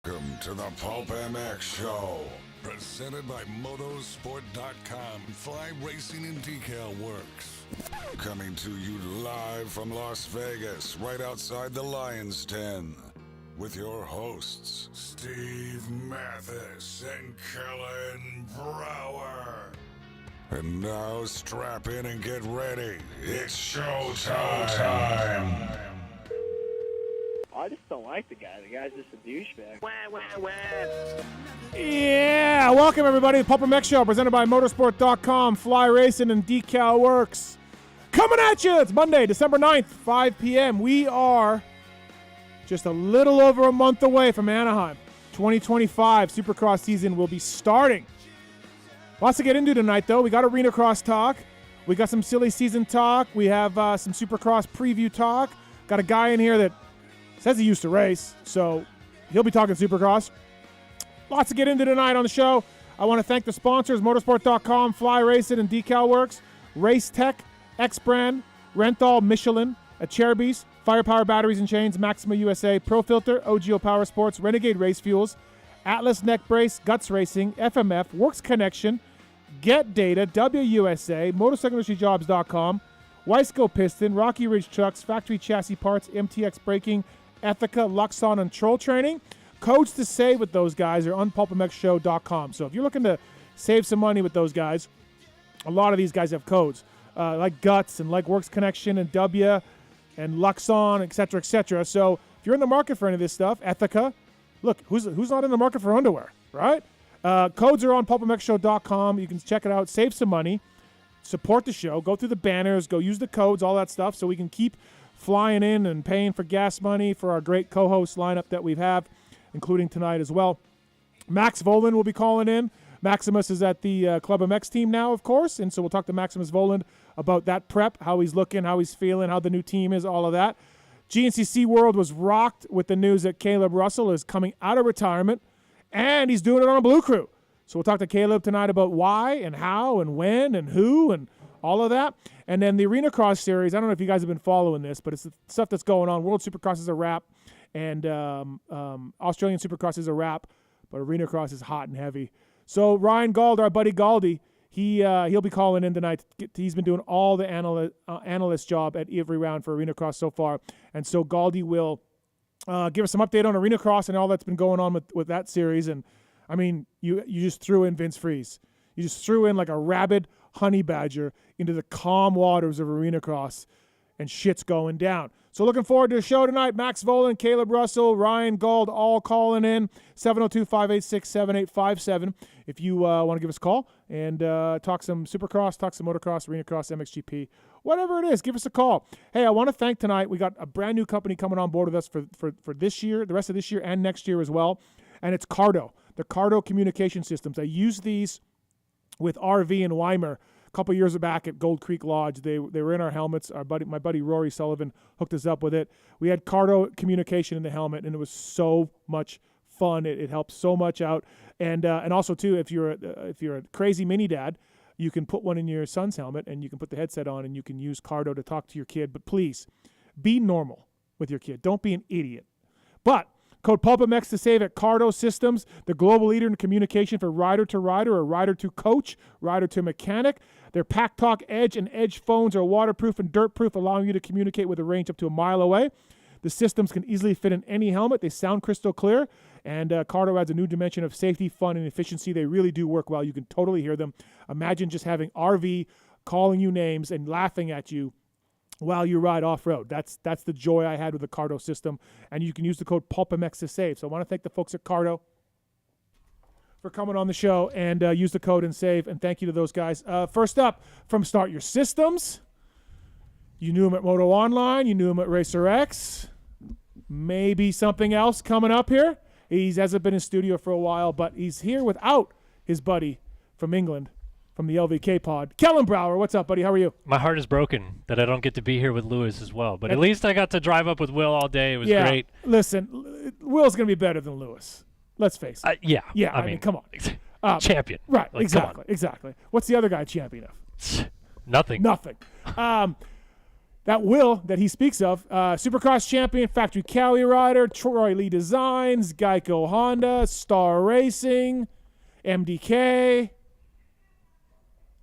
Welcome to the PulpMX Show, presented by Motorsport.com, Fly Racing and Decal Works. Coming to you live from Las Vegas, right outside the Lion's Den, with your hosts, Steve Mathis and Kellen Brauer. And now strap in and get ready. It's showtime. I just don't like the guy. The guy's just a douchebag. Yeah, welcome everybody to the PulpMX Show, presented by Motorsport.com, Fly Racing and Decal Works. Coming at you! It's Monday, December 9th, 5 p.m. We are just a little over a month away from Anaheim. 2025 Supercross season will be starting. Lots to get into tonight, though. We got Arena Cross talk. We got some silly season talk. We have some Supercross preview talk. Got a guy in here that says he used to race, so he'll be talking Supercross. Lots to get into tonight on the show. I want to thank the sponsors, Motorsport.com, Fly Racing and Decal Works, Race Tech, X-Brand, Renthal, Michelin, Acerbis, Firepower Batteries and Chains, Maxima USA, Pro Filter, OGO Power Sports, Renegade Race Fuels, Atlas Neck Brace, Guts Racing, FMF, Works Connection, Get Data, WUSA, MotorcycleIndustryJobs.com, Weisco Piston, Rocky Ridge Trucks, Factory Chassis Parts, MTX Braking, Ethica, Luxon, and Troll Training. Codes to save with those guys are on PulpMXShow.com. So if you're looking to save some money with those guys, a lot of these guys have codes, like Guts and like Works Connection and W and Luxon, etc., etc. So if you're in the market for any of this stuff, Ethica, look, who's not in the market for underwear, right? Codes are on PulpMXShow.com. You can check it out, save some money, support the show, go through the banners, go use the codes, all that stuff, so we can keep flying in and paying for gas money for our great co-host lineup that we have, including tonight as well. Max Vohland will be calling in. Maximus is at the Club MX team now, of course, and so we'll talk to Maximus Vohland about that prep, how he's looking, how he's feeling, how the new team is, all of that. GNCC World was rocked with the news that Kailub Russell is coming out of retirement, and he's doing it on a Blue Crew. So we'll talk to Kailub tonight about why and how and when and who and all of that. And then the Arena Cross Series, I don't know if you guys have been following this, but it's the stuff that's going on. World Supercross is a wrap, and Australian Supercross is a wrap, but Arena Cross is hot and heavy. So Ryan Gauld, our buddy Gauldy, he'll be calling in tonight. He's been doing all the analyst job at every round for Arena Cross so far. And so Gauldy will give us some update on Arena Cross and all that's been going on with that series. And, I mean, you just threw in Vince Freeze. You just threw in like a rabid honey badger into the calm waters of Arena Cross, and shit's going down. So looking forward to the show tonight. Max Vohland, Kailub Russell, Ryan Gauld, all calling in. 702-586-7857 if you want to give us a call and talk some Supercross, talk some Motocross, Arena Cross, MXGP, whatever it is, give us a call. Hey, I want to thank tonight. We got a brand new company coming on board with us for this year, the rest of this year and next year as well, and it's Cardo, the Cardo communication systems. I use these with RV and Weimer a couple years back at Gold Creek Lodge. They were in our helmets. My buddy Rory Sullivan hooked us up with it. We had Cardo communication in the helmet, and it was so much fun. It helps so much out. And also too, if you're a crazy mini dad, you can put one in your son's helmet, and you can put the headset on, and you can use Cardo to talk to your kid. But please, be normal with your kid. Don't be an idiot. But code PulpMX to save at Cardo Systems, the global leader in communication for rider to rider or rider to coach, rider to mechanic. Their Pack Talk Edge and Edge phones are waterproof and dirt-proof, allowing you to communicate with a range up to a mile away. The systems can easily fit in any helmet. They sound crystal clear, and Cardo adds a new dimension of safety, fun, and efficiency. They really do work well. You can totally hear them. Imagine just having RV calling you names and laughing at you while you ride off-road. That's the joy I had with the Cardo system, and you can use the code PulpMX to save. So I want to thank the folks at Cardo for coming on the show, and use the code and save, and thank you to those guys. First up, from Start Your Systems, you knew him at Moto Online, you knew him at Racer X, maybe something else coming up here. He hasn't been in studio for a while, but he's here without his buddy from England, from the LVK pod. Kellen Brauer, what's up, buddy? How are you? My heart is broken that I don't get to be here with Lewis as well, but at least I got to drive up with Will all day. It was great. Listen, Will's going to be better than Lewis. Let's face it. Yeah. I mean, come on. Champion. Right, like, exactly. What's the other guy champion of? Nothing. that Will that he speaks of, Supercross champion, factory Cali rider, Troy Lee Designs, Geico Honda, Star Racing, MDK.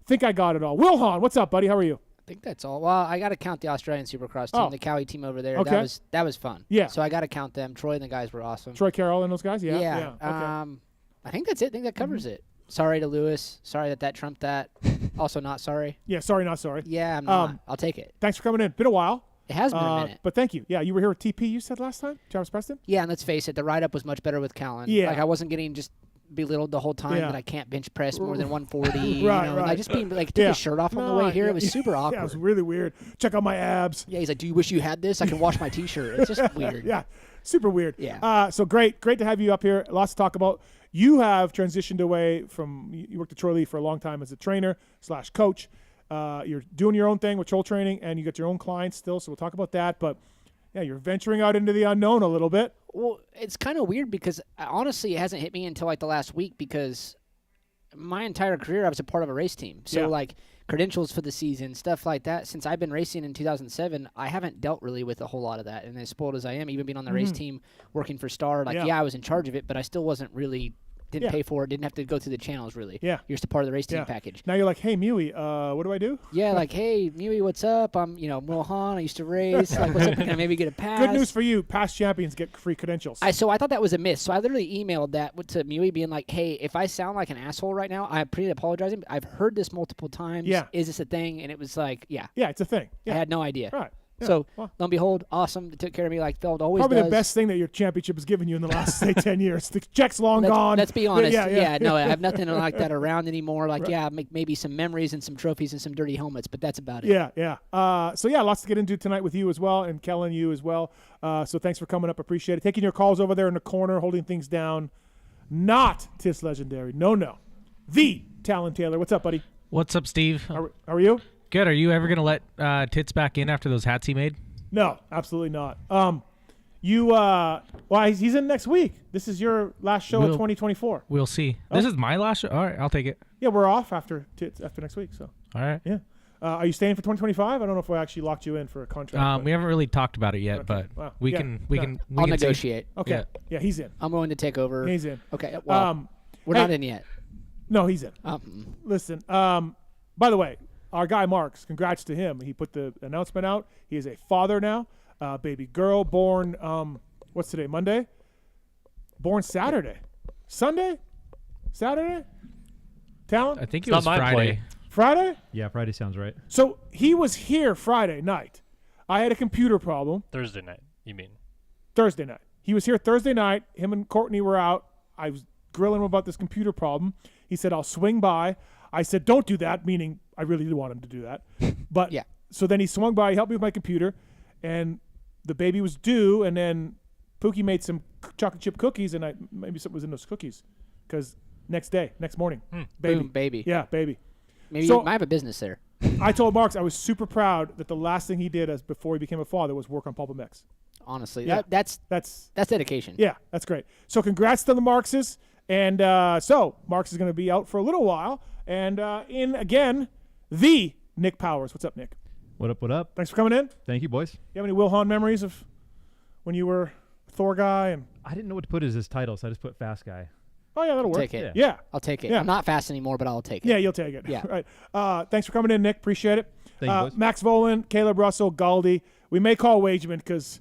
Think I got it all. Will Hahn, what's up, buddy? How are you? I think that's all. Well, I got to count the Australian Supercross team, the Cowie team over there. Okay. That was fun. Yeah. So I got to count them. Troy and the guys were awesome. Troy Carroll and those guys? Yeah. Yeah. Okay. I think that's it. I think that covers it. Sorry to Lewis. Sorry that trumped that. Also not sorry. Yeah, sorry, not sorry. Yeah, I'm not. I'll take it. Thanks for coming in. Been a while. It has been a minute. But thank you. Yeah, you were here with TP, you said last time? Travis Preston? Yeah, and let's face it, the write-up was much better with Kellen. Yeah. Like, I wasn't getting just belittled the whole time that I can't bench press more than 140. Right. And I just being like took his shirt off on the way here. It was super awkward. Yeah, it was really weird. Check out my abs. Yeah, he's like, "Do you wish you had this? I can wash my T-shirt." It's just weird. Yeah, super weird. Yeah. So great to have you up here. Lots to talk about. You have transitioned away from, you worked at Troy Lee for a long time as a trainer / coach. You're doing your own thing with troll training, and you got your own clients still, so we'll talk about that. But, yeah, you're venturing out into the unknown a little bit. Well, it's kind of weird because, honestly, it hasn't hit me until, like, the last week because my entire career I was a part of a race team. So, like, credentials for the season, stuff like that. Since I've been racing in 2007, I haven't dealt really with a whole lot of that. And as spoiled as I am, even being on the race team, working for Star, like, I was in charge of it, but I still wasn't really – didn't pay for it, didn't have to go through the channels, really. Yeah. You're just a part of the race team package. Now you're like, hey, Mewy, what do I do? Yeah, like, hey, Mewy, what's up? I'm, Will Hahn. I used to race. Like, what's up? Can I maybe get a pass? Good news for you. Past champions get free credentials. So I thought that was a miss. So I literally emailed that to Mewy being like, hey, if I sound like an asshole right now, I'm pretty apologizing. I've heard this multiple times. Yeah. Is this a thing? And it was like, yeah. Yeah, it's a thing. Yeah. I had no idea. Right. Yeah. So, Well, lo and behold, awesome. They took care of me like Feld always probably does. the best thing that your championship has given you in the last, say, 10 years. The check's long gone. Let's be honest. Yeah. No, I have nothing like that around anymore. Like, maybe some memories and some trophies and some dirty helmets, but that's about it. Yeah. Lots to get into tonight with you as well, and Kellen, you as well. So thanks for coming up. Appreciate it. Taking your calls over there in the corner, holding things down. Not Tis Legendary. No. The Talon Taylor. What's up, buddy? What's up, Steve? How are you? Good. Are you ever going to let Tits back in after those hats he made? No, absolutely not. He's in next week. This is your last show of 2024. We'll see. Oh. This is my last show? All right, I'll take it. Yeah, we're off after next week. So. All right. Yeah. Are you staying for 2025? I don't know if we actually locked you in for a contract. We haven't really talked about it yet, but we can I'll negotiate. Okay. Yeah, he's in. I'm willing to take over. He's in. Okay. Well, we're not in yet. No, he's in. Listen. By the way, our guy Marks, congrats to him. He put the announcement out. He is a father now. Baby girl born, what's today, Monday? Born Saturday. Sunday? Saturday? Talon? I think It's it was not my Friday. play. Friday? Yeah, Friday sounds right. So he was here Friday night. I had a computer problem. Thursday night, you mean? Thursday night. He was here Thursday night. Him and Courtney were out. I was grilling him about this computer problem. He said, I'll swing by. I said, don't do that, meaning I really did want him to do that. But Yeah. So then he swung by. He helped me with my computer. And the baby was due. And then Pookie made some chocolate chip cookies. And maybe something was in those cookies. Because next morning. Baby. Boom, baby. Yeah, baby. Maybe So- you might have a business there. I told Marks I was super proud that the last thing he did before he became a father was work on PulpMX. Honestly, Yeah. that's That's dedication. Yeah, that's great. So congrats to the Markses. And so Marks is going to be out for a little while. And in, again, the Nick Powers. What's up, Nick? What up, what up? Thanks for coming in. Thank you, boys. You have any Will Hahn memories of when you were Thor guy? And I didn't know what to put as his title, so I just put Fast Guy. oh, yeah, that'll work. Take it. Yeah. I'll take it. Yeah. I'm not fast anymore, but I'll take it. Yeah, you'll take it. Yeah. Right. Thanks for coming in, Nick. Appreciate it. Thank you, boys. Max Vohland, Kailub Russell, Gauldy. We may call Wageman because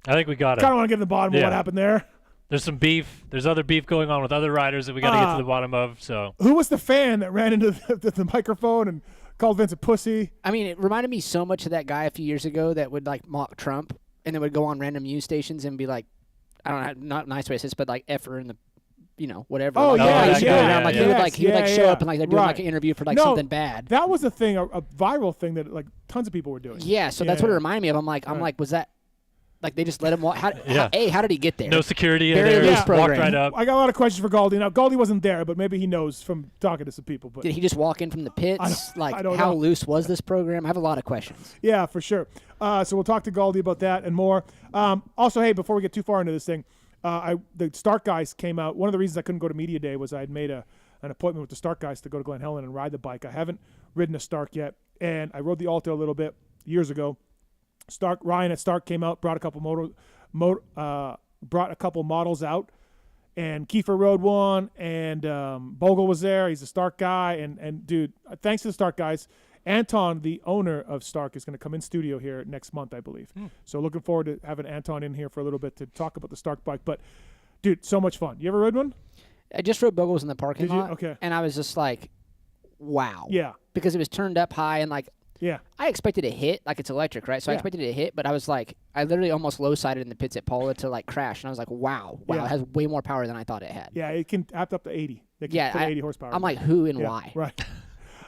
I think we got kind it. of want to get to the bottom of Yeah. what happened there. There's some beef. There's other beef going on with other riders that we got to get to the bottom of. So Who was the fan that ran into the microphone and called Vince a pussy? I mean, it reminded me so much of that guy a few years ago that would like mock Trump and then would go on random news stations and be like, I don't know, not nice way to say this, but like effer in the, whatever. Oh, like, yeah, he used to go yeah, around, like, yeah. he would show up and like they're doing like Right. an interview for like No, something bad. That was a thing, a viral thing that like tons of people were doing. Yeah, so that's what it reminded me of. I'm like, was that like they just let him walk? How did he get there? no security in Very there. loose Just walked program. right up. I got a lot of questions for Gauldy. Now, Gauldy wasn't there, but maybe he knows from talking to some people. But Did he just walk in from the pits? I don't how know. loose was this program? I have a lot of questions. yeah, for sure. So we'll talk to Gauldy about that and more. Also, hey, before we get too far into this thing, the Stark guys came out. One of the reasons I couldn't go to Media Day was I had made an appointment with the Stark guys to go to Glen Helen and ride the bike. I haven't ridden a Stark yet, and I rode the Alta a little bit years ago. Ryan at Stark came out, brought a couple models out, and Kiefer rode one, and Bogle was there. He's a Stark guy, and dude, thanks to the Stark guys. Anton, the owner of Stark, is going to come in studio here next month, I believe. So looking forward to having Anton in here for a little bit to talk about the Stark bike. But dude, so much fun. You ever rode one? I just rode Bogles in the parking lot. Okay. And I was just like, wow. Yeah. Because it was turned up high and like, yeah. I expected a hit, like it's electric, right? So I expected it to hit, but I was like, I literally almost low-sided in the pits at Paula to like crash, and I was like, wow, it has way more power than I thought it had. Yeah, it can tap up to 80. They can put 80 horsepower. I'm like, who and why? Right.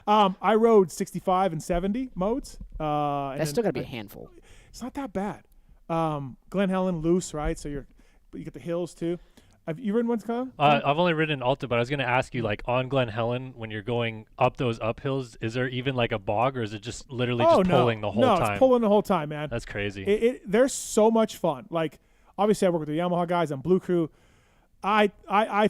I rode 65 and 70 modes. That's still got to be a handful. It's not that bad. Glen Helen loose, right? So you get the hills too. Have you ridden one, Kyle? I've only ridden Alta, but I was going to ask you, like, on Glen Helen, when you're going up those uphills, is there even, like, a bog, or is it just literally pulling the whole time? No, it's pulling the whole time, man. That's They're crazy. so much fun. Like, obviously, I work with the Yamaha guys on Blue Crew. I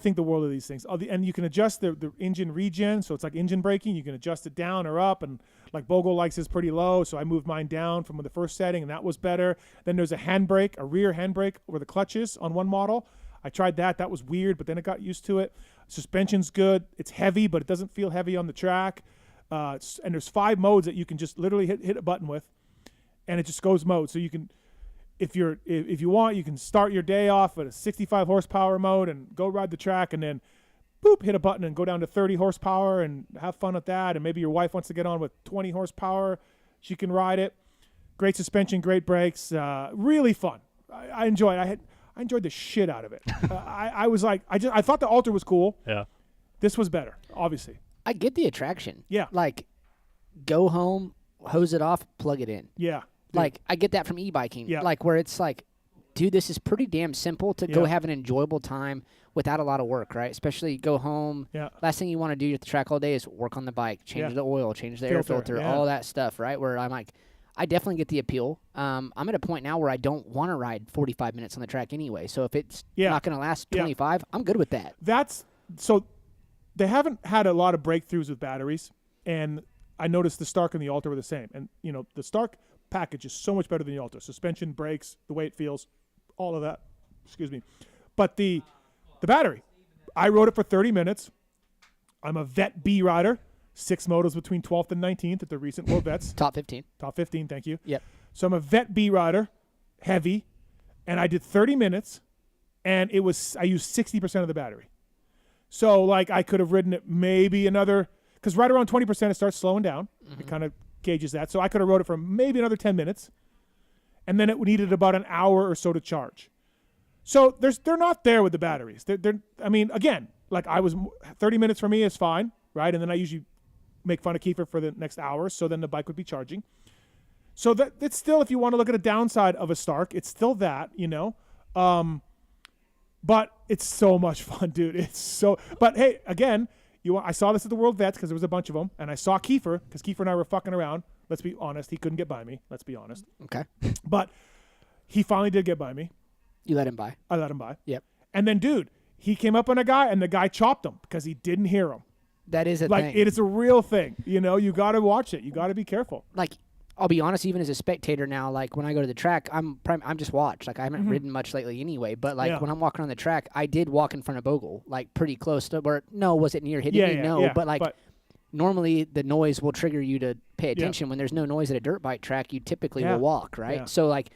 think the world of these things. And you can adjust the engine regen, so it's like engine braking. You can adjust it down or up, and like Bogle likes his pretty low, so I moved mine down from the first setting, and that was better. Then there's a handbrake, a rear handbrake where the clutch is on one model. I tried that. That was weird, but then I got used to it. Suspension's good. It's heavy, but it doesn't feel heavy on the track. And there's 5 modes that you can just literally hit a button with, and it just goes mode. So you can, if you want, you can start your day off at a 65 horsepower mode and go ride the track, and then boop, hit a button and go down to 30 horsepower and have fun with that. And maybe your wife wants to get on with 20 horsepower. She can ride it. Great suspension, great brakes. Really fun. I enjoyed it. I enjoyed the shit out of it. I was like, I thought the Alta was cool. Yeah. This was better, obviously. I get the attraction. Yeah. Like, go home, hose it off, plug it in. Yeah. Dude. Like, I get that from e-biking. Yeah. Like, where it's like, dude, this is pretty damn simple to go have an enjoyable time without a lot of work, right? Especially go home. Yeah. Last thing you want to do at the track all day is work on the bike, change the oil, change the air filter, all that stuff, right? Where I'm like, I definitely get the appeal. I'm at a point now where I don't want to ride 45 minutes on the track anyway. So if it's not going to last 25, I'm good with that. So they haven't had a lot of breakthroughs with batteries, and I noticed the Stark and the Alta were the same. And, the Stark package is so much better than the Alta. Suspension, brakes, the way it feels, all of that. Excuse me. But the battery, I rode it for 30 minutes. I'm a vet B rider. 6 motos between 12th and 19th at the recent World Vets. Top 15. Top 15, thank you. Yep. So I'm a vet B rider, heavy, and I did 30 minutes, and I used 60% of the battery. So, like, I could have ridden it maybe another, because right around 20% it starts slowing down. Mm-hmm. It kind of gauges that. So I could have rode it for maybe another 10 minutes, and then it needed about an hour or so to charge. So they're not there with the batteries. Again, like 30 minutes for me is fine, right? And then I usually make fun of Kiefer for the next hour, so then the bike would be charging. So it's still, if you want to look at a downside of a Stark, it's still that, but it's so much fun, dude. But hey, again, I saw this at the World Vets because there was a bunch of them, and I saw Kiefer because Kiefer and I were fucking around. Let's be honest, he couldn't get by me. Let's be honest. Okay. But he finally did get by me. You let him by? I let him by. Yep. And then, dude, he came up on a guy, and the guy chopped him because he didn't hear him. That is a thing. Like, it is a real thing. You got to watch it. You got to be careful. Like, I'll be honest, even as a spectator now, like, when I go to the track, I'm just watched. Like, I haven't ridden much lately anyway, but, like, when I'm walking on the track, I did walk in front of Bogle, like, pretty close to where, was it near hitting me? No, but, like, normally the noise will trigger you to pay attention. When there's no noise at a dirt bike track, you typically will walk, right? Yeah. So, like,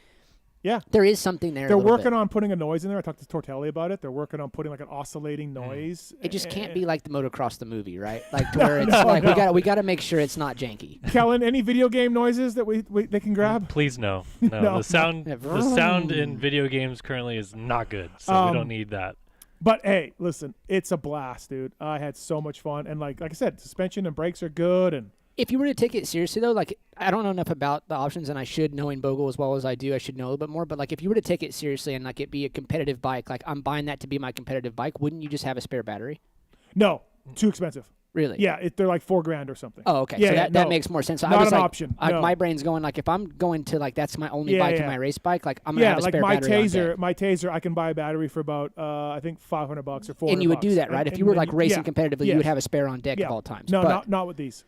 there is something there. They're working on putting a noise in there. I talked to Tortelli about it. They're working on putting like an oscillating noise. It just can't be like the Motocross the movie, right? Like where it's we got to make sure it's not janky. Kellen, any video game noises that they can grab? Please no. The sound in video games currently is not good, so we don't need that. But hey, listen, it's a blast, dude. I had so much fun, and like I said, suspension and brakes are good, and. If you were to take it seriously, though, like, I don't know enough about the options, and I should, knowing Bogle as well as I do, I should know a little bit more, but, like, if you were to take it seriously and, like, it be a competitive bike, like, I'm buying that to be my competitive bike, wouldn't you just have a spare battery? No, too expensive. Really? Yeah, they're like $4,000 or something. Oh, okay. Yeah, so that makes more sense. So not I was an like, option. No. My brain's going, like, if I'm going to, like, that's my only bike and my race bike, like, I'm going to have a spare battery my Taser, I can buy a battery for about, I think, $500 or $400. And you would do that, right? If you were, like, racing competitively, you would have a spare on deck at all times. No, not with these.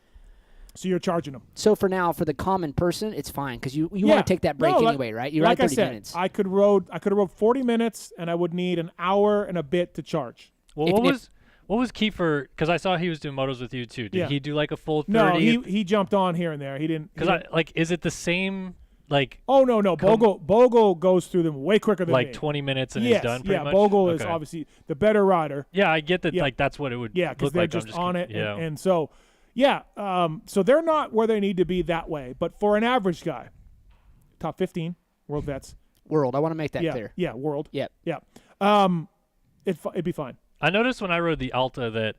So you're charging them. So for now, for the common person, it's fine because you want to take that break anyway, right? You like ride 30 I said, minutes. I could have rode 40 minutes, and I would need an hour and a bit to charge. Well, what was key for? Because I saw he was doing motos with you too. Did he do like a full 30? No, he jumped on here and there. He didn't. Because is it the same? Like oh no, Bogle goes through them way quicker than me. 20 minutes and he's done. Pretty much? Bogle is obviously the better rider. Yeah, I get that. Like that's what it would. Yeah, because they're like. just on it, Yeah. and so so they're not where they need to be that way. But for an average guy, top 15 world vets. World, I want to make that clear. Yeah, world. Yep. Yeah. It'd be fine. I noticed when I rode the Alta that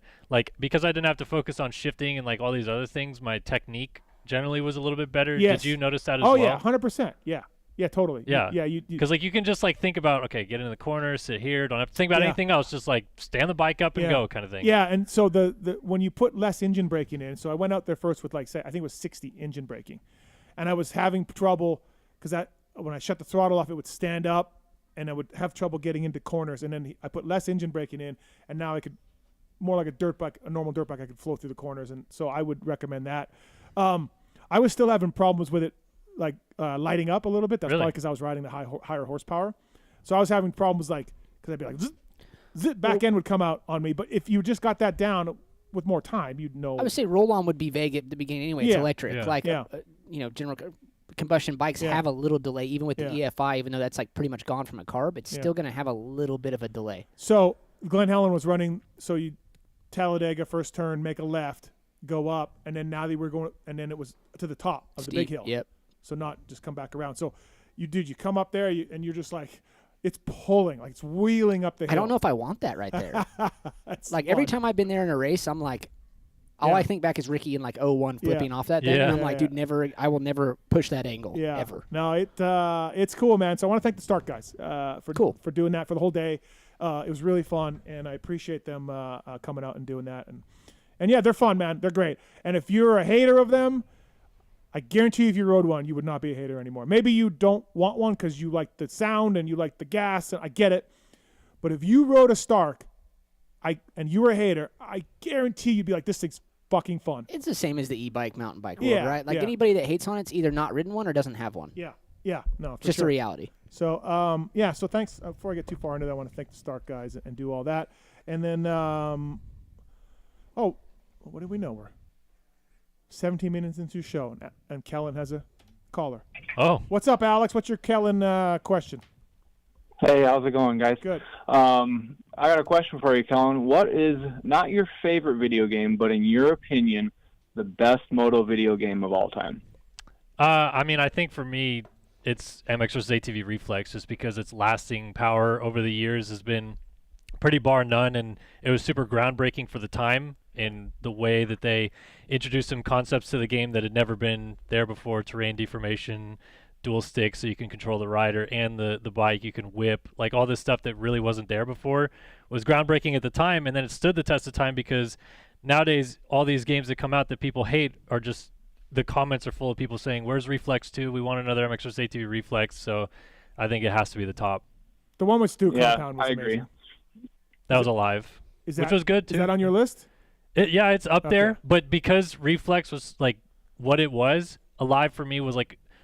because I didn't have to focus on shifting and all these other things, my technique generally was a little bit better. Yes. Did you notice that as well? Oh yeah, 100%. Yeah, totally. Yeah. Yeah, because you can just think about, okay, get in the corner, sit here, don't have to think about anything else, just stand the bike up and go kind of thing. Yeah, and so the when you put less engine braking in, so I went out there first with I think it was 60 engine braking, and I was having trouble because when I shut the throttle off, it would stand up, and I would have trouble getting into corners, and then I put less engine braking in, and now I could more like a normal dirt bike, I could flow through the corners, and so I would recommend that. I was still having problems with it. Lighting up a little bit. That's probably because I was riding the higher horsepower. So I was having problems because I'd be zzz, back end would come out on me. But if you just got that down with more time, you'd know. I would say roll-on would be vague at the beginning anyway. It's electric. General combustion bikes have a little delay, even with the EFI, even though that's pretty much gone from a carb. It's still going to have a little bit of a delay. So Glen Helen was running, so you Talladega first turn, make a left, go up, and then now they were going, and then it was to the top of the big hill. Yep. So not just come back around. So you come up there and you're just it's pulling, it's wheeling up the hill. I don't know if I want that right there. Every time I've been there in a race, I'm all I think back is Ricky in 01 flipping off that thing. And I'm dude, I will never push that angle ever. No, it's cool, man. So I want to thank the Start guys for doing that for the whole day. It was really fun, and I appreciate them coming out and doing that. And yeah, they're fun, man. They're great. And if you're a hater of them, I guarantee if you rode one, you would not be a hater anymore. Maybe you don't want one because you like the sound and you like the gas. And I get it. But if you rode a Stark and you were a hater, I guarantee you'd be like, this thing's fucking fun. It's the same as the e-bike, mountain bike world, right? Anybody that hates on it's either not ridden one or doesn't have one. Yeah. No, for just sure. a reality. So, so thanks. Before I get too far into that, I want to thank the Stark guys and do all that. And then, what do we know? We're 17 minutes into the show, and Kellen has a caller. Oh. What's up, Alex? What's your Kellen question? Hey, how's it going, guys? Good. I got a question for you, Kellen. What is not your favorite video game, but in your opinion, the best moto video game of all time? I think for me, it's MX vs. ATV Reflex, just because its lasting power over the years has been pretty bar none, and it was super groundbreaking for the time in the way that they introduced some concepts to the game that had never been there before: terrain deformation, dual sticks so you can control the rider and the bike, you can whip, all this stuff that really wasn't there before was groundbreaking at the time. And then it stood the test of time because nowadays all these games that come out that people hate are just, the comments are full of people saying, where's Reflex 2? We want another MX vs. ATV Reflex. So I think it has to be the top. The one with Stu Compound was I amazing. agree. That was alive, which was good too. Is that on your list? It's up there, but because Reflex was what it was, alive for me was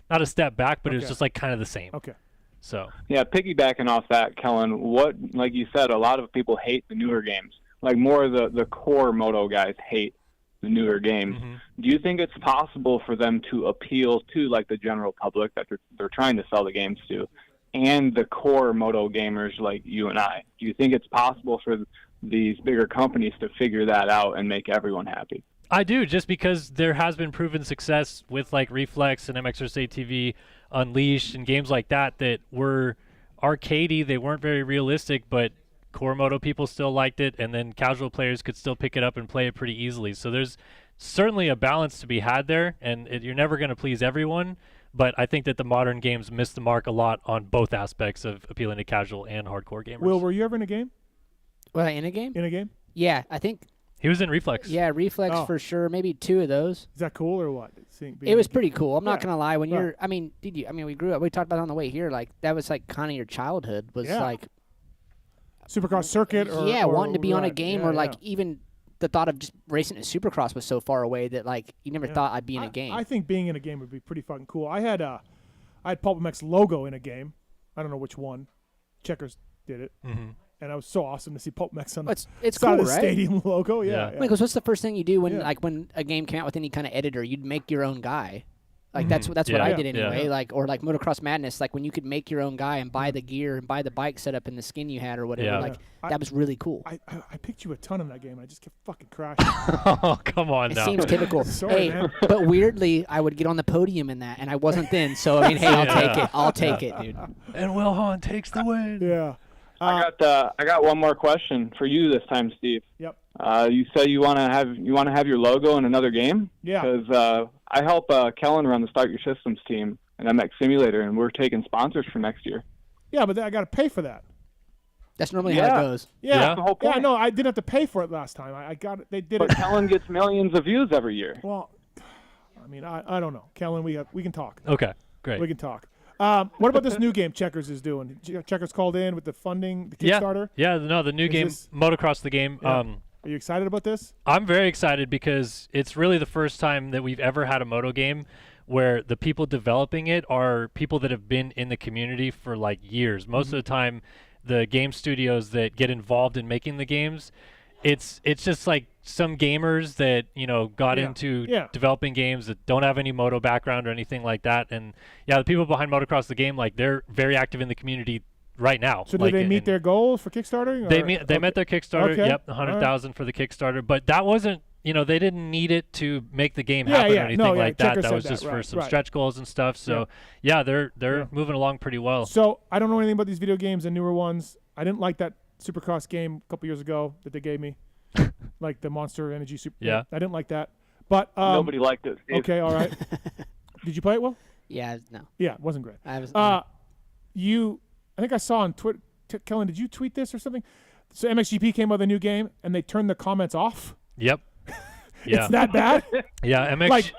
not a step back, but it was just kind of the same. Okay. So. Yeah, piggybacking off that, Kellen, what, like you said, a lot of people hate the newer games. More of the core moto guys hate the newer games. Mm-hmm. Do you think it's possible for them to appeal to the general public that they're trying to sell the games to, and the core moto gamers like you and I? Do you think it's possible for these bigger companies to figure that out and make everyone happy? I do, just because there has been proven success with Reflex and MX vs. ATV Unleashed and games like that were arcadey. They weren't very realistic, but core moto people still liked it, and then casual players could still pick it up and play it pretty easily. So there's certainly a balance to be had there, and you're never going to please everyone. But I think that the modern games miss the mark a lot on both aspects of appealing to casual and hardcore gamers. Will, were you ever in a game? Well, in a game? In a game? Yeah, I think. He was in Reflex. Yeah, Reflex for sure. Maybe 2 of those. Is that cool or what? It was pretty cool. I'm not gonna lie. When you're, we grew up. We talked about it on the way here. That was kind of your childhood. Was Supercross circuit or wanting to be on a game or even the thought of just racing at Supercross was so far away that like you never thought I'd be in a game. I think being in a game would be pretty fucking cool. I had PulpMX logo in a game. I don't know which one. Checkers did it. Mm-hmm. And it was so awesome to see PulpMX on the it's side cool, of the right? stadium logo. Yeah. Like, what's the first thing you do when Yeah. like when a game came out with any kind of editor? You'd make your own guy. Like that's what Yeah. I did Yeah. anyway. Like or like Motocross Madness, like when you could make your own guy and buy the gear and buy the bike setup and the skin you had or whatever. Yeah. Like Yeah. that was really cool. I picked you a ton in that game. And I just kept fucking crashing. Oh, come on It now. seems typical. Sorry, hey, man. but weirdly, I would get on the podium in that, and I wasn't then. So I mean, hey, I'll take it. I'll take it, dude. And Will Hahn takes the win. Yeah. I got one more question for you this time, Steve. Yep. You say you want to have your logo in another game? Yeah. Because I help Kellen run the Start Your Systems team in MX Simulator, and we're taking sponsors for next year. Yeah, but I got to pay for that. That's normally how Yeah. it goes. Yeah. That's the whole point. Yeah, no, I didn't have to pay for it last time. I got it. They did But it. Kellen gets millions of views every year. Well, I mean, I don't know. Kellen, we can talk. Okay, great. We can talk. What about this new game Checkers is doing? Checkers called in with the funding, the Kickstarter. Yeah, no, the new Is game, this- Motocross the game. Yeah. Are you excited about this? I'm very excited because it's really the first time that we've ever had a moto game where the people developing it are people that have been in the community for like years. Most of the time, the game studios that get involved in making the games, it's just like some gamers that got into developing games that don't have any moto background or anything like that. And yeah, the people behind Motocross the game, like they're very active in the community right now. So like, did they meet their goals for Kickstarter? They met their Kickstarter. Okay. Yep, 100,000 for the Kickstarter. But that wasn't, they didn't need it to make the game happen or anything like that. Checker That said was that, just for right, some right. stretch goals and stuff. So yeah, they're moving along pretty well. So I don't know anything about these video games, the newer ones. I didn't like that Supercross game a couple years ago that they gave me, like the Monster Energy Super. Yeah. I didn't like that. But Nobody liked it, Steve. Okay, all right. Did you play it, Will? Yeah, no. Yeah, it wasn't great. I was. I think I saw on Twitter. Kellen, did you tweet this or something? So MXGP came out with a new game, and they turned the comments off. Yep. Yeah. It's that bad? Yeah, MX.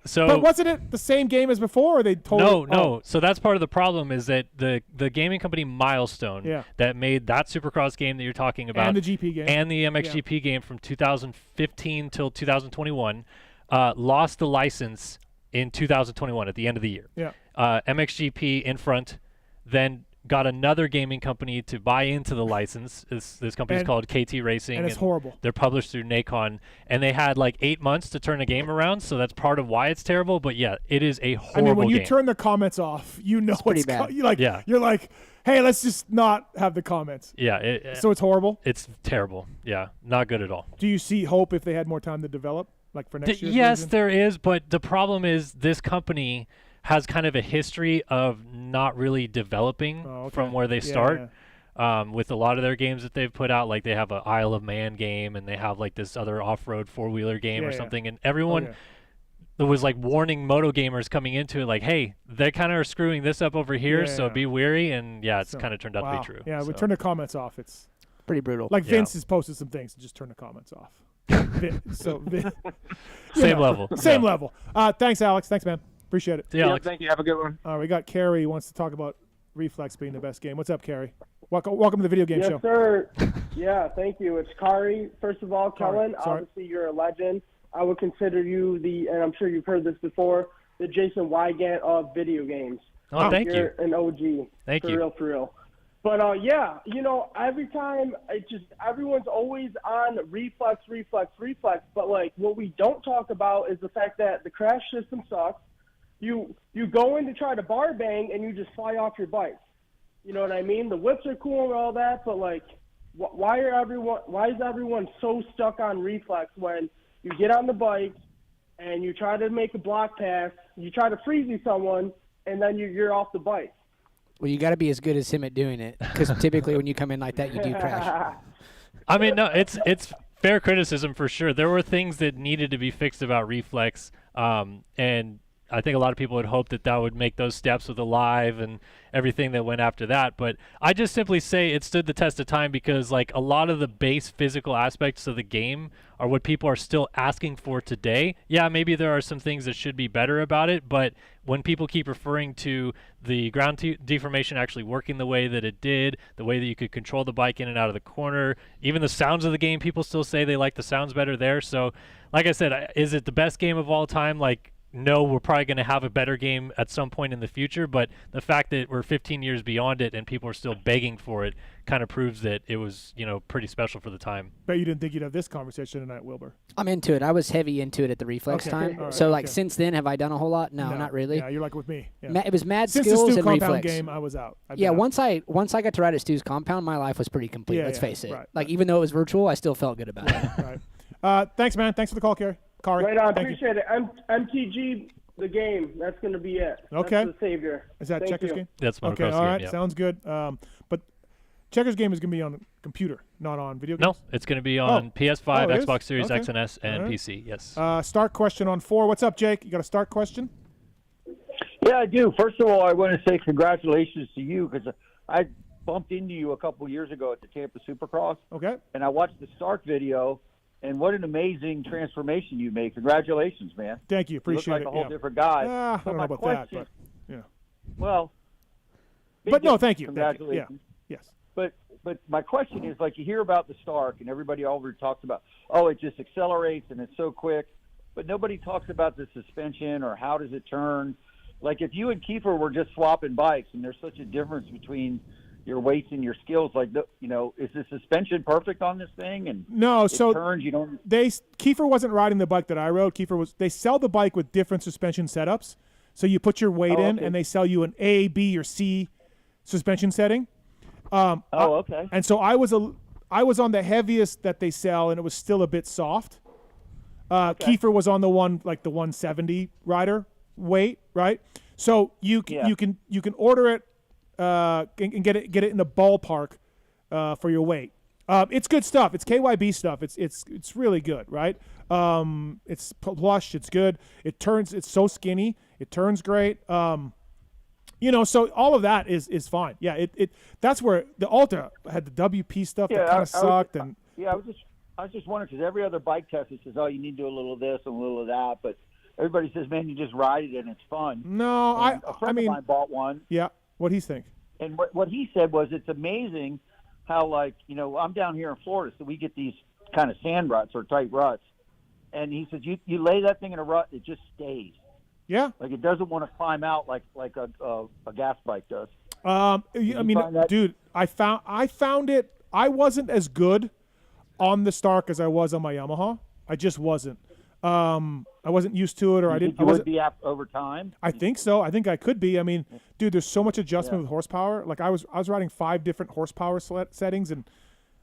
So. But wasn't it the same game as before? Or they totally. No. So that's part of the problem is that the gaming company Milestone that made that Supercross game that you're talking about and the GP game and the MXGP game from 2015 till 2021 lost the license in 2021 at the end of the year. Yeah. MXGP in front, then got another gaming company to buy into the license. This company is called KT Racing. And it's horrible. They're published through Nacon, and they had like 8 months to turn a game around, so that's part of why it's terrible. But yeah, it is a horrible game. I mean, when you turn the comments off, it's pretty bad. You're like, hey, let's just not have the comments. Yeah. So it's horrible? It's terrible. Yeah, not good at all. Do you see hope if they had more time to develop, like for next year? Yes, version? there is, but the problem is this company has kind of a history of not really developing from where they start. With a lot of their games that they've put out, like they have a Isle of Man game and they have like this other off-road four-wheeler game or something, and everyone that was like warning moto gamers coming into it, like, hey, they kind of are screwing this up over here, so be wary. And it's kind of turned out to be true. Yeah, we so. turn the comments off. It's pretty brutal. Like Vince has posted some things to just turn the comments off. Same level. Same level. Thanks, Alex. Thanks, man. Appreciate it. See you, Alex. Thank you. Have a good one. We got Carrie who wants to talk about Reflex being the best game. What's up, Carrie? Welcome to the video game show. Yes, sir. Yeah, thank you. It's Kari. First of all, Kellen, obviously you're a legend. I would consider you and I'm sure you've heard this before, the Jason Wygant of video games. Oh, thank you. You're an OG. Thank you. For real. But, every time, everyone's always on Reflex. But, like, what we don't talk about is the fact that the crash system sucks. You go in to try to bar bang, and you just fly off your bike. You know what I mean? The whips are cool and all that, but, like, why is everyone so stuck on Reflex when you get on the bike and you try to make a block pass, you try to freeze someone, and then you're off the bike? Well, you got to be as good as him at doing it, because typically when you come in like that, you do crash. I mean, no, it's fair criticism for sure. There were things that needed to be fixed about Reflex, and I think a lot of people had hoped that would make those steps with the live and everything that went after that. But I just simply say it stood the test of time because like a lot of the base physical aspects of the game are what people are still asking for today. Yeah, maybe there are some things that should be better about it, but when people keep referring to the ground deformation actually working the way that it did, the way that you could control the bike in and out of the corner, even the sounds of the game, people still say they like the sounds better there. So like I said, is it the best game of all time? Like, no, we're probably going to have a better game at some point in the future, but the fact that we're 15 years beyond it and people are still begging for it kind of proves that it was, pretty special for the time. Bet you didn't think you'd have this conversation tonight, Wilbur. I'm into it. I was heavy into it at the Reflex time. Right, so, since then, have I done a whole lot? No, not really. Yeah, you're like with me. Yeah. It was mad Since skills the Stu and compound Reflex. game, I was out. Once I got to ride at Stu's compound, my life was pretty complete. Let's face it. Right, even though it was virtual, I still felt good about it. Right. Thanks, man. Thanks for the call, Kari. Right on. Appreciate it. MTG. The game. That's going to be it. Okay. That's the savior. Is that Checkers game? That's Motocross game. All right. Yeah. Sounds good. But Checkers game is going to be on computer, not on video games? No, it's going to be on PS5, Xbox Series okay. X and S, and PC. Yes. Start question on 4. What's up, Jake? You got a start question? Yeah, I do. First of all, I want to say congratulations to you because I bumped into you a couple years ago at the Tampa Supercross. Okay. And I watched the start video. And what an amazing transformation you made. Congratulations, man. Thank you. Appreciate you look like a whole different guy. I don't know about that, but yeah. Well, but no, thank you. Congratulations. Thank you. Yeah. Yes. But my question is, like, you hear about the Stark, and everybody already talks about, oh, it just accelerates and it's so quick. But nobody talks about the suspension or how does it turn. Like, if you and Kiefer were just swapping bikes, and there's such a difference between your weights and your skills, like, is the suspension perfect on this thing? And no, so turns, you don't. Kiefer wasn't riding the bike that I rode. They sell the bike with different suspension setups. So you put your weight in, and they sell you an A, B, or C suspension setting. Okay. And so I was on the heaviest that they sell, and it was still a bit soft. Kiefer was on the one like the 170 rider weight, right? So you can order it. And get it in the ballpark for your weight. It's good stuff. It's KYB stuff. It's really good, right? It's plush. It's good. It's so skinny. It turns great. So all of that is fine. Yeah. That's where the Ultra had the WP stuff that kind of sucked. I was just wondering because every other bike test it says, oh, you need to do a little of this and a little of that, but everybody says, man, you just ride it and it's fun. No, a friend of mine bought one. Yeah. What'd he think? And what he said was it's amazing how, I'm down here in Florida, so we get these kind of sand ruts or tight ruts. And he says, you lay that thing in a rut, it just stays. Yeah. Like it doesn't want to climb out like a gas bike does. Dude, I found it. I wasn't as good on the Stark as I was on my Yamaha. I just wasn't. I wasn't used to it, or I didn't. You would be up over time. I think so. I think I could be. I mean, dude, there's so much adjustment with horsepower. Like I was riding 5 different horsepower settings, and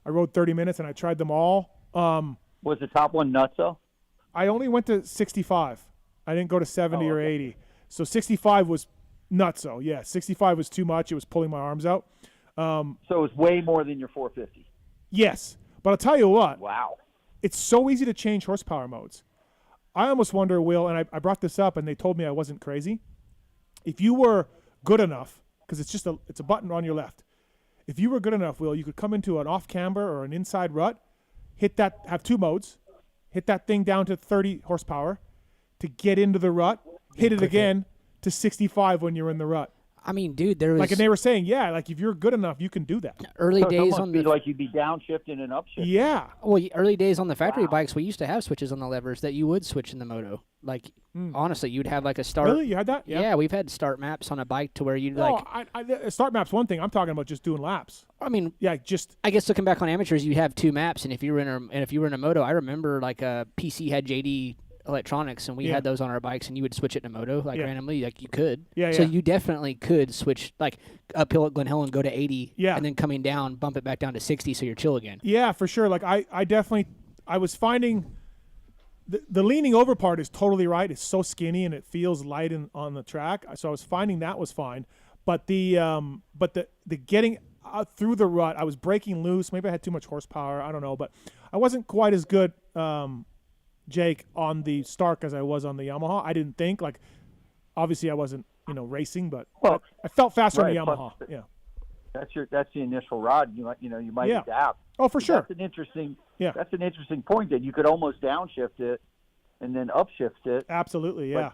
I rode 30 minutes, and I tried them all. Was the top one nutso? I only went to 65. I didn't go to 70 or 80. So 65 was nutso. Yeah, 65 was too much. It was pulling my arms out. So it was way more than your 450. Yes, but I'll tell you what. Wow. It's so easy to change horsepower modes. I almost wonder, Will, and I brought this up, and they told me I wasn't crazy. If you were good enough, because it's a button on your left. If you were good enough, Will, you could come into an off camber or an inside rut, have 2 modes, hit that thing down to 30 horsepower to get into the rut, hit it again to 65 when you're in the rut. I mean, dude, there was and they were saying, if you're good enough, you can do that. Early days on the like you'd be downshifting and upshifting. Yeah. Well, early days on the factory bikes, we used to have switches on the levers that you would switch in the moto. Like honestly, you'd have like a start. Really, you had that? Yeah, we've had start maps on a bike to where you'd start maps one thing. I'm talking about just doing laps. I mean, I guess looking back on amateurs, you have 2 maps, and if you were in a moto, I remember like a PC had JD electronics, and we had those on our bikes, and you would switch it in a moto randomly, like you could. So you definitely could switch like uphill at Glen Helen, go to 80, and then coming down, bump it back down to 60, so you're chill again. Yeah, for sure. Like I was finding the leaning over part is totally right. It's so skinny and it feels light on the track. So I was finding that was fine, but the getting through the rut, I was breaking loose. Maybe I had too much horsepower. I don't know, but I wasn't quite as good. Jake, on the Stark as I was on the Yamaha. I didn't think Obviously, I wasn't, racing, but Well, I felt faster right, on the Yamaha. plus Yeah. That's the initial rod. You might Yeah. adapt. Oh, for sure. That's an interesting. Yeah. That's an interesting point that you could almost downshift it, and then upshift it. Absolutely. Yeah. But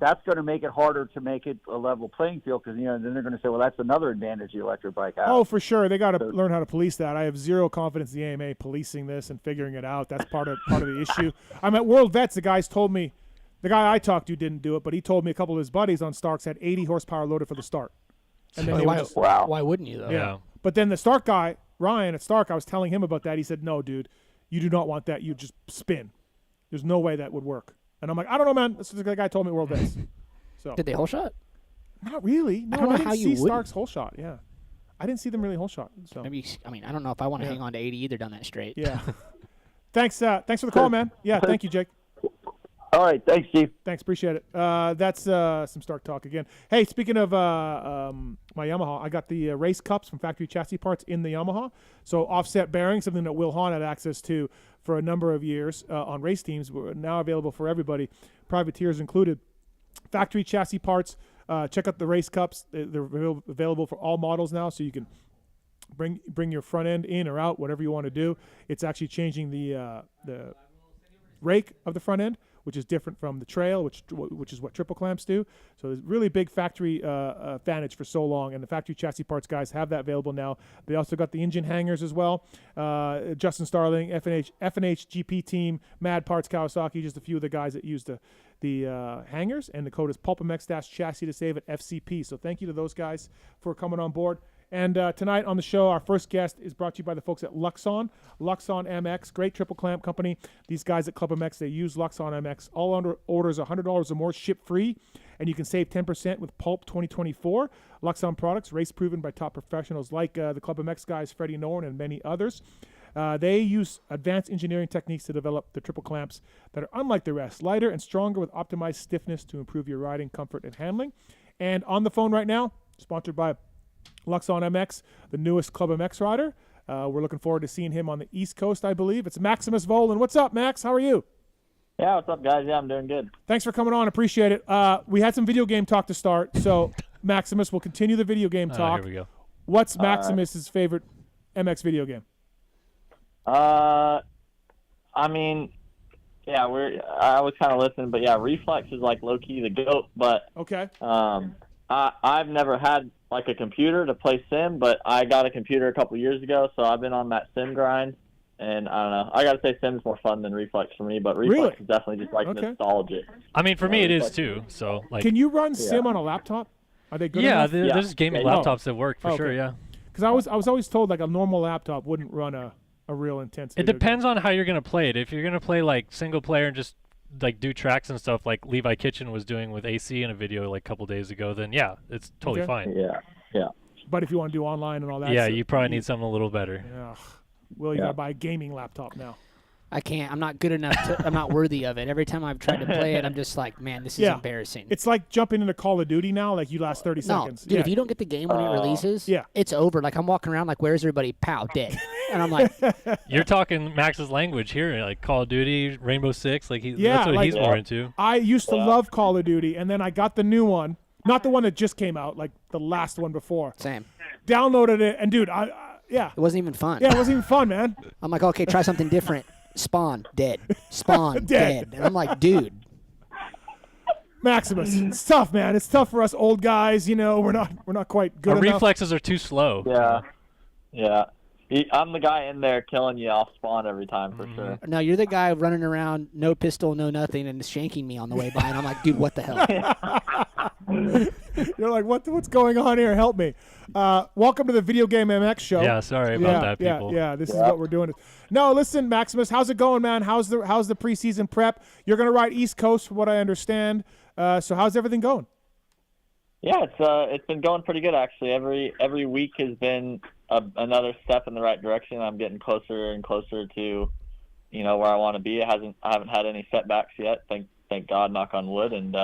that's going to make it harder to make it a level playing field because then they're going to say, well, that's another advantage the electric bike has. Oh, for sure. They got to learn how to police that. I have zero confidence in the AMA policing this and figuring it out. That's part of the issue. I'm at World Vets. The guy I talked to didn't do it, but he told me a couple of his buddies on Starks had 80 horsepower loaded for the start. And then Why wouldn't you though? Yeah. But then the Stark guy, Ryan at Stark, I was telling him about that. He said, "No, dude, you do not want that. You just spin. There's no way that would work." And I'm like, "I don't know, man. This is the guy told me at World Vets." So Did they whole shot? Not really. No, I don't know didn't how see you would. Stark's whole shot. Yeah, I didn't see them really whole shot. So Maybe. I don't know if I want to hang on to 80 either down that straight. yeah. Thanks for the call, man. Yeah, thank you, Jake. All right, thanks, Steve. Thanks, appreciate it. That's some Stark talk again. Hey, speaking of my Yamaha, I got the race cups from Factory Chassis Parts in the Yamaha. So offset bearings, something that Will Hahn had access to for a number of years on race teams, were now available for everybody, privateers included. Factory Chassis Parts. Check out the race cups. They're available for all models now, so you can bring your front end in or out, whatever you want to do. It's actually changing the rake of the front end, which is different from the trail, which is what triple clamps do. So there's really big factory advantage for so long, and the Factory Chassis Parts guys have that available now. They also got the engine hangers as well. Justin Starling, FNH GP team, Mad Parts Kawasaki, just a few of the guys that use the hangers, and the code is PulpMX-chassis to save at FCP. So thank you to those guys for coming on board. And tonight on the show, our first guest is brought to you by the folks at Luxon MX, great triple clamp company. These guys at PulpMX, they use Luxon MX. All under orders $100 or more ship free, and you can save 10% with Pulp 2024. Luxon products, race proven by top professionals like the PulpMX guys, Freddie Norn and many others. They use advanced engineering techniques to develop the triple clamps that are unlike the rest, lighter and stronger with optimized stiffness to improve your riding comfort and handling. And on the phone right now, sponsored by Luxon MX, the newest Club MX rider. We're looking forward to seeing him on the East Coast, I believe. It's Maximus Vohland. What's up, Max? How are you? Yeah, what's up, guys? Yeah, I'm doing good. Thanks for coming on. Appreciate it. We had some video game talk to start, so Maximus will continue the video game talk. Here we go. What's Maximus's favorite MX video game? I was kind of listening, but yeah, Reflex is like low key the GOAT. But okay, I've never had like a computer to play sim, but I got a computer a couple years ago, so I've been on that sim grind. And I don't know, I gotta say sim's more fun than Reflex for me, but Reflex is definitely just like nostalgic. I mean, for me it is too. So like, can you run sim on a laptop? Are they good? Yeah, enough? there's gaming laptops that work for sure. Yeah. Because I was always told like a normal laptop wouldn't run a real intense. It depends on how you're gonna play it. If you're gonna play like single player and just like do tracks and stuff like Levi Kitchen was doing with AC in a video like a couple days ago, then yeah, it's totally fine. Yeah. But if you want to do online and all that, yeah, you probably need something a little better. Yeah. Well, you gotta buy a gaming laptop now. I can't. I'm not good enough. I'm not worthy of it. Every time I've tried to play it, I'm just like, man, this is embarrassing. It's like jumping into Call of Duty now. Like you last 30 seconds. Dude, if you don't get the game when it releases, it's over. Like I'm walking around like, where's everybody? Pow, dead. And I'm like, you're talking Max's language here, like Call of Duty, Rainbow Six. Like that's what he's more into. I used to love Call of Duty, and then I got the new one, not the one that just came out, like the last one before. Same. Downloaded it, and dude, it wasn't even fun. Yeah, it wasn't even fun, man. I'm like, okay, try something different. Spawn, dead. Spawn, dead. And I'm like, dude. Maximus, it's tough, man. It's tough for us old guys. You know, we're not quite good Our enough. reflexes are too slow. Yeah. I'm the guy in there killing you off spawn every time for sure. No, you're the guy running around, no pistol, no nothing, and shanking me on the way by. And I'm like, dude, what the hell? You're like, what's going on here? Help me. Welcome to the Video Game MX show. Yeah, sorry about that, people. Yeah, this is what we're doing. No, listen, Maximus, how's it going, man? How's the preseason prep? You're going to ride East Coast, from what I understand. So how's everything going? Yeah, it's been going pretty good actually. Every week has been another step in the right direction. I'm getting closer and closer to, where I want to be. I haven't had any setbacks yet. Thank God, knock on wood. And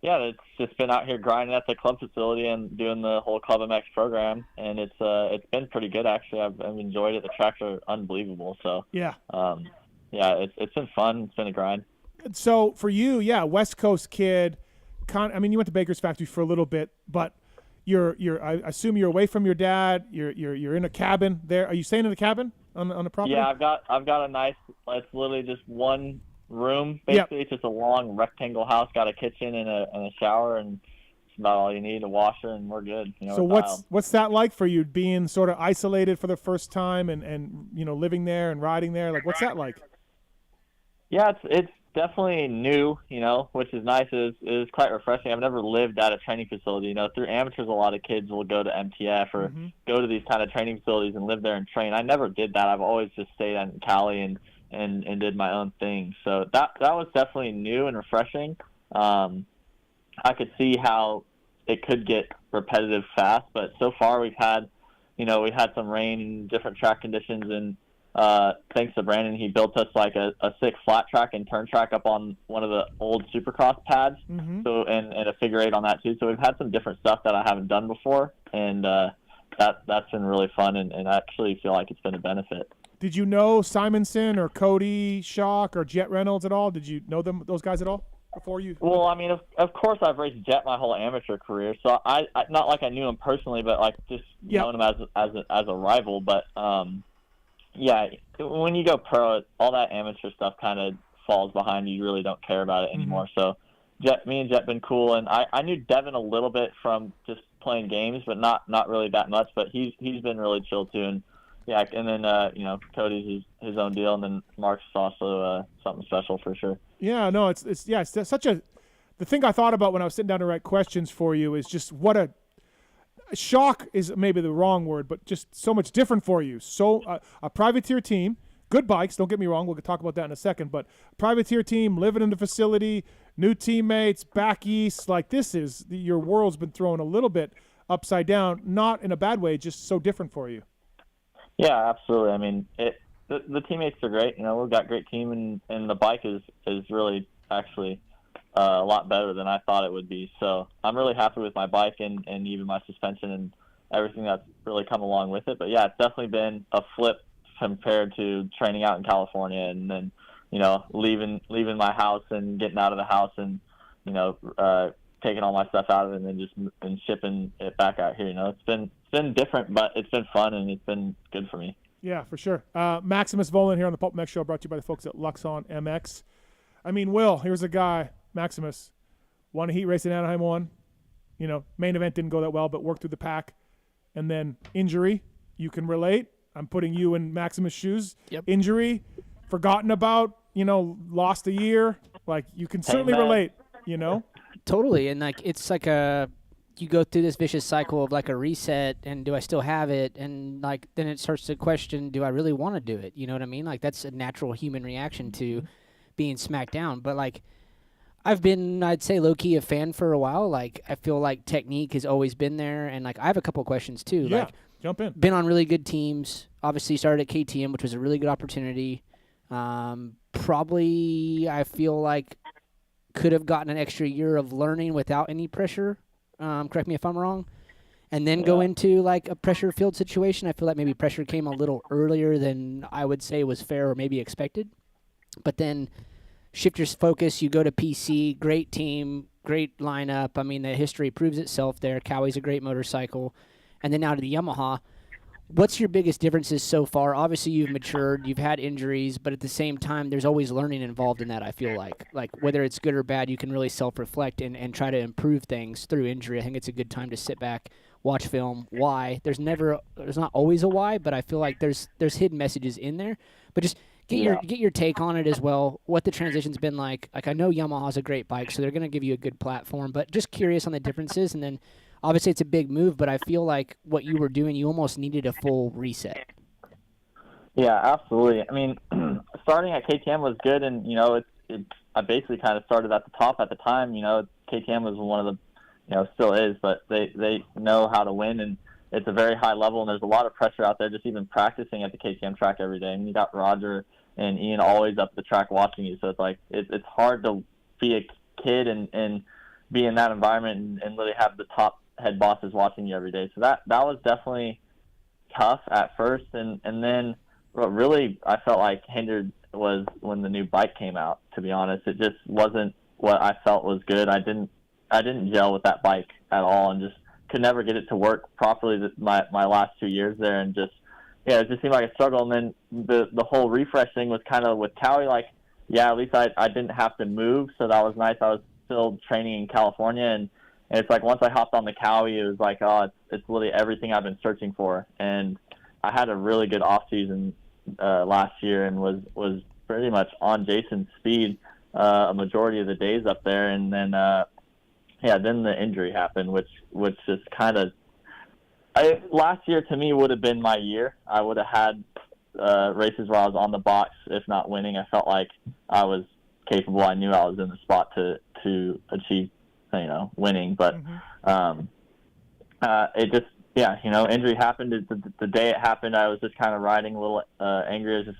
it's just been out here grinding at the club facility and doing the whole Club MX program, and it's been pretty good actually. I've enjoyed it. The tracks are unbelievable. So it's been fun. It's been a grind. So for you, West Coast kid, kind? I mean, you went to Baker's factory for a little bit, but I assume you're away from your dad. You're in a cabin there. Are you staying in a cabin on the property? Yeah, I've got a nice. It's literally just one room. Basically, It's just a long rectangle house. Got a kitchen and a shower, and it's about all you need. A washer, and we're good. So what's that like for you, being sort of isolated for the first time and living there and riding there? Like, what's that like? Yeah, it's definitely new, which is nice. It is quite refreshing. I've never lived at a training facility. Through amateurs, a lot of kids will go to MTF or go to these kind of training facilities and live there and train. I never did that. I've always just stayed in Cali and did my own thing. So that was definitely new and refreshing. I could see how it could get repetitive fast, but so far we had some rain and different track conditions, and thanks to Brandon, he built us like a sick flat track and turn track up on one of the old Supercross pads. So and a figure eight on that too. So we've had some different stuff that I haven't done before, and that's been really fun, and I actually feel like it's been a benefit. Did you know Simonson or Cody Schock or Jet Reynolds at all? Did you know those guys at all before you? Well, I mean, of course I've raced Jet my whole amateur career, so I not like I knew him personally, but like just known him as a rival. But yeah, when you go pro, all that amateur stuff kind of falls behind you. You really don't care about it anymore. So me and Jet been cool, and I knew Devin a little bit from just playing games, but not really that much. But he's been really chill too, and yeah, and then Cody's his own deal, and then Mark's also something special for sure. Yeah, no, it's such a. The thing I thought about when I was sitting down to write questions for you is just what a shock is maybe the wrong word, but just so much different for you. So a privateer team, good bikes, don't get me wrong, we'll talk about that in a second, but privateer team, living in the facility, new teammates, back east, like this is, your world's been thrown a little bit upside down, not in a bad way, just so different for you. Yeah, absolutely. I mean, the teammates are great. We've got a great team, and the bike is really actually a lot better than I thought it would be. So I'm really happy with my bike and even my suspension and everything that's really come along with it. But yeah, it's definitely been a flip compared to training out in California and then, leaving my house and getting out of the house and, taking all my stuff out of it and then just shipping it back out here. It's been different, but it's been fun and it's been good for me. Yeah, for sure. Maximus Vohland here on the PulpMX show, brought to you by the folks at Luxon MX. I mean, Will, here's a guy, Maximus, won a heat race in Anaheim 1. Main event didn't go that well, but worked through the pack. And then injury, you can relate. I'm putting you in Maximus' shoes. Yep. Injury, forgotten about, lost a year. Like, you can certainly relate, Totally, and it's like you go through this vicious cycle of like a reset, and do I still have it? And like then it starts to question, do I really want to do it? You know what I mean? Like that's a natural human reaction to being smacked down. But like I've been, I'd say low-key a fan for a while. Like I feel like technique has always been there, and like I have a couple questions too. Yeah, like, jump in. Been on really good teams. Obviously started at KTM, which was a really good opportunity. Probably I feel like could have gotten an extra year of learning without any pressure. Correct me if I'm wrong. And then go into like a pressure field situation. I feel like maybe pressure came a little earlier than I would say was fair or maybe expected. But then shift your focus. You go to PC, great team, great lineup. I mean, the history proves itself there. Cowie's a great motorcycle. And then now to the Yamaha. What's your biggest differences so far? Obviously, you've matured, you've had injuries, but at the same time, there's always learning involved in that, I feel like. Like, whether it's good or bad, you can really self-reflect and try to improve things through injury. I think it's a good time to sit back, watch film. Why? There's not always a why, but I feel like there's hidden messages in there. But just get your take on it as well, what the transition's been like. Like, I know Yamaha's a great bike, so they're going to give you a good platform, but just curious on the differences, and then obviously, it's a big move, but I feel like what you were doing, you almost needed a full reset. Yeah, absolutely. I mean, starting at KTM was good, and I basically kind of started at the top at the time. KTM was one of the, still is, but they know how to win, and it's a very high level, and there's a lot of pressure out there just even practicing at the KTM track every day. And you got Roger and Ian always up the track watching you, so it's like it's hard to be a kid and be in that environment and really have the top head bosses watching you every day. So that was definitely tough at first. And then what really I felt like hindered was when the new bike came out, to be honest. It just wasn't what I felt was good. I didn't didn't gel with that bike at all, and just could never get it to work properly. My last 2 years there, and just it just seemed like a struggle. And then the whole refresh thing was kind of with Cowie, like, yeah, at least I didn't have to move, so that was nice. I was still training in California, and it's like once I hopped on the Cowie, it was like, oh, it's literally everything I've been searching for. And I had a really good off season last year, and was pretty much on Jason's speed a majority of the days up there. And then then the injury happened, which just kind of last year to me would have been my year. I would have had races where I was on the box, if not winning. I felt like I was capable. I knew I was in the spot to achieve, winning. But it just, injury happened. The day it happened, I was just kind of riding a little angry. I was just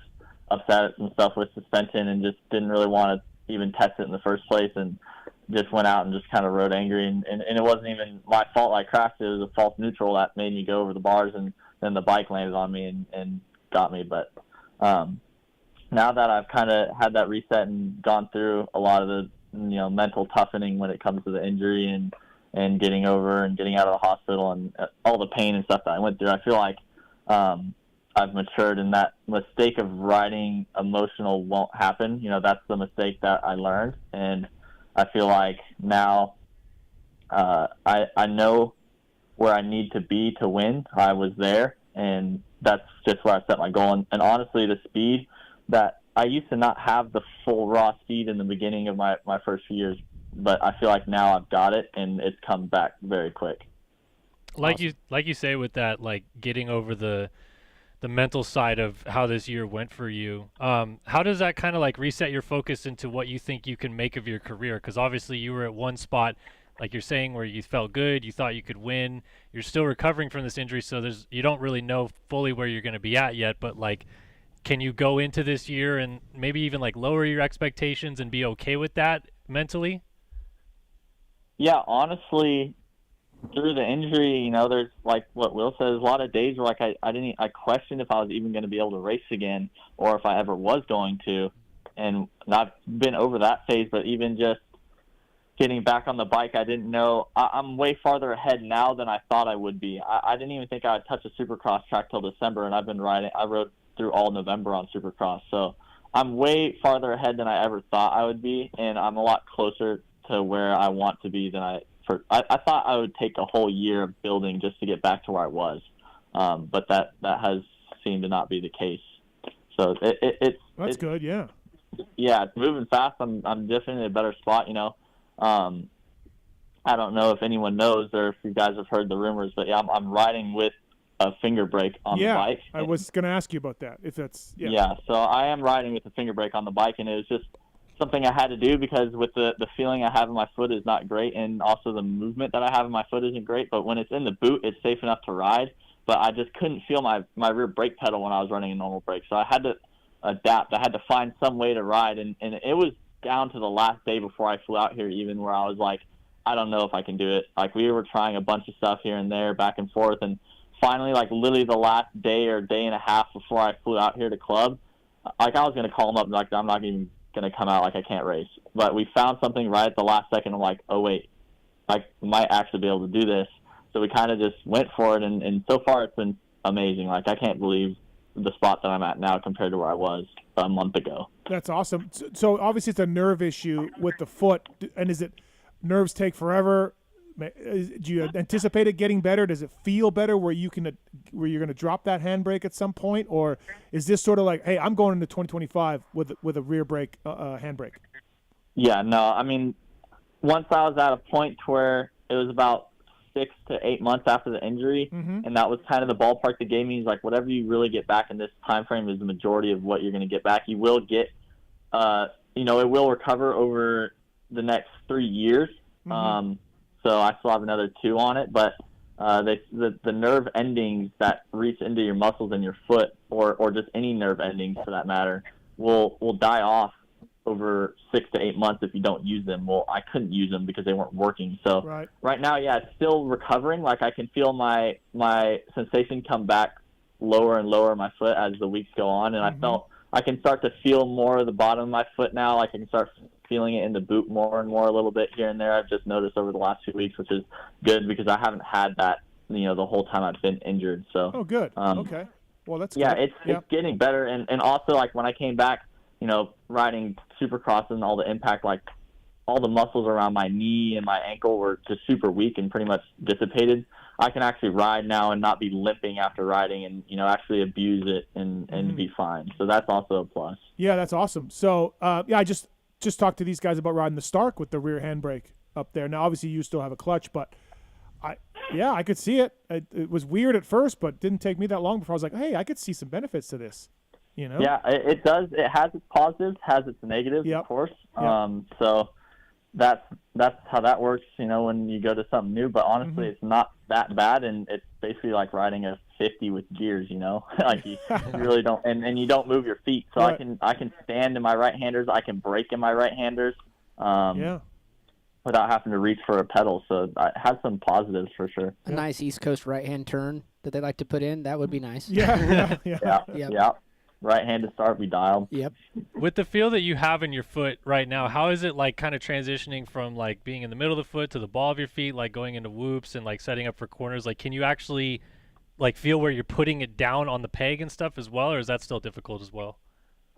upset at some stuff with suspension and just didn't really want to even test it in the first place, and just went out and just kind of rode angry. And it wasn't even my fault I crashed. It was a false neutral that made me go over the bars, and then the bike landed on me and got me. But now that I've kind of had that reset and gone through a lot of the mental toughening when it comes to the injury and getting over and getting out of the hospital and all the pain and stuff that I went through, I feel like I've matured, and that mistake of riding emotional won't happen. That's the mistake that I learned, and I feel like now I know where I need to be to win. I was there, and that's just where I set my goal. And honestly, the speed that I used to not have the full raw speed in the beginning of my first few years, but I feel like now I've got it, and it's come back very quick. Like you say with that, like getting over the mental side of how this year went for you. How does that kind of like reset your focus into what you think you can make of your career? Because obviously you were at one spot, like you're saying, where you felt good, you thought you could win. You're still recovering from this injury, so you don't really know fully where you're going to be at yet. But like, can you go into this year and maybe even like lower your expectations and be okay with that mentally? Yeah, honestly, through the injury, there's like what Will says, a lot of days where like I questioned if I was even going to be able to race again, or if I ever was going to. And I've been over that phase, but even just getting back on the bike, I didn't know. I'm way farther ahead now than I thought I would be. I didn't even think I would touch a Supercross track till December, and I've been riding. I rode through all November on Supercross, so I'm way farther ahead than I ever thought I would be, and I'm a lot closer to where I want to be than I thought I would take a whole year of building just to get back to where I was, but that has seemed to not be the case. So it's good, yeah. Yeah, it's moving fast. I'm definitely in a better spot. I don't know if anyone knows or if you guys have heard the rumors, but yeah, I'm riding with a finger brake on the bike. I was going to ask you about that. If that's so I am riding with a finger brake on the bike, and it was just something I had to do because with the feeling I have in my foot is not great, and also the movement that I have in my foot isn't great. But when it's in the boot, it's safe enough to ride. But I just couldn't feel my rear brake pedal when I was running a normal brake, so I had to adapt. I had to find some way to ride, and it was down to the last day before I flew out here, even where I was like, I don't know if I can do it. Like, we were trying a bunch of stuff here and there, back and forth, and finally, like, literally the last day or day and a half before I flew out here to club, like, I was going to call him up and like, I'm not even going to come out, like, I can't race. But we found something right at the last second. I'm like, oh wait, I might actually be able to do this. So we kind of just went for it, and so far it's been amazing. Like, I can't believe the spot that I'm at now compared to where I was a month ago. That's awesome. So obviously it's a nerve issue with the foot, and is it nerves take forever? Do you anticipate it getting better? Does it feel better where you're going to drop that handbrake at some point, or is this sort of like, hey, I'm going into 2025 with a rear brake handbrake? Yeah, no, I mean, once I was at a point where it was about 6 to 8 months after the injury, and that was kind of the ballpark they gave me. Is like, whatever you really get back in this time frame is the majority of what you're going to get back. You will get, it will recover over the next 3 years. So I still have another 2 on it, but the nerve endings that reach into your muscles in your foot, or just any nerve endings for that matter, will die off over 6 to 8 months if you don't use them. Well, I couldn't use them because they weren't working. So right now, yeah, it's still recovering. Like, I can feel my sensation come back lower and lower in my foot as the weeks go on, and I felt I can start to feel more of the bottom of my foot now. Like I can start feeling it in the boot more and more a little bit here and there. I've just noticed over the last 2 weeks, which is good because I haven't had that, the whole time I've been injured. So good. Okay. Well, that's yeah, good. It's getting better. And also, like, when I came back, riding Supercross and all the impact, like, all the muscles around my knee and my ankle were just super weak and pretty much dissipated. I can actually ride now and not be limping after riding and, actually abuse it and be fine. So that's also a plus. Yeah, that's awesome. So, I just talked to these guys about riding the Stark with the rear handbrake up there. Now, obviously, you still have a clutch, but I could see it. It was weird at first, but didn't take me that long before I was like, hey, I could see some benefits to this. Yeah, it does. It has its positives, has its negatives, of course. So that's how that works, when you go to something new. But honestly, it's not that bad, and it's basically like riding a 50 with gears, like you really don't, and you don't move your feet. So right. I can stand in my right-handers, I can brake in my right-handers, without having to reach for a pedal. So it has some positives for sure. A nice East Coast right-hand turn that they like to put in, that would be nice. Yeah. Right-handed start, we dialed. Yep. With the feel that you have in your foot right now, how is it like kind of transitioning from like being in the middle of the foot to the ball of your feet, like going into whoops and like setting up for corners? Like, can you actually like feel where you're putting it down on the peg and stuff as well, or is that still difficult as well?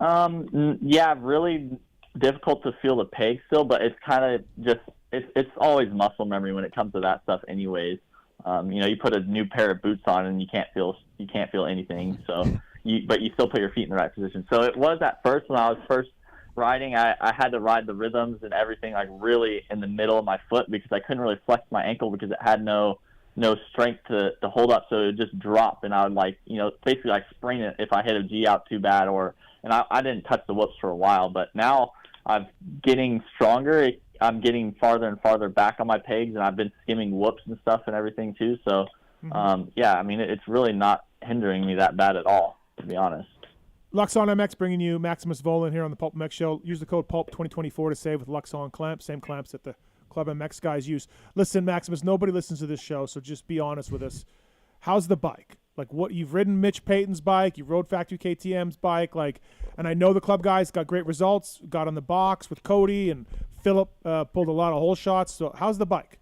Yeah, really difficult to feel the peg still, but it's kind of just it's always muscle memory when it comes to that stuff anyways. You put a new pair of boots on and you can't feel anything, so but you still put your feet in the right position. So it was at first when I was first riding, I had to ride the rhythms and everything like really in the middle of my foot because I couldn't really flex my ankle because it had no strength to hold up, so it would just drop, and I would basically like spring it if I hit a G out too bad, and I didn't touch the whoops for a while, but now I'm getting stronger. I'm getting farther and farther back on my pegs, and I've been skimming whoops and stuff and everything too. So, it's really not hindering me that bad at all, to be honest. Luxon MX bringing you Maximus Vohland here on the PulpMX show. Use the code PULP2024 to save with Luxon clamps, same clamps that the Club MX guys use. Listen, Maximus, nobody listens to this show, so just be honest with us. How's the bike? Like, what you've ridden Mitch Payton's bike, you rode Factory KTM's bike, and I know the club guys got great results, got on the box with Cody, and Philip pulled a lot of hole shots. So how's the bike?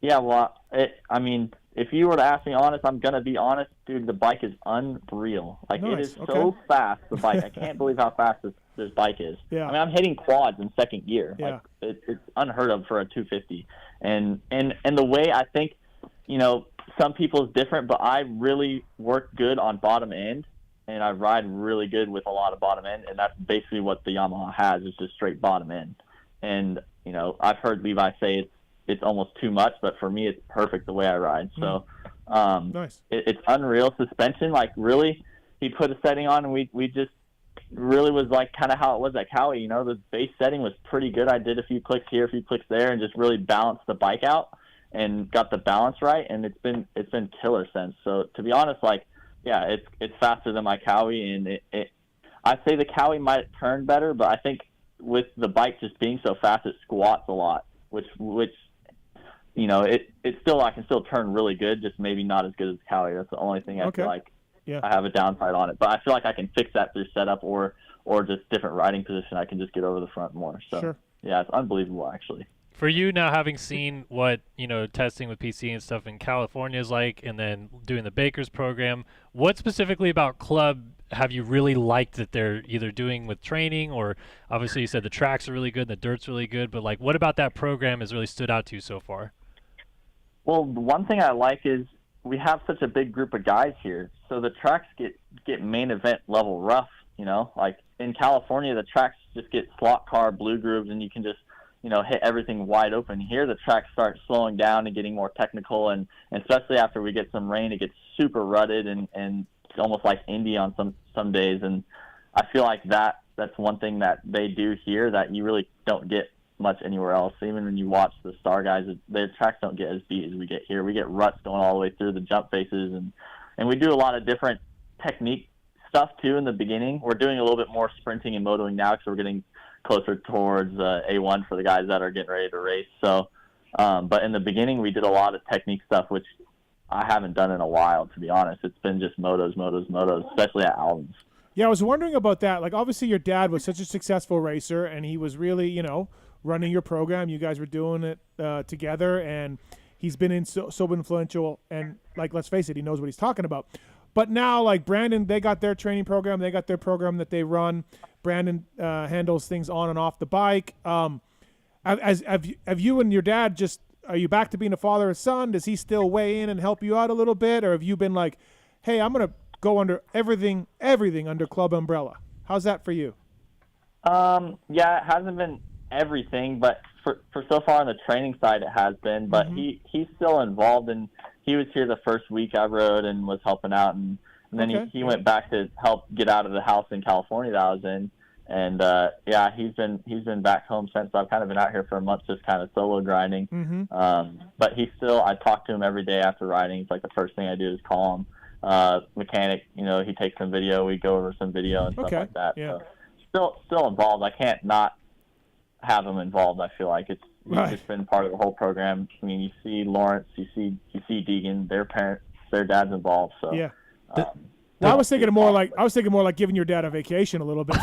Yeah, well, if you were to ask me honest, I'm going to be honest, dude, the bike is unreal. Like, nice. It is so fast, the bike. I can't believe how fast this bike is. Yeah. I'm hitting quads in second gear. Yeah. Like, it's unheard of for a 250. And the way I think, some people is different, but I really work good on bottom end, and I ride really good with a lot of bottom end, and that's basically what the Yamaha has, is just straight bottom end. And, I've heard Levi say it's almost too much, but for me, it's perfect the way I ride. So nice. It's unreal suspension. Like, really, he put a setting on, and we just really was like kind of how it was at Cowie. The base setting was pretty good. I did a few clicks here, a few clicks there, and just really balanced the bike out and got the balance right, and it's been killer since. So to be honest, it's faster than my Cowie, and I'd say the Cowie might turn better, but I think with the bike just being so fast, it squats a lot, which it still, I can still turn really good, just maybe not as good as Cowie. That's the only thing I feel like I have a downside on it, but I feel like I can fix that through setup or just different riding position. I can just get over the front more. So yeah, it's unbelievable actually. For you now, having seen what, testing with PC and stuff in California is like, and then doing the Baker's program, what specifically about Club have you really liked that they're either doing with training, or obviously you said the tracks are really good and the dirt's really good, but what about that program has really stood out to you so far? Well, the one thing I like is we have such a big group of guys here, so the tracks get main event level rough, like in California, the tracks just get slot car, blue grooves, and you can just hit everything wide open. Here, the tracks start slowing down and getting more technical, and especially after we get some rain, it gets super rutted and it's almost like Indy on some days. And I feel like that's one thing that they do here that you really don't get much anywhere else. Even when you watch the Star guys, their tracks don't get as beat as we get here. We get ruts going all the way through the jump faces, and we do a lot of different technique stuff too in the beginning. We're doing a little bit more sprinting and motoing now because we're getting closer towards A1 for the guys that are getting ready to race. So, but in the beginning, we did a lot of technique stuff, which I haven't done in a while, to be honest. It's been just motos, especially at Alden's. Yeah, I was wondering about that. Like, obviously, your dad was such a successful racer, and he was really, running your program. You guys were doing it together, and he's been so influential. And, like, let's face it, he knows what he's talking about. But now, like, Brandon, they got their training program. They got their program that they run. Brandon handles things on and off the bike. Have you and your dad are you back to being a father and son? Does he still weigh in and help you out a little bit? Or have you been like, hey, I'm going to go under everything under club umbrella? How's that for you? Yeah, it hasn't been everything, but for so far on the training side, it has been. But he's still involved, and he was here the first week I rode and was helping out, and then he went back to help get out of the house in California that I was in. And he's been back home since. I've kind of been out here for a month, just kind of solo grinding. But I talk to him every day after riding. It's like the first thing I do is call him. Mechanic, he takes some video. We go over some video and stuff like that. Yeah. So still involved. I can't not have him involved. I feel like he's just been part of the whole program. I mean, you see Lawrence, you see Deegan, their dad's involved. So yeah. I was thinking more like giving your dad a vacation a little bit.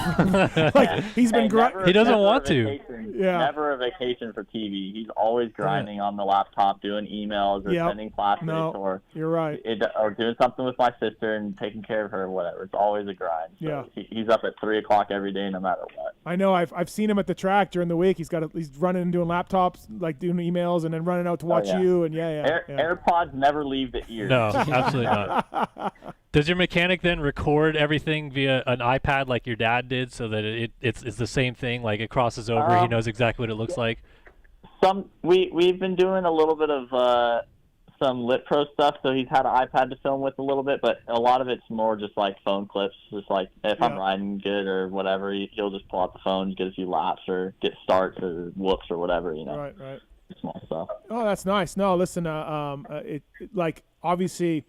Like he's been he doesn't want to. Yeah. Never a vacation for TV. He's always grinding on the laptop, doing emails or sending plastics or you're right. Or doing something with my sister and taking care of her or whatever. It's always a grind. So he's up at 3:00 every day, no matter what. I know. I've seen him at the track during the week. He's running and doing laptops, like doing emails, and then running out to watch you. And AirPods never leave the ear. No, absolutely not. Does your mechanic then record everything via an iPad like your dad did, so that it's the same thing, like it crosses over, he knows exactly what it looks like? We've been doing a little bit of some Lit Pro stuff, so he's had an iPad to film with a little bit, but a lot of it's more just like phone clips, just like if I'm riding good or whatever, he'll just pull out the phone, get a few laps or get starts or whoops or whatever, Right. Small stuff. Oh, that's nice. No, listen, like obviously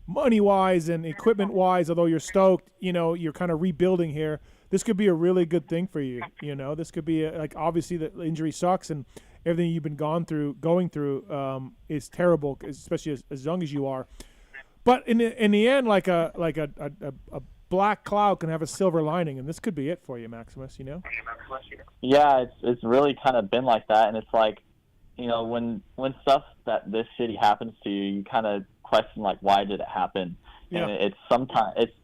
money-wise and equipment-wise, although you're stoked, you're kind of rebuilding here. This could be a really good thing for you. This could be obviously the injury sucks and everything you've been going through is terrible, especially as young as you are. But in the end, like a black cloud can have a silver lining, and this could be it for you, Maximus. Yeah, it's really kind of been like that, and it's like, when stuff that this shitty happens to you, you kind of question like, why did it happen? Yeah. And it's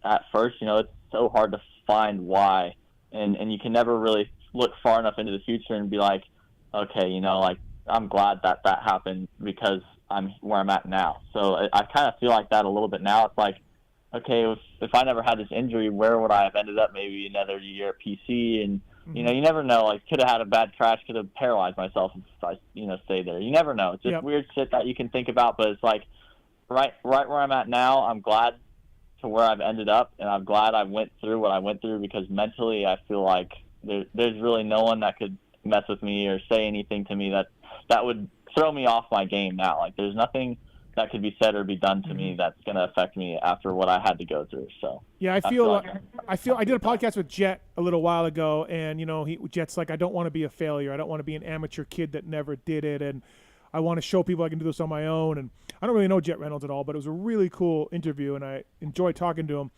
at first, it's so hard to find why, and you can never really look far enough into the future and be like, okay, like I'm glad that happened because I'm where I'm at now. So I kind of feel like that a little bit now. It's like, okay, if I never had this injury, where would I have ended up? Maybe another year at PC, and you never know. Like, could have had a bad crash, could have paralyzed myself if I stayed there. You never know. It's just weird shit that you can think about, but it's like right where I'm at now, I'm glad to where I've ended up, and I'm glad I went through what I went through, because mentally I feel like there's really no one that could mess with me or say anything to me that would throw me off my game now. Like, there's nothing that could be said or be done to me that's going to affect me after what I had to go through. So yeah, I did a podcast with Jet a little while ago, and Jet's like, I don't want to be a failure. I don't want to be an amateur kid that never did it, and I want to show people I can do this on my own. And I don't really know Jet Reynolds at all, but it was a really cool interview, and I enjoyed talking to him.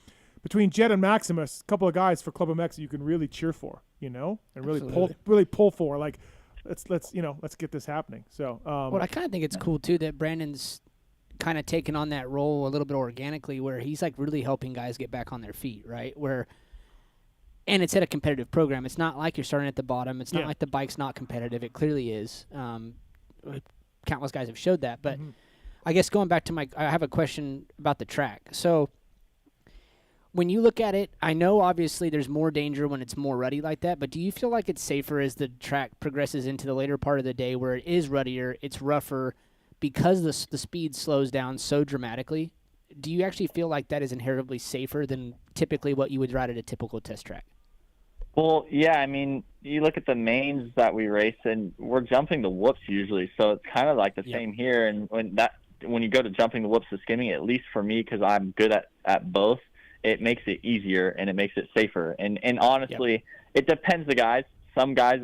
Between Jet and Maximus, a couple of guys for PulpMX that you can really cheer for, and really pull for. Like, let's get this happening. So, I kind of think it's cool too that Brandon's kind of taken on that role a little bit organically, where he's like really helping guys get back on their feet, right? And it's at a competitive program. It's not like you're starting at the bottom. It's not like the bike's not competitive. It clearly is. Countless guys have showed that. But I guess going back to I have a question about the track. So when you look at it, I know obviously there's more danger when it's more ruddy like that, but do you feel like it's safer as the track progresses into the later part of the day where it is ruddier, it's rougher, because the speed slows down so dramatically? Do you actually feel like that is inherently safer than typically what you would ride at a typical test track? Well, yeah, I mean, you look at the mains that we race, and we're jumping the whoops usually, so it's kind of like the same here. And when you go to jumping the whoops to skimming, at least for me, because I'm good at both, it makes it easier and it makes it safer. And honestly, it depends the guys. Some guys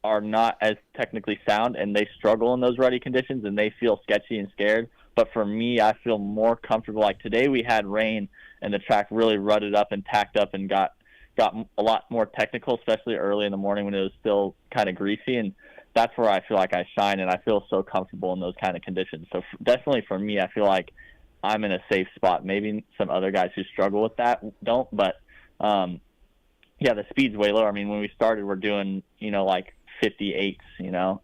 are not as technically sound, and they struggle in those ruddy conditions, and they feel sketchy and scared. But for me, I feel more comfortable. Like today we had rain, and the track really rutted up and tacked up and got a lot more technical, especially early in the morning when it was still kind of greasy. And that's where I feel like I shine, and I feel so comfortable in those kind of conditions. So definitely for me, I feel like I'm in a safe spot. Maybe some other guys who struggle with that don't, but yeah, the speed's way lower. I mean, when we started, we're doing, like 58s,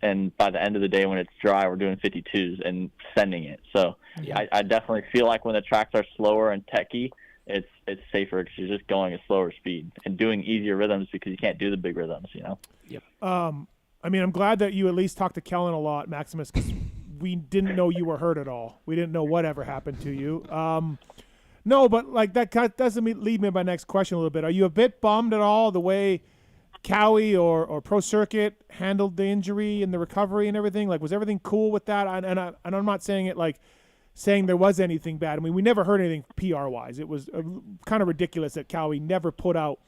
and by the end of the day when it's dry, we're doing 52s and sending it. So I definitely feel like when the tracks are slower and techy, it's safer because you're just going a slower speed and doing easier rhythms because you can't do the big rhythms, Yep. I mean, I'm glad that you at least talked to Kellen a lot, Maximus, because we didn't know you were hurt at all. We didn't know whatever happened to you. No, but like that doesn't lead me to my next question a little bit. Are you a bit bummed at all the way Cowie or Pro Circuit handled the injury and the recovery and everything? Like, was everything cool with that? And I'm not saying it like saying there was anything bad. I mean, we never heard anything PR-wise. It was kind of ridiculous that Cowie never put out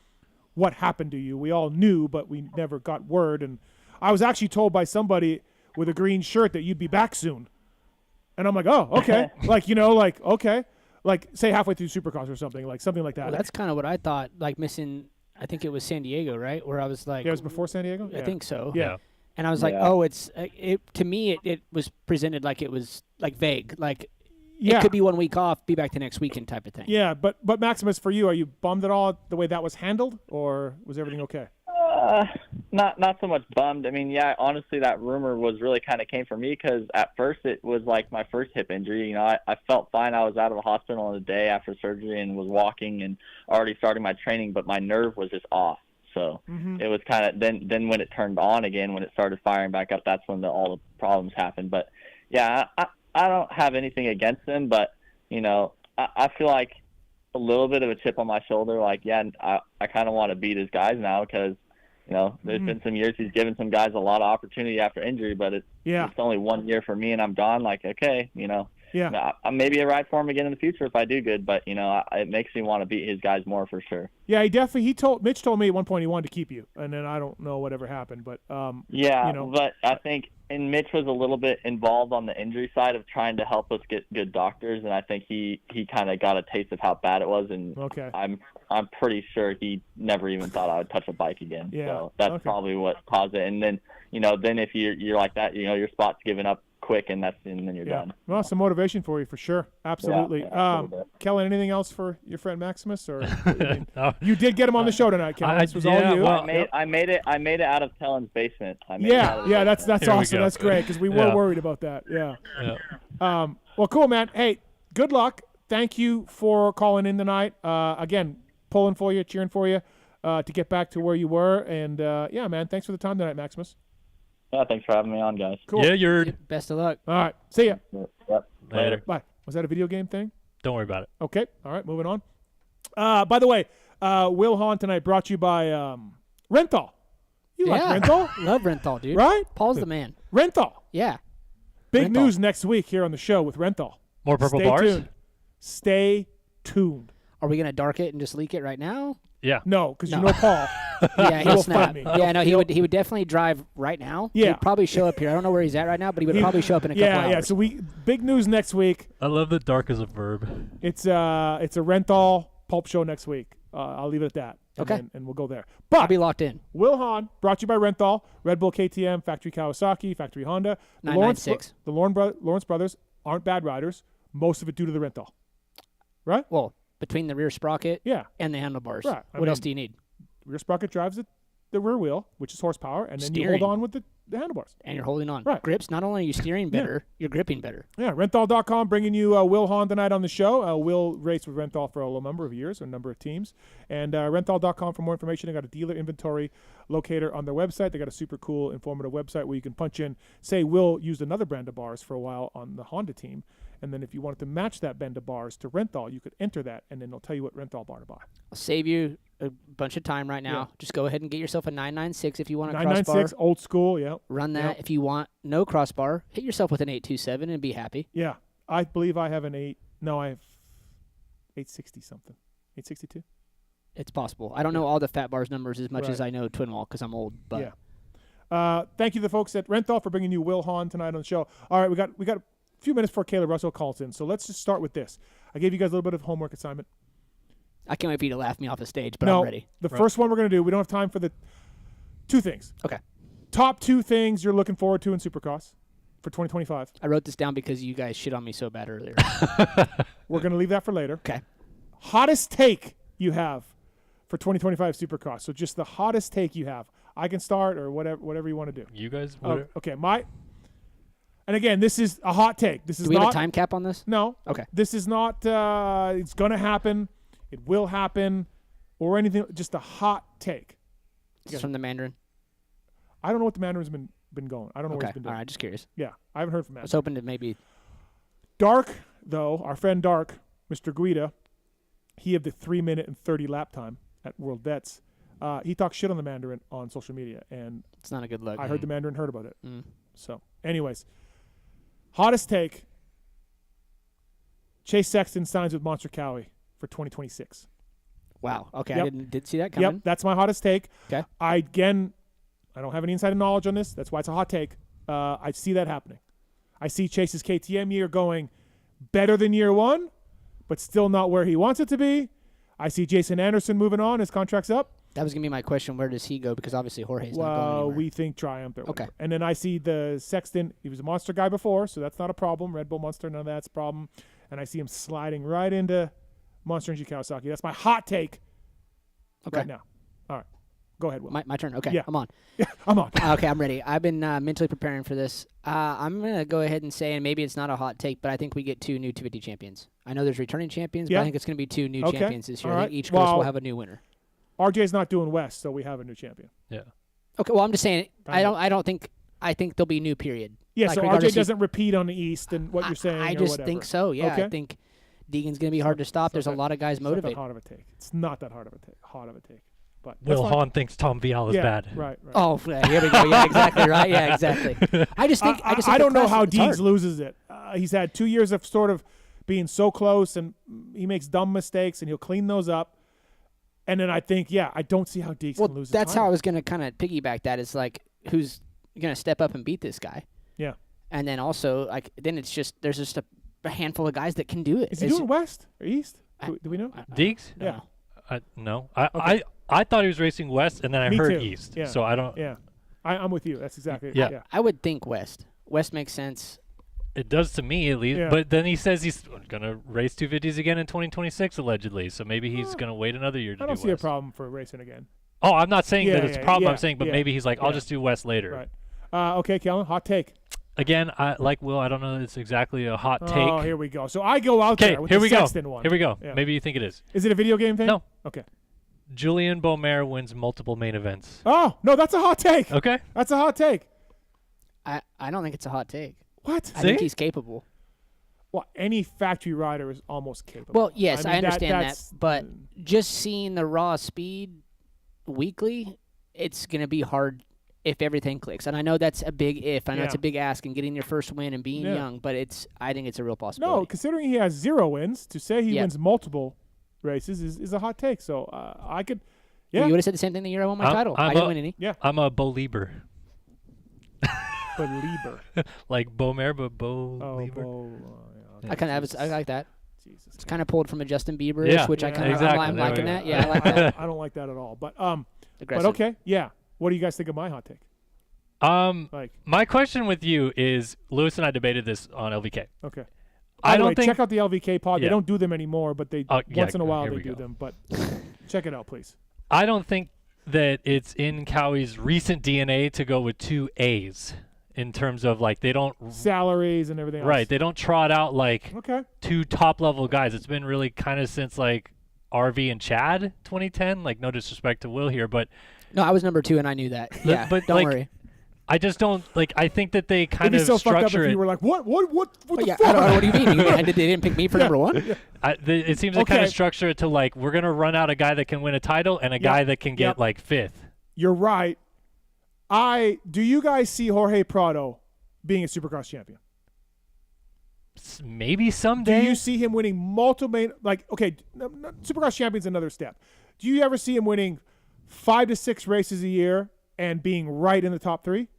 what happened to you. We all knew, but we never got word. And I was actually told by somebody with a green shirt that you'd be back soon. And I'm like, oh, okay. Okay. Like, say halfway through Supercross or something like that. Well, that's kind of what I thought, like missing, I think it was San Diego, right? Where I was like. Yeah, it was before San Diego? I think so. Yeah. And I was like, to me, it was presented like it was like vague. Like, it could be 1 week off, be back the next weekend type of thing. Yeah, but Maximus, for you, are you bummed at all the way that was handled, or was everything okay? Not so much bummed. I mean, yeah, honestly, that rumor was really kind of came from me because at first it was like my first hip injury. I felt fine. I was out of the hospital in a day after surgery and was walking and already starting my training, but my nerve was just off. So it was kind of then when it turned on again, when it started firing back up, that's when all the problems happened. But yeah, I don't have anything against him, but I feel like a little bit of a chip on my shoulder. Like, yeah, I kind of want to beat his guys now because there's been some years he's given some guys a lot of opportunity after injury, but it's only 1 year for me and I'm gone. Like, okay, I maybe a ride for him again in the future if I do good, but it makes me want to beat his guys more for sure. Yeah, Mitch told me at one point he wanted to keep you, and then I don't know whatever happened, but but I think and Mitch was a little bit involved on the injury side of trying to help us get good doctors, and I think he kind of got a taste of how bad it was, and I'm pretty sure he never even thought I would touch a bike again. Yeah. So that's probably what caused it. And then then if you're like that, your spot's given up quick, and then you're done. Well, some motivation for you for sure. Absolutely. Kellen, anything else for your friend Maximus, or No. You did get him on the show tonight, Kellen. This was all you. Well, I made it out of Kellen's basement. That's Here we awesome. go. That's great because we were worried about that. Yeah. Well, cool, man. Hey, good luck. Thank you for calling in tonight. Again, pulling for you, cheering for you to get back to where you were. And man, thanks for the time tonight, Maximus. Yeah, thanks for having me on, guys. Cool. Yeah, you're. Best of luck. All right. See ya. Yep. Later. Bye. Was that a video game thing? Don't worry about it. Okay. All right. Moving on. By the way, Wil Hahn tonight brought to you by Renthal. You like Renthal? Love Renthal, dude. Right? Paul's the man. Renthal. Yeah. Big Renthal. news next week here on the show with Renthal. More purple Stay bars? tuned. Stay tuned. Are we going to dark it and just leak it right now? Yeah. No, because you know Paul. Yeah, He'll he'll snap. find me. Yeah, no, he would definitely drive right now. Yeah. He'd probably show up here. I don't know where he's at right now, but he would probably show up in a couple hours. Yeah. So big news next week. I love that dark as a verb. It's a Renthal Pulp show next week. I'll leave it at that. Okay. And we'll go there. I'll But be locked in. Wil Hahn, brought to you by Renthal, Red Bull KTM, Factory Kawasaki, Factory Honda. The 996. Lawrence brothers aren't bad riders. Most of it due to the Renthal. Right? Well, between the rear sprocket Yeah. and the handlebars. Right. I What mean, else do you need? Rear sprocket drives the rear wheel, which is horsepower, and then you Steering. hold on with the handlebars. And you're holding on. Right. Grips, not only are you steering better, you're gripping better. Yeah, Renthal.com bringing you Wil Hahn tonight on the show. Will raced with Renthal for a number of years, a number of teams. And Renthal.com for more information. They got a dealer inventory locator on their website. They got a super cool, informative website where you can punch in, say, Will used another brand of bars for a while on the Honda team. And then if you wanted to match that brand of bars to Renthal, you could enter that, and then it'll tell you what Renthal bar to buy. I'll save you a bunch of time right now. Yeah. Just go ahead and get yourself a 996 if you want a crossbar. 996, old school, yeah. Run that. Yep. If you want no crossbar, hit yourself with an 827 and be happy. Yeah, I believe I have I have 860 something. 862? It's possible. I don't know all the fat bars numbers as much Right. as I know twin wall because I'm old. But yeah. Thank you to the folks at Renthal for bringing you Wil Hahn tonight on the show. All right, we got a few minutes before Kailub Russell calls in, so let's just start with this. I gave you guys a little bit of homework assignment. I can't wait for you to laugh me off the stage, but no, I'm ready. the first one we're going to do, we don't have time for the two things. Okay. Top 2 things you're looking forward to in Supercross for 2025. I wrote this down because you guys shit on me so bad earlier. We're going to leave that for later. Okay. Hottest take you have for 2025 Supercross. So just the hottest take you have. I can start or whatever you want to do. You guys? Okay. And again, this is a hot take. This is Do we not have a time cap on this? No. Okay. This is not. It's going to happen. It will happen, or anything. Just a hot take. This is from the Mandarin. I don't know what the Mandarin's been going. I don't know what Okay. he's been All doing. right. Just curious. Yeah, I haven't heard from I Mandarin. was hoping to maybe. Dark, though, our friend Dark, Mr. Guida, he had the 3-minute and 30 lap time at World Vets. He talked shit on the Mandarin on social media, and It's not a good look. I heard the Mandarin heard about it. Mm. So, anyways, hottest take. Chase Sexton signs with Monster Cowie for 2026. Wow. Okay. Yep. I did see that coming. Yep, that's my hottest take. Okay. I don't have any insider knowledge on this. That's why it's a hot take. I see that happening. I see Chase's KTM year going better than year 1, but still not where he wants it to be. I see Jason Anderson moving on. His contract's up. That was gonna be my question. Where does he go? Because obviously Jorge's not going Well, anywhere. we think Triumph. Or Okay. whatever. And then I see the Sexton. He was a Monster guy before, so that's not a problem. Red Bull Monster, none of that's a problem. And I see him sliding right into Monster Energy Kawasaki. That's my hot take Okay. right now. All right. Go ahead, Will. My turn. Okay. Yeah. I'm on. Yeah, I'm on. Okay, I'm ready. I've been mentally preparing for this. I'm going to go ahead and say, and maybe it's not a hot take, but I think we get 2 new 250 champions. I know there's returning champions, but Yeah. I think it's going to be 2 new Okay. champions this year. All I right. think each course Well- will have a new winner. RJ's not doing West, so we have a new champion. Yeah. Okay, well, I'm just saying, I I think there'll be new period. Yeah, Like, so regardless RJ of- doesn't repeat on the East and what you're saying. I or just whatever. think so, yeah. Okay. I think Deegan's going to be hard to stop. There's a lot of guys It's not that motivated. hard of a take. It's not that hard of a take. But Will that's fine. Hahn thinks Tom Vial is Yeah, bad. Right. Oh, yeah, here we go. Yeah, exactly right. Yeah, exactly. I just think I don't know how it's hard. Deegs loses it. He's had 2 years of sort of being so close, and he makes dumb mistakes, and he'll clean those up. And then I think, I don't see how Deegs Well, can lose. that's the how I title. was going to kind of piggyback that. Is like, who's going to step up and beat this guy? Yeah. And then also, like, then it's just there's just a handful of guys that can do it. Is he It's- doing West or East? Do we know? Deeks? Yeah. No. I thought he was racing West, and then I Me heard too. East. Yeah. So I don't. Yeah. I'm with you. That's exactly. Yeah. I would think West. West makes sense. It does to me, at least. Yeah. But then he says he's going to race 250s again in 2026, allegedly. So maybe he's going to wait another year to do I don't see a West. problem for racing again. Oh, I'm not saying that Yeah, it's a yeah, problem. yeah, I'm saying, but yeah, maybe he's like, I'll yeah. just do West later. Right. Okay, Kellen, hot take. Again, like Will, I don't know that it's exactly a hot take. Oh, here we go. So I go out Okay, there with here the we go. Sexton one. Here we go. Yeah. Maybe you think it is. Is it a video game thing? No. Okay. Julian Beaumer wins multiple main events. Oh, no, that's a hot take. Okay. That's a hot take. I don't think it's a hot take. What? I think he's capable. Well, any factory rider is almost capable. Well, yes, I mean, understand that, that's- but just seeing the raw speed weekly, it's going to be hard if everything clicks. And I know that's a big if. I know it's a Yeah. big ask and getting your first win and being Yeah. young, but I think it's a real possibility. No, considering he has 0 wins, to say he Yeah. wins multiple races is a hot take. So I could, You would have said the same thing the year I won my title. I didn't win any. Yeah. I'm a believer. Believer. Like Beaumer, but Oh, Believer. I like that. Jesus. It's kind of pulled from a Justin Bieber-ish, Yeah. which I Yeah, kind of exactly. I'm There we liking go. that. Yeah, I like that. I don't like that at all. But Aggressive. okay, yeah. What do you guys think of my hot take? Like, My question with you is, Lewis and I debated this on LVK. okay. I By the don't way, think check out the LVK pod. They Yeah. don't do them anymore, but they Oh, yeah, once in a while here they we do go. them. But check it out, please. I don't think that it's in Cowie's recent DNA to go with 2 A's in terms of like they don't Salaries and everything else. right. They don't trot out like Okay. 2 top level guys. It's been really kind of since like RV and Chad 2010. Like no disrespect to Will here, but No, I was number 2, and I knew that. Yeah, but, don't like, worry. I just don't like. I think that they It'd kind be of so fucked up structure if it. you were like, what But the yeah, fuck? I don't know. What do you mean? They didn't pick me for number 1? It seems they kind Okay. of structure it to like we're gonna run out a guy that can win a title and a guy that can get Yep. like 5th. You're right. Do you guys see Jorge Prado being a Supercross champion? Maybe Do someday. you see him winning multiple Supercross champion's another step. Do you ever see him winning 5 to 6 races a year and being right in the top 3?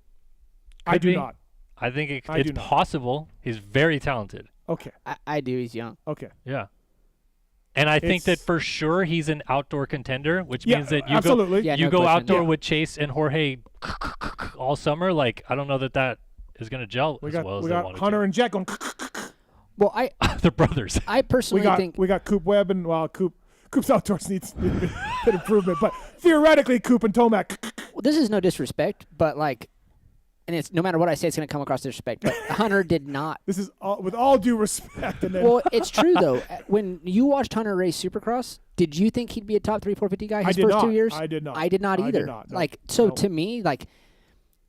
I Could do be. not. I think it's do not. possible. He's very talented. Okay. I do. He's young. Okay. Yeah. And I think that for sure he's an outdoor contender, which means that you absolutely. go question. outdoor with Chase and Jorge all summer. Like, I don't know that is going to gel as well as they want Hunter and Jack going. Well, They're brothers. I personally think we got Coop Webb and Coop's outdoors needs a bit improvement, but theoretically Coop and Tomac. well, this is no disrespect, but like, and it's no matter what I say, it's going to come across disrespect. But Hunter did not. This is with all due respect. And then Well, it's true though. When you watched Hunter race Supercross, did you think he'd be a top 3 450 guy his first 2 years? I did not. I did not either. No. Like, so to me, like,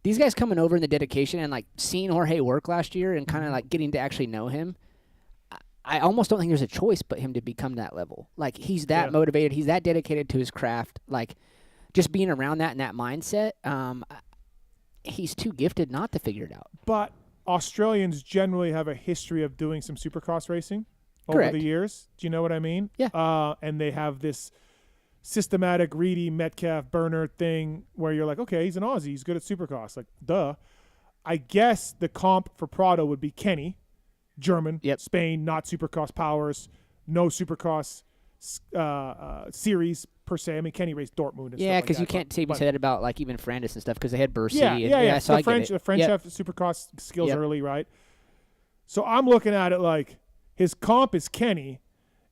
these guys coming over in the dedication and like seeing Jorge work last year and kind of like getting to actually know him, I almost don't think there's a choice but him to become that level. Like, he's that motivated, he's that dedicated to his craft. Like, just being around that and that mindset, he's too gifted not to figure it out. But Australians generally have a history of doing some Supercross racing over Correct. the years. Do you know what I mean? Yeah. And they have this systematic Reedy, Metcalf, burner thing where you're like, okay, he's an Aussie, he's good at Supercross. Like, duh. I guess the comp for Prado would be Kenny, German, Spain, not Supercross powers, no Supercross series per se. I mean, Kenny raced Dortmund and Yeah, because you can't say that about like even Frandis and stuff because they had Bursey. Yeah. So the French have Supercross skills early, right? So I'm looking at it like his comp is Kenny,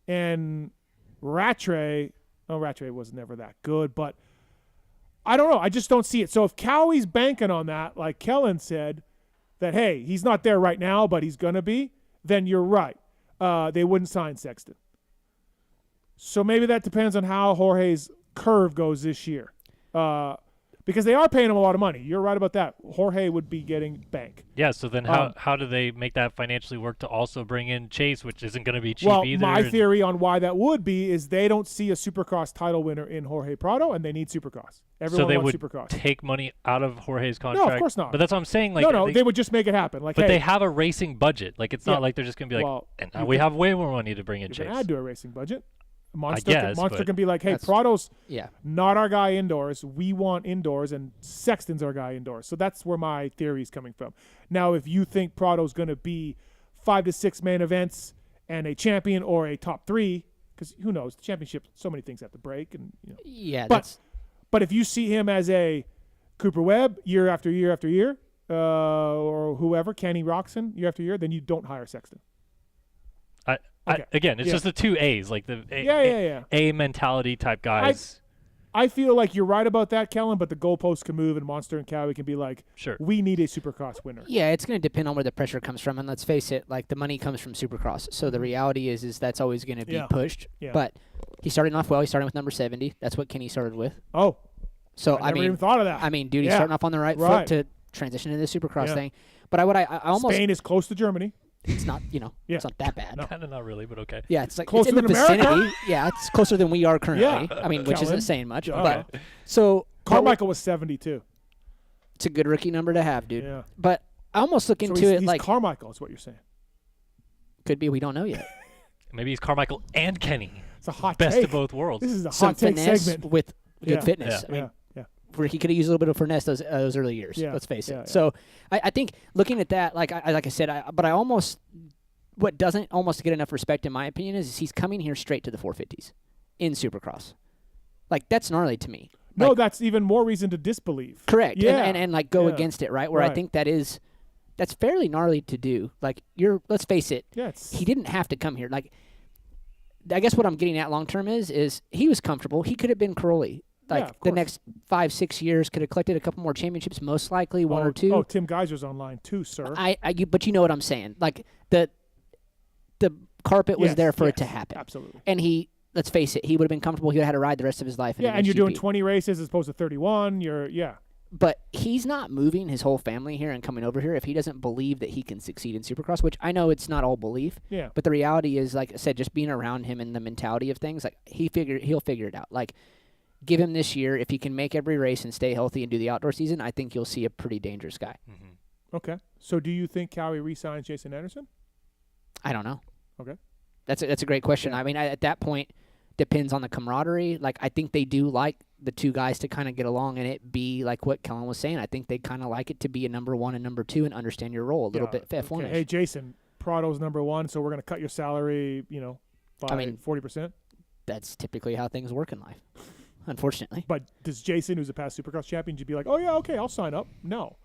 and Rattray. Oh, Rattray was never that good, but I don't know. I just don't see it. So if Cowie's banking on that, like Kellen said, that hey, he's not there right now, but he's gonna be, then you're right. They wouldn't sign Sexton. So maybe that depends on how Jorge's curve goes this year. Because they are paying him a lot of money. You're right about that. Jorge would be getting bank. Yeah, so then how do they make that financially work to also bring in Chase, which isn't going to be cheap well, either? My theory on why that would be is they don't see a Supercross title winner in Jorge Prado, and they need Supercross. Everyone so they wants would Supercross. take money out of Jorge's contract? No, of course not. But that's what I'm saying. Like, they would just make it happen. Like, but hey, they have a racing budget. Like, it's not like they're just going to be like, well, and we have way more money to bring in you Chase. can add to a racing budget. Monster, guess, Monster but can be like, hey, Prado's Yeah. not our guy indoors. We want indoors, and Sexton's our guy indoors. So that's where my theory is coming from. Now, if you think Prado's going to be 5 to 6 main events and a champion or a top 3, because who knows, the championship, so many things have to break, and Yeah, but if you see him as a Cooper Webb year after year after year, or whoever, Kenny Roxon year after year, then you don't hire Sexton. Again, it's just the 2 A's, like the A mentality type guys. I feel like you're right about that, Kellen, but the goalposts can move, and Monster and Cowie can be like, sure, we need a Supercross winner. Yeah, it's going to depend on where the pressure comes from, and let's face it, like the money comes from Supercross. So the reality is that's always going to be pushed. Yeah. But he's starting off well. He's starting with number 70. That's what Kenny started with. Oh, so I never even thought of that. I mean, dude, he's starting off on the right foot to transition into the Supercross thing. But I almost Spain is close to Germany. It's not, it's not that bad. Kind of not really, but okay. Yeah, it's like closer it's in the than America? vicinity. Yeah, it's closer than we are currently. Yeah. I mean, which Kellen. isn't saying much. Okay. But so Carmichael was 72. It's a good rookie number to have, dude. Yeah. But I almost look into it he's like Carmichael is what you're saying. could be. We don't know yet. Maybe he's Carmichael and Kenny. It's a hot best take. of both worlds. This is a Some hot take finesse segment with good fitness. Yeah. I mean, where he could have used a little bit of finesse those early years. Yeah. Let's face it. Yeah. So I think looking at that, like I said, but I almost what doesn't almost get enough respect in my opinion is he's coming here straight to the 450s in Supercross. Like that's gnarly to me. No, Like, that's even more reason to disbelieve. correct. Yeah. And like go against it, right? Where I think that's fairly gnarly to do. Like let's face it. Yeah, he didn't have to come here. Like I guess what I'm getting at long term is he was comfortable. He could have been Crowley. Like the next 5-6 years, could have collected a couple more championships, most likely one or two. Oh, Tim Geiser's online too, sir. But you know what I'm saying. Like the carpet was there for it to happen. Absolutely. And let's face it, he would have been comfortable. He would have had a ride the rest of his life. Yeah, and you're doing 20 races as opposed to 31. But he's not moving his whole family here and coming over here if he doesn't believe that he can succeed in Supercross, which I know it's not all belief. Yeah. But the reality is, like I said, just being around him and the mentality of things, like he'll figure it out. Like give him this year. If he can make every race and stay healthy and do the outdoor season, I think you'll see a pretty dangerous guy. Mm-hmm. Okay. So do you think Cowie re-signs Jason Anderson? I don't know. Okay. That's a great question. I mean, at that point, depends on the camaraderie. Like, I think they do like the two guys to kind of get along and it be like what Kellen was saying. I think they kind of like it to be a number 1 and number 2 and understand your role a little bit F1. Okay. Hey, Jason, Prado's number 1, so we're going to cut your salary, by 40%. that's typically how things work in life, unfortunately. But does Jason, who's a past Supercross champion, just be like, oh, yeah, okay, I'll sign up? No.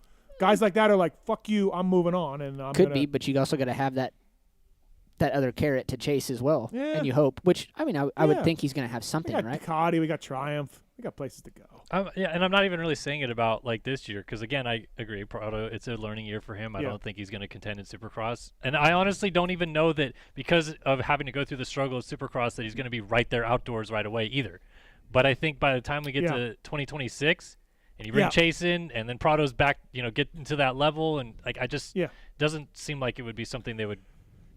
Guys like that are like, fuck you, I'm moving on. And I'm Could be, but you also got to have that other carrot to chase as well. Yeah. And you hope, which, I mean, I would think he's going to have something, we got right? Ducati, we got Triumph. We got places to go. Yeah, and I'm not even really saying it about like this year because again, I agree. Prado, it's a learning year for him. I don't think he's going to contend in Supercross, and I honestly don't even know that because of having to go through the struggle of Supercross that he's going to be right there outdoors right away either. But I think by the time we get to 2026, and you bring Chase in, and then Prado's back, get into that level, and like I just doesn't seem like it would be something they would.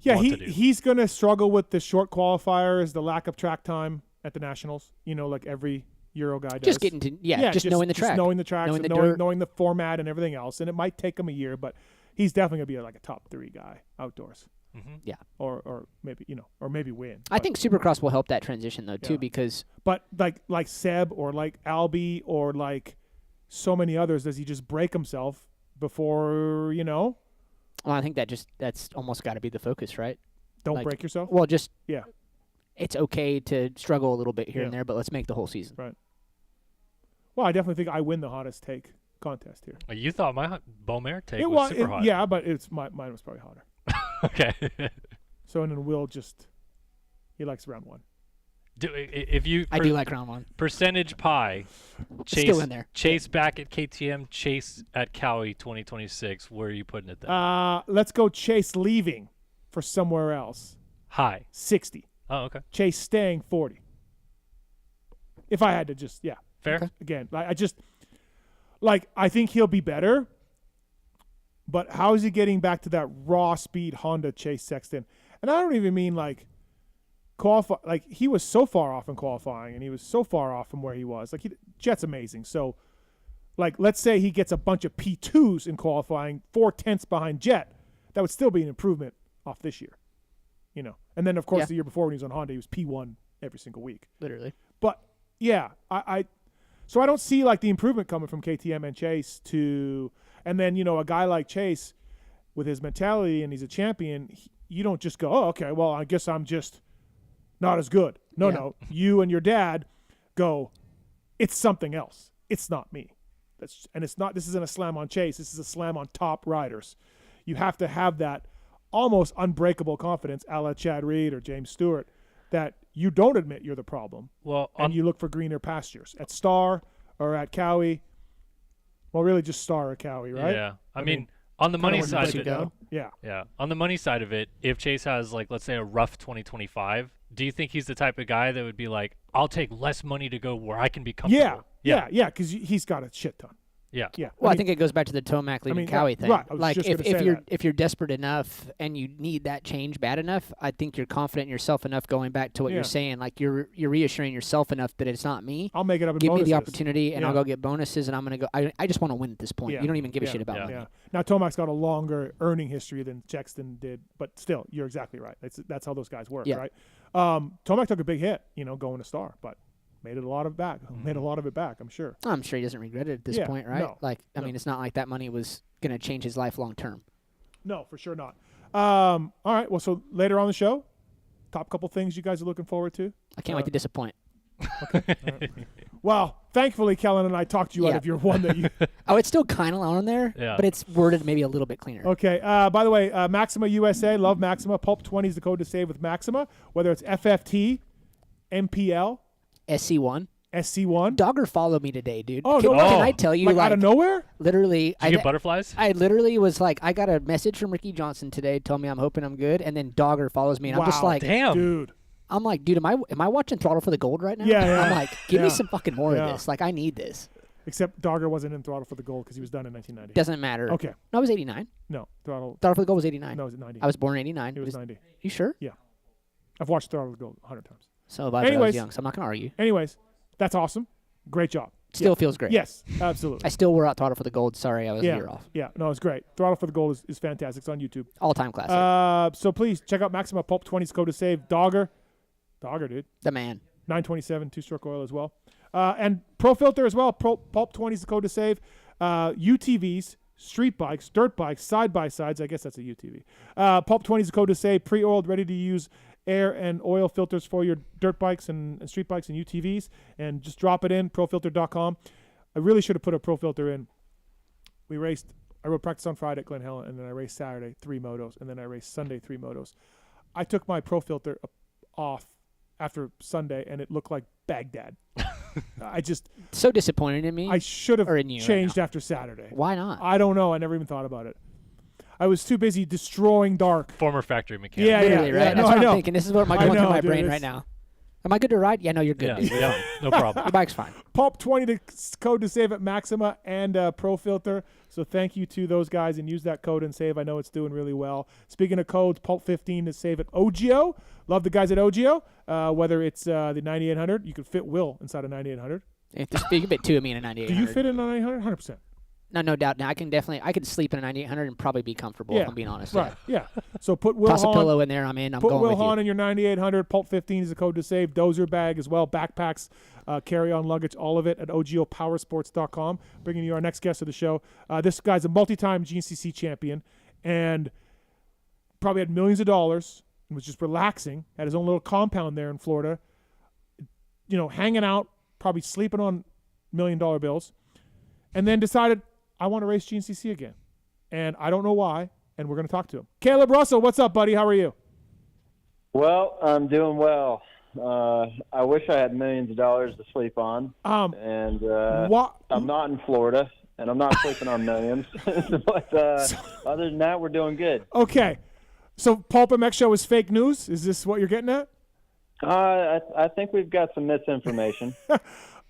Yeah, want to do. He's going to struggle with the short qualifiers, the lack of track time at the Nationals. Like every Euro guy does. Just getting to just knowing the track, just knowing the tracks, knowing the format and everything else. And it might take him a year, but he's definitely gonna be like a top 3 guy outdoors. Mm-hmm. Yeah, or maybe or maybe win. I think Supercross will help that transition though too, because like Seb or like Albie or like so many others, does he just break himself before Well, I think that's almost got to be the focus, right? Don't break yourself. Well, just it's okay to struggle a little bit here and there, but let's make the whole season. Right. Well, I definitely think I win the hottest take contest here. You thought my Beaumare take was super hot. Yeah, but mine was probably hotter. Okay. So and then Will he likes round 1. I do like round 1. Percentage pie. Chase, still in there. Chase back at KTM, Chase at Cowie 2026. Where are you putting it then? Let's go Chase leaving for somewhere else. High. 60. Oh, okay. Chase staying 40. If I had to just Fair. Okay. Again, I just I think he'll be better, but how is he getting back to that raw speed Honda Chase Sexton? And I don't even mean qualify. He was so far off in qualifying, and he was so far off from where he was. Jet's amazing. So, let's say he gets a bunch of P2s in qualifying, 4/10 behind Jet. That would still be an improvement off this year, And then of course the year before when he was on Honda, he was P1 every single week, literally. But yeah, So I don't see the improvement coming from KTM and Chase and then a guy like Chase with his mentality and he's a champion. You don't just go, oh, okay, well I guess I'm just not as good. No, you and your dad go, it's something else. It's not me. This isn't a slam on Chase. This is a slam on top riders. You have to have that almost unbreakable confidence, a la Chad Reed or James Stewart, that you don't admit you're the problem. Well, and you look for greener pastures at Star or at Cowie. Well, really just Star or Cowie, right? Yeah. I mean, on the money side of it, yeah. On the money side of it, if Chase has let's say a rough 2025, do you think he's the type of guy that would be like, I'll take less money to go where I can be comfortable? Yeah, because he's got a shit ton. Yeah. Well, I think it goes back to the Tomac leaving Cowie thing. Right. I was just if you're desperate enough and you need that change bad enough, I think you're confident in yourself enough. Going back to what you're saying, you're reassuring yourself enough that it's not me. I'll make it up. Give me the opportunity, and I'll go get bonuses, and I'm gonna go. I just want to win at this point. Yeah. You don't even give a shit about money. Yeah. Now Tomac's got a longer earning history than Sexton did, but still, you're exactly right. That's how those guys work, right? Tomac took a big hit, going to Star, but made a lot of it back, I'm sure. I'm sure he doesn't regret it at this point, right? No, I mean, it's not like that money was going to change his life long term. No, for sure not. All right, well, so later on the show, top couple things you guys are looking forward to? I can't wait to disappoint. Okay. Right. Well, thankfully, Kellen and I talked you out of your one that you... Oh, it's still kind of on there, but it's worded maybe a little bit cleaner. Okay. By the way, Maxima USA, love Maxima. Pulp20 is the code to save with Maxima, whether it's FFT, MPL, SC1. Dogger followed me today, dude. Oh, can I tell you, out of nowhere? Literally, Did you get butterflies? I literally was like, I got a message from Ricky Johnson today, told me I'm hoping I'm good, and then Dogger follows me, and I'm just like, damn, dude. I'm like, dude, am I watching Throttle for the Gold right now? Yeah. I'm like, give me some fucking more of this. I need this. Except Dogger wasn't in Throttle for the Gold because he was done in 1990. Doesn't matter. Okay. No, it was 89. No, Throttle for the Gold was 89. No, it was 90. I was born in 89. It was 90. You sure? Yeah. I've watched Throttle for the Gold 100 times. So if I was young, so I'm not going to argue. Anyways, that's awesome. Great job. Still feels great. Yes, absolutely. I still wore out Throttle for the Gold. Sorry, I was a year off. Yeah, no, it's great. Throttle for the Gold is fantastic. It's on YouTube. All-time classic. So please check out Maxima Pulp20's code to save. Dogger, dude. The man. 927 two-stroke oil as well. And Pro Filter as well. Pulp20 is the code to save. UTVs, street bikes, dirt bikes, side-by-sides. I guess that's a UTV. Pulp20 is the code to save. Pre-oiled, ready to use air and oil filters for your dirt bikes and street bikes and UTVs, and just drop it in, profilter.com. I really should have put a Pro Filter in. I rode practice on Friday at Glen Helen, and then I raced Saturday 3 motos, and then I raced Sunday 3 motos. I took my Pro Filter off after Sunday, and it looked like Baghdad. I just so disappointed in me. I should have changed right after Saturday. Why not? I don't know. I never even thought about it. I was too busy destroying dark. Former factory mechanic. Yeah, Literally, yeah, right? yeah. That's No, what I know. I'm thinking. This is what going through my brain right now. Am I good to ride? Yeah, no, you're good. Dude. Yeah, no problem. Your bike's fine. Pulp20 the code to save at Maxima and Pro Filter. So thank you to those guys, and use that code and save. I know it's doing really well. Speaking of codes, Pulp15 to save at Ogio. Love the guys at Ogio. Whether it's the 9800, you can fit Will inside a 9800. You can fit two of me in a 9800. Do you fit in a 9800? 100%. No doubt. Now I could sleep in a 9800 and probably be comfortable. If I'm being honest. Right. Yeah. So put Will Toss Hahn, a pillow in there. I'm in. I'm put going Will with Hahn you. in your 9800. Pulp15 is the code to save. Dozer bag as well. Backpacks, carry-on luggage, all of it at ogiopowersports.com. Bringing you our next guest of the show. This guy's a multi-time GNCC champion and probably had millions of dollars and was just relaxing. Had his own little compound there in Florida. Hanging out, probably sleeping on $1 million bills, and then decided, I want to race GNCC again. And I don't know why, and we're going to talk to him. Kailub Russell, what's up, buddy? How are you? Well, I'm doing well. I wish I had millions of dollars to sleep on. I'm not in Florida, and I'm not sleeping on millions. But other than that, we're doing good. Okay. So PulpMX show is fake news? Is this what you're getting at? I think we've got some misinformation.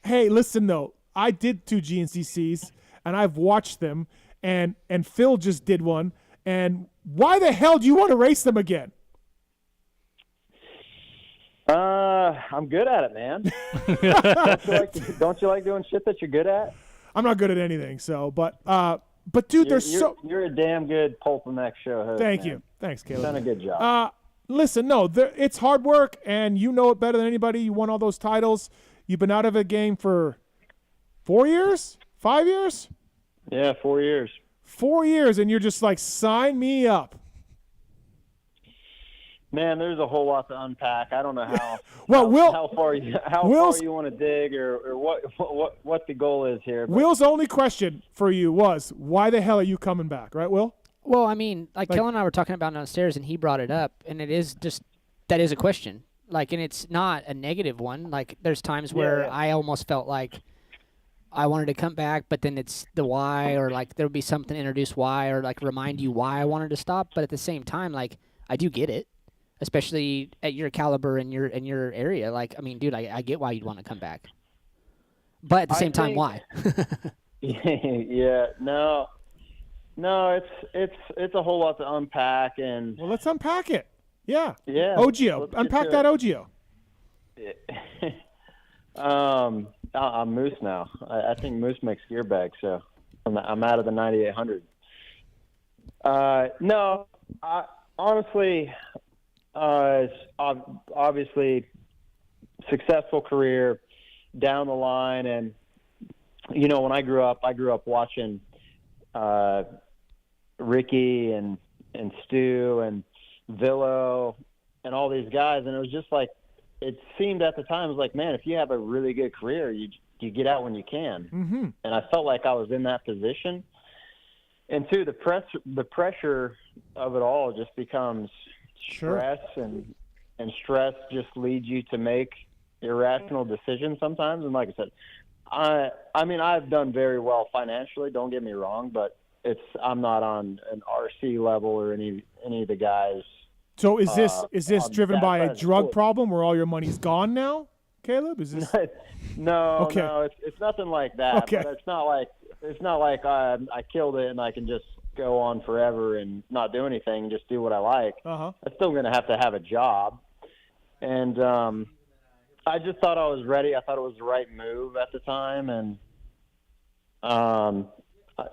Hey, listen, though. I did 2 GNCCs, and I've watched them, and Phil just did one. And why the hell do you want to race them again? I'm good at it, man. don't you like doing shit that you're good at? I'm not good at anything, but dude, you're a damn good PulpMX show host. Thank man. you. Thanks, Kailub. You've done a good job. Listen, no, it's hard work, and you know it better than anybody. You won all those titles. You've been out of a game for 4 years? 5 years? Yeah, 4 years. 4 years, and you're just like, sign me up. Man, there's a whole lot to unpack. I don't know how. Well, how far you want to dig, or what the goal is here. But Will's only question for you was, why the hell are you coming back? Right, Will? Well, I mean, like Kellen and I were talking about downstairs, and he brought it up, and it is just that is a question. Like, and it's not a negative one. Like, there's times where I almost felt like I wanted to come back, but then it's the why, or like there would be something introduced why, or like remind you why I wanted to stop. But at the same time, like I do get it, especially at your caliber and your area. Like, I mean, dude, I get why you'd want to come back, but at the same time, why? Yeah, no, it's a whole lot to unpack, and well, let's unpack it. Yeah. Ogio, unpack that Ogio. I'm Moose now. I think Moose makes gear bags, so I'm out of the 9800. No, honestly, obviously, successful career down the line, and when I grew up watching Ricky and Stu and Villo and all these guys, and it was just like, it seemed at the time, it was like, man, if you have a really good career, you get out when you can. Mm-hmm. And I felt like I was in that position. And two, the pressure of it all just becomes stress, and stress just leads you to make irrational decisions sometimes. And like I said, I mean, I've done very well financially, don't get me wrong, but I'm not on an RC level or any of the guys. So is this driven by a drug problem where all your money's gone now, Kailub? Is this No, okay. No, it's nothing like that. Okay. But it's not like I killed it and I can just go on forever and not do anything, just do what I like. Uh-huh. I'm still going to have a job. And I just thought I was ready. I thought it was the right move at the time, and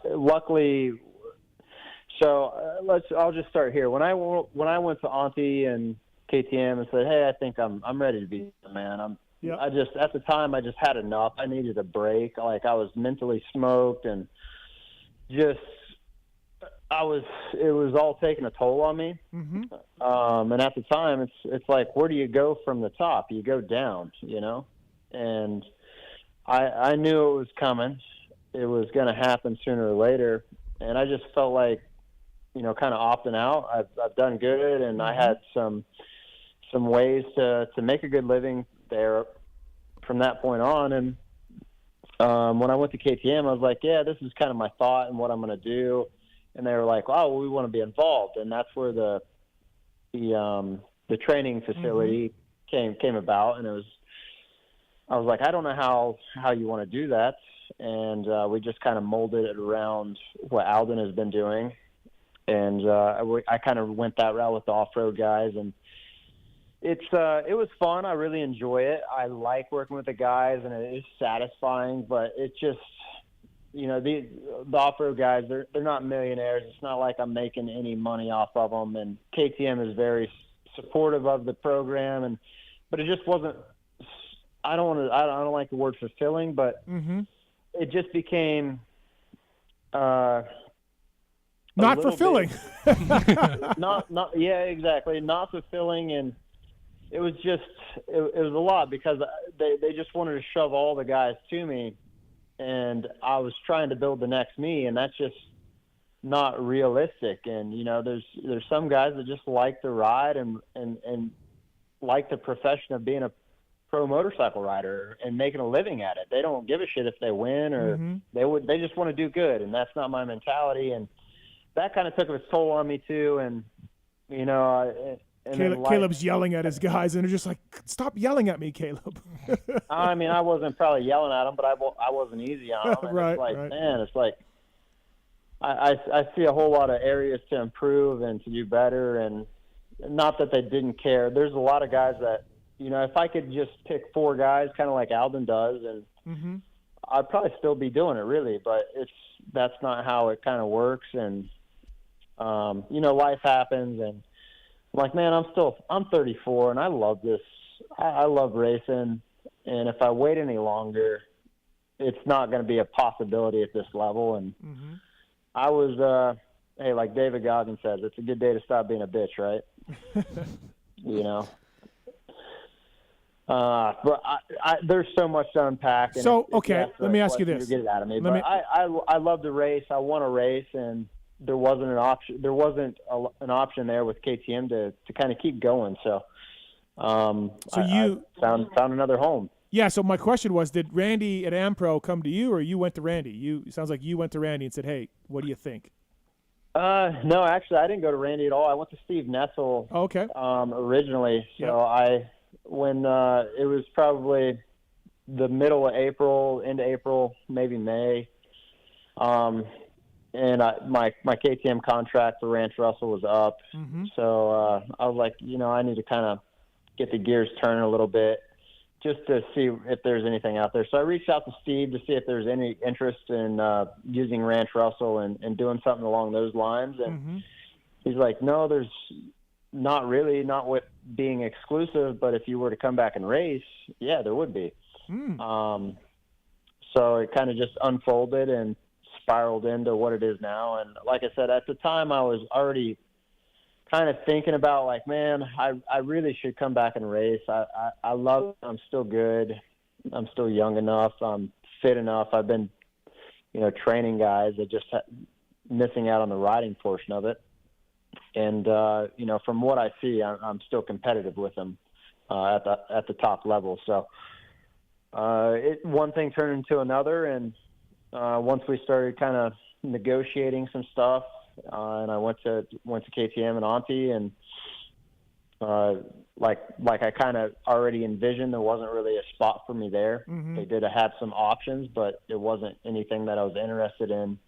luckily. So I'll just start here. When I went to Auntie and KTM and said, "Hey, I think I'm ready to be a man." I just at the time I just had enough. I needed a break. Like, I was mentally smoked, and just it was all taking a toll on me. Mm-hmm. And at the time, it's like, where do you go from the top? You go down, and I knew it was coming. It was going to happen sooner or later. And I just felt like, kind of opting out. I've done good, and I had some ways to make a good living there from that point on. And when I went to KTM, I was like, yeah, this is kind of my thought and what I'm going to do. And they were like, oh, well, we want to be involved. And that's where the training facility came about. And I was like, I don't know how you want to do that. And we just kind of molded it around what Alden has been doing. And I kind of went that route with the off-road guys. And it was fun. I really enjoy it. I like working with the guys, and it is satisfying. But it just, the off-road guys, they're not millionaires. It's not like I'm making any money off of them. And KTM is very supportive of the program, but it just wasn't. I don't like the word fulfilling, but it just became not fulfilling. Yeah, exactly. Not fulfilling, and it was a lot because they just wanted to shove all the guys to me, and I was trying to build the next me, and that's just not realistic. And there's some guys that just like to ride and like the profession of being a pro motorcycle rider and making a living at it. They don't give a shit if they win or they just want to do good, and that's not my mentality. And that kind of took its toll on me too. And Caleb's yelling at his guys, and they're just like, "Stop yelling at me, Caleb." I mean, I wasn't probably yelling at them, but I wasn't easy on them. And Right, it's like, right. man, it's like I see a whole lot of areas to improve and to do better, and not that they didn't care. There's a lot of guys that, if I could just pick 4 guys, kind of like Alden does, and I'd probably still be doing it, really. But that's not how it kind of works, and life happens, and I'm like, man, I'm 34, and I love this. I love racing, and if I wait any longer, it's not going to be a possibility at this level. And I was, hey, like David Goggins says, it's a good day to stop being a bitch, right? But there's so much to unpack. And So, okay, let me ask you this. Get it out of me. I love to race. I want to race, and there wasn't an option. There wasn't an option there with KTM to kind of keep going. So, I found another home. Yeah. So my question was, did Randy at Ampro come to you, or you went to Randy? It sounds like you went to Randy and said, "Hey, what do you think?" No, actually, I didn't go to Randy at all. I went to Steve Nessel. Okay. Originally, so when it was probably the middle of April, into April, maybe May. And my KTM contract for Ranch Russell was up. So I was like, I need to kind of get the gears turning a little bit just to see if there's anything out there. So I reached out to Steve to see if there's any interest in using Ranch Russell and doing something along those lines. And he's like, no, there's not really, not with being exclusive, but if you were to come back and race, yeah, there would be. So it kind of just unfolded and spiraled into what it is now. And like I said, at the time I was already kind of thinking about, like, man, I really should come back and race. I love it. I'm still good. I'm still young enough. I'm fit enough. I've been, training guys that just missing out on the riding portion of it. And, from what I see, I'm still competitive with them at the top level. So one thing turned into another, and once we started kind of negotiating some stuff, and I went to KTM and Auntie, and like I kind of already envisioned, there wasn't really a spot for me there. They did have some options, but it wasn't anything that I was interested in.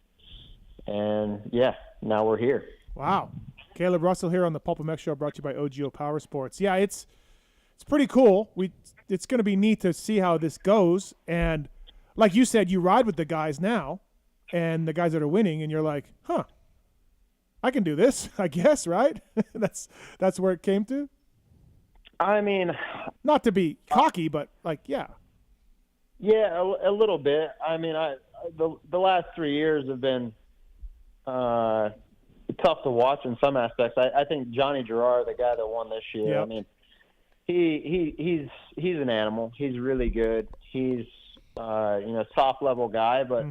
And yeah, now we're here. Wow. Caleb Russell here on the PulpMX show, brought to you by OGO Power Sports. Yeah, it's pretty cool. It's going to be neat to see how this goes. And like you said, you ride with the guys now, and the guys that are winning, and you're like, huh, I can do this, I guess, right? That's where it came to. I mean, not to be cocky, but like, yeah. Yeah, a little bit. I mean, the last 3 years have been tough to watch in some aspects. I think Johnny Gerard, the guy that won this year, Yep. I mean, he's an animal. He's really good. He's top level guy, but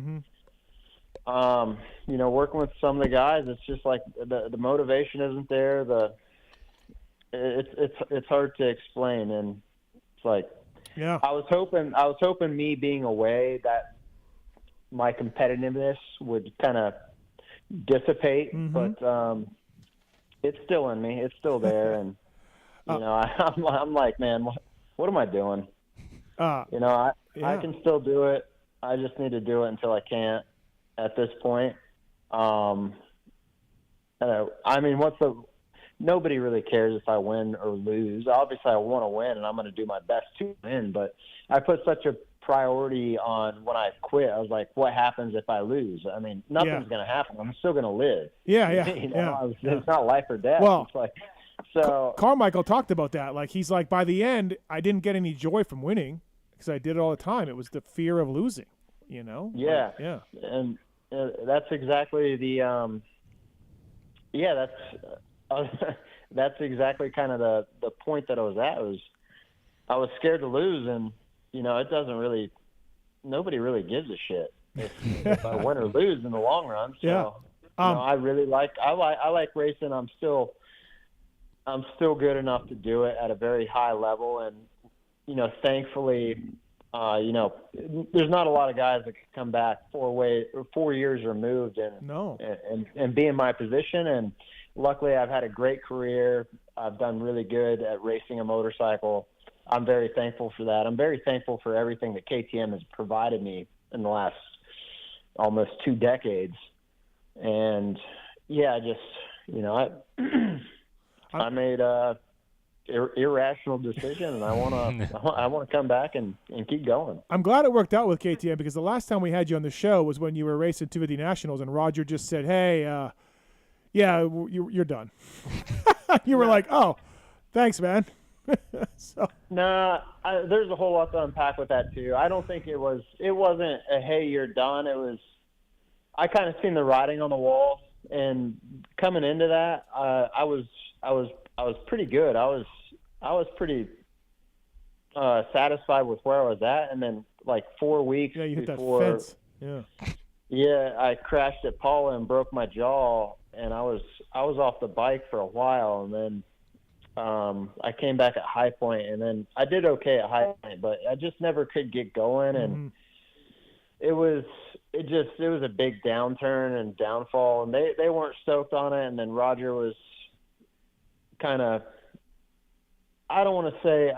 working with some of the guys, it's just like the motivation isn't there. It's hard to explain, and it's like, yeah. I was hoping me being away that my competitiveness would kind of dissipate, but it's still in me. It's still there, and I'm like, man, what am I doing? I can still do it. I just need to do it until I can't. At this point, I mean, nobody really cares if I win or lose. Obviously, I want to win, and I'm going to do my best to win. But I put such a priority on when I quit. I was like, what happens if I lose? I mean, nothing's going to happen. I'm still going to live. Yeah. It's not life or death. Well, it's like, so Carmichael talked about that. Like, he's like, by the end, I didn't get any joy from winning because I did it all the time. It was the fear of losing. Yeah. And that's exactly the that's exactly kind of the point that I was at. I was scared to lose, and it doesn't really, nobody really gives a shit if I win or lose in the long run. So I like racing. I'm still good enough to do it at a very high level, and thankfully, there's not a lot of guys that can come back 4 years removed and be in my position. And luckily, I've had a great career. I've done really good at racing a motorcycle. I'm very thankful for that. I'm very thankful for everything that KTM has provided me in the last almost 2 decades. And I made a irrational decision, and I want to come back and keep going. I'm glad it worked out with KTM, because the last time we had you on the show was when you were racing 250 Nationals, and Roger just said, "Hey, you're done." You were like, "Oh, thanks, man." There's a whole lot to unpack with that too. I don't think it wasn't a "Hey, you're done." It was, I kind of seen the writing on the wall, and coming into that, I was pretty good. I was pretty satisfied with where I was at, and then like 4 weeks you hit before, that fence. I crashed at Paula and broke my jaw, and I was off the bike for a while, and then I came back at High Point, and then I did okay at High Point, but I just never could get going, and it was a big downturn and downfall, and they weren't stoked on it, and then Roger was kind of, I don't want to say,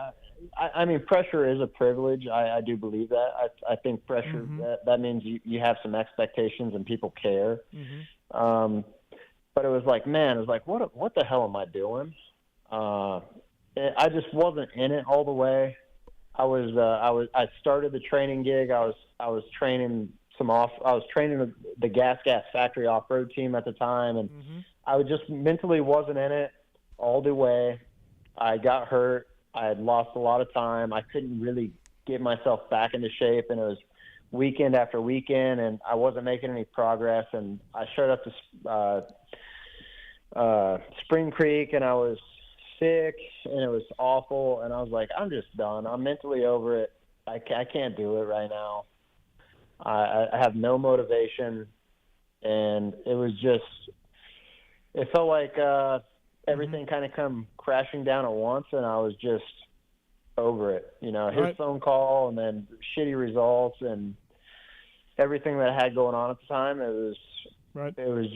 I mean, pressure is a privilege. I do believe that. I think pressure, that means you have some expectations and people care. But it was like, man, it was like, what the hell am I doing? I just wasn't in it all the way. I started the training gig. I was training the Gas Factory off-road team at the time, and I just mentally wasn't in it all the way. I got hurt. I had lost a lot of time. I couldn't really get myself back into shape, and it was weekend after weekend, and I wasn't making any progress. And I showed up to Spring Creek, and I was sick, and it was awful. And I was like, I'm just done. I'm mentally over it. I can't do it right now. I have no motivation, and it felt like everything kind of come crashing down at once, and I was just over it. His phone call, and then shitty results, and everything that I had going on at the time. It was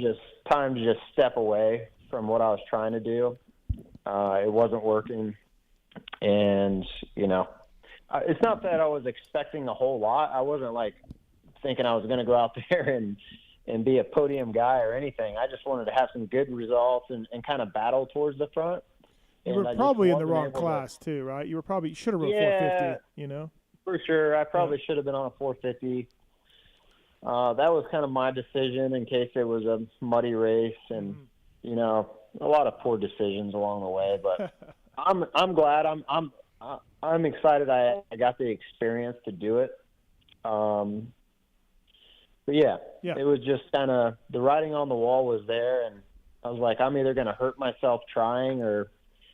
just time to just step away from what I was trying to do. It wasn't working, and it's not that I was expecting a whole lot. I wasn't like thinking I was going to go out there and be a podium guy or anything. I just wanted to have some good results and kind of battle towards the front. You were probably in the wrong class too, right? You should have rode 450, For sure. I probably should have been on a 450. That was kind of my decision in case it was a muddy race, and a lot of poor decisions along the way. But I'm glad. I'm excited. I got the experience to do it. But it was just kind of the writing on the wall was there, and I was like, I'm either going to hurt myself trying or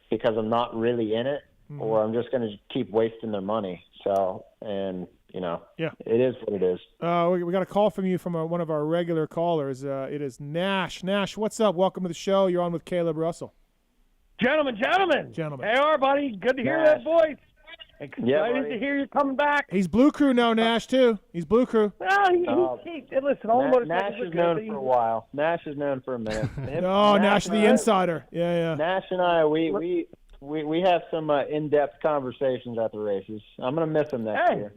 because I'm not really in it, or I'm just going to keep wasting their money. So, and, yeah, it is what it is. We got a call from you from one of our regular callers. It is Nash. Nash, what's up? Welcome to the show. You're on with Kailub Russell. Gentlemen. Hey, buddy. Good to hear that voice. Excited to hear you coming back. He's Blue Crew now, Nash, too. He's Blue Crew. Listen, all the motorcycles Nash is known for a while. Nash is known for a minute. Nash the insider. Yeah. Nash and I, we have some in-depth conversations at the races. I'm going to miss him next year.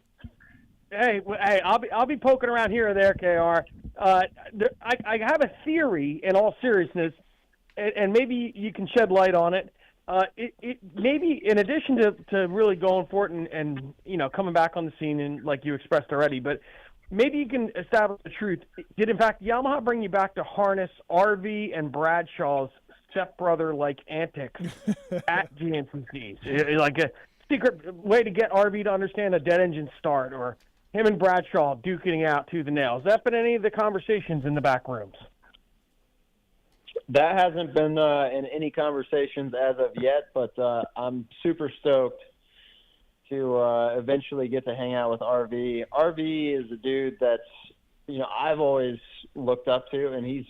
Hey, I'll be poking around here or there, KR. I have a theory, in all seriousness, and maybe you can shed light on it. It maybe in addition to really going for it and coming back on the scene and like you expressed already, but maybe you can establish the truth. Did in fact Yamaha bring you back to harness RV and Bradshaw's stepbrother like antics at GNCC's, like a secret way to get RV to understand a dead engine start, or him and Bradshaw duking out to the nails? Has that been any of the conversations in the back rooms? That hasn't been in any conversations as of yet, but I'm super stoked to eventually get to hang out with RV. RV is a dude that's, I've always looked up to, and he's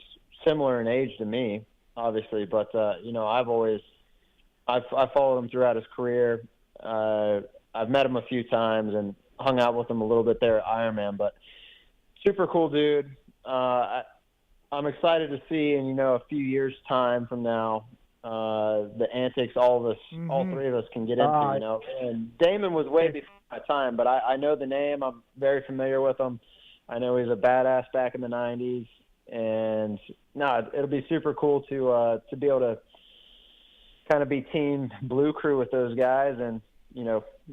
similar in age to me, obviously, but, I've followed him throughout his career. I've met him a few times and hung out with him a little bit there at Ironman, but super cool dude. I'm excited to see in, a few years' time from now, the antics all three of us can get into, And Damon was way before my time, but I know the name. I'm very familiar with him. I know he's a badass back in the 90s. And, it'll be super cool to be able to kind of be team Blue Crew with those guys and,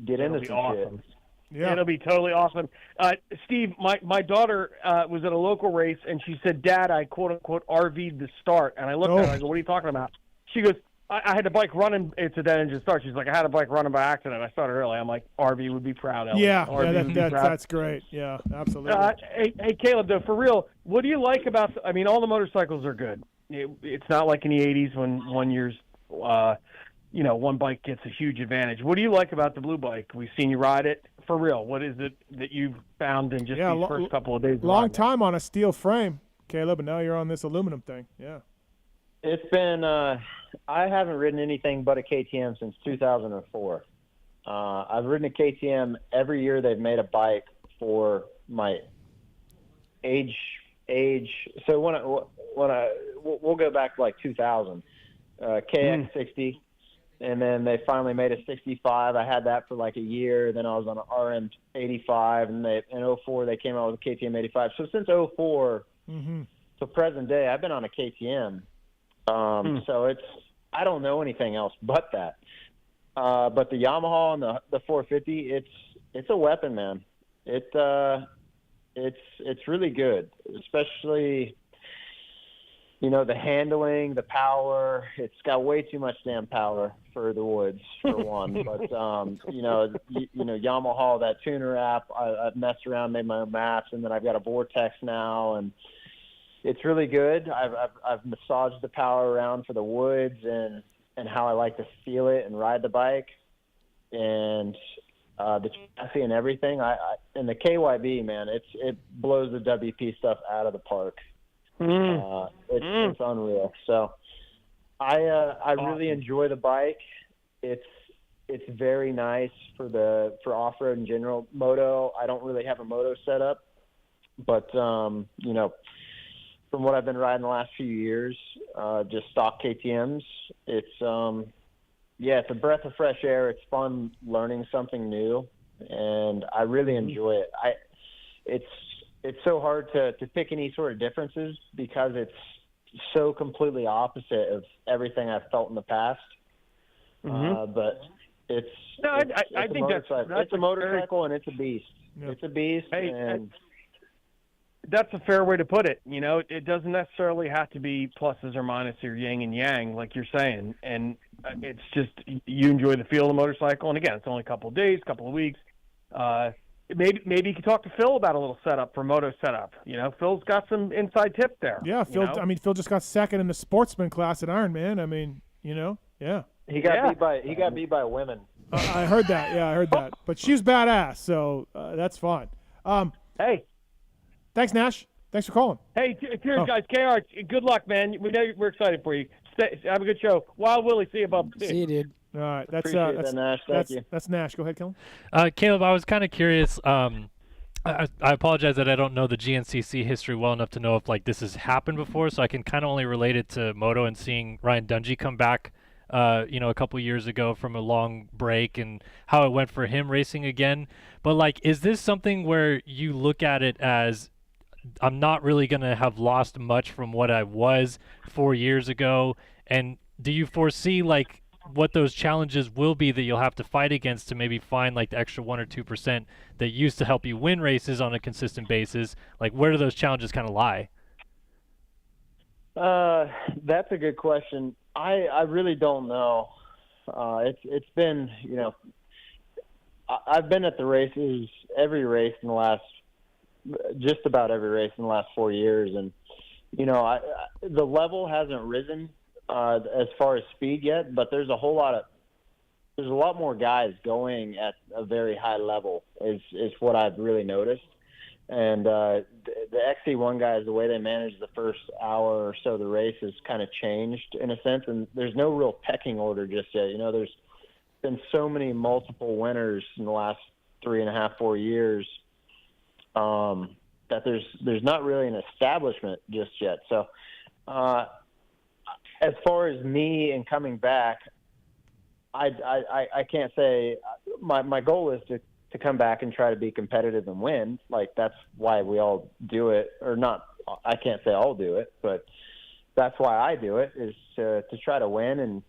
get into some shit. Yeah. It'll be totally awesome. Steve, my daughter was at a local race, and she said, Dad, I quote-unquote RV'd the start. And I looked at her and I go, what are you talking about? She goes, I had the bike running. It's a dead engine start. She's like, I had a bike running by accident. I started early. I'm like, RV would be proud, Ellen. That's great. Yeah, absolutely. Hey, Kailub, though, for real, what do you like about all the motorcycles are good. It's not like in the 80s when 1 year's one bike gets a huge advantage. What do you like about the blue bike? We've seen you ride it. For real, what is it that you've found in just these first couple of days? Long time on a steel frame, Kailub, and now you're on this aluminum thing. Yeah. It's been I haven't ridden anything but a KTM since 2004. I've ridden a KTM every year they've made a bike for my age. So we'll go back to like 2000, KX60. And then they finally made a 65. I had that for like a year. Then I was on an RM85, and in 04 they came out with a KTM 85. So since 04 to present day, I've been on a KTM. So I don't know anything else but that. But the Yamaha and the 450, it's a weapon, man. It's really good, especially. The handling, the power, it's got way too much damn power for the woods, for one. But, Yamaha, that tuner app, I've messed around, made my own maps, and then I've got a Vortex now, and it's really good. I've massaged the power around for the woods and how I like to feel it and ride the bike. And the chassis and everything, and the KYB, man, it blows the WP stuff out of the park. It's unreal. So I really enjoy the bike. It's very nice for off-road in general. Moto, I don't really have a moto setup, but from what I've been riding the last few years, just stock KTMs, it's it's a breath of fresh air. It's fun learning something new, and I really enjoy it. It's so hard to pick any sort of differences because it's so completely opposite of everything I've felt in the past. But it's a motorcycle and it's a beast. Yeah. It's a beast. And that's a fair way to put it. It doesn't necessarily have to be pluses or minuses or yin and yang, like you're saying. And it's just you enjoy the feel of the motorcycle. And again, it's only a couple of days, couple of weeks. maybe you could talk to Phil about a little setup for moto setup. Phil's got some inside tip there. Yeah, Phil. I mean, Phil just got second in the sportsman class at Ironman. I mean, yeah. He got beat by women. I heard that. Yeah, I heard that. But she's badass, so that's fine. Hey, thanks, Nash. Thanks for calling. Hey, cheers, guys. KR, good luck, man. We know we're excited for you. Have a good show. Wild Willie, see you, bub. See you, dude. All right, that's Nash. Thank you. That's Nash. Go ahead, Kellen. Kailub, I was kind of curious. I apologize that I don't know the GNCC history well enough to know if this has happened before, so I can kind of only relate it to moto and seeing Ryan Dungey come back, a couple years ago from a long break and how it went for him racing again. But is this something where you look at it as I'm not really gonna have lost much from what I was 4 years ago, and do you foresee what those challenges will be that you'll have to fight against to maybe find the extra 1 or 2% that used to help you win races on a consistent basis? Where do those challenges kind of lie? That's a good question. I really don't know. It's been, I've been at the races, every race in the last, just about every race in the last 4 years. And, the level hasn't risen as far as speed yet, but there's a lot more guys going at a very high level is what I've really noticed. And the XC1 guys, the way they manage the first hour or so of the race has kind of changed in a sense, and there's no real pecking order just yet. There's been so many multiple winners in the last 3.5, 4 years that there's not really an establishment just yet. So as far as me and coming back, I can't say my goal is to come back and try to be competitive and win. That's why we all do it, or not. I can't say I'll do it, but that's why I do it, is to try to win and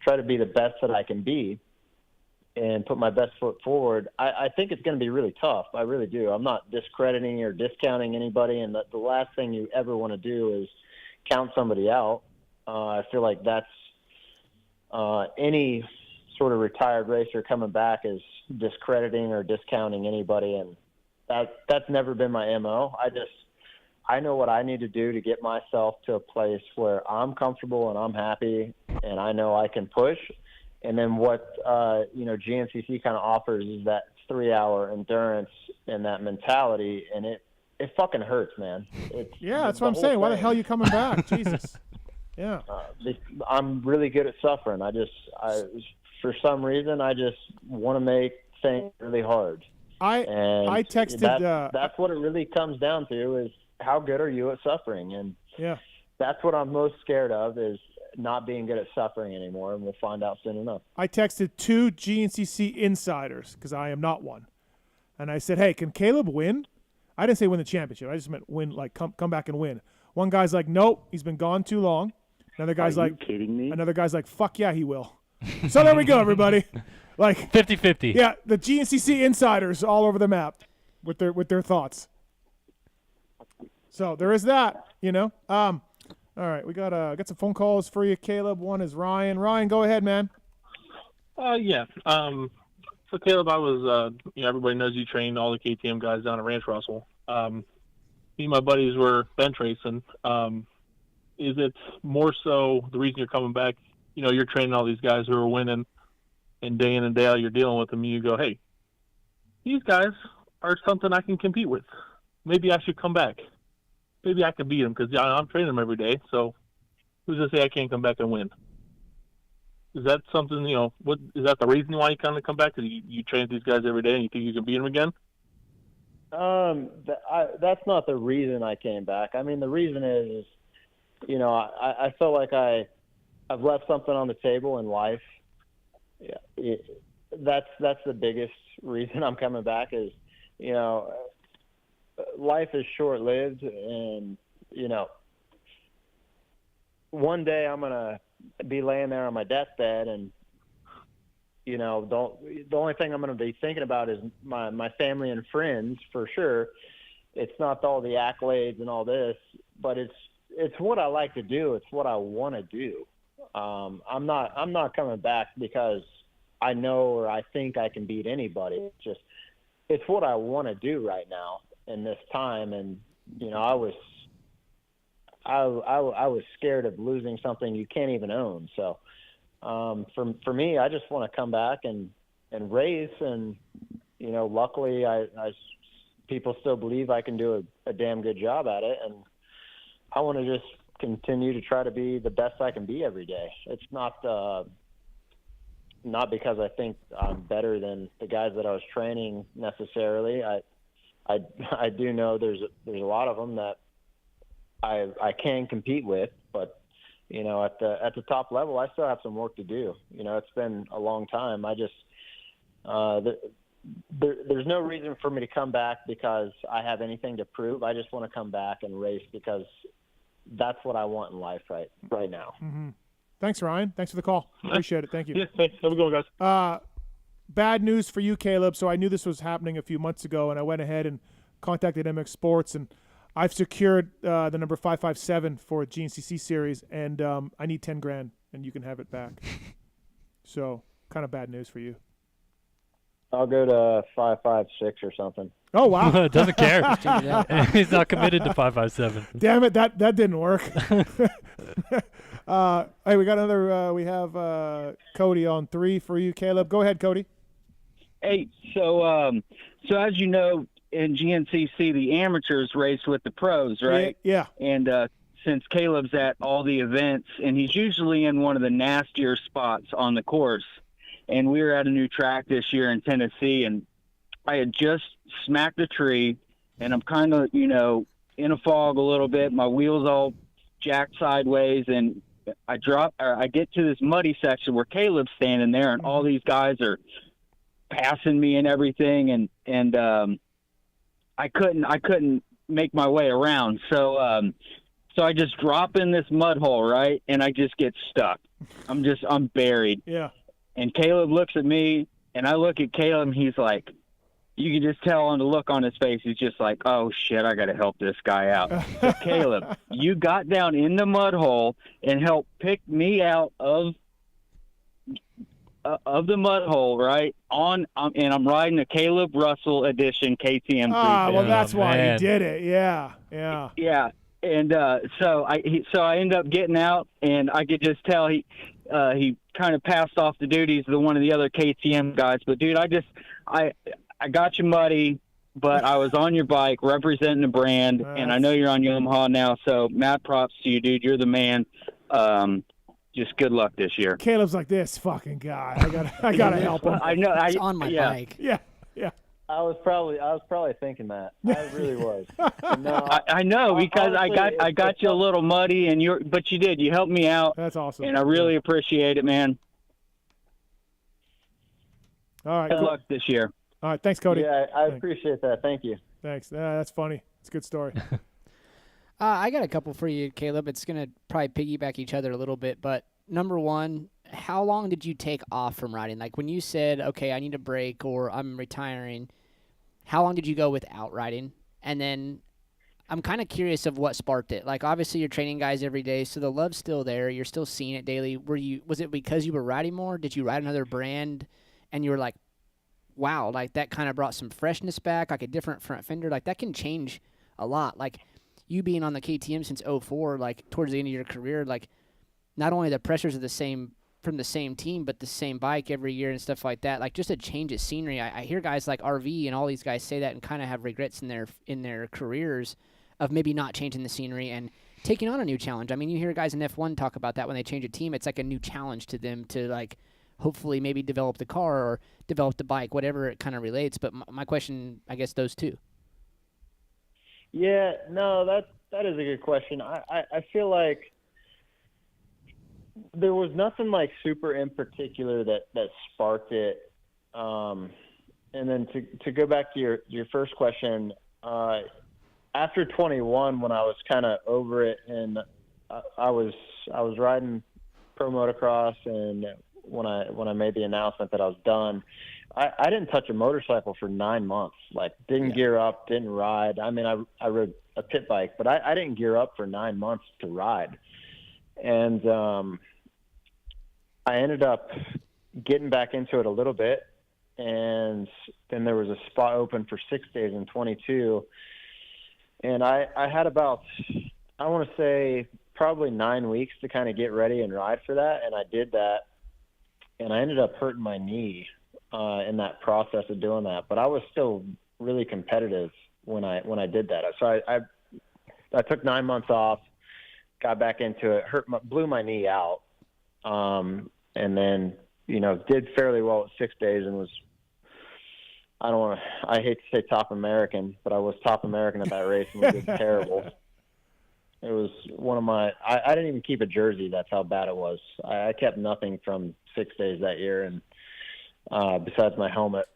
try to be the best that I can be and put my best foot forward. I think it's going to be really tough. I really do. I'm not discrediting or discounting anybody, and the last thing you ever want to do is count somebody out. I feel like that's any sort of retired racer coming back is discrediting or discounting anybody, and that's never been my MO. I know what I need to do to get myself to a place where I'm comfortable and I'm happy and I know I can push. And then what GNCC kind of offers is that 3-hour endurance and that mentality, and it fucking hurts, man. That's what I'm saying. Why the hell are you coming back? Jesus. Yeah. I'm really good at suffering. For some reason, I just want to make things really hard. I texted. That's what it really comes down to, is how good are you at suffering? And that's what I'm most scared of, is not being good at suffering anymore, and we'll find out soon enough. I texted 2 GNCC insiders, because I am not one, and I said, hey, can Kailub win? I didn't say win the championship. I just meant win, come back and win. One guy's like, nope, he's been gone too long. Another guy's Are you kidding me? Another guy's like, fuck yeah, he will. So there we go, everybody. 50-50. Yeah, the GNCC insiders all over the map with their thoughts. So there is that, All right, we got some phone calls for you, Kailub. One is Ryan. Ryan, go ahead, man. Yeah. So Kailub, I was, everybody knows you trained all the KTM guys down at Ranch Russell. Me and my buddies were bench racing. Is it more so the reason you're coming back? You're training all these guys who are winning, and day in and day out you're dealing with them, and you go, hey, these guys are something I can compete with. Maybe I should come back. Maybe I can beat them, because I'm training them every day. So who's to say I can't come back and win? Is that something, what is that the reason why you kind of come back? Because you train these guys every day and you think you can beat them again? That's not the reason I came back. I mean, the reason is I felt like I've left something on the table in life. Yeah, that's the biggest reason I'm coming back, is, life is short-lived, and, one day I'm going to be laying there on my deathbed, and, the only thing I'm going to be thinking about is my family and friends, for sure. It's not all the accolades and all this, but it's what I like to do. It's what I want to do. I'm not coming back because I know or I think I can beat anybody. It's just it's what I want to do right now in this time. And, you know, I was scared of losing something you can't even own. So for me, I just want to come back and race. And, you know, luckily people still believe I can do a damn good job at it. And I want to just continue to try to be the best I can be every day. It's not because I think I'm better than the guys that I was training necessarily. I do know there's a lot of them that I can compete with, but you know, at the top level, I still have some work to do. You know, it's been a long time. I just there's no reason for me to come back because I have anything to prove. I just want to come back and race because that's what I want in life right now. Mm-hmm. Thanks, Ryan. Thanks for the call. Appreciate it. Thank you. Yeah, thanks. Have a good one, guys. Bad news for you, Kailub. So I knew this was happening a few months ago, and I went ahead and contacted MX Sports, and I've secured the number 557 for a GNCC series, and I need $10,000, and you can have it back. So kind of bad news for you. I'll go to 556 or something. Oh, wow. Doesn't care. He's not committed to 557. Damn it, that didn't work. Hey, we got another. We have Cody on 3 for you, Kailub. Go ahead, Cody. Hey, so as you know, in GNCC, the amateurs race with the pros, right? Yeah. And since Caleb's at all the events, and he's usually in one of the nastier spots on the course, and we were at a new track this year in Tennessee, and I had just smacked a tree, and I'm kind of, you know, in a fog a little bit. My wheels all jacked sideways, and I get to this muddy section where Caleb's standing there, and all these guys are passing me and everything, and I couldn't make my way around. So I just drop in this mud hole, right? And I just get stuck. I'm buried. Yeah. And Kailub looks at me, and I look at Caleb, and he's like, you can just tell on the look on his face, he's just like, oh, shit, I got to help this guy out. So, Kailub, you got down in the mud hole and helped pick me out of the mud hole, right? And I'm riding a Kailub Russell edition KTM. Well, that's why he did it. Yeah. Yeah. And so I end up getting out, and I could just tell he kind of passed off the duties to one of the other KTM guys. But dude, I got you muddy, but I was on your bike representing the brand, and I know you're on Yamaha now. So mad props to you, dude. You're the man. Just good luck this year. Caleb's like, this fucking guy. I gotta help him. I know. It's on my bike. Yeah. I was probably thinking that. I really was. No, I know because honestly, I got you a little muddy, but you did. You helped me out. That's awesome. And I really appreciate it, man. All right. Good luck this year. All right. Thanks, Cody. Yeah, I appreciate that. Thank you. Thanks. That's funny. It's a good story. I got a couple for you, Kailub. It's going to probably piggyback each other a little bit, but number one, how long did you take off from riding? Like when you said, okay, I need a break or I'm retiring, how long did you go without riding? And then I'm kind of curious of what sparked it. Like obviously you're training guys every day, so the love's still there. You're still seeing it daily. Was it because you were riding more? Did you ride another brand and you were like, wow, like that kind of brought some freshness back, like a different front fender? Like that can change a lot. Like you being on the KTM since 04, like towards the end of your career, like not only the pressures are the same from the same team, but the same bike every year and stuff like that. Like just a change of scenery. I hear guys like RV and all these guys say that and kind of have regrets in their careers of maybe not changing the scenery and taking on a new challenge. I mean, you hear guys in F1 talk about that when they change a team. It's like a new challenge to them to like hopefully maybe develop the car or develop the bike, whatever it kind of relates. But my question, I guess, those two. Yeah, no, that is a good question. I feel like there was nothing like super in particular that sparked it. And then to go back to your first question, after 21, when I was kind of over it, and I was riding pro motocross, and when I made the announcement that I was done, I didn't touch a motorcycle for 9 months. Like didn't gear up, didn't ride. I mean, I rode a pit bike, but I didn't gear up for 9 months to ride. And I ended up getting back into it a little bit, and then there was a spot open for 6 days in 22. And I had about, I want to say, probably 9 weeks to kind of get ready and ride for that, and I did that, and I ended up hurting my knee in that process of doing that. But I was still really competitive when I did that. So I took 9 months off, got back into it, blew my knee out, and then did fairly well at 6 days and was. I hate to say top American, but I was top American at that race and we did terrible. It was one of my, I didn't even keep a jersey. That's how bad it was. I kept nothing from 6 days that year, and besides my helmet.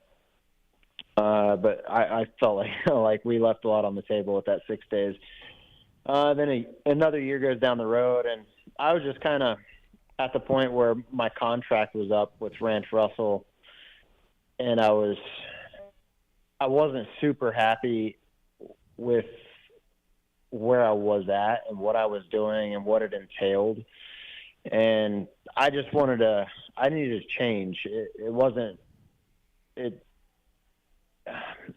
But I felt like we left a lot on the table with that 6 days. Then another year goes down the road, and I was just kind of at the point where my contract was up with Ranch Russell, and I wasn't super happy with where I was at and what I was doing and what it entailed. And I just I needed to change.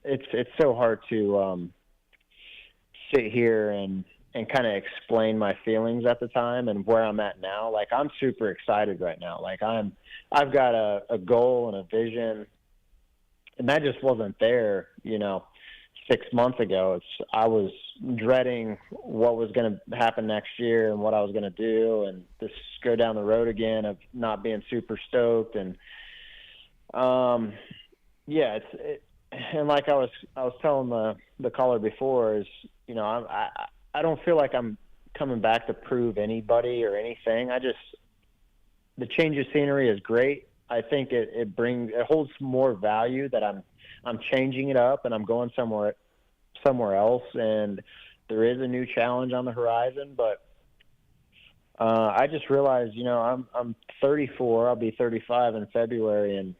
It's so hard to sit here and kind of explain my feelings at the time and where I'm at now. Like, I'm super excited right now. Like, I've got a goal and a vision, and that just wasn't there, 6 months ago. I was dreading what was going to happen next year and what I was going to do, and just go down the road again of not being super stoked. And and like I was telling the caller before is, I don't feel like I'm coming back to prove anybody or anything. The change of scenery is great. I think it holds more value that I'm changing it up and I'm going somewhere else, and there is a new challenge on the horizon. But I just realized, I'm 34. I'll be 35 in February, and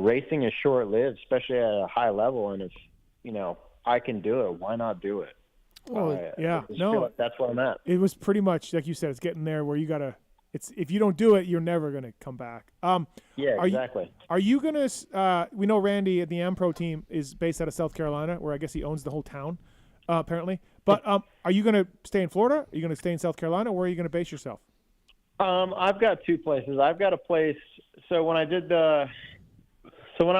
racing is short-lived, especially at a high level. And if I can do it, why not do it? Well, yeah, no, like that's where I'm at. It was pretty much like you said. It's getting there where you gotta. If you don't do it, you're never gonna come back. Yeah, exactly. Are you gonna? We know Randy at the AmPro team is based out of South Carolina, where I guess he owns the whole town, apparently. But are you gonna stay in Florida? Are you gonna stay in South Carolina? Where are you gonna base yourself? I've got two places. I've got a place. So when I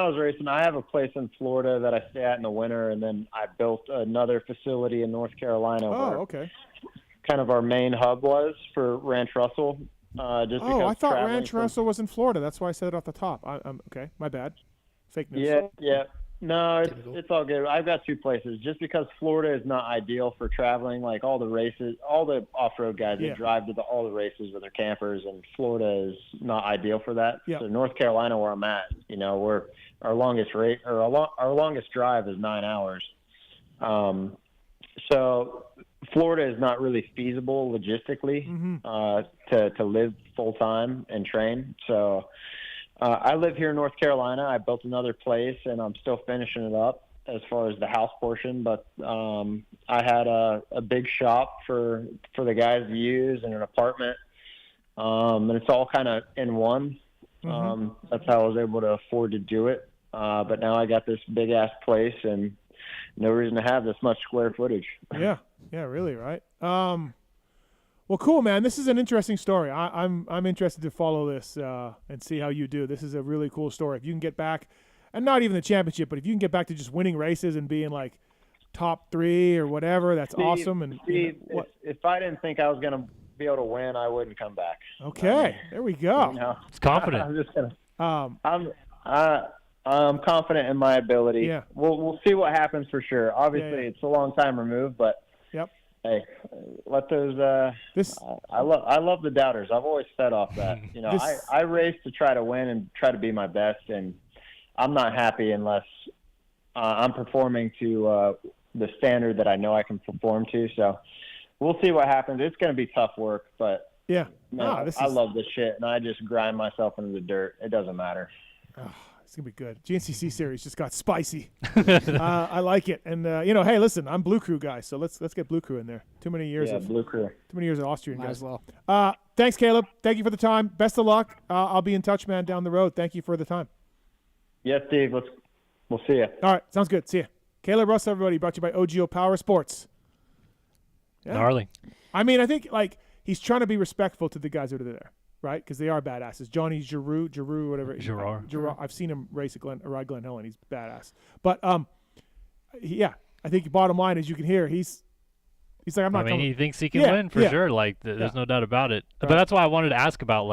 was racing, I have a place in Florida that I stay at in the winter, and then I built another facility in North Carolina. Oh, okay. Kind of our main hub was for Ranch Russell. I thought Ranch Russell was in Florida. That's why I said it off the top. I'm okay. My bad. Fake news. Yeah. No, it's all good. I've got two places. Just because Florida is not ideal for traveling, like all the races, all the off-road guys that drive to all the races with their campers, and Florida is not ideal for that. Yeah. So North Carolina, where I'm at, our longest drive is 9 hours. So Florida is not really feasible logistically to live full time and train. So I live here in North Carolina. I built another place, and I'm still finishing it up as far as the house portion. But I had a big shop for the guys to use and an apartment, and it's all kind of in one. That's how I was able to afford to do it. But now I got this big ass place, and no reason to have this much square footage. Yeah, really, right? Well, cool, man. This is an interesting story. I'm interested to follow this and see how you do. This is a really cool story. If you can get back, and not even the championship, but if you can get back to just winning races and being like top 3 or whatever, that's awesome. And if I didn't think I was going to be able to win, I wouldn't come back. Okay, there we go. It's confident. I'm just gonna. I'm confident in my ability. Yeah. We'll see what happens for sure. Obviously, it's a long time removed, but hey, let those. I love the doubters. I've always fed off that. I race to try to win and try to be my best, and I'm not happy unless I'm performing to the standard that I know I can perform to. So we'll see what happens. It's going to be tough work, but yeah, I love this shit, and I just grind myself into the dirt. It doesn't matter. It's gonna be good. GNCC series just got spicy. I like it, and hey, listen, I'm Blue Crew guy, so let's get Blue Crew in there. Too many years of Blue Crew. Too many years of Austrian Might guys. as well. Thanks, Kailub. Thank you for the time. Best of luck. I'll be in touch, man, down the road. Thank you for the time. Yes, Steve. We'll see you. All right, sounds good. See you. Kailub Russ, everybody, brought to you by OGO Power Sports. Yeah. Gnarly. I mean, I think he's trying to be respectful to the guys that are there, right? Because they are badasses. Johnny Giroux, whatever. Giroux. I've seen him race at ride Glen Helen. He's badass. But I think bottom line is you can hear he's like, I'm not. He thinks he can win for sure. Like there's no doubt about it. Right. But that's why I wanted to ask about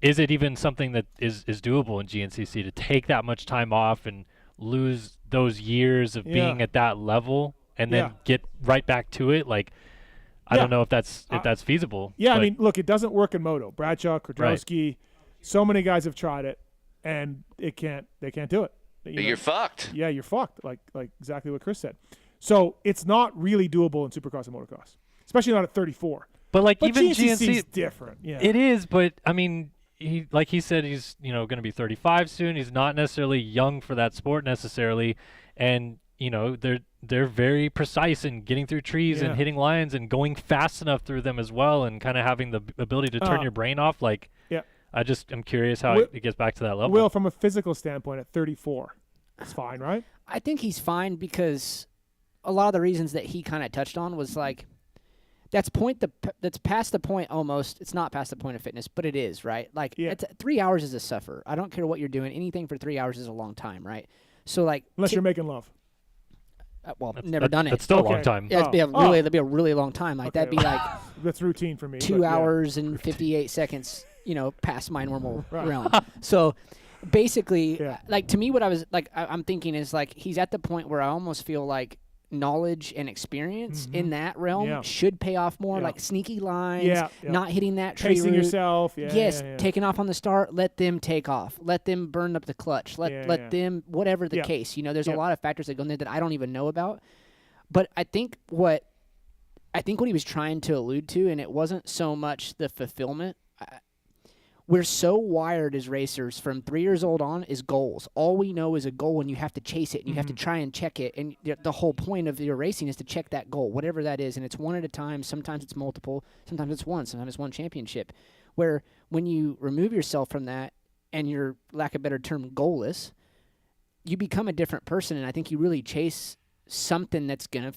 is it even something that is doable in GNCC to take that much time off and lose those years of being at that level and then get right back to it? Like, I don't know if that's feasible. Yeah, I mean, look, it doesn't work in moto. Bradshaw, Kwiatkowski, so many guys have tried it, and they can't do it. You're fucked. Yeah, you're fucked. Like exactly what Chris said. So it's not really doable in Supercross and motocross, especially not at 34. But even GNCC is different. Yeah, it is. But I mean, he said he's going to be 35 soon. He's not necessarily young for that sport necessarily, and they're very precise in getting through trees and hitting lines and going fast enough through them as well, and kind of having the ability to turn your brain off. Like, I'm curious how it gets back to that level. Will, from a physical standpoint, at 34, it's fine, right? I think he's fine because a lot of the reasons that he kind of touched on was like that's past the point almost. It's not past the point of fitness, but it is, right? Like 3 hours is a suffer. I don't care what you're doing. Anything for 3 hours is a long time, right? So unless you're making love. Never done it. That's still a long time. Yeah, that'd be a really long time. Like that'd be like that's routine for me. 2 hours and 58 seconds. Past my normal realm. So basically, to me, what I was I'm thinking is he's at the point where I almost feel like knowledge and experience in that realm should pay off more. Like sneaky lines, not hitting that tree pacing route. Yourself. Taking off on the start. Let them take off. Let them burn up the clutch. Let them whatever the case. There's a lot of factors that go in there that I don't even know about. But I think what he was trying to allude to, and it wasn't so much the fulfillment. We're so wired as racers from 3 years old on is goals. All we know is a goal, and you have to chase it, and you have to try and check it. And the whole point of your racing is to check that goal, whatever that is. And it's one at a time. Sometimes it's multiple. Sometimes it's one. Sometimes it's one championship. Where when you remove yourself from that and you're, lack of a better term, goalless, you become a different person. And I think you really chase something that's gonna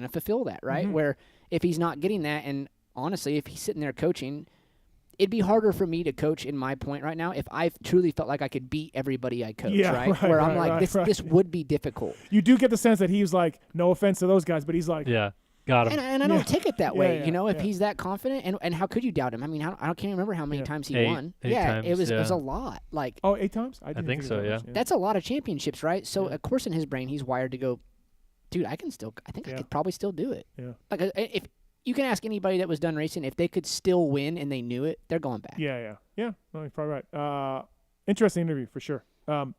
fulfill that, right? Where if he's not getting that, and honestly, if he's sitting there coaching, it'd be harder for me to coach in my point right now if I truly felt like I could beat everybody I coach, right? Where I'm like, this would be difficult. You do get the sense that he was like, no offense to those guys, but he's like, got him. And I don't take it that way, if he's that confident. And how could you doubt him? I mean, I can't remember how many times he won. Eight times, it was a lot. 8 times? I think so, yeah. That's a lot of championships, right? So, of course, in his brain, he's wired to go, dude, I could probably still do it. Yeah. If you can ask anybody that was done racing, if they could still win and they knew it, they're going back. Yeah. No, you're probably right. Interesting interview for sure.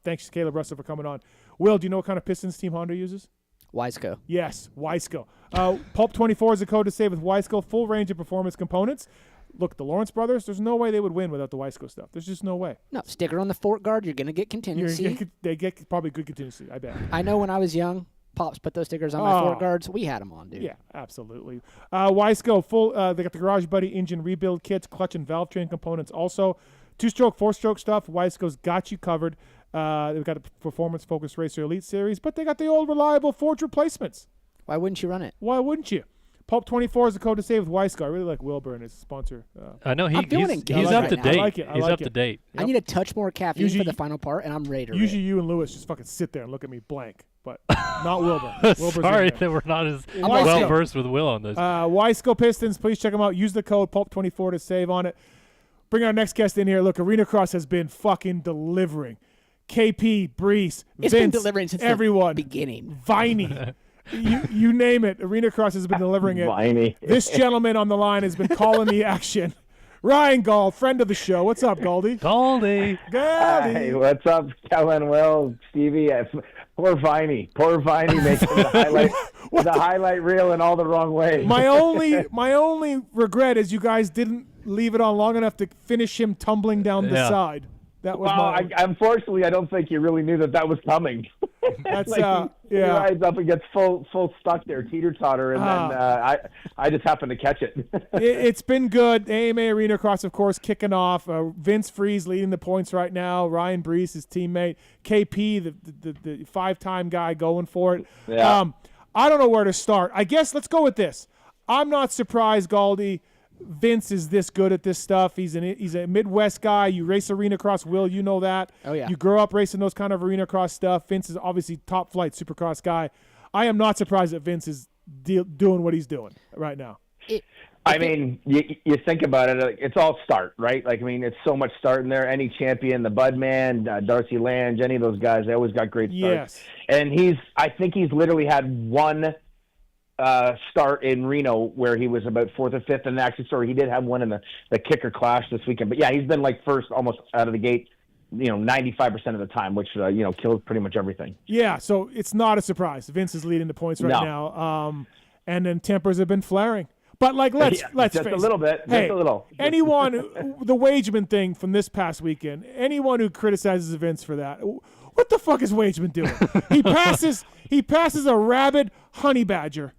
Thanks, Kailub Russell, for coming on. Will, do you know what kind of pistons Team Honda uses? Wiseco. Yes, Wiseco. Pulp24 is the code to save with Wiseco. Full range of performance components. Look, the Lawrence brothers, there's no way they would win without the Wiseco stuff. There's just no way. No, sticker on the fork guard, you're going to get contingency. They get probably good contingency, I bet. I know when I was young, Pops put those stickers on my fork guards. We had them on, dude. Yeah, absolutely. Wiseco, full. They got the Garage Buddy engine rebuild kits, clutch and valve train components. Also, 2-stroke, 4-stroke stuff. Wiseco's got you covered. They've got a Performance Focus Racer Elite Series, but they got the old reliable Forge replacements. Why wouldn't you run it? Why wouldn't you? Pulp24 is the code to save with Wiseco. I really like Wilburn as a sponsor. I know he's up to date. I like it. He's up to date. I need a touch more caffeine for the final part, and I'm ready to Usually you and Lewis just fucking sit there and look at me blank, but not Wilburn. Sorry that we're not as well versed with Will on this. Wiseco Pistons, please check them out. Use the code Pulp24 to save on it. Bring our next guest in here. Look, Arena Cross has been fucking delivering. KP, Brees, Vince, been delivering since everyone. The beginning. Viney. You name it. Arena Cross has been delivering it. Viney. This gentleman on the line has been calling the action. Ryan Gauld, friend of the show. What's up, Gauldy? Gauldy. Hey, what's up, Kellen, Will, Stevie? Poor Viney making the highlight reel in all the wrong ways. My only regret is you guys didn't leave it on long enough to finish him tumbling down the side. That was well, unfortunately, I don't think you really knew that was coming. That's he rides up and gets full stuck there, teeter-totter, and then I just happened to catch it. It's been good. AMA Arena Cross, of course, kicking off. Vince Freeze leading the points right now. Ryan Brees, his teammate. KP, the five-time guy, going for it. Yeah. I don't know where to start. I guess let's go with this. I'm not surprised, Gauldy. Vince is this good at this stuff. He's a Midwest guy. You race arena cross, Will, you know that. Oh, yeah. You grow up racing those kind of arena cross stuff. Vince is obviously top flight Supercross guy. I am not surprised that Vince is doing what he's doing right now. I mean, you think about it, it's all start, right? Like, I mean, it's so much start in there. Any champion, the Budman, Darcy Lange, any of those guys, they always got great starts. Yes. And I think he's literally had one start in Reno where he was about fourth or fifth, and actually, sorry, he did have one in the kicker clash this weekend. But yeah, he's been like first almost out of the gate, 95% of the time, which kills pretty much everything. Yeah, so it's not a surprise. Vince is leading the points right now, and then tempers have been flaring. But let's just face a little bit, hey, just a little. Anyone, the Wageman thing from this past weekend, anyone who criticizes Vince for that, what the fuck is Wageman doing? He passes a rabid honey badger.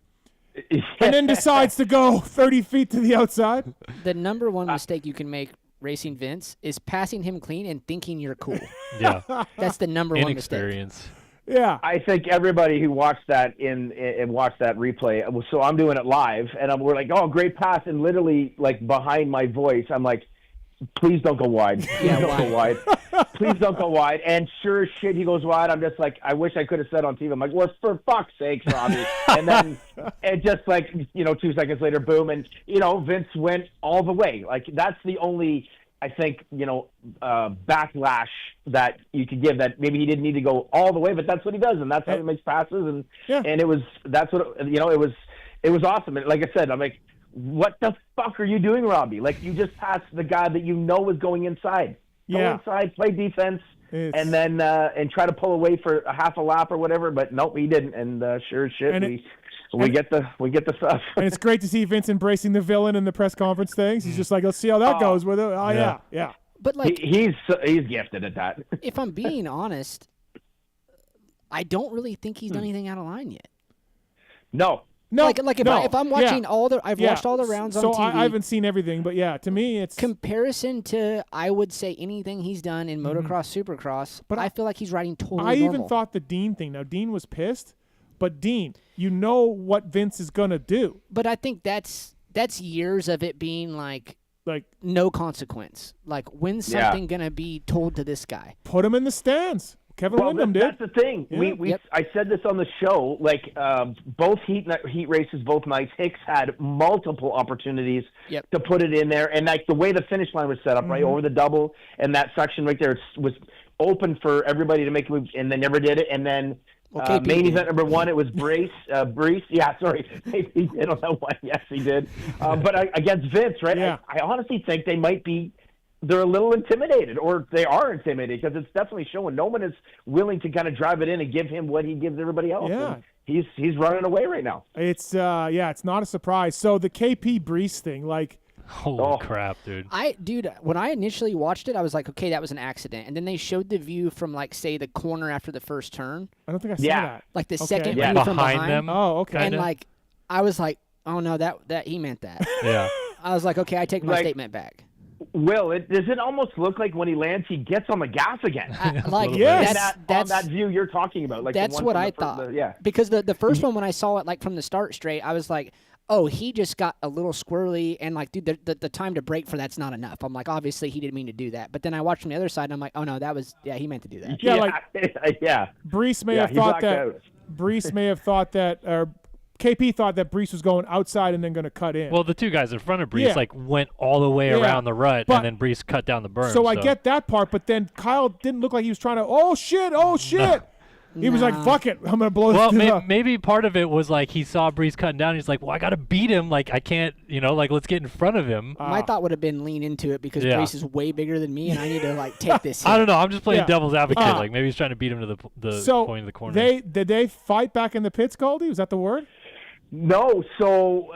And then decides to go 30 feet to the outside. The number one mistake you can make racing Vince is passing him clean and thinking you're cool. Yeah. That's the number one mistake. Inexperience. Yeah. I think everybody who watched that and watched that replay, so I'm doing it live, and we're like, oh, great pass, and literally, like, behind my voice, I'm like, please don't go wide. Please don't go wide. Please don't go wide. And sure as shit, he goes wide. I'm just like, I wish I could have said on TV. I'm like, well, for fuck's sake, Robbie. And then it just 2 seconds later, boom. And, Vince went all the way. Like, that's the only, I think, backlash that you could give, that maybe he didn't need to go all the way, but that's what he does. And that's how he makes passes. And, that's what, it was awesome. And like I said, I'm like, what the fuck are you doing, Robbie? Like, you just passed the guy that you know is going inside. Go inside, play defense, and then and try to pull away for a half a lap or whatever. But nope, he didn't. And sure as shit, we get the stuff. And it's great to see Vince embracing the villain in the press conference things. He's just like, let's see how that goes with it. Oh yeah. But like, he's gifted at that. If I'm being honest, I don't really think he's done anything out of line yet. No. If I'm watching I've watched all the rounds on TV. So I haven't seen everything, but yeah, to me it's comparison to, I would say, anything he's done in motocross, supercross. But I feel like he's riding totally normal. even thought the Dean thing. Now Dean was pissed, but Dean, you know what Vince is gonna do. But I think that's years of it being like no consequence. Like, when's something gonna be told to this guy? Put him in the stands. Kevin Windham did. That's the thing. Yeah. I said this on the show. Like, both heat races, both nights, Hicks had multiple opportunities to put it in there, and like the way the finish line was set up, right over the double, and that section right there was open for everybody to make a move, and they never did it. And then main event number one, it was Brees. Yeah, sorry, he did on that one. Yes, he did. But against Vince, right? Yeah. I honestly think they might be. They're a little intimidated, or they are intimidated, because it's definitely showing. No one is willing to kind of drive it in and give him what he gives everybody else. Yeah. And he's running away right now. It's it's not a surprise. So the KP Brees thing, like, holy crap, dude. When I initially watched it, I was like, okay, that was an accident. And then they showed the view from, like, say, the corner after the first turn. I don't think I saw that. Like the second view from behind them. Oh, okay. And like, I was like, oh no, that he meant that. Yeah. I was like, okay, I take my statement back. Will, does it almost look like when he lands, he gets on the gas again? That's that view you're talking about. Like, that's what I thought. Because the first one, when I saw it, like, from the start straight, I was like, oh, he just got a little squirrely, and like, dude, the time to brake for that's not enough. I'm like, obviously he didn't mean to do that. But then I watched from the other side, and I'm like, oh no, he meant to do that. Yeah, Brees may have thought that. Brees may have thought that, or KP thought that Brees was going outside and then going to cut in. Well, the two guys in front of Brees went all the way around the rut, and then Brees cut down the berm. So I get that part, but then Kyle didn't look like he was trying to, oh shit. He was like, fuck it, I'm going to blow this thing up. Maybe part of it was like he saw Brees cutting down. He's like, well, I got to beat him. Like, I can't, let's get in front of him. My thought would have been lean into it, because Brees is way bigger than me, and I need to, like, take this hit. I don't know. I'm just playing devil's advocate. Like, maybe he's trying to beat him to the point of the corner. Did they fight back in the pits, Gauldy? Was that the word? No, so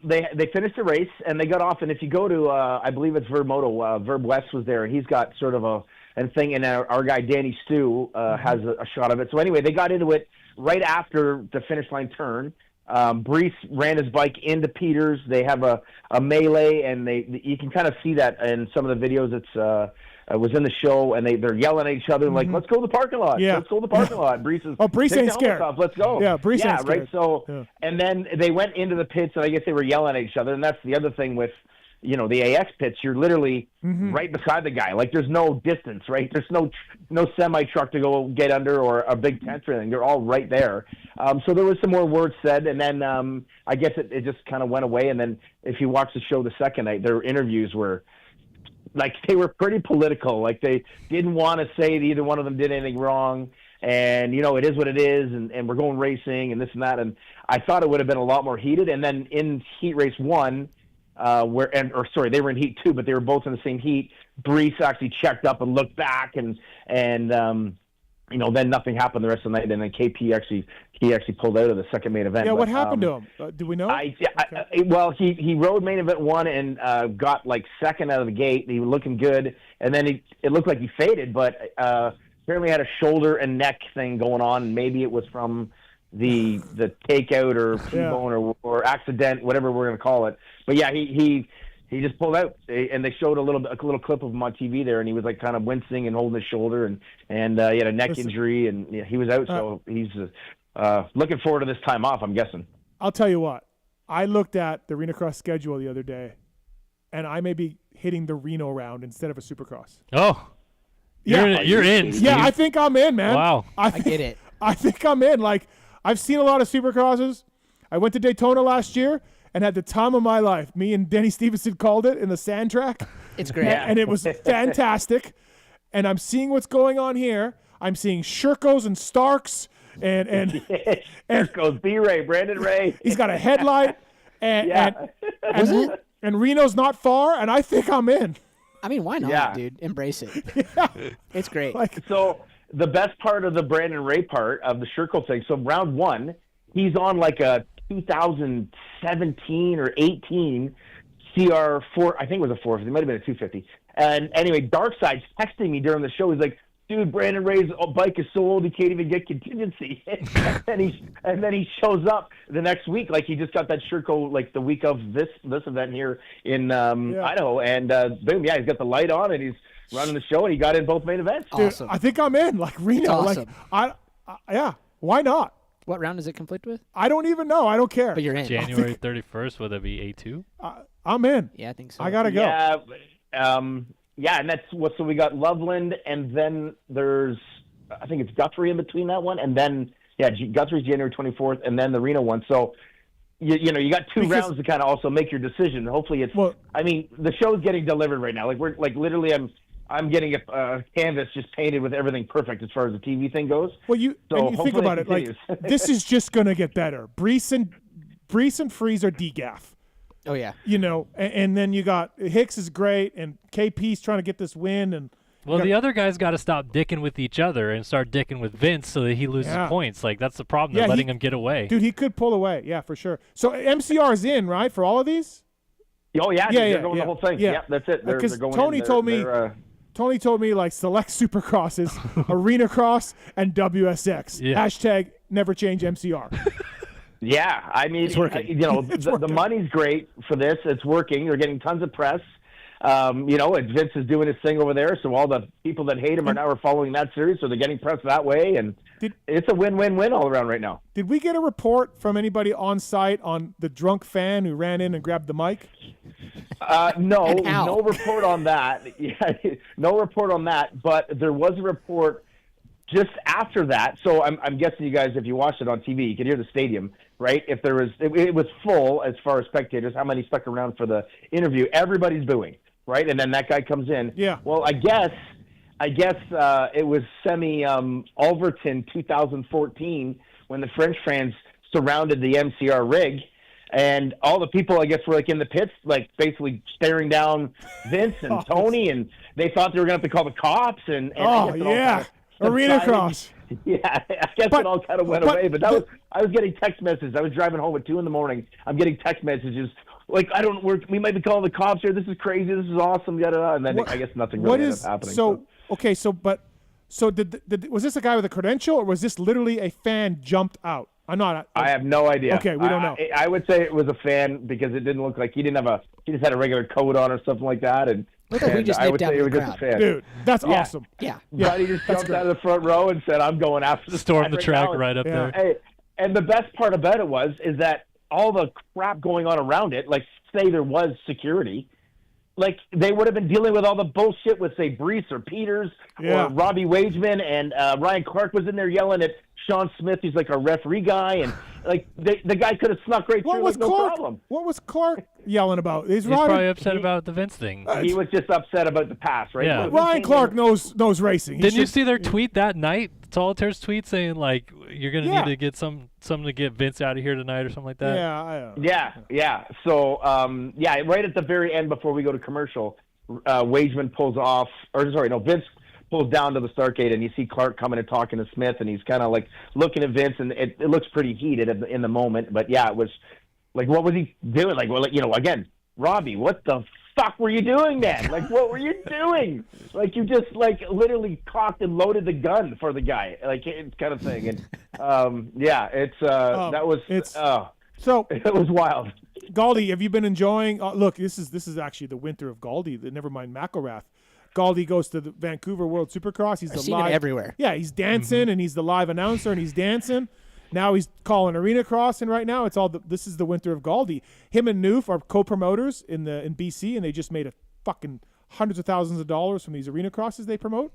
they finished the race and they got off. And if you go to, I believe it's Verb Moto, Verb West was there, and he's got sort of a and thing. And our guy Danny Stu has a shot of it. So anyway, they got into it right after the finish line turn. Brees ran his bike into Peters. They have a melee, and you can kind of see that in some of the videos. It was in the show, and they're yelling at each other like, "Let's go to the parking lot! Yeah. Let's go to the parking lot!" Brees is, Brees ain't scared. Off. Let's go! Yeah, Brees ain't scared. Right. So, and then they went into the pits, and I guess they were yelling at each other. And that's the other thing with, the AX pits. You're literally right beside the guy. Like, there's no distance, right? There's no semi truck to go get under or a big tent or anything. They're all right there. So there was some more words said, and then I guess it just kind of went away. And then if you watch the show the second night, their interviews were like, they were pretty political. Like, they didn't want to say that either one of them did anything wrong. And, it is what it is, and we're going racing and this and that. And I thought it would have been a lot more heated. And then in Heat Race 1, they were in Heat 2, but they were both in the same heat. Brees actually checked up and looked back, and then nothing happened the rest of the night. And then KP actually pulled out of the second main event. Yeah, what happened to him? Do we know? Well, he rode main event 1 and got like second out of the gate. He was looking good, and then it looked like he faded, but apparently had a shoulder and neck thing going on, and maybe it was from the takeout or T-bone or accident, whatever we're going to call it. But yeah, he just pulled out, and they showed a little clip of him on TV there, and he was like kind of wincing and holding his shoulder, and he had a neck injury, and he was out. So he's looking forward to this time off, I'm guessing. I'll tell you what, I looked at the Arena Cross schedule the other day, and I may be hitting the Reno round instead of a Supercross. Oh, you're in. Steve. Yeah, I think I'm in, man. Wow, I get it. I think I'm in. Like, I've seen a lot of Supercrosses. I went to Daytona last year and had the time of my life. Me and Denny Stevenson called it in the sand track. It's great. And it was fantastic. And I'm seeing what's going on here. I'm seeing Sherkos and Starks and Sherkos, B-Ray, Brandon Ray. He's got a headlight. And Reno's not far, and I think I'm in. I mean, why not, dude? Embrace it. It's great. So the best part of the Brandon Ray part of the Sherko thing, so round 1, he's on like a 2017 or 18 CR4, I think it was a 450, it might have been a 250. And anyway, Darkside's texting me during the show. He's like, "Dude, Brandon Ray's bike is so old he can't even get contingency." and then he shows up the next week, like he just got that Sherko like the week of this event here in Idaho, and boom, he's got the light on and he's running the show, and he got in both main events. Dude, awesome. I think I'm in. Like Reno, awesome. like yeah, why not? What round does it conflict with? I don't even know. I don't care. But you're in. January 31st, would that be A2? I'm in. Yeah, I think so. I gotta go. Yeah, and that's what. So we got Loveland, and then there's, I think it's Guthrie in between that one, and then Guthrie's January 24th, and then the Reno one. So you got two rounds to kind of also make your decision. Hopefully it's. Well, I mean, the show's getting delivered right now. Like we're like literally, I'm getting a canvas just painted with everything perfect as far as the TV thing goes. Well, you think about it, like this is just gonna get better. Brees and Freeze are DGAF. Oh yeah. And then you got Hicks is great, and KP's trying to get this win, and the other guys got to stop dicking with each other and start dicking with Vince so that he loses points. Like that's the problem. They're letting him get away. Dude, he could pull away. Yeah, for sure. So MCR's in, right, for all of these? Oh yeah, they're going the whole thing. Yeah, that's it. They're going Tony told me like select Supercrosses, Arena Cross, and WSX. Yeah. Hashtag never change MCR. Yeah, I mean, it's working. The money's great for this. It's working. They're getting tons of press. And Vince is doing his thing over there, so all the people that hate him are now following that series, so they're getting press that way, and it's a win-win-win all around right now. Did we get a report from anybody on site on the drunk fan who ran in and grabbed the mic? No report on that. Yeah, no report on that, but there was a report just after that. So I'm guessing you guys, if you watched it on TV, you could hear the stadium, right? If there was, it was full as far as spectators. How many stuck around for the interview? Everybody's booing, right? And then that guy comes in. Yeah. Well, I guess it was Alverton 2014 when the French fans surrounded the MCR rig, and all the people, I guess, were like in the pits, like basically staring down Vince and Tony, and they thought they were going to have to call the cops. And Arena Cross. Yeah, I guess it all kind of went away. But I was getting text messages. I was driving home at 2 a.m. I'm getting text messages like, we might be calling the cops here. This is crazy. This is awesome. And then I guess nothing really ended up happening. So Okay, so was this a guy with a credential, or was this literally a fan jumped out? I have no idea. Okay, we don't know. I would say it was a fan because it didn't look like he just had a regular coat on or something like that, and I would say it was just a fan. Dude, that's awesome. Yeah. But he just jumped out of the front row and said, "I'm going after the storm the track right up there." Hey, and the best part about it is that all the crap going on around it, like say there was security, like they would have been dealing with all the bullshit with say Brees or Peters or Robbie Wageman, and Ryan Clark was in there yelling at Sean Smith. He's like a referee guy, and like the guy could have snuck right through with no problem. What was Clark yelling about? He's probably upset about the Vince thing. He was just upset about the pass, right? Yeah. Ryan Clark knows racing. Didn't you see their tweet that night? Solitaire's tweet saying like you're gonna need to get something to get Vince out of here tonight or something like that. Yeah. So right at the very end before we go to commercial, Wageman pulls off, Vince pulls down to the start gate, and you see Clark coming and talking to Smith, and he's kind of like looking at Vince, and it looks pretty heated in the moment. But yeah, it was like, what was he doing? Like, well, again, Robbie, what the fuck were you doing then? Like, what were you doing? Like, you just like literally cocked and loaded the gun for the guy, like it's kind of thing. And so it was wild. Gauldy, have you been enjoying? Look, this is actually the winter of Gauldy. Never mind McElrath. Gauldy goes to the Vancouver World Supercross. He's I've seen him everywhere. Yeah, he's dancing and he's the live announcer and he's dancing. Now he's calling arena cross, and right now it's all this is the winter of Gauldy. Him and Noof are co-promoters in BC, and they just made a fucking hundreds of thousands of dollars from these arena crosses they promote.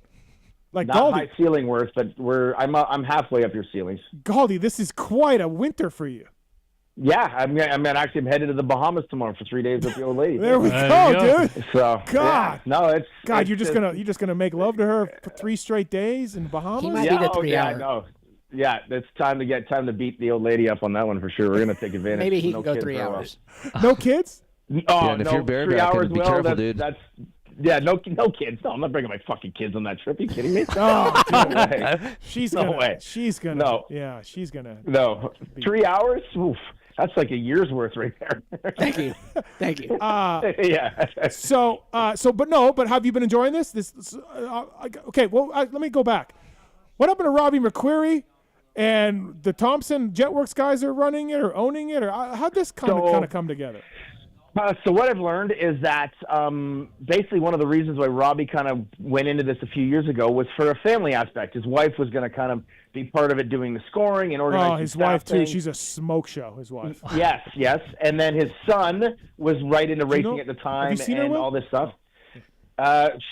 Like not Gauldy, high ceiling worth, but I'm halfway up your ceilings. Gauldy, this is quite a winter for you. Yeah, I'm headed to the Bahamas tomorrow for 3 days with the old lady. There we go, dude. So God, you're just gonna make love to her for 3 straight days in Bahamas. He might be the 3 hour. No. Yeah, it's time to beat the old lady up on that one for sure. We're gonna take advantage. Maybe he can go 3 hours. No kids? Oh, and if no, you're 3 hours. be careful, dude. No kids. No, I'm not bringing my fucking kids on that trip. Are you kidding me? Oh, no way. She's no gonna. way. She's gonna. No. Yeah, she's gonna. No, 3 hours. Oof. That's like a year's worth right there. Thank you. Yeah. But have you been enjoying this? Okay. Well, let me go back. What happened to Robbie McQuarrie and the Thompson Jetworks guys are running it or owning it, or how'd this kind of come together? So what I've learned is that basically one of the reasons why Robbie kind of went into this a few years ago was for a family aspect. His wife was going to kind of be part of it, doing the scoring and organizing. Oh, his wife too. She's a smoke show. His wife. Yes. And then his son was right into racing at the time and all this stuff.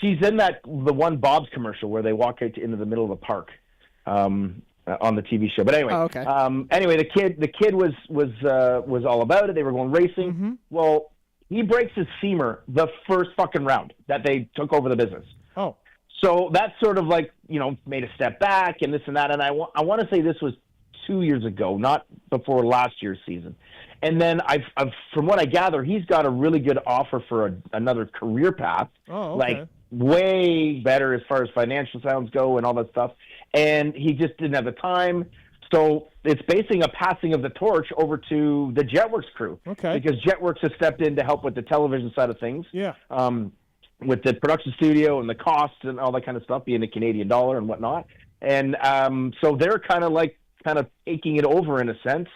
She's in the one Bob's commercial where they walk out into the middle of the park. On the TV show, but anyway, anyway, the kid was all about it. They were going racing. Mm-hmm. Well, he breaks his femur the first fucking round that they took over the business. Oh, so that sort of like made a step back and this and that. And I want to say this was 2 years ago, not before last year's season. And then I've from what I gather, he's got a really good offer for another career path. Oh, okay. Like way better as far as financial sounds go and all that stuff. And he just didn't have the time. So it's basically a passing of the torch over to the Jetworks crew. Okay. Because Jetworks has stepped in to help with the television side of things. Yeah. With the production studio and the costs and all that kind of stuff, being the Canadian dollar and whatnot. And so they're kind of taking it over in a sense.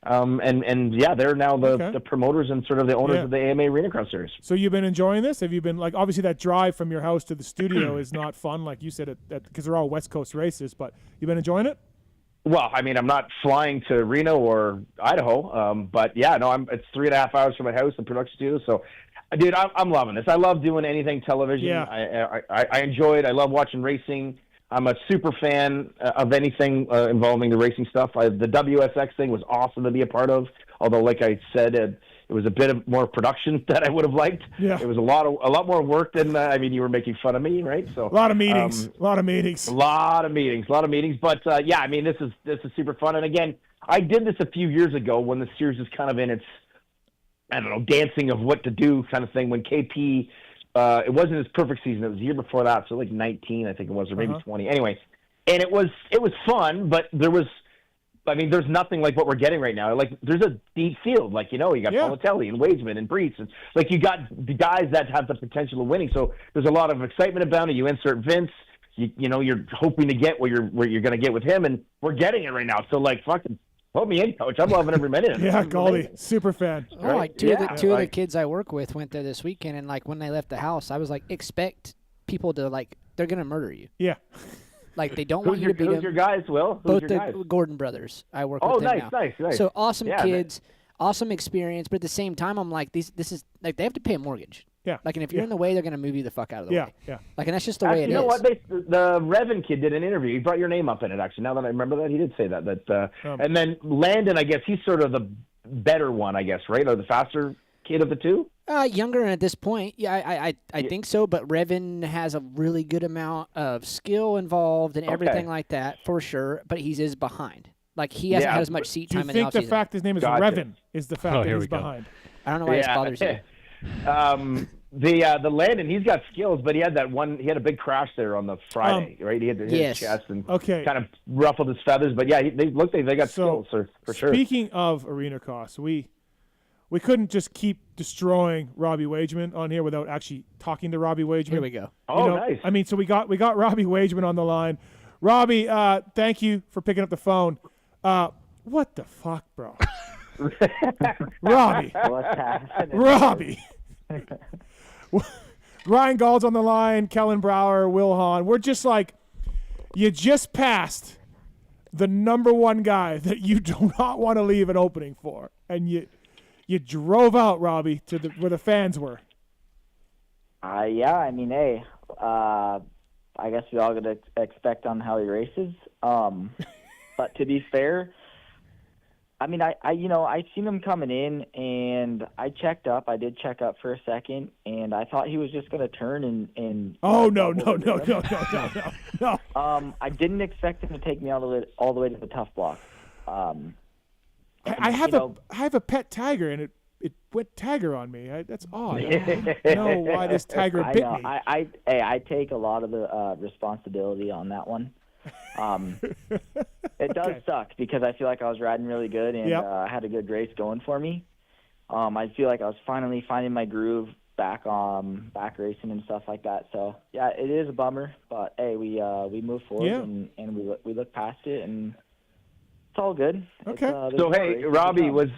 They're now the promoters and sort of the owners of the AMA Arena Cross Series. So you've been enjoying this? Have you been obviously that drive from your house to the studio is not fun, like you said, because they're all West Coast races, but you've been enjoying it? Well, I mean, I'm not flying to Reno or Idaho, but yeah, no, it's 3.5 hours from my house, the production studio. So, dude, I'm loving this. I love doing anything television. Yeah. I enjoy it. I love watching racing. I'm a super fan of anything involving the racing stuff. The WSX thing was awesome to be a part of, although, like I said, it was a bit of more production that I would have liked. Yeah. It was a lot more work than, you were making fun of me, right? So a lot of meetings. But this is super fun. And again, I did this a few years ago when the series was kind of in its, dancing of what to do kind of thing when KP. It wasn't his perfect season. It was the year before that, so like 19, I think it was, or maybe 20. Anyway, and it was fun, but there's nothing like what we're getting right now. Like, there's a deep field. Like, you got Politelli and Wageman and Brees. And, like, you got the guys that have the potential of winning. So there's a lot of excitement about it. You insert Vince. you're hoping to get what you're going to get with him, and we're getting it right now. So like, fucking put me in, coach. I'm loving every minute. Yeah, Gauldy, super fan. Oh, like two of the kids I work with went there this weekend, and like when they left the house, I was like, expect people to like they're gonna murder you. Yeah. Like they don't want you to beat them. Who's your guys, Will? Both the Gordon brothers. I work with them now. Nice. So awesome kids, awesome experience, but at the same time, I'm like, this is like they have to pay a mortgage. Yeah. Like, and if you're in the way, they're gonna move you the fuck out of the way. Yeah. Like, and that's just the way it is. You know what? The Revan kid did an interview. He brought your name up in it. Actually, now that I remember that, he did say that. And then Landon, I guess he's sort of the better one, I guess, right? Or the faster kid of the two. Younger at this point, yeah, I think so. But Revan has a really good amount of skill involved and everything like that for sure. But he is behind. Like he hasn't had as much seat time in the offseason. Do you think the fact his name is Revan is the fact that he's behind? I don't know why this bothers you. The Landon, he's got skills, but he had that one. He had a big crash there on the Friday, right? He had his chest and kind of ruffled his feathers. But yeah, they got skills for sure. Speaking of arena costs, we couldn't just keep destroying Robbie Wageman on here without actually talking to Robbie Wageman. Here we go. Nice. I mean, so we got Robbie Wageman on the line. Robbie, thank you for picking up the phone. What the fuck, bro? Robbie. What's happening? Robbie. Ryan Gauld's on the line, Kellen Brauer, Wil Hahn. We're just like, you just passed the number one guy that you do not want to leave an opening for, and you drove out, Robbie, to where the fans were. Yeah, I mean, hey, I guess we all got to expect on how he races. But to be fair, I mean, I seen him coming in, and I checked up. I did check up for a second, and I thought he was just going to turn and. Oh no! I didn't expect him to take me all the way to the tough block. I have a pet tiger, and it went tiger on me. That's odd. I don't know why this tiger bit me. I take a lot of the responsibility on that one. It does suck because I feel like I was riding really good and I had a good race going for me. I feel like I was finally finding my groove back racing and stuff like that. So yeah, it is a bummer, but hey, we move forward and we look past it and. It's all good. Okay. So hey, Robbie, was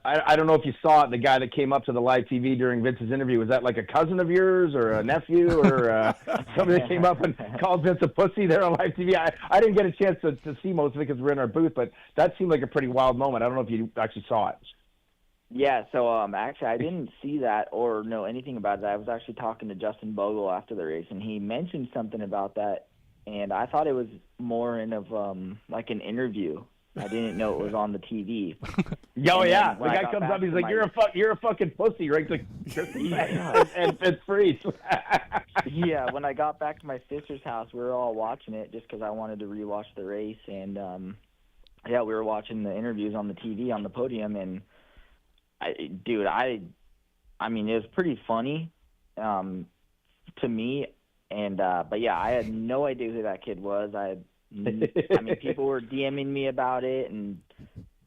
I don't know if you saw it. The guy that came up to the live TV during Vince's interview, was that like a cousin of yours or a nephew or somebody that came up and called Vince a pussy there on live TV? I didn't get a chance to see most of it because we're in our booth, but that seemed like a pretty wild moment. I don't know if you actually saw it. Yeah. So actually, I didn't see that or know anything about that. I was actually talking to Justin Bogle after the race, and he mentioned something about that. And I thought it was more of like an interview. I didn't know it was on the TV. Oh yeah, the guy comes up, he's like, "You're a fucking pussy," right? Like, and it's free. Yeah, when I got back to my sister's house, we were all watching it just because I wanted to rewatch the race, and we were watching the interviews on the TV on the podium, and I mean, it was pretty funny to me. And but yeah, I had no idea who that kid was. I mean, people were DMing me about it and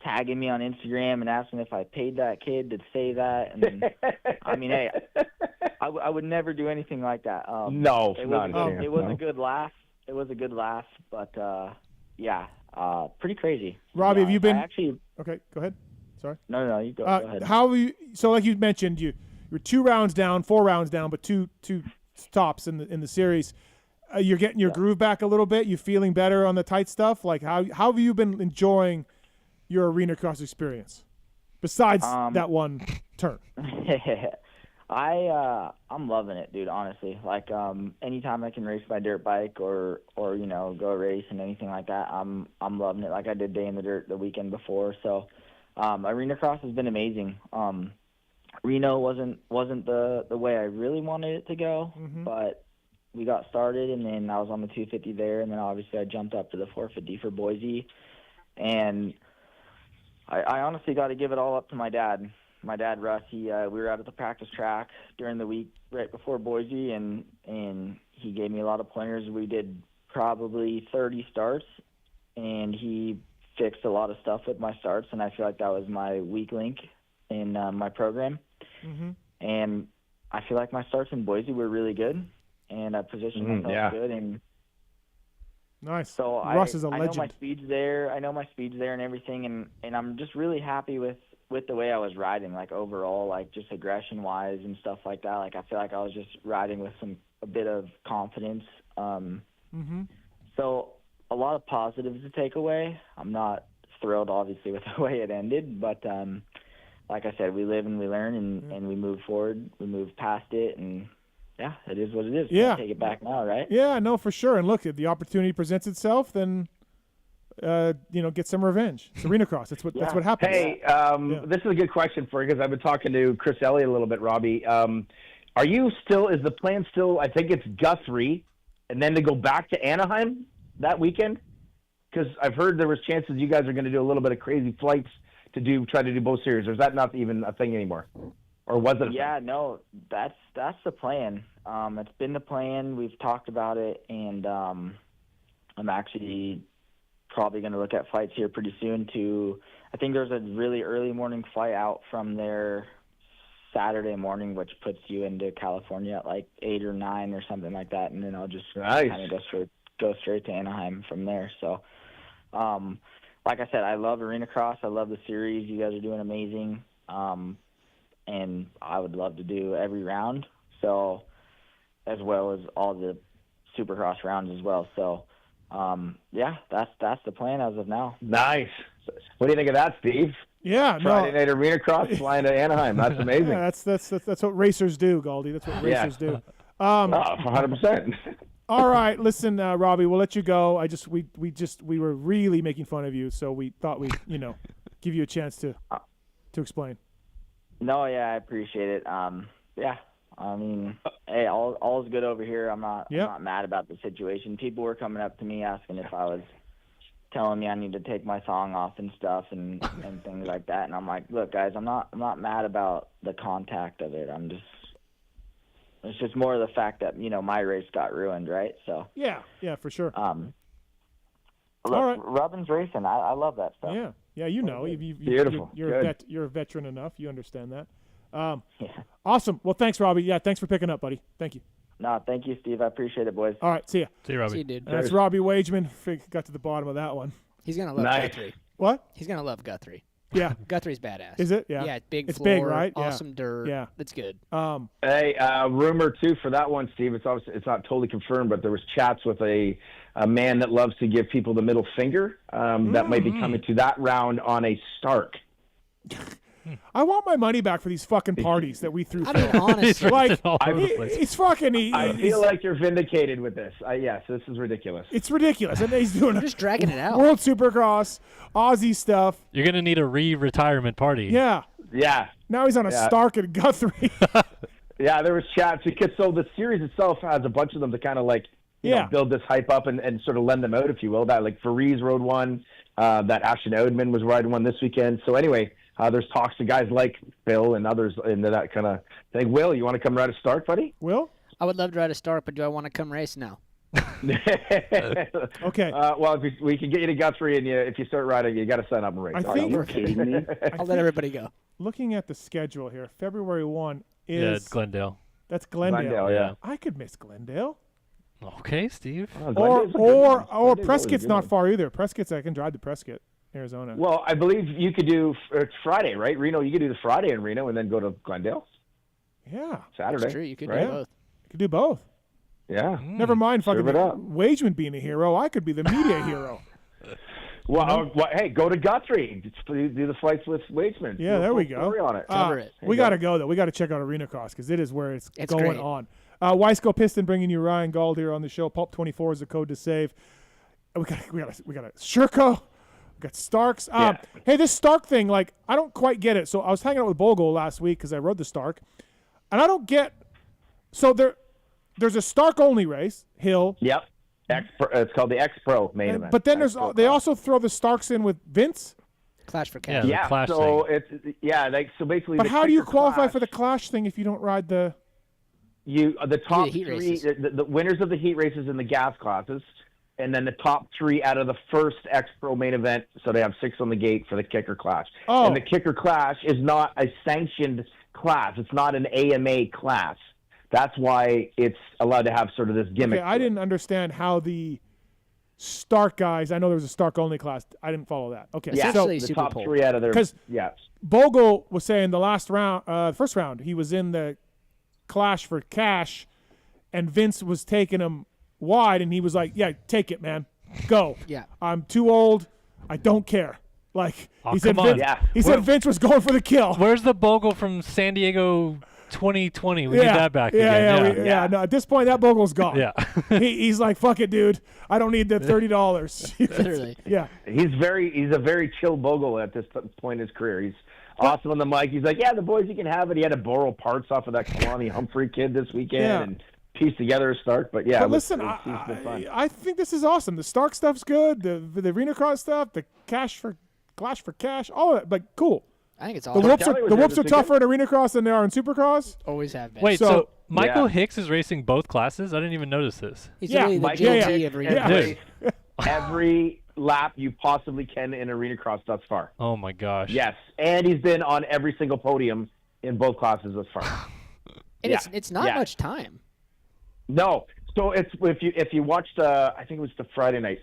tagging me on Instagram and asking if I paid that kid to say that. And I mean, hey, I would never do anything like that. No, it was a good laugh. It was a good laugh, but pretty crazy. Robbie, have you been? Okay, go ahead. Sorry. No, you go ahead. How have you? So, like you mentioned, you were 4 rounds down, but two stops in the series. You're getting your groove back a little bit. You feeling better on the tight stuff? Like how have you been enjoying your arena cross experience besides that one turn? I'm loving it, dude. Honestly, like anytime I can race my dirt bike or go race and anything like that, I'm loving it. Like I did Day in the Dirt the weekend before. So arena cross has been amazing. Reno wasn't the way I really wanted it to go, but we got started, and then I was on the 250 there, and then obviously I jumped up to the 450 for Boise, and I honestly got to give it all up to my dad. My dad, Russ, we were out at the practice track during the week right before Boise, and he gave me a lot of pointers. We did probably 30 starts, and he fixed a lot of stuff with my starts, and I feel like that was my weak link in my program. And I feel like my starts in Boise were really good. and I positioned myself good. And nice. So Russ is a legend. I know my speed's there. And everything, and I'm just really happy with the way I was riding, like overall, like just aggression wise and stuff like that. Like I feel like I was just riding with a bit of confidence. So a lot of positives to take away. I'm not thrilled, obviously, with the way it ended, but like I said, we live and we learn, and we move forward. We move past it, and yeah, it is what it is. Yeah. Can't take it back now, right? Yeah, no, for sure. And look, if the opportunity presents itself, then get some revenge. It's arena cross. That's what happens. Hey, this is a good question for you because I've been talking to Chris Elliott a little bit, Robbie. Are you still? Is the plan still? I think it's Guthrie, and then to go back to Anaheim that weekend? Because I've heard there was chances you guys are going to do a little bit of crazy flights to try to do both series. Or is that not even a thing anymore? Or was it? Yeah, no, that's the plan. It's been the plan. We've talked about it, and I'm actually probably going to look at flights here pretty soon. I think there's a really early morning flight out from there Saturday morning, which puts you into California at like 8 or 9 or something like that, and then I'll just kind of go straight to Anaheim from there. So, like I said, I love arena cross. I love the series. You guys are doing amazing. And I would love to do every round, so as well as all the Supercross rounds as well. So, that's the plan as of now. Nice. What do you think of that, Steve? Yeah, Friday night arena cross, flying to Anaheim. That's amazing. Yeah, that's what racers do, Gauldy. That's what racers do. 100%. All right, listen, Robbie, we'll let you go. We were really making fun of you, so we thought we'd give you a chance to explain. No, yeah, I appreciate it. I mean, hey, all's good over here. I'm not mad about the situation. People were coming up to me asking if I was telling me I need to take my song off and stuff and things like that. And I'm like, look, guys, I'm not mad about the contact of it. It's just more of the fact that my race got ruined, right? So yeah, for sure. Look, all right. Robin's racing. I love that stuff. Yeah, beautiful. You're a veteran enough. You understand that. Awesome. Well, thanks, Robbie. Yeah, thanks for picking up, buddy. Thank you. No, thank you, Steve. I appreciate it, boys. All right, see ya. See you, Robbie. See you, dude. That's Robbie Wageman. Got to the bottom of that one. He's gonna love Guthrie. What? He's gonna love Guthrie. Yeah. Guthrie's badass. Is it? Yeah. Yeah, big it's floor, big, right? awesome dirt. Yeah. That's good. Hey, rumor too for that one, Steve. It's not totally confirmed, but there was chats with a man that loves to give people the middle finger that might be coming to that round on a Stark. I want my money back for these fucking parties that we threw. I mean, honestly, he's fucking. I feel like you're vindicated with this. Yes, this is ridiculous. It's ridiculous, and he's doing just dragging it out. World Supercross, Aussie stuff. You're gonna need a retirement party. Yeah. Now he's on a Stark and Guthrie. Yeah, there was chats because the series itself has a bunch of them to kind of like build this hype up and sort of lend them out, if you will. That like Farees rode one, that Ashton Oudman was riding one this weekend. So anyway. There's talks to guys like Bill and others into that kind of thing. Will, you want to come ride a Stark, buddy? Will? I would love to ride a Stark, but do I want to come race now? Okay. Well, we can get you to Guthrie, and if you start riding, you got to sign up and race. I think you're kidding me. I'll let everybody go. Looking at the schedule here, February 1 is... Yeah, Glendale. That's Glendale. Yeah. I could miss Glendale. Okay, Steve. Or Prescott's not far either. Prescott's, I can drive to Prescott, Arizona. Well, I believe you could do Friday, right? Reno, you could do the Friday in Reno and then go to Glendale. Yeah. Saturday. That's true. You could do both. You could do both. Yeah. Never mind fucking Wageman being a hero. I could be the media hero. Well, hey, go to Guthrie. Do the flights with Wageman. Yeah, there we go. On it. Cover it. We got to go, though. We got to check out Arena Cross because it is where it's going great. on. Weisco Piston bringing you Ryan Gauld here on the show. Pulp24 is the code to save. We got a Sherco. We got Starks. Hey, this Stark thing, like, I don't quite get it. So I was hanging out with Bogle last week because I rode the Stark, and I don't get. So there's a Stark only race, Hill. Yep. It's called the X Pro main event. But then they also throw the Starks in with Vince. Clash for cash. Yeah. Clash so thing. so basically. But how do you qualify for the Clash thing if you don't ride the? The top heat three, races. the winners of the heat races in the gas classes, and then the top three out of the first X Pro main event. So they have 6 on the gate for the kicker clash. Oh. And the kicker clash is not a sanctioned class. It's not an AMA class. That's why it's allowed to have sort of this gimmick. Okay, I didn't understand how the Stark guys. I know there was a Stark only class. I didn't follow that. Okay, Yeah, so the top 3 out of there. Because yeah, Bogle was saying the last round, first round, he was in the clash for cash, and Vince was taking him wide, and he was like, "Yeah, take it, man, go. Yeah, I'm too old. I don't care." Like he said, come on. Vince, he said Vince was going for the kill. Where's the Bogle from San Diego 2020? We need that back yeah, again. Yeah. No, at this point, that Bogle's gone. Yeah. He's like, "Fuck it, dude. I don't need the $30." Literally. Yeah. He's a very chill Bogle at this point in his career. He's awesome on the mic. He's like, "Yeah, the boys, you can have it." He had to borrow parts off of that Kalani Humphrey kid this weekend and piece together a Stark. But yeah, but listen, I think this is awesome. The Stark stuff's good. The arena cross stuff, the clash for cash, all of that. But cool. I think it's The awesome. whoops are tougher in arena cross than they are in Supercross. Always have been. Wait, so Michael Hicks is racing both classes? I didn't even notice this. He's really the JT of arena cross. Every lap you possibly can in arena cross thus far. Oh my gosh. Yes, and he's been on every single podium in both classes thus far. And it's not much time. No. So it's if you watched I think it was the Friday night.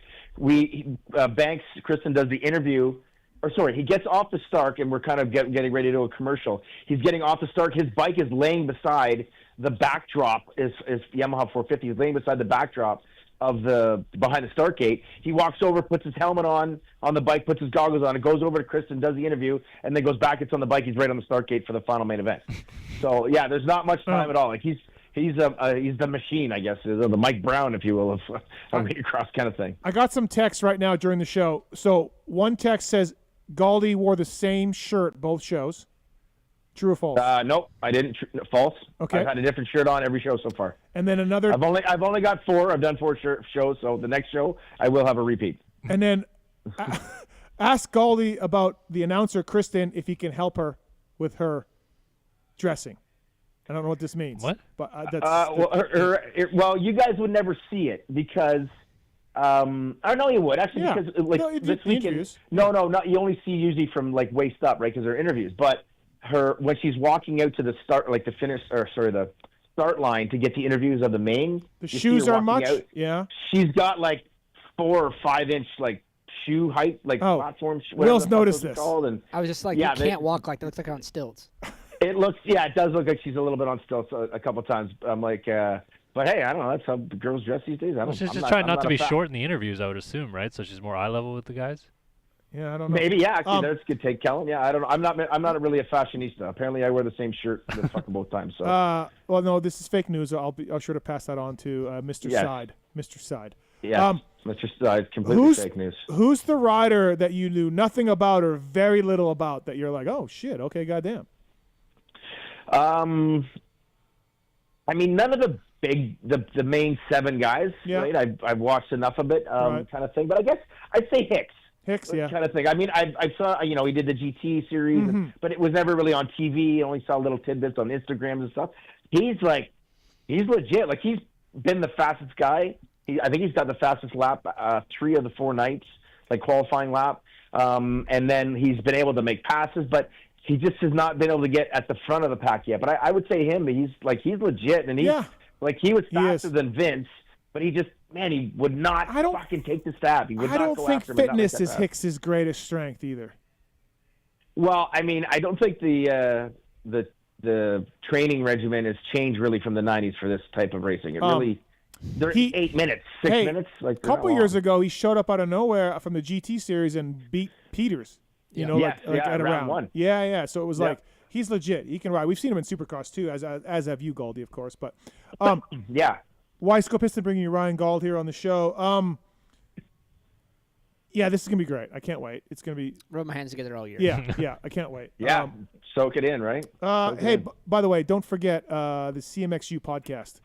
Banks Kristen does the interview. Or sorry, he gets off the Stark, and we're kind of getting ready to do a commercial. He's getting off the Stark. His bike is laying beside the backdrop. Is Yamaha 450? He's laying beside the backdrop of behind the Stark gate. He walks over, puts his helmet on the bike, puts his goggles on, and goes over to Kristen, does the interview, and then goes back. It's on the bike. He's right on the Stark gate for the final main event. So yeah, there's not much time at all. Like he's the machine, I guess, the Mike Brown, if you will, of arena cross kind of thing. I got some texts right now during the show. So one text says Gauldy wore the same shirt both shows. True or false? Nope, I didn't. False. Okay. I've had a different shirt on every show so far. And then another. I've only got 4. I've done 4 shows, so the next show I will have a repeat. And then ask Gauldy about the announcer Kristen if he can help her with her dressing. I don't know what this means. What? But well, you guys would never see it because. I know you would actually because this weekend. No, not you only see usually from like waist up, right? Because they're interviews. But when she's walking out to the start, like the start line to get the interviews of the main. The shoes are much. Yeah. She's got like 4 or 5 inch like shoe height, like platform. Will's noticed this. And I was just like, you can't walk like that. It looks like on stilts. It does look like she's a little bit on stilts a couple of times. I'm like. But hey, I don't know. That's how girls dress these days. She's just trying not to be short in the interviews, I would assume, right? So she's more eye level with the guys. Yeah, I don't know. Maybe, yeah. Actually, that's a good take, Kellen. Yeah, I don't know. I'm not really a fashionista. Apparently, I wear the same shirt the fucking both times. So. Well, no, this is fake news. I'll sure to pass that on to Mr. Side. Mr. Side. Yeah, Mr. Side, completely fake news. Who's the rider that you knew nothing about or very little about that you're like, oh shit, okay, goddamn. I mean, none of the main 7 guys, right? I've watched enough of it, kind of thing. But I guess I'd say Hicks. Yeah. Kind of thing. I mean, I saw, he did the GT series, but it was never really on TV. I only saw little tidbits on Instagram and stuff. He's legit. Like, he's been the fastest guy. I think he's got the fastest lap 3 of the 4 nights, like qualifying lap. And then he's been able to make passes, but he just has not been able to get at the front of the pack yet. But I would say he's legit, and he was faster than Vince, but he would not fucking take the stab. He would I don't think fitness is Hicks's greatest strength either. Well, I mean, I don't think the training regimen has changed really from the 90s for this type of racing. They're 8 minutes, 6 minutes. Like a couple years ago, he showed up out of nowhere from the GT series and beat Peters. At a round 1. Yeah. So it was like he's legit. He can ride. We've seen him in Supercross too, as have you, Gauldy, of course. But Weisco Piston bringing you Ryan Gauld here on the show. This is gonna be great. I can't wait. It's gonna be. Rub my hands together all year. Yeah. I can't wait. Yeah, soak it in, right? By the way, don't forget the CMXU podcast.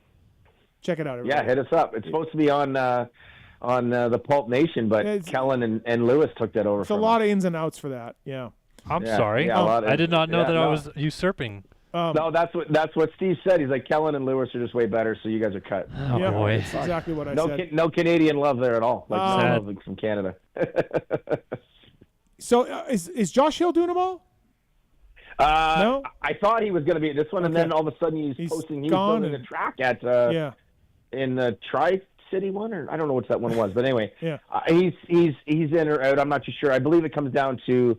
Check it out, everybody. Yeah, hit us up. It's supposed to be on the Pulp Nation, but Kellen and Lewis took that over. It's a lot of ins and outs for that. Yeah. I'm sorry. I did not know that I was usurping. No, that's what Steve said. He's like, Kellen and Lewis are just way better, so you guys are cut. Oh boy, that's exactly what I said. No Canadian love there at all. Like no love from Canada. So is Josh Hill doing them all? No? I thought he was going to be at this one, and then all of a sudden he's posting. He was building a track at in the Tri-City one, or I don't know what that one was, but anyway, he's in or out. I'm not too sure. I believe it comes down to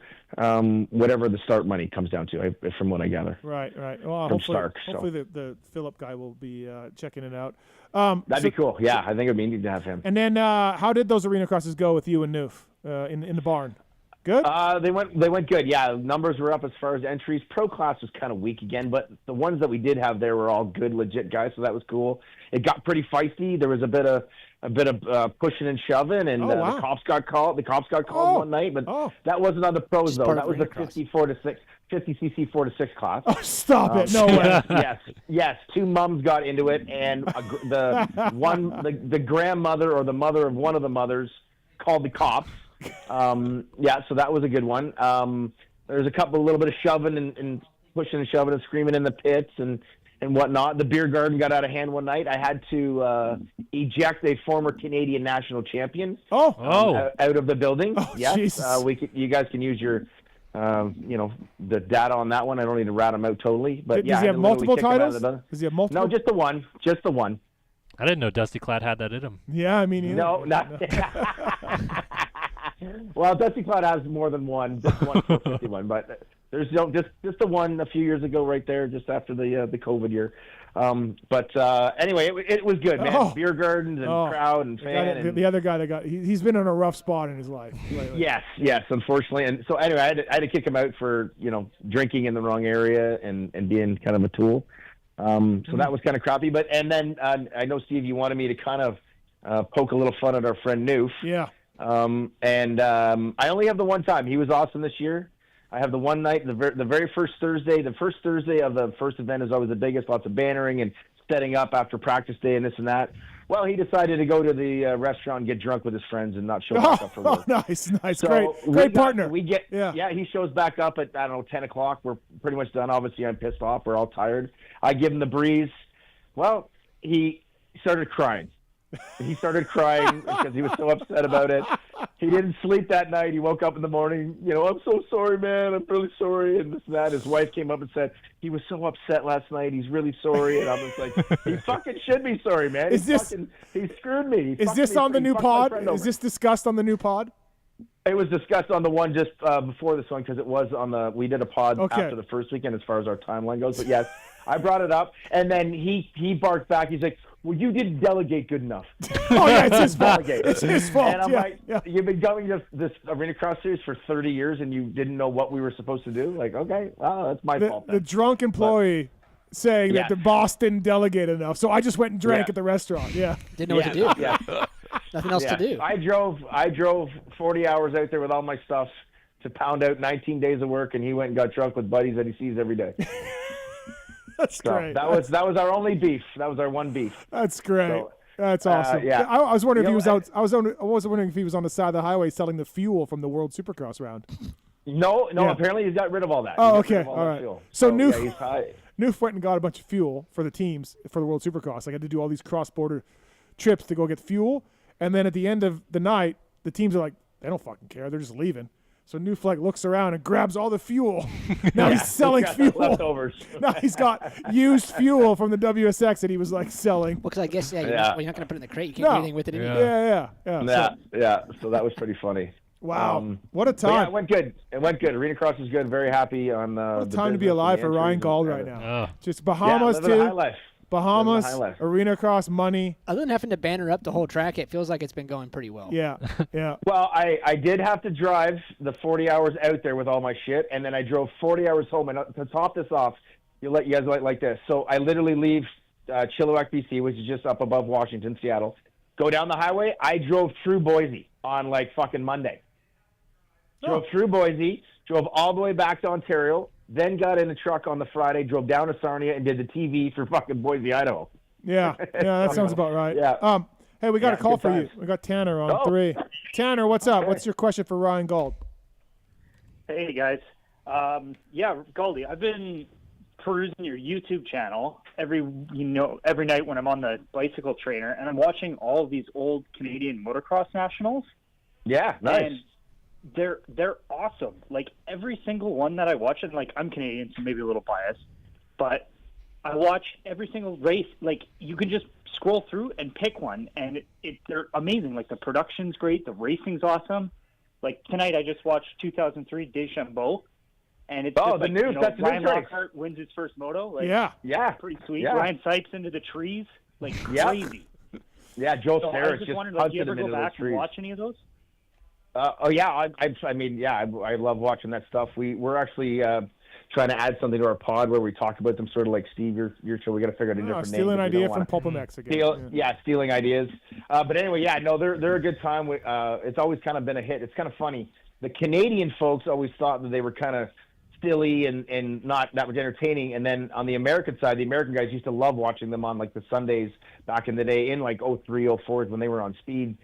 whatever the start money comes down to, from what I gather. Right. Well, From hopefully, Stark, so. hopefully the Phillip guy will be checking it out. That'd be cool. Yeah, I think it'd be neat to have him. And then, how did those arena crosses go with you and Noof in the barn? Good. They went good. Yeah, numbers were up as far as entries. Pro class was kind of weak again, but the ones that we did have there were all good, legit guys, so that was cool. It got pretty feisty. There was a bit of pushing and shoving, and the cops got called. The cops got called one night, but that wasn't on the pros though. That was the 50cc 4-6 class. Oh, stop it! No way. Yes. Two mums got into it, and the grandmother or the mother of one of the mothers called the cops. So that was a good one. There's a little bit of shoving and pushing and shoving and screaming in the pits and whatnot. The beer garden got out of hand one night. I had to eject a former Canadian national champion out of the building. Yes, you guys can use your the data on that one. I don't need to rat him out totally. But does he have multiple titles? Does he have multiple? No, just the one. Just the one. I didn't know Dusty Clad had that in him. Yeah, I mean, no. Well, Dusty Cloud has more than one, just one 451, but there's just the one a few years ago right there, just after the COVID year. Anyway, it was good, man. Beer gardens and crowd and fan. The other guy he's been in a rough spot in his life. Yes, unfortunately. And so anyway, I had to kick him out for drinking in the wrong area and being kind of a tool. So that was kind of crappy. And then I know, Steve, you wanted me to kind of poke a little fun at our friend Noof. Yeah. I only have the one time. He was awesome this year. I have the one night, the very first Thursday. The first Thursday of the first event is always the biggest, lots of bannering and setting up after practice day and this and that. Well, he decided to go to the restaurant and get drunk with his friends and not show back up for work. Nice. So great partner. He shows back up at, 10 o'clock. We're pretty much done. Obviously, I'm pissed off. We're all tired. I give him the breeze. Well, he started crying. He started crying because he was so upset about it. He didn't sleep that night. He woke up in the morning, I'm so sorry, man. I'm really sorry. And this and that. His wife came up and said, he was so upset last night. He's really sorry. And I was like, he fucking should be sorry, man. He screwed me. Is this on the new pod? Is this discussed on the new pod? It was discussed on the one just before this one because it was on we did a pod after the first weekend as far as our timeline goes. But yes, I brought it up. And then he barked back. He's like, well, you didn't delegate good enough. It's his fault. It's his fault. And I'm you've been going this Arena Cross series for 30 years and you didn't know what we were supposed to do? Like, okay, well, that's my fault. The drunk employee saying that the boss didn't delegate enough, so I just went and drank at the restaurant. Yeah. Didn't know what to do. Yeah. Nothing else to do. I drove 40 hours out there with all my stuff to pound out 19 days of work, and he went and got drunk with buddies that he sees every day. That's great. That was our only beef. That was our one beef. That's great. So, that's awesome. I was wondering if he was out. I was wondering if he was on the side of the highway selling the fuel from the World Supercross round. No. Apparently he's got rid of all that. Oh, okay. All right. So Noof went and got a bunch of fuel for the teams for the World Supercross. I had to do all these cross-border trips to go get fuel, and then at the end of the night, the teams are like, they don't fucking care. They're just leaving. So Noof looks around and grabs all the fuel. Now he's selling fuel. Leftovers. Now he's got used fuel from the WSX that he was selling. Well, because I guess you're not going to put it in the crate. You can't do anything with it anymore. Yeah. So that was pretty funny. Wow, what a time! Yeah, it went good. Arena Cross was good. Very happy on what a time to be alive for Ryan Gauld right now. Just Bahamas too. Bahamas, Arena Cross money. Other than having to banner up the whole track, it feels like it's been going pretty well. Yeah. Well, I did have to drive the 40 hours out there with all my shit, and then I drove 40 hours home. And to top this off, you guys like this. So I literally leave Chilliwack, BC, which is just up above Washington, Seattle. Go down the highway. I drove through Boise on fucking Monday. Drove through Boise, drove all the way back to Ontario. Then got in a truck on the Friday, drove down to Sarnia, and did the TV for fucking Boise, Idaho. Yeah, that sounds about right. Yeah. Hey, we got a call for you. We got Tanner on 3. Tanner, what's up? What's your question for Ryan Gauld? Hey, guys. Gauldy, I've been perusing your YouTube channel every night when I'm on the bicycle trainer, and I'm watching all of these old Canadian motocross nationals. Yeah, nice. they're awesome. Like every single one that I watch, and like I'm Canadian, so maybe a little biased, but I watch every single race. Like you can just scroll through and pick one, and they're amazing. Like the production's great, the racing's awesome. Like tonight, I just watched 2003 Deschambault, and it's just the like, news. That's the Ryan news race. Lockhart wins his first moto. Like, yeah, pretty sweet. Yeah. Ryan Sipes into the trees, like crazy. Yeah, Joe So I Sarris just just wondered, like, do you hunted ever him go into those back and trees. watch any of those? I mean, yeah, I love watching that stuff. We're actually trying to add something to our pod where we talk about them, sort of like Steve, your show. We got to figure out a different name. Stealing because we idea don't from wanna PulpMX again. stealing ideas. But anyway, yeah, no, they're a good time. It's always kind of been a hit. It's kind of funny. The Canadian folks always thought that they were kind of silly and not that much entertaining. And then on the American side, the American guys used to love watching them on like the Sundays back in the day in like 03, 04 when they were on speed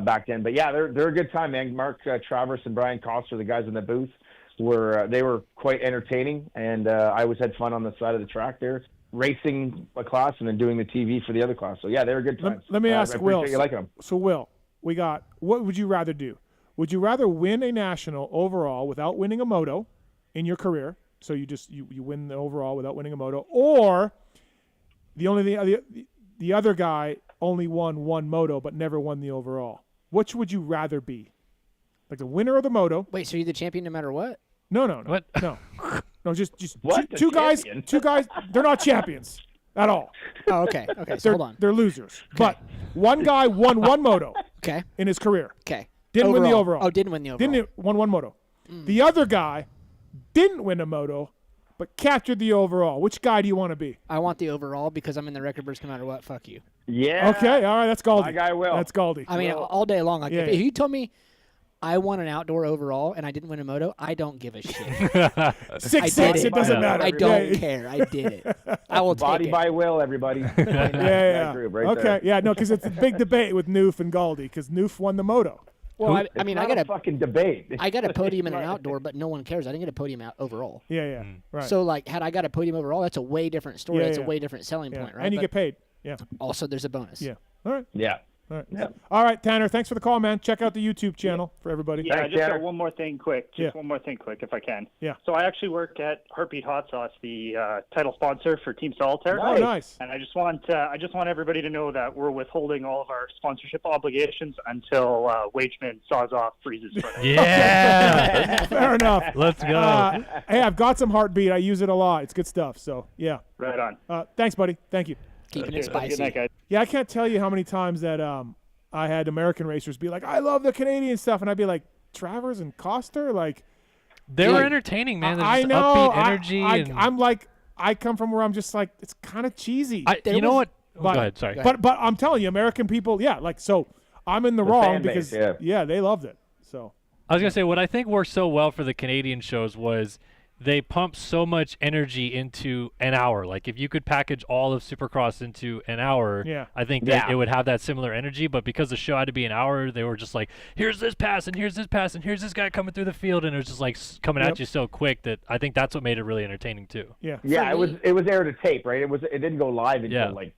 back then. But yeah, they're a good time, man. Mark Travers and Brian Koster, the guys in the booth, they were quite entertaining, and I always had fun on the side of the track there, racing a class and then doing the TV for the other class. So yeah, they were good times. Let me ask I Will. appreciate you liking them. So Will, what would you rather do? Would you rather win a national overall without winning a moto in your career? So you win the overall without winning a moto, or the other guy only won one moto but never won the overall. Which would you rather be? Like the winner of the moto? Wait, so you're the champion no matter what? No. What? No, just What? two guys. Two guys. They're not champions at all. Oh, okay. So hold on. They're losers. But one guy won one moto. Okay. In his career. Okay. Didn't win the overall. Oh, didn't win the overall. Won one moto. The other guy didn't win a moto, but captured the overall. Which guy do you want to be? I want the overall because I'm in the record books no matter what. Fuck you. Yeah. Okay. All right. That's Gauldy. My guy Will. That's Gauldy. I mean, all day long. Like, Yeah, if you told me I won an outdoor overall and I didn't win a moto, I don't give a shit. 6'6", it doesn't matter. I don't care. I did it. I will take Body it. by Will, everybody. Yeah. Right Okay. there. Yeah. No, because it's a big debate with Noof and Gauldy because Noof won the moto. Well, I It's mean, not I got a fucking debate. I got a podium in an outdoor, but no one cares. I didn't get a podium out overall. Yeah. Right. So, like, had I got a podium overall, that's a way different story. Yeah, That's yeah. a way different selling Yeah. point, right? And you But get paid. Yeah. Also, there's a bonus. Yeah. All right. Yeah. All right. All right, Tanner. Thanks for the call, man. Check out the YouTube channel for everybody. Yeah, I Thanks, just Tanner. got one more thing quick. Yeah. One more thing quick, if I can. Yeah. So I actually work at Heartbeat Hot Sauce, the title sponsor for Team Solitaire. Oh, nice. And I just want everybody to know that we're withholding all of our sponsorship obligations until Wageman saws off freezes. Yeah. Fair enough. Let's go. Hey, I've got some Heartbeat. I use it a lot. It's good stuff. So, yeah. Right on. Thanks, buddy. Thank you. Keeping it Good spicy. night, guys. Yeah, I can't tell you how many times that I had American racers be like, I love the Canadian stuff. And I'd be like, Travers and Coster? Like, They were entertaining, man. There's I just know. upbeat energy. and I'm like, I come from where I'm just like, it's kind of cheesy. you know what? But, go ahead. Sorry. But I'm telling you, American people, yeah, like, so I'm in the wrong fan base, because, yeah. they loved it. So. I was going to say, what I think worked so well for the Canadian shows was they pumped so much energy into an hour. Like, if you could package all of Supercross into an hour, Yeah. I think that it would have that similar energy. But because the show had to be an hour, they were just like, here's this pass, and here's this pass, and here's this guy coming through the field, and it was just like coming at you so quick that I think that's what made it really entertaining too. Yeah. Yeah, it was aired to tape, right? It didn't go live until Yeah. like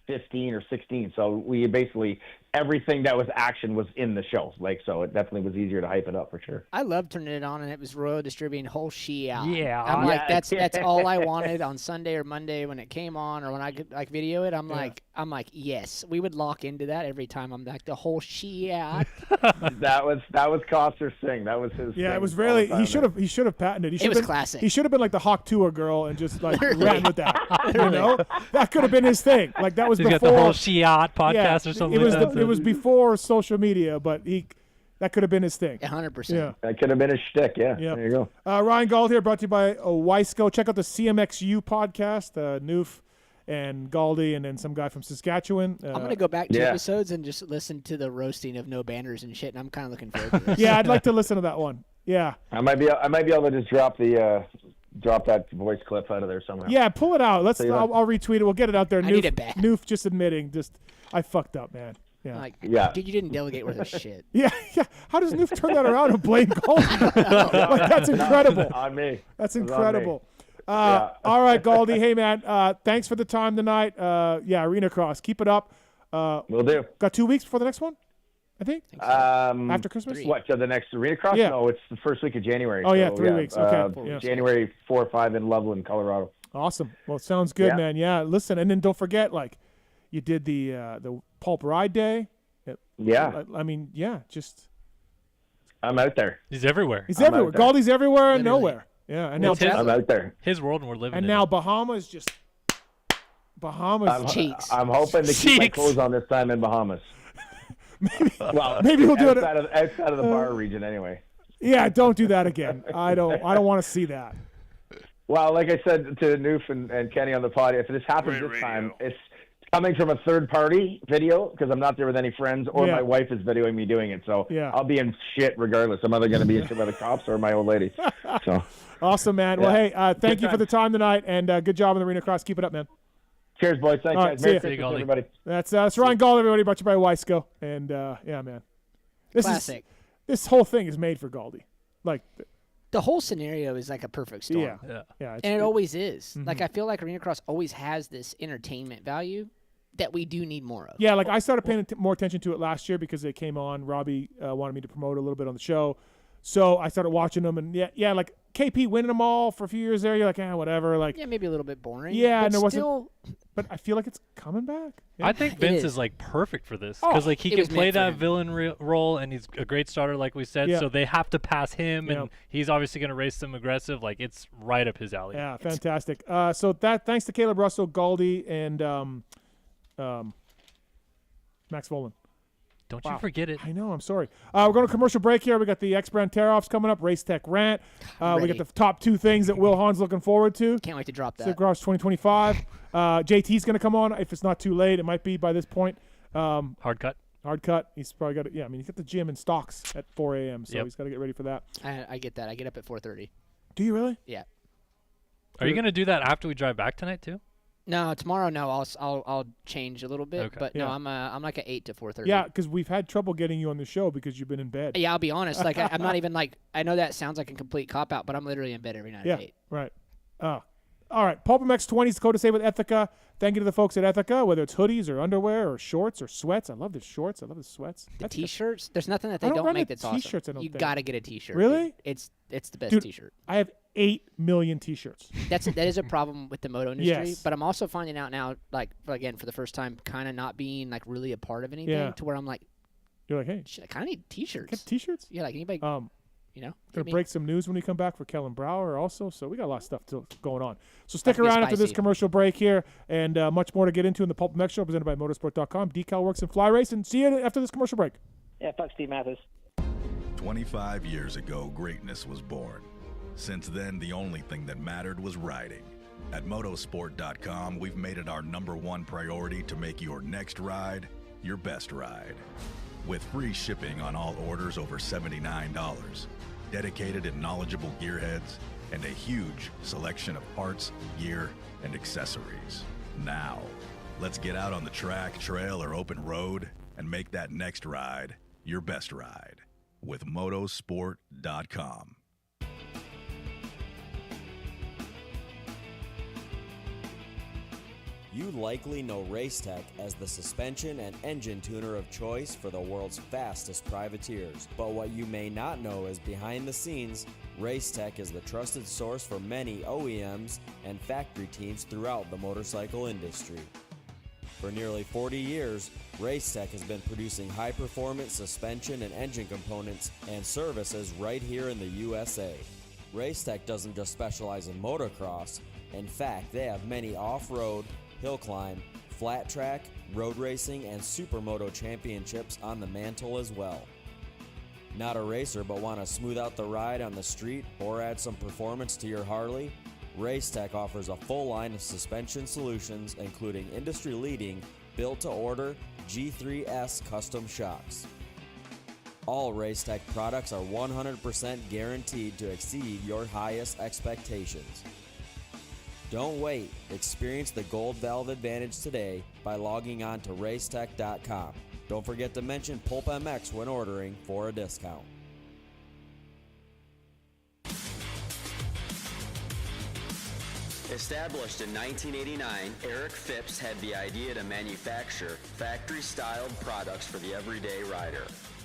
15 or 16. So we basically everything that was action was in the show. Like, so it definitely was easier to hype it up for sure. I loved turning it on, and it was Royal distributing whole shit out. Yeah. I'm like, Yeah. that's all I wanted on Sunday or Monday when it came on, or when I could like video it. I'm like, yes, we would lock into that every time. I'm like, the whole shit out. that was Coster's thing. That was his. Yeah, thing it was all the really. time, He should have patented. He It was been, classic. He should have been like the Hawk Tour girl and just like ran with that. You know, that could have been his thing. Like that was He's before got the whole Shiat podcast or something. It was like that. it was before social media, but that could have been his thing. 100%. Yeah. That could have been his shtick. Yeah. Yeah. There you go. Ryan Gauld here, brought to you by Wisco. Check out the CMXU podcast. Noof and Gauldy, and then some guy from Saskatchewan. I'm gonna go back 2 episodes and just listen to the roasting of no banners and shit. And I'm kind of looking forward to this. Yeah, I'd like to listen to that one. Yeah. I might be able to just drop that voice clip out of there somehow. Yeah, pull it out. So, I'll retweet it. We'll get it out there. I need it back. Noof just admitting, I fucked up, man. Yeah. Like, Yeah. dude, you didn't delegate worth of shit. Yeah. How does Noof turn that around and blame Gauldy? Like, that's incredible. On me. That's It was on incredible. me. All right, Gauldy. Hey, man. Thanks for the time tonight. Arena Cross. Keep it up. Will do. Got 2 weeks before the next one? I think. After Christmas? What, so the next Arena Cross? Yeah. No, it's the first week of January. Oh, yeah, so, 3 weeks. Okay. Yeah. January 4 or 5 in Loveland, Colorado. Awesome. Well, it sounds good, Yeah. man. Yeah, listen, and then don't forget, like, you did the Pulp Ride Day. Yeah. I mean, yeah, just. I'm out there. He's everywhere. He's everywhere. Gauldy's everywhere and Literally. nowhere. Yeah, and now I'm out there. His world, and we're living and in now it. Bahamas just. Bahamas. Cheeks. I'm hoping to keep my Cheeks. clothes on this time in Bahamas. Well, maybe we'll do it outside of the bar region anyway. Yeah, don't do that again. I don't want to see that. Well, like I said to Noof and Kenny on the pod, if this happens this time, it's coming from a third-party video because I'm not there with any friends, or my wife is videoing me doing it. So I'll be in shit regardless. I'm either going to be in shit by the cops or my old lady. So awesome, man. Well, hey, thank you for the time tonight, and good job on the Arena Cross. Keep it up, man. Cheers, boys. Thanks, All right, guys. see Merry ya. Christmas, everybody. That's Ryan Gauld, everybody. Brought to you by Weisco. And, yeah, man. Classic. This whole thing is made for Gauldy. Like, the whole scenario is like a perfect storm. Yeah. And it always is. Mhm. Like, I feel like Arena Cross always has this entertainment value that we do need more of. Yeah, like I started paying more attention to it last year because they came on. Robbie wanted me to promote a little bit on the show. So I started watching them, and yeah, like KP winning them all for a few years there. You're like, whatever. Like, Yeah, maybe a little bit boring. yeah, but and there still, wasn't. But I feel like it's coming back. I think It Vince is. is like perfect for this Oh, because like he it can was play meant for that him. villain role, and he's a great starter, like we said. Yeah. So they have to pass him, Yeah. and he's obviously going to race them aggressive. Like it's right up his alley. Yeah, fantastic. So thanks to Kailub, Russell, Gauldy, and Max Vohland. Don't Wow. you forget it. I know. I'm sorry. We're going to commercial break here. We got the X Brand tear-offs coming up, Race Tech Rant. We Ready. got the top 2 things that Will Hahn's looking forward to. Can't wait to drop that. Supercross 2025. JT's going to come on if it's not too late. It might be by this point. Hard cut. Hard cut. He's probably got to, I mean, he's got the gym in Stocks at 4 a.m., so Yep. he's got to get ready for that. I get that. I get up at 4:30. Do you really? Yeah. Are you going to do that after we drive back tonight too? No, tomorrow. No, I'll change a little bit. Okay. But Yeah. no, I'm like at 8 to 4:30. Yeah, because we've had trouble getting you on the show because you've been in bed. Yeah, I'll be honest. Like I'm not even like I know that sounds like a complete cop out, but I'm literally in bed every night Yeah, at 8. right. All right. PulpMX 20 is code to save with Ethica. Thank you to the folks at Ethica, whether it's hoodies or underwear or shorts or sweats. I love the shorts. I love the sweats. The T-shirts. There's nothing that I they don't don't run make the that's awesome. T-shirts, I don't You think. gotta get a T-shirt. Really? Dude. It's the best Dude, T-shirt. I have 8 million T-shirts. That is a problem with the moto industry. Yes. But I'm also finding out now, like again for the first time, kind of not being like really a part of anything, Yeah. to where I'm like, You're like, hey, shit, I kind of need T-shirts. get T-shirts? Yeah, like anybody, you know. Gonna hit me. break some news when we come back for Kellen Brauer also. So we got a lot of stuff going on. So stick That's gonna be around after this spicy. commercial break here, and much more to get into in the PulpMX show presented by Motorsport.com, Decal Works, and Fly Race. And see you after this commercial break. Yeah, fuck Steve Mathis. 25 years ago, greatness was born. Since then, the only thing that mattered was riding. At motorsport.com, we've made it our #1 priority to make your next ride your best ride. With free shipping on all orders over $79, dedicated and knowledgeable gearheads, and a huge selection of parts, gear, and accessories. Now, let's get out on the track, trail, or open road and make that next ride your best ride with motorsport.com. You likely know Racetech as the suspension and engine tuner of choice for the world's fastest privateers. But what you may not know is behind the scenes, Racetech is the trusted source for many OEMs and factory teams throughout the motorcycle industry. For nearly 40 years, Racetech has been producing high-performance suspension and engine components and services right here in the USA. Racetech doesn't just specialize in motocross. In fact, they have many off-road, hill climb, flat track, road racing, and supermoto championships on the mantle as well. Not a racer but want to smooth out the ride on the street or add some performance to your Harley? Racetech offers a full line of suspension solutions including industry-leading built-to-order G3S custom shocks. All Racetech products are 100% guaranteed to exceed your highest expectations. Don't wait. Experience the Gold Valve advantage today by logging on to racetech.com. Don't forget to mention PulpMX when ordering for a discount. Established in 1989, Eric Phipps had the idea to manufacture factory-styled products for the everyday rider.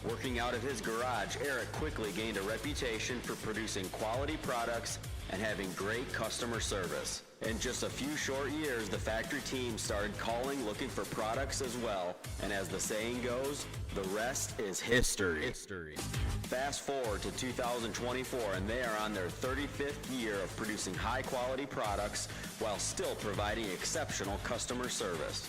Working out of his garage, Eric quickly gained a reputation for producing quality products and having great customer service. In just a few short years, the factory team started calling looking for products as well, and as the saying goes, the rest is history. Fast forward to 2024, and they are on their 35th year of producing high-quality products while still providing exceptional customer service.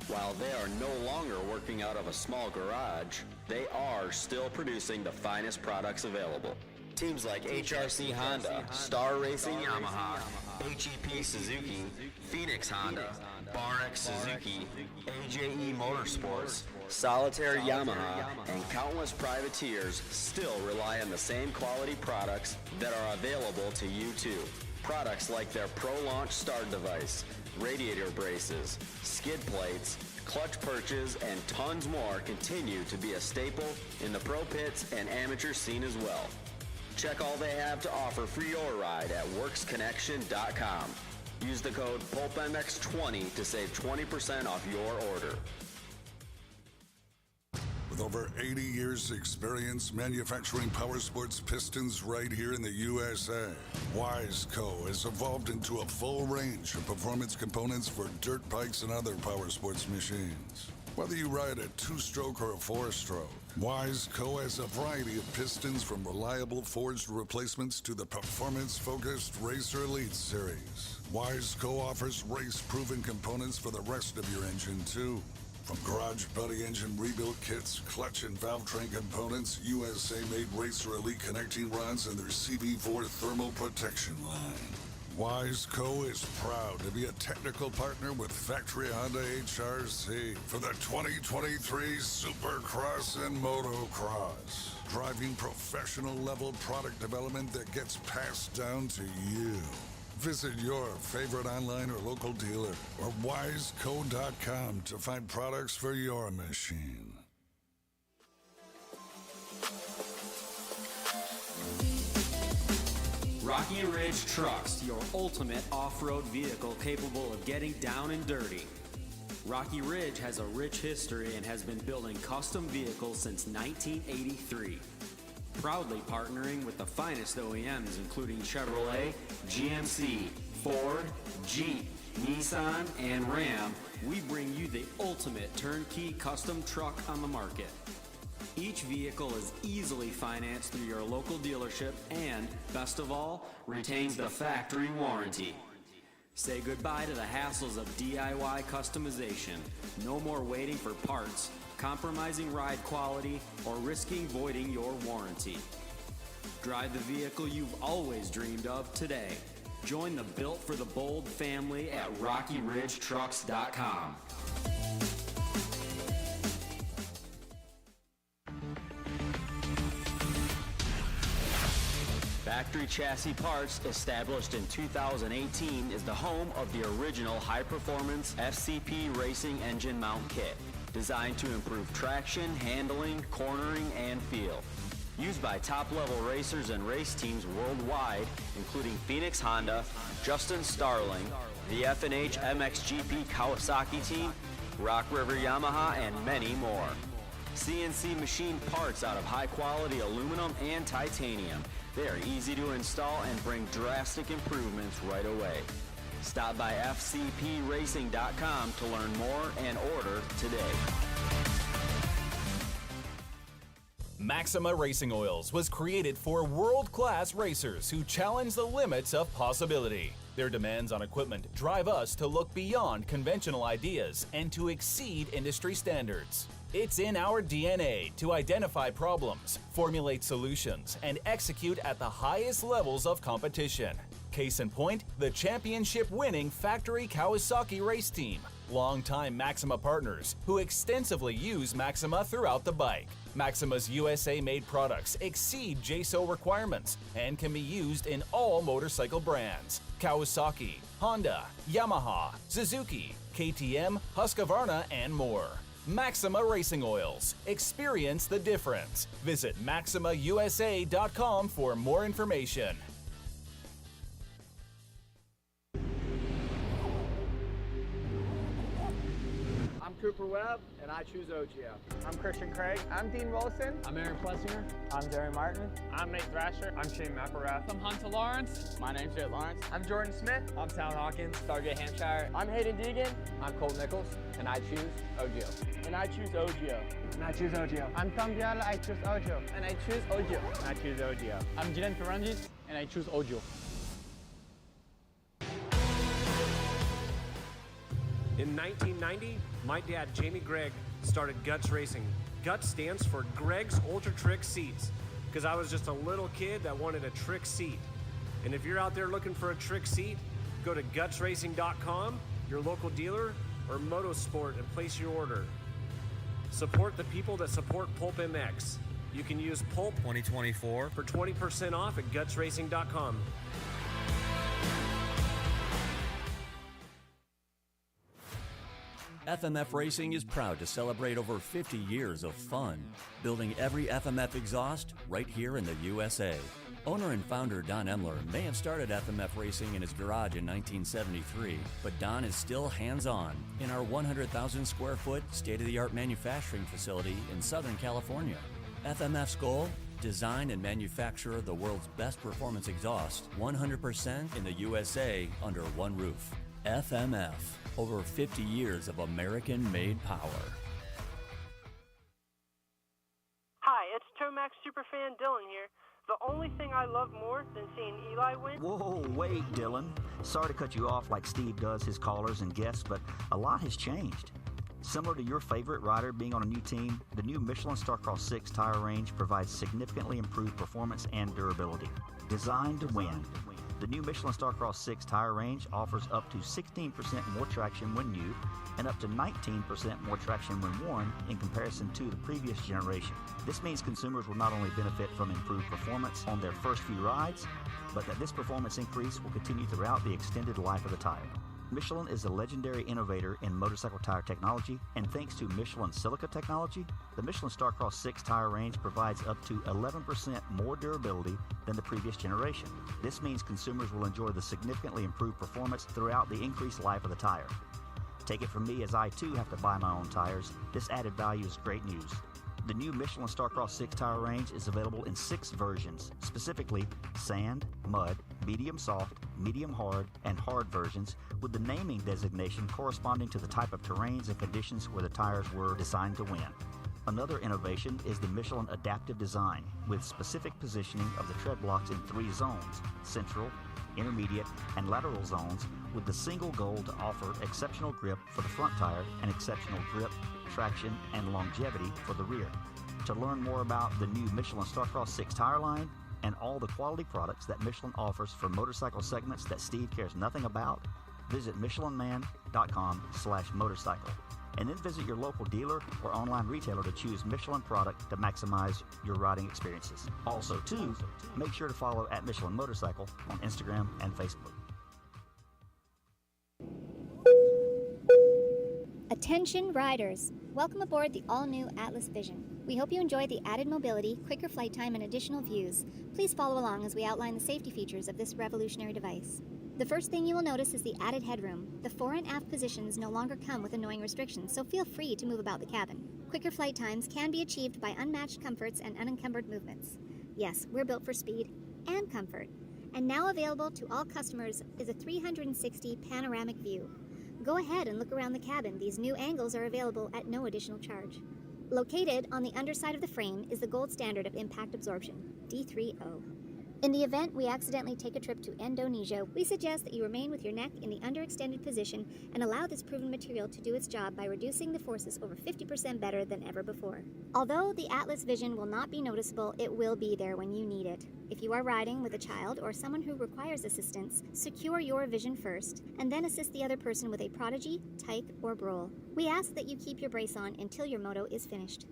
While they are no longer working out of a small garage, they are still producing the finest products available. Teams like HRC Honda, Star Racing Yamaha, HEP Suzuki, Phoenix Honda, BarX Suzuki, AJE Motorsports, Solitaire Yamaha, and countless privateers still rely on the same quality products that are available to you too. Products like their Pro Launch start device, radiator braces, skid plates, clutch perches, and tons more continue to be a staple in the pro pits and amateur scene as well. Check all they have to offer for your ride at worksconnection.com. Use the code PulpMX20 to save 20% off your order. With over 80 years' experience manufacturing power sports pistons right here in the USA, Wiseco has evolved into a full range of performance components for dirt bikes and other power sports machines. Whether you ride a 2-stroke or a 4-stroke, Wiseco has a variety of pistons from reliable forged replacements to the performance-focused Racer Elite series. Wiseco offers race-proven components for the rest of your engine, too. From garage buddy engine rebuild kits, clutch and valve train components, USA-made Racer Elite connecting rods, and their CB4 thermal protection line. Wiseco is proud to be a technical partner with Factory Honda HRC for the 2023 Supercross and Motocross, driving professional-level product development that gets passed down to you. Visit your favorite online or local dealer or wiseco.com to find products for your machine. Rocky Ridge Trucks, your ultimate off-road vehicle capable of getting down and dirty. Rocky Ridge has a rich history and has been building custom vehicles since 1983. Proudly partnering with the finest OEMs including Chevrolet, GMC, Ford, Jeep, Nissan, and Ram, we bring you the ultimate turnkey custom truck on the market. Each vehicle is easily financed through your local dealership and, best of all, retains the factory warranty. Say goodbye to the hassles of DIY customization. No more waiting for parts, compromising ride quality, or risking voiding your warranty. Drive the vehicle you've always dreamed of today. Join the Built for the Bold family at RockyRidgeTrucks.com. Factory Chassis Parts, established in 2018, is the home of the original high-performance FCP racing engine mount kit, designed to improve traction, handling, cornering, and feel. Used by top-level racers and race teams worldwide, including Phoenix Honda, Justin Starling, the F&H MXGP Kawasaki team, Rock River Yamaha, and many more. CNC machined parts out of high-quality aluminum and titanium. They are easy to install and bring drastic improvements right away. Stop by FCPRacing.com to learn more and order today. Maxima Racing Oils was created for world-class racers who challenge the limits of possibility. Their demands on equipment drive us to look beyond conventional ideas and to exceed industry standards. It's in our DNA to identify problems, formulate solutions, and execute at the highest levels of competition. Case in point, the championship-winning Factory Kawasaki race team, longtime Maxima partners who extensively use Maxima throughout the bike. Maxima's USA-made products exceed JSO requirements and can be used in all motorcycle brands: Kawasaki, Honda, Yamaha, Suzuki, KTM, Husqvarna, and more. Maxima Racing Oils. Experience the difference. Visit MaximaUSA.com for more information. Cooper Webb, and I choose OGO. I'm Christian Craig. I'm Dean Wilson. I'm Aaron Plessinger. I'm Jerry Martin. I'm Nate Thrasher. I'm Shane McElrath. I'm Hunter Lawrence. My name's Jett Lawrence. I'm Jordan Smith. I'm Town Hawkins. Sergeant Hampshire. I'm Hayden Deegan. I'm Colt Nichols, and I choose OGO. And I choose OGO. And I choose OGO. I'm Tom Diallo. I choose OGO. And I choose OGO. And I choose OGO. I'm Jiren Ferranges, and I choose OGO. In 1990, my dad, Jamie Gregg, started Guts Racing. Guts stands for Greg's Ultra Trick Seats, because I was just a little kid that wanted a trick seat. And if you're out there looking for a trick seat, go to gutsracing.com, your local dealer, or Motosport, and place your order. Support the people that support PulpMX. You can use Pulp 2024 for 20% off at gutsracing.com. FMF Racing is proud to celebrate over 50 years of fun, building every FMF exhaust right here in the USA. Owner and founder Don Emler may have started FMF Racing in his garage in 1973, but Don is still hands-on in our 100,000 square foot state-of-the-art manufacturing facility in Southern California. FMF's goal? Design and manufacture the world's best performance exhaust 100% in the USA under one roof. FMF. Over 50 years of American-made power. Hi, it's Tomax Superfan Dylan here. The only thing I love more than seeing Eli win... Whoa, wait, Dylan. Sorry to cut you off like Steve does his callers and guests, but a lot has changed. Similar to your favorite rider being on a new team, the new Michelin Starcross 6 tire range provides significantly improved performance and durability. Designed to win. The new Michelin Starcross 6 tire range offers up to 16% more traction when new and up to 19% more traction when worn in comparison to the previous generation. This means consumers will not only benefit from improved performance on their first few rides, but that this performance increase will continue throughout the extended life of the tire. Michelin is a legendary innovator in motorcycle tire technology, and thanks to Michelin silica technology, the Michelin Starcross 6 tire range provides up to 11% more durability than the previous generation. This means consumers will enjoy the significantly improved performance throughout the increased life of the tire. Take it from me, as I too have to buy my own tires, this added value is great news. The new Michelin Starcross 6 tire range is available in 6 versions, specifically sand, mud, medium soft, medium hard, and hard versions, with the naming designation corresponding to the type of terrains and conditions where the tires were designed to win. Another innovation is the Michelin adaptive design, with specific positioning of the tread blocks in 3 zones: central, intermediate, and lateral zones, with the single goal to offer exceptional grip for the front tire and exceptional grip, traction, and longevity for the rear. To learn more about the new Michelin Starcross 6 tire line and all the quality products that Michelin offers for motorcycle segments that Steve cares nothing about, visit michelinman.com/motorcycle, and then visit your local dealer or online retailer to choose Michelin product to maximize your riding experiences. Also, too, make sure to follow at Michelin Motorcycle on Instagram and Facebook. Attention riders! Welcome aboard the all-new Atlas Vision. We hope you enjoy the added mobility, quicker flight time, and additional views. Please follow along as we outline the safety features of this revolutionary device. The first thing you will notice is the added headroom. The fore and aft positions no longer come with annoying restrictions, so feel free to move about the cabin. Quicker flight times can be achieved by unmatched comforts and unencumbered movements. Yes, we're built for speed and comfort. And now available to all customers is a 360 panoramic view. Go ahead and look around the cabin. These new angles are available at no additional charge. Located on the underside of the frame is the gold standard of impact absorption, D3O. In the event we accidentally take a trip to Indonesia, we suggest that you remain with your neck in the underextended position and allow this proven material to do its job by reducing the forces over 50% better than ever before. Although the Atlas Vision will not be noticeable, it will be there when you need it. If you are riding with a child or someone who requires assistance, secure your vision first, and then assist the other person with a Prodigy, Tyke, or Brole. We ask that you keep your brace on until your moto is finished.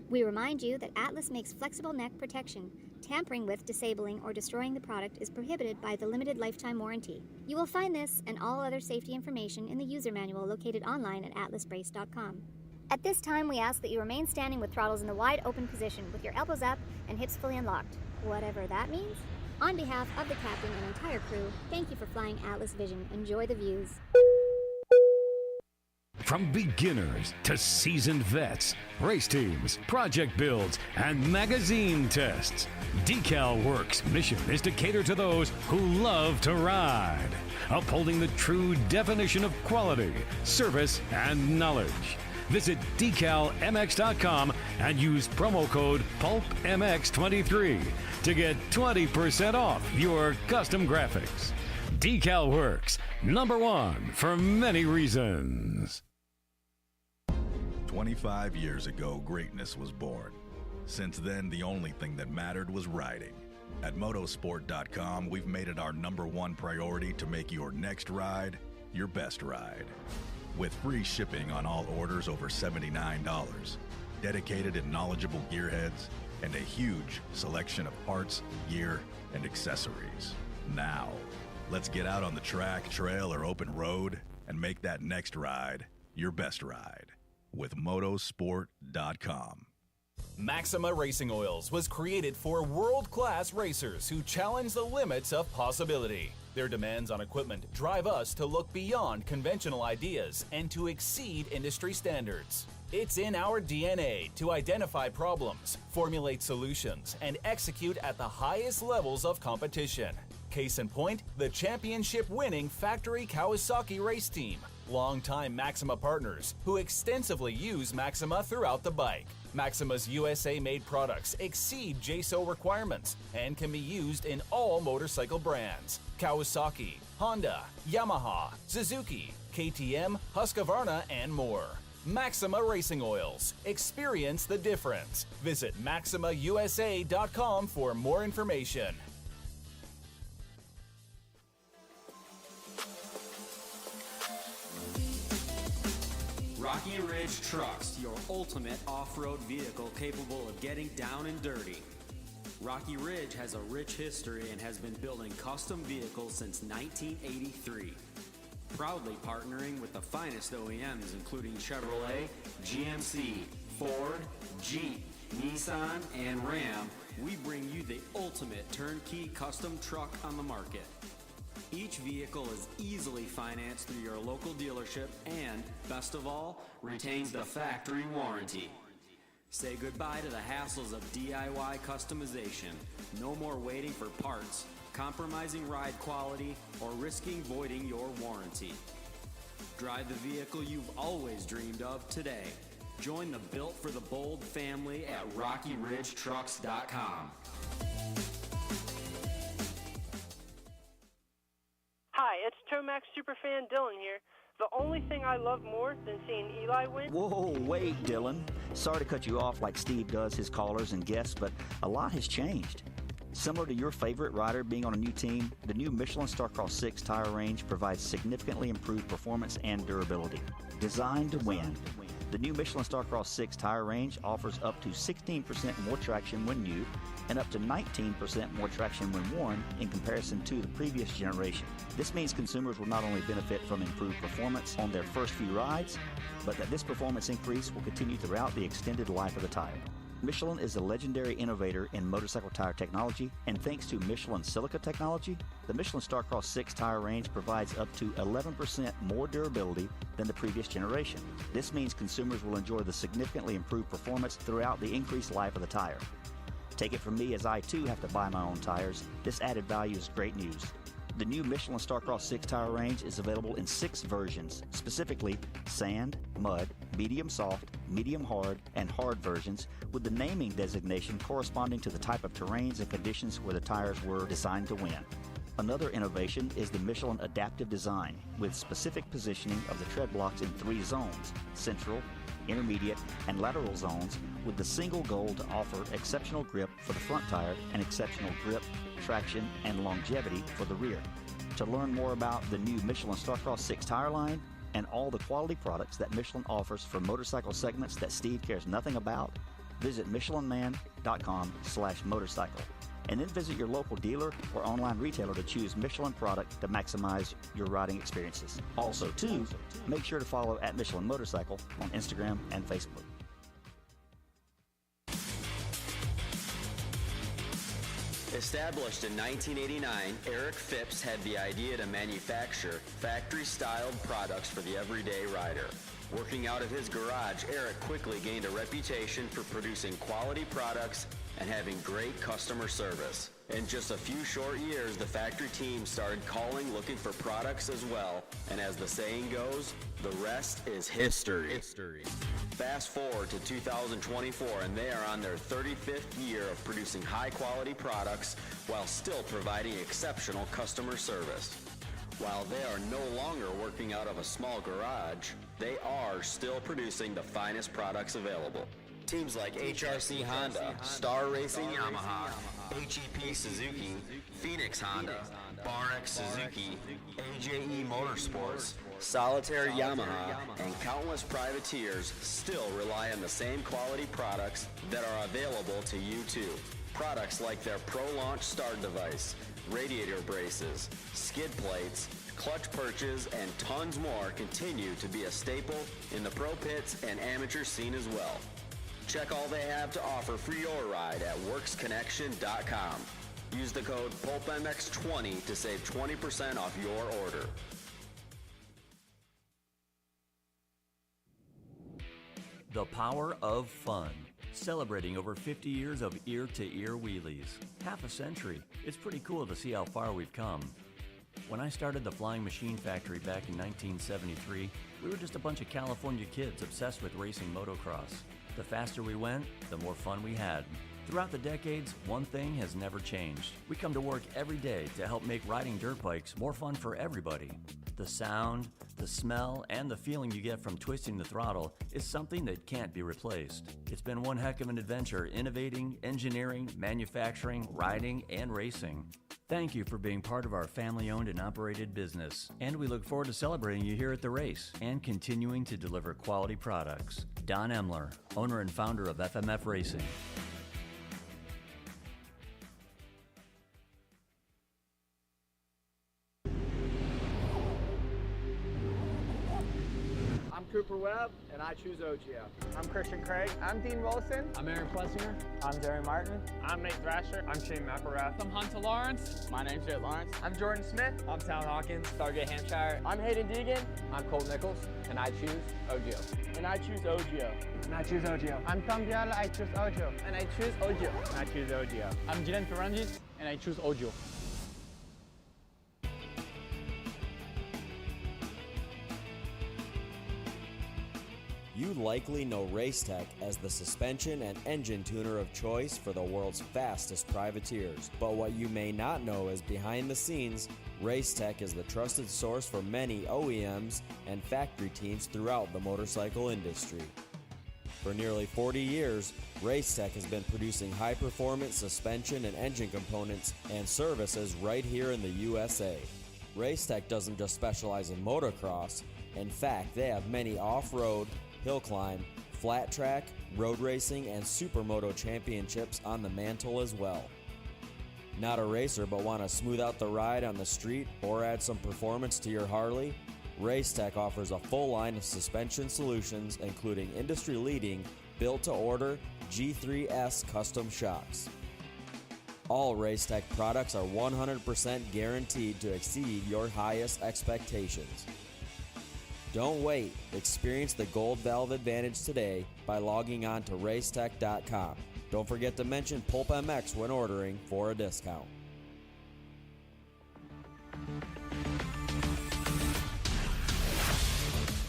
We remind you that Atlas makes flexible neck protection. Tampering with, disabling, or destroying the product is prohibited by the limited lifetime warranty. You will find this and all other safety information in the user manual located online at atlasbrace.com. At this time, we ask that you remain standing with throttles in the wide open position with your elbows up and hips fully unlocked, whatever that means. On behalf of the captain and entire crew, thank you for flying Atlas Vision. Enjoy the views. From beginners to seasoned vets, race teams, project builds, and magazine tests, Decal Works' mission is to cater to those who love to ride, upholding the true definition of quality, service, and knowledge. Visit decalmx.com and use promo code PulpMX23 to get 20% off your custom graphics. Decal Works, #1 for many reasons. 25 years ago, greatness was born. Since then, the only thing that mattered was riding. At motosport.com, we've made it our #1 priority to make your next ride your best ride. With free shipping on all orders over $79, dedicated and knowledgeable gearheads, and a huge selection of parts, gear, and accessories. Now, let's get out on the track, trail, or open road and make that next ride your best ride with motosport.com. Maxima Racing Oils was created for world-class racers who challenge the limits of possibility. Their demands on equipment drive us to look beyond conventional ideas and to exceed industry standards. It's in our DNA to identify problems, formulate solutions, and execute at the highest levels of competition. Case in point, the championship-winning factory Kawasaki race team, longtime Maxima partners who extensively use Maxima throughout the bike. Maxima's USA-made products exceed JSO requirements and can be used in all motorcycle brands: Kawasaki, Honda, Yamaha, Suzuki, KTM, Husqvarna, and more. Maxima Racing Oils. Experience the difference. Visit MaximaUSA.com for more information. Rocky Ridge Trucks, your ultimate off-road vehicle capable of getting down and dirty. Rocky Ridge has a rich history and has been building custom vehicles since 1983. Proudly partnering with the finest OEMs including Chevrolet, GMC, Ford, Jeep, Nissan, and Ram, we bring you the ultimate turnkey custom truck on the market. Each vehicle is easily financed through your local dealership and, best of all, retains the factory warranty. Say goodbye to the hassles of DIY customization. No more waiting for parts, compromising ride quality, or risking voiding your warranty. Drive the vehicle you've always dreamed of today. Join the Built for the Bold family at RockyRidgeTrucks.com. Hi, it's Tomax Superfan Dylan here. The only thing I love more than seeing Eli win... Whoa, wait, Dylan. Sorry to cut you off like Steve does his callers and guests, but a lot has changed. Similar to your favorite rider being on a new team, the new Michelin Starcross 6 tire range provides significantly improved performance and durability. Designed to win, the new Michelin Starcross 6 tire range offers up to 16% more traction when new and up to 19% more traction when worn in comparison to the previous generation. This means consumers will not only benefit from improved performance on their first few rides, but that this performance increase will continue throughout the extended life of the tire. Michelin is a legendary innovator in motorcycle tire technology, and thanks to Michelin silica technology, the Michelin Starcross 6 tire range provides up to 11% more durability than the previous generation. This means consumers will enjoy the significantly improved performance throughout the increased life of the tire. Take it from me, as I too have to buy my own tires. This added value is great news. The new Michelin Starcross 6 tire range is available in 6 versions, specifically sand, mud, medium soft, medium hard, and hard versions, with the naming designation corresponding to the type of terrains and conditions where the tires were designed to win. Another innovation is the Michelin adaptive design, with specific positioning of the tread blocks in 3 zones: central, intermediate, and lateral zones, with the single goal to offer exceptional grip for the front tire and exceptional grip, traction, and longevity for the rear. To learn more about the new Michelin Starcross 6 tire line and all the quality products that Michelin offers for motorcycle segments that Steve cares nothing about, visit michelinman.com/motorcycle. And then visit your local dealer or online retailer to choose Michelin product to maximize your riding experiences. Also, too, make sure to follow at Michelin Motorcycle on Instagram and Facebook. Established in 1989, Eric Phipps had the idea to manufacture factory-styled products for the everyday rider. Working out of his garage, Eric quickly gained a reputation for producing quality products and having great customer service. In just a few short years, the factory team started calling looking for products as well, and as the saying goes, the rest is history. Fast forward to 2024, and they are on their 35th year of producing high-quality products while still providing exceptional customer service. While they are no longer working out of a small garage, they are still producing the finest products available. Teams like HRC Honda, Star Racing Yamaha, HEP Suzuki, Phoenix Honda, BarX Suzuki, AJE Motorsports, Solitaire Yamaha, and countless privateers still rely on the same quality products that are available to you too. Products like their Pro Launch start device, radiator braces, skid plates, clutch perches, and tons more continue to be a staple in the pro pits and amateur scene as well. Check all they have to offer for your ride at worksconnection.com. Use the code PulpMX20 to save 20% off your order. The power of fun. Celebrating over 50 years of ear-to-ear wheelies. Half a century. It's pretty cool to see how far we've come. When I started the Flying Machine Factory back in 1973, we were just a bunch of California kids obsessed with racing motocross. The faster we went, the more fun we had. Throughout the decades, one thing has never changed. We come to work every day to help make riding dirt bikes more fun for everybody. The sound, the smell, and the feeling you get from twisting the throttle is something that can't be replaced. It's been one heck of an adventure innovating, engineering, manufacturing, riding, and racing. Thank you for being part of our family-owned and operated business, and we look forward to celebrating you here at the race and continuing to deliver quality products. Don Emler, owner and founder of FMF Racing. I'm Cooper Webb, and I choose OGO. I'm Christian Craig. I'm Dean Wilson. I'm Aaron Plessinger. I'm Jerry Martin. I'm Nate Thrasher. I'm Shane McElrath. I'm Hunter Lawrence. My name's Jett Lawrence. I'm Jordan Smith. I'm Town Hawkins. Stargate Hampshire. I'm Hayden Deegan. I'm Colt Nichols, and I choose OGO. And I choose OGO. And I choose OGO. I'm Tom Diallo. I choose OGO. And I choose OGO. And I choose OGO. I'm Jiren Ferranges, and I choose OGO. You likely know Racetech as the suspension and engine tuner of choice for the world's fastest privateers. But what you may not know is behind the scenes, Racetech is the trusted source for many OEMs and factory teams throughout the motorcycle industry. For nearly 40 years, Racetech has been producing high-performance suspension and engine components and services right here in the USA. Racetech doesn't just specialize in motocross. In fact, they have many off-road, hill climb, flat track, road racing, and supermoto championships on the mantle as well. Not a racer but want to smooth out the ride on the street or add some performance to your Harley? Racetech offers a full line of suspension solutions including industry-leading, built-to-order G3S custom shocks. All Racetech products are 100% guaranteed to exceed your highest expectations. Don't wait. Experience the Gold Valve Advantage today by logging on to racetech.com. Don't forget to mention PulpMX when ordering for a discount.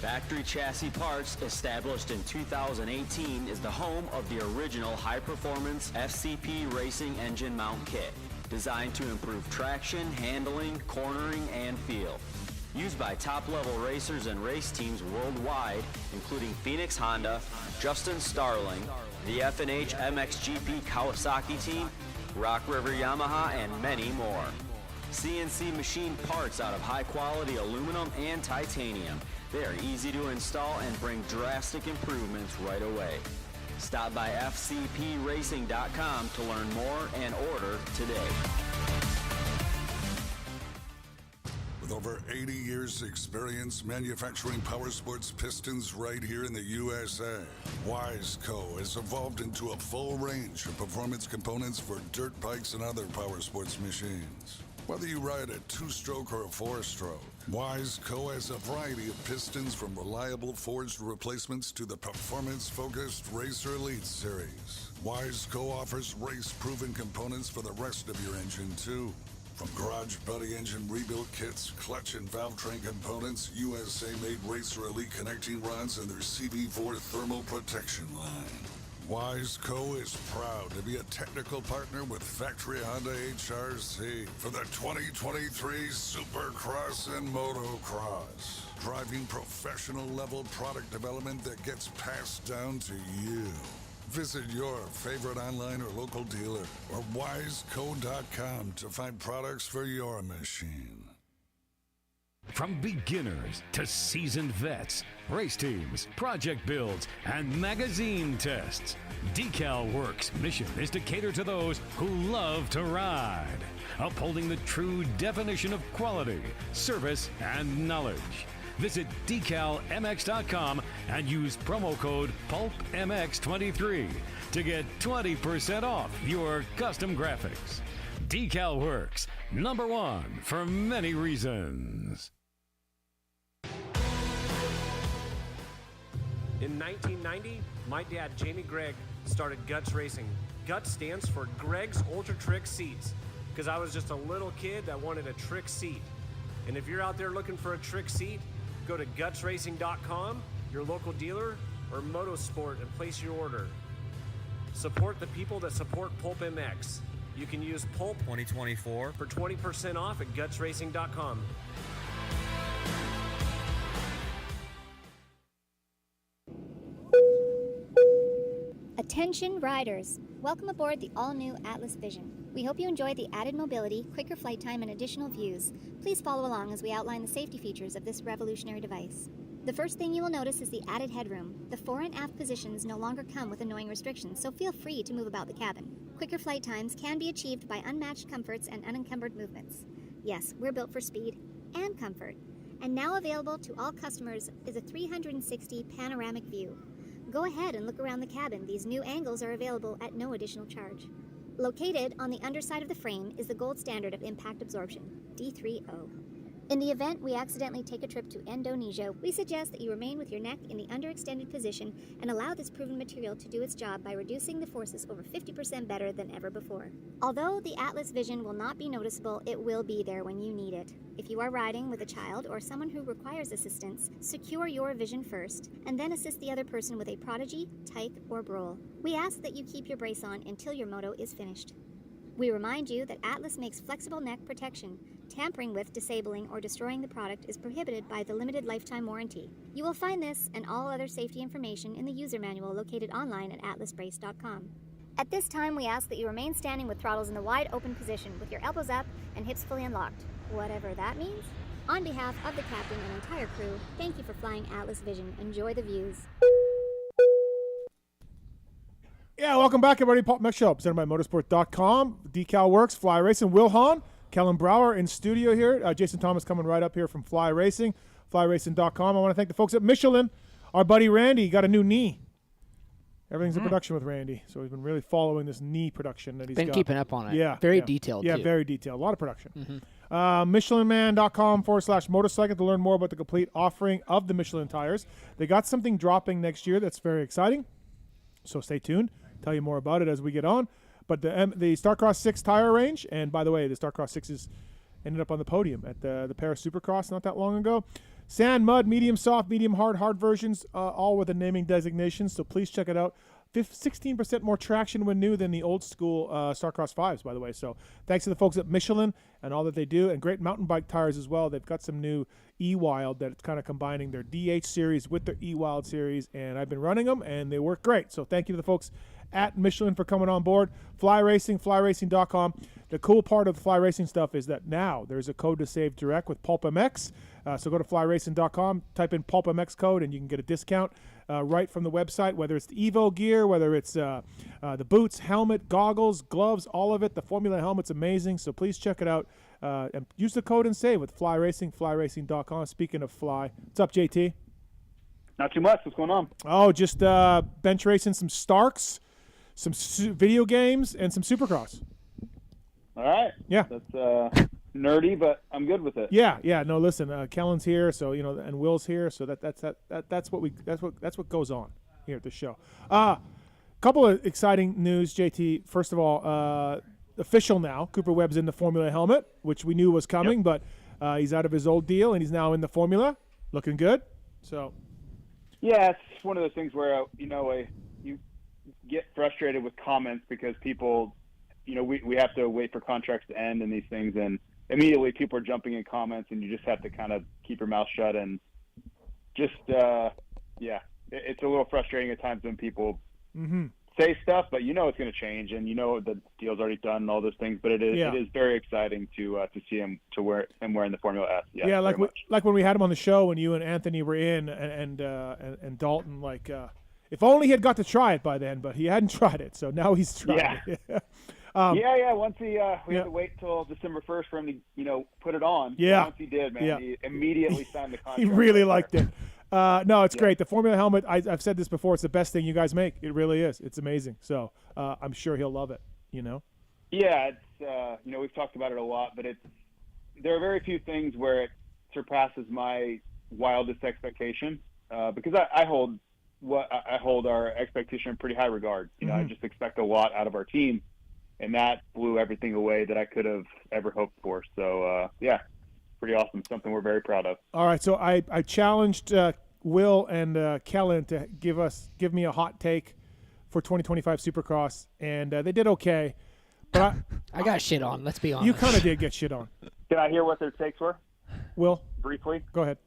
Factory Chassis Parts, established in 2018, is the home of the original high-performance FCP racing engine mount kit, designed to improve traction, handling, cornering, and feel. Used by top-level racers and race teams worldwide, including Phoenix Honda, Justin Starling, the F&H MXGP Kawasaki team, Rock River Yamaha, and many more. CNC machined parts out of high-quality aluminum and titanium. They are easy to install and bring drastic improvements right away. Stop by fcpracing.com to learn more and order today. With over 80 years' experience manufacturing power sports pistons right here in the USA, Wiseco has evolved into a full range of performance components for dirt bikes and other power sports machines. Whether you ride a 2-stroke or a 4-stroke, Wiseco has a variety of pistons from reliable forged replacements to the performance-focused Racer Elite Series. Wiseco offers race-proven components for the rest of your engine, too. From Garage Buddy engine rebuild kits, clutch and valve train components, USA-made Racer Elite connecting rods, and their CB4 thermal protection line. Wiseco is proud to be a technical partner with Factory Honda HRC for the 2023 Supercross and Motocross, driving professional-level product development that gets passed down to you. Visit your favorite online or local dealer or wiseco.com to find products for your machine. From beginners to seasoned vets, race teams, project builds, and magazine tests, Decal Works' mission is to cater to those who love to ride, upholding the true definition of quality, service, and knowledge. Visit decalmx.com and use promo code PulpMX23 to get 20% off your custom graphics. Decal Works, #1 for many reasons. In 1990, my dad, Jamie Gregg, started Guts Racing. Guts stands for Gregg's Ultra Trick Seats, because I was just a little kid that wanted a trick seat. And if you're out there looking for a trick seat, go to gutsracing.com, your local dealer, or Motosport and place your order. Support the people that support PulpMX. You can use Pulp 2024 for 20% off at gutsracing.com. Attention riders! Welcome aboard the all-new Atlas Vision. We hope you enjoy the added mobility, quicker flight time, and additional views. Please follow along as we outline the safety features of this revolutionary device. The first thing you will notice is the added headroom. The fore and aft positions no longer come with annoying restrictions, so feel free to move about the cabin. Quicker flight times can be achieved by unmatched comforts and unencumbered movements. Yes, we're built for speed and comfort. And now available to all customers is a 360 panoramic view. Go ahead and look around the cabin. These new angles are available at no additional charge. Located on the underside of the frame is the gold standard of impact absorption, D3O. In the event we accidentally take a trip to Indonesia, we suggest that you remain with your neck in the underextended position and allow this proven material to do its job by reducing the forces over 50% better than ever before. Although the Atlas Vision will not be noticeable, it will be there when you need it. If you are riding with a child or someone who requires assistance, secure your vision first, and then assist the other person with a prodigy, tyke, or brole. We ask that you keep your brace on until your moto is finished. We remind you that Atlas makes flexible neck protection. Tampering with, disabling, or destroying the product is prohibited by the limited lifetime warranty. You will find this and all other safety information in the user manual located online at atlasbrace.com. At this time, we ask that you remain standing with throttles in the wide open position with your elbows up and hips fully unlocked, whatever that means. On behalf of the captain and entire crew, thank you for flying Atlas Vision. Enjoy the views. Yeah, welcome back, everybody. PulpMX Show, presented by Motorsport.com. Decal Works, Fly Racing. Wil Hahn Kellen Brauer in studio here. Jason Thomas coming right up here from Fly Racing, flyracing.com. I want to thank the folks at Michelin. Our buddy Randy got a new knee. Everything's in production with Randy, so he's been really following this knee production that he's got. Been keeping up on it. Yeah. Very detailed, Yeah, too. very detailed. A lot of production. MichelinMan.com/motorcycle to learn more about the complete offering of the Michelin tires. They got something dropping next year that's very exciting, so stay tuned. Tell you more about it as we get on. But the StarCross 6 tire range, and by the way, the StarCross 6s ended up on the podium at the Paris Supercross not that long ago. Sand, mud, medium, soft, medium, hard versions, all with a naming designation, so please check it out. 16% more traction when new than the old school StarCross 5s, by the way. So thanks to the folks at Michelin and all that they do, and great mountain bike tires as well. They've got some new E-Wild that's kind of combining their DH series with their E-Wild series, and I've been running them, and they work great. So thank you to the folks at Michelin for coming on board. Fly Racing, flyracing.com. The cool part of the Fly Racing stuff is that now there's a code to save direct with PulpMX. So go to flyracing.com, type in PulpMX code, and you can get a discount right from the website, whether it's the Evo gear, whether it's the boots, helmet, goggles, gloves, all of it. The Formula helmet's amazing, so please check it out. And use the code and save with Fly Racing, flyracing.com. Speaking of fly, what's up, JT? Not too much. What's going on? Oh, just bench racing some Starks, some video games, and some Supercross. All right. Yeah. That's nerdy, but I'm good with it. Yeah. No, listen, Kellen's here, so and Will's here, so that's what goes on here at the show. Couple of exciting news, JT. First of all, official now. Cooper Webb's in the Formula helmet, which we knew was coming, but he's out of his old deal and he's now in the Formula, looking good. So. Yeah, it's one of those things where you get frustrated with comments because people, we have to wait for contracts to end and these things, and immediately people are jumping in comments, and you just have to kind of keep your mouth shut and just it's a little frustrating at times when people say stuff, but it's going to change, and the deal's already done and all those things. But it is very exciting to see him wearing the Formula S. Yeah, like when we had him on the show, when you and Anthony were in, and Dalton, if only he had got to try it by then, but he hadn't tried it, so now he's tried it. Once we had to wait till December 1st for him to put it on. Yeah. Once he did, man, he immediately signed the contract. He really liked it. No, it's great. The Formula helmet, I've said this before, it's the best thing you guys make. It really is. It's amazing. So I'm sure he'll love it, Yeah, it's we've talked about it a lot, but there are very few things where it surpasses my wildest expectation because I hold our expectation in pretty high regard. I just expect a lot out of our team, and that blew everything away that I could have ever hoped for. So pretty awesome. Something we're very proud of. All right, so I challenged Will and Kellen to give me a hot take for 2025 Supercross, and they did okay. But I got shit on. Let's be honest. You kind of did get shit on. Can I hear what their takes were? Will, briefly. Go ahead.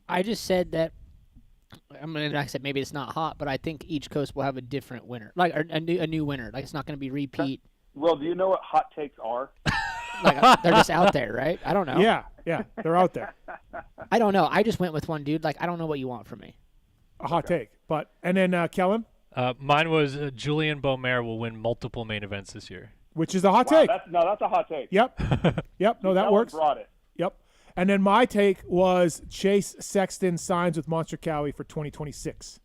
I just said that. I said maybe it's not hot, but I think each coast will have a different winner, like a new winner. Like it's not going to be repeat. Will, do you know what hot takes are? They're just out there, right? I don't know. Yeah, they're out there. I don't know. I just went with one, dude. I don't know what you want from me. A hot take, and then Kellen. Mine was Julian Beaumer will win multiple main events this year, which is a hot take. That's a hot take. Yep. No, that works. Brought it. Yep. And then my take was Chase Sexton signs with Monster Cowie for 2026.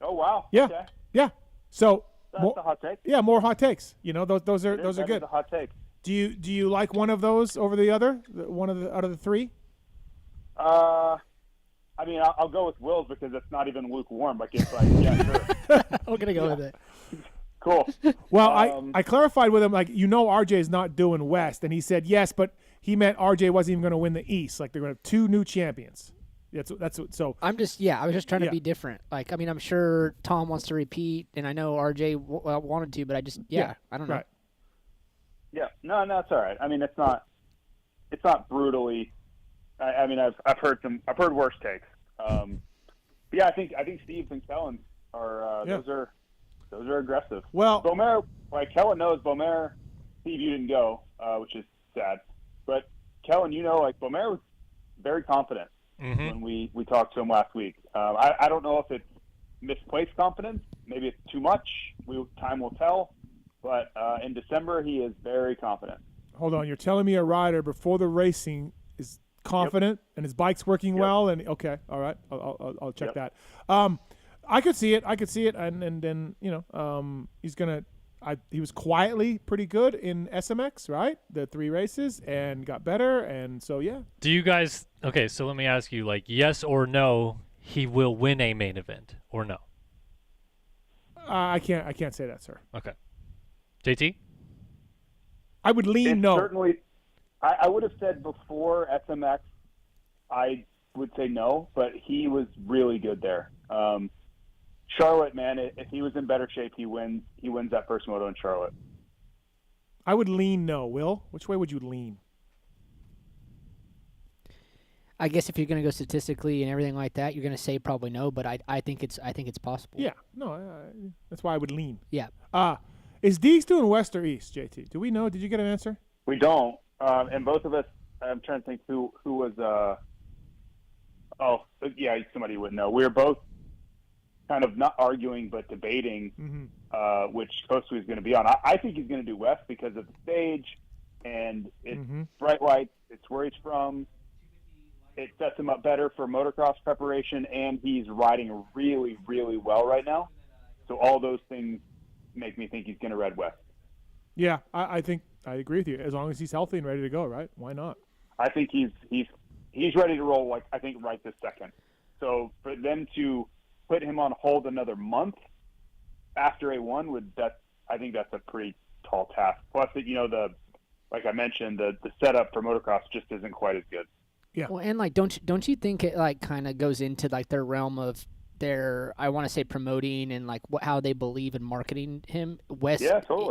Oh wow. Yeah. Okay. Yeah. So that's a hot take. Yeah, more hot takes. Those are good. That is a hot take. Do you like one of those over the other? One of the out of the three? I'll go with Will's because it's not even lukewarm. Like it's like sure. I'm gonna go with it. Cool. Well, I clarified with him RJ's not doing West, and he said yes, but he meant RJ wasn't even going to win the East. Like they're going to have two new champions. That's what. So I was just trying to be different. I'm sure Tom wants to repeat, and I know RJ wanted to, but I don't know. Right. Yeah, no, it's all right. I mean, it's not brutally. I've heard worse takes. I think Steve and Kellen are those are aggressive. Well, Beaumer, like Kellen knows Beaumer. Steve, you didn't go, which is sad. But Kellen, Beaumer was very confident when we talked to him last week. I don't know if it's misplaced confidence. Maybe it's too much. Time will tell. But in December, he is very confident. Hold on. You're telling me a rider before the racing is confident and his bike's working well? And okay. All right. I'll check that. I could see it. And then, he's going to – he was quietly pretty good in SMX, right? The 3 races and got better. And so, yeah. Do you guys – okay, so let me ask you, yes or no, he will win a main event or no? I can't say that, sir. Okay. JT? I would lean no. Certainly, I would have said before SMX, I would say no, but he was really good there. Charlotte, man, if he was in better shape, he wins that first moto in Charlotte. I would lean no. Will, which way would you lean? I guess if you're going to go statistically and everything like that, you're going to say probably no, but I think it's possible. Yeah, no, that's why I would lean. Yeah. Is Deeks doing West or East, JT? Do we know? Did you get an answer? We don't. And both of us, I'm trying to think who was. Somebody would know. We were both kind of not arguing but debating which coast he was going to be on. I think he's going to do West because of the stage and it's bright lights. It's where he's from. It sets him up better for motocross preparation, and he's riding really, really well right now. So all those things make me think he's going to ride West. Yeah, I think I agree with you. As long as he's healthy and ready to go, right? Why not? I think he's ready to roll. Like I think right this second. So for them to put him on hold another month after A1 I think that's a pretty tall task. Plus, like I mentioned, the setup for motocross just isn't quite as good. Yeah. Well, and like, don't you think it like kind of goes into like their realm of their, I want to say, promoting and like how they believe in marketing him? West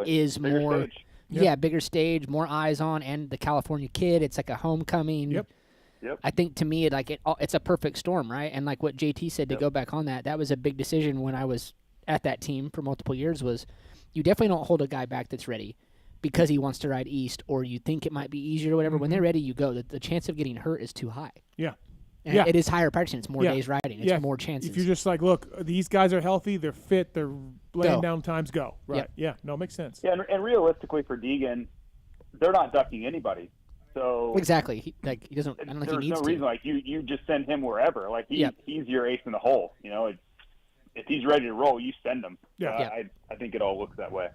is bigger more, stage. bigger stage, more eyes on, and the California kid. It's like a homecoming. Yep. I think to me, it's a perfect storm, right? And like what JT said, to go back on that was a big decision when I was at that team for multiple years. Was you definitely don't hold a guy back that's ready because he wants to ride east, or you think it might be easier or whatever. When they're ready, you go. The chance of getting hurt is too high. Yeah. And it is higher practicing. It's more days riding. It's more chances. If you're just like, look, these guys are healthy, they're fit, they're laying down times, go. Right. Yep. Yeah. No, makes sense. Yeah, and realistically for Deegan, they're not ducking anybody. So exactly. He doesn't. I don't think he needs to. There's no reason. Like you just send him wherever. Like he's your ace in the hole. If he's ready to roll, you send him. Yeah. I think it all looks that way.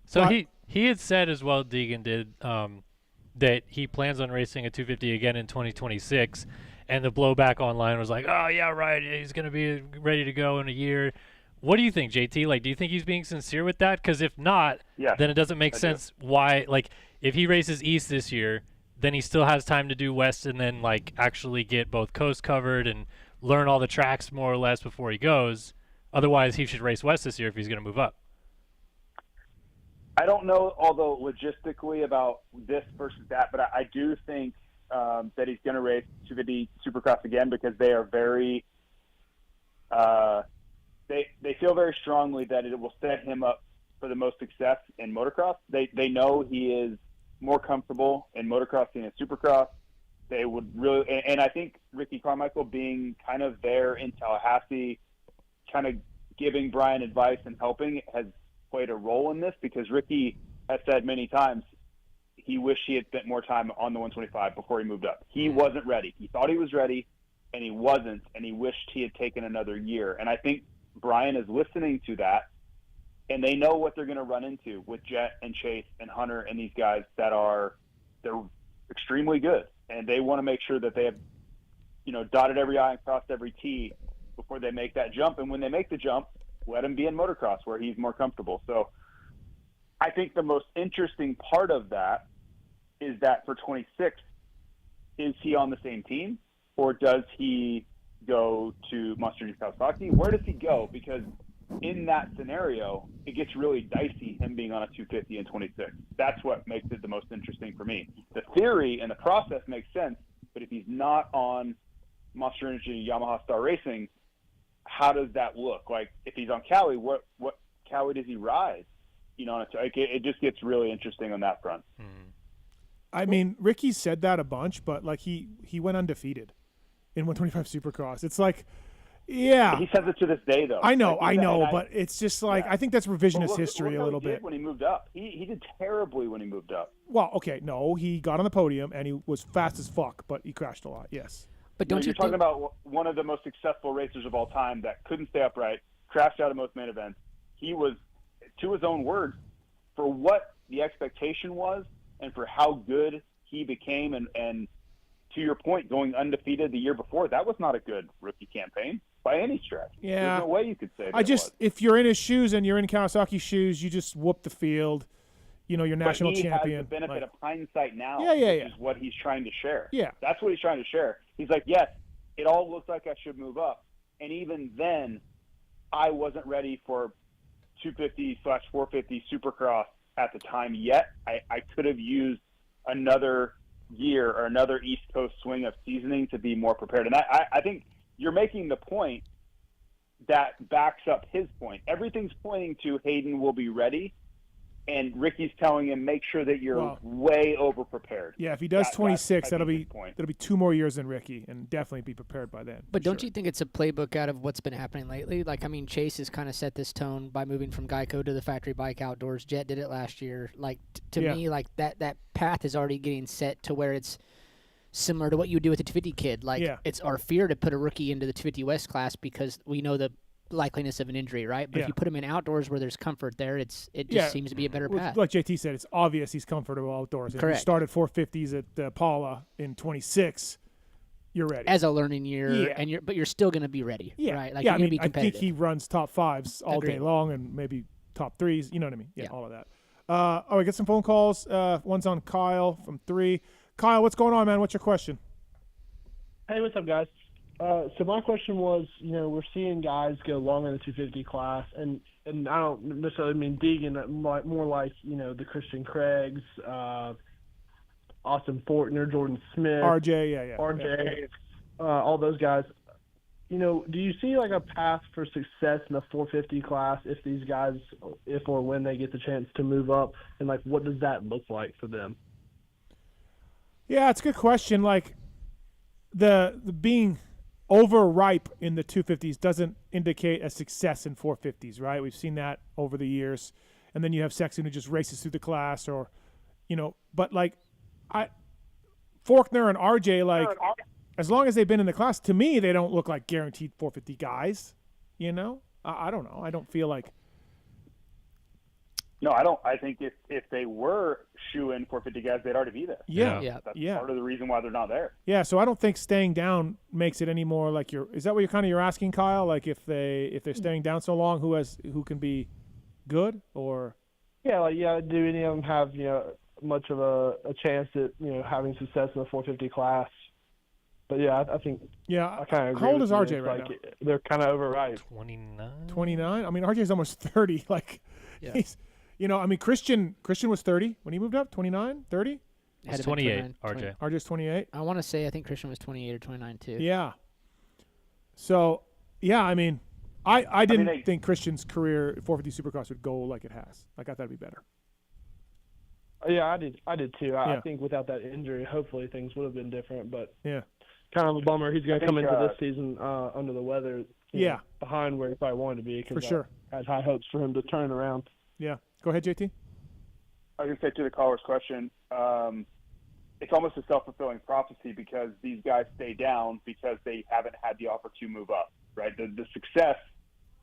So he had said as well, Deegan did, that he plans on racing a 250 again in 2026, and the blowback online was like, oh yeah, right, he's gonna be ready to go in a year. What do you think, JT? Like, do you think he's being sincere with that? Because if not, then it doesn't make sense why. Like, if he races East this year, then he still has time to do West and then like actually get both coasts covered and learn all the tracks more or less before he goes. Otherwise, he should race West this year if he's going to move up. I don't know, although logistically about this versus that, but I do think that he's going to race 250 Supercross again because they are very they feel very strongly that it will set him up for the most success in motocross. They know he is more comfortable in motocross than in Supercross. They would really, and I think Ricky Carmichael being kind of there in Tallahassee, kind of giving Brian advice and helping has played a role in this because Ricky has said many times he wished he had spent more time on the 125 before he moved up. He wasn't ready. He thought he was ready, and he wasn't, and he wished he had taken another year. And I think Brian is listening to that, and they know what they're going to run into with Jet and Chase and Hunter and these guys they're extremely good, and they want to make sure that they have, dotted every I and crossed every T before they make that jump. And when they make the jump, let him be in motocross where he's more comfortable. So I think the most interesting part of that is that for 26, is he on the same team or does he go to Monster Energy Kawasaki? Where does he go? Because in that scenario, it gets really dicey him being on a 250 and 26. That's what makes it the most interesting for me. The theory and the process makes sense, but if he's not on Monster Energy Yamaha Star Racing, how does that look? Like if he's on Cali, what Cali does he ride? It just gets really interesting on that front. I mean, Ricky said that a bunch, but like he went undefeated in 125 Supercross. It's like, yeah. He says it to this day, though. I know, but it's just like I think that's revisionist history a little bit. When he moved up, he did terribly when he moved up. Well, okay, no, he got on the podium and he was fast as fuck, but he crashed a lot. Yes. But don't you're talking about one of the most successful racers of all time that couldn't stay upright, crashed out of most main events. He was, to his own words, for what the expectation was and for how good he became, and to your point, going undefeated the year before, that was not a good rookie campaign by any stretch. Yeah. There's no way you could say that. If you're in his shoes and you're in Kawasaki's shoes, you just whoop the field. You're national champion. He has the benefit of hindsight now. Yeah. Which is what he's trying to share. Yeah. That's what he's trying to share. He's like, yes, it all looks like I should move up. And even then, I wasn't ready for 250/450 Supercross at the time yet. I could have used another year or another East Coast swing of seasoning to be more prepared. And I think you're making the point that backs up his point. Everything's pointing to Hayden will be ready. And Ricky's telling him, make sure that you're way over prepared. Yeah, if he does 26, that'll be 2 more years than Ricky, and definitely be prepared by then. But don't you think it's a playbook out of what's been happening lately? Like, I mean, Chase has kind of set this tone by moving from Geico to the factory bike outdoors. Jet did it last year. Like, to me, like that path is already getting set to where it's similar to what you would do with a 250 kid. Like, it's our fear to put a rookie into the 250 West class because we know the likeliness of an injury, right? But Yeah. if you put him in outdoors where there's comfort there, it just seems to be a better path. Like JT said, it's obvious he's comfortable outdoors. If you Correct. started 450s at Paula in 26, you're ready. As a learning year, Yeah. but you're still going to be ready, Yeah, right? Like yeah. you're I going to mean, be I competitive. think he runs top 5s all day Agreed. long, and maybe top 3s. You know what I mean? Yeah, all of that. All right, get some phone calls. One's on Kyle from 3. Kyle, what's going on, man? What's your question? Hey, what's up, guys? So my question was, we're seeing guys go long in the 250 class, and I don't necessarily mean Deegan, more like, the Christian Craigs, Austin Fortner, Jordan Smith, RJ, RJ, all those guys. Do you see like a path for success in the 450 class if these guys, if or when they get the chance to move up, and like what does that look like for them? Yeah, it's a good question. Like the being overripe in the 250s doesn't indicate a success in 450s, right? We've seen that over the years. And then you have Sexton who just races through the class, or, but like Faulkner and RJ, like as long as they've been in the class, to me, they don't look like guaranteed 450 guys. I don't know. I don't feel like. No, I don't. I think if they were shoe-in 450 guys, they'd already be there. Yeah. That's part of the reason why they're not there. Yeah, so I don't think staying down makes it any more like is that what you're asking, Kyle? Like if they're staying down so long, who can be good, or? Yeah, do any of them have, much of a chance at, having success in the 450 class? But yeah, I think. Yeah, I kind of agree. How old with is you. RJ It's right like now? They're kind of overripe. 29. I mean, RJ's almost 30. Like, he's, Christian was 30 when he moved up. 29, 30. He's 28. RJ. RJ's 28. I want to say I think Christian was 28 or 29 too. Yeah. So yeah, I mean, I didn't think Christian's career 450 Supercross would go like it has. Like I thought it'd be better. Yeah, I did too. I Yeah. think without that injury, hopefully things would have been different. But yeah, kind of a bummer. He's going to come think, into this season under the weather. Behind where he probably wanted to be. For sure. I had high hopes for him to turn around. Yeah. Go ahead, JT. I was going to say to the caller's question, it's almost a self-fulfilling prophecy because these guys stay down because they haven't had the offer to move up, right? The success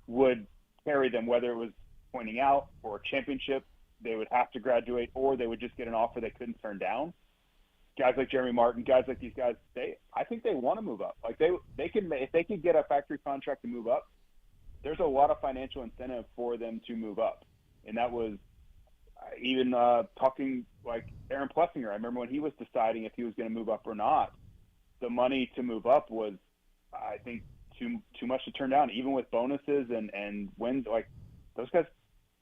would carry them, whether it was pointing out or a championship, they would have to graduate, or they would just get an offer they couldn't turn down. Guys like Jeremy Martin, guys like these guys, I think they want to move up. Like they can, if they could get a factory contract to move up, there's a lot of financial incentive for them to move up. And that was even talking like Aaron Plessinger. I remember when he was deciding if he was going to move up or not, the money to move up was, I think, too much to turn down, even with bonuses and wins. Like those guys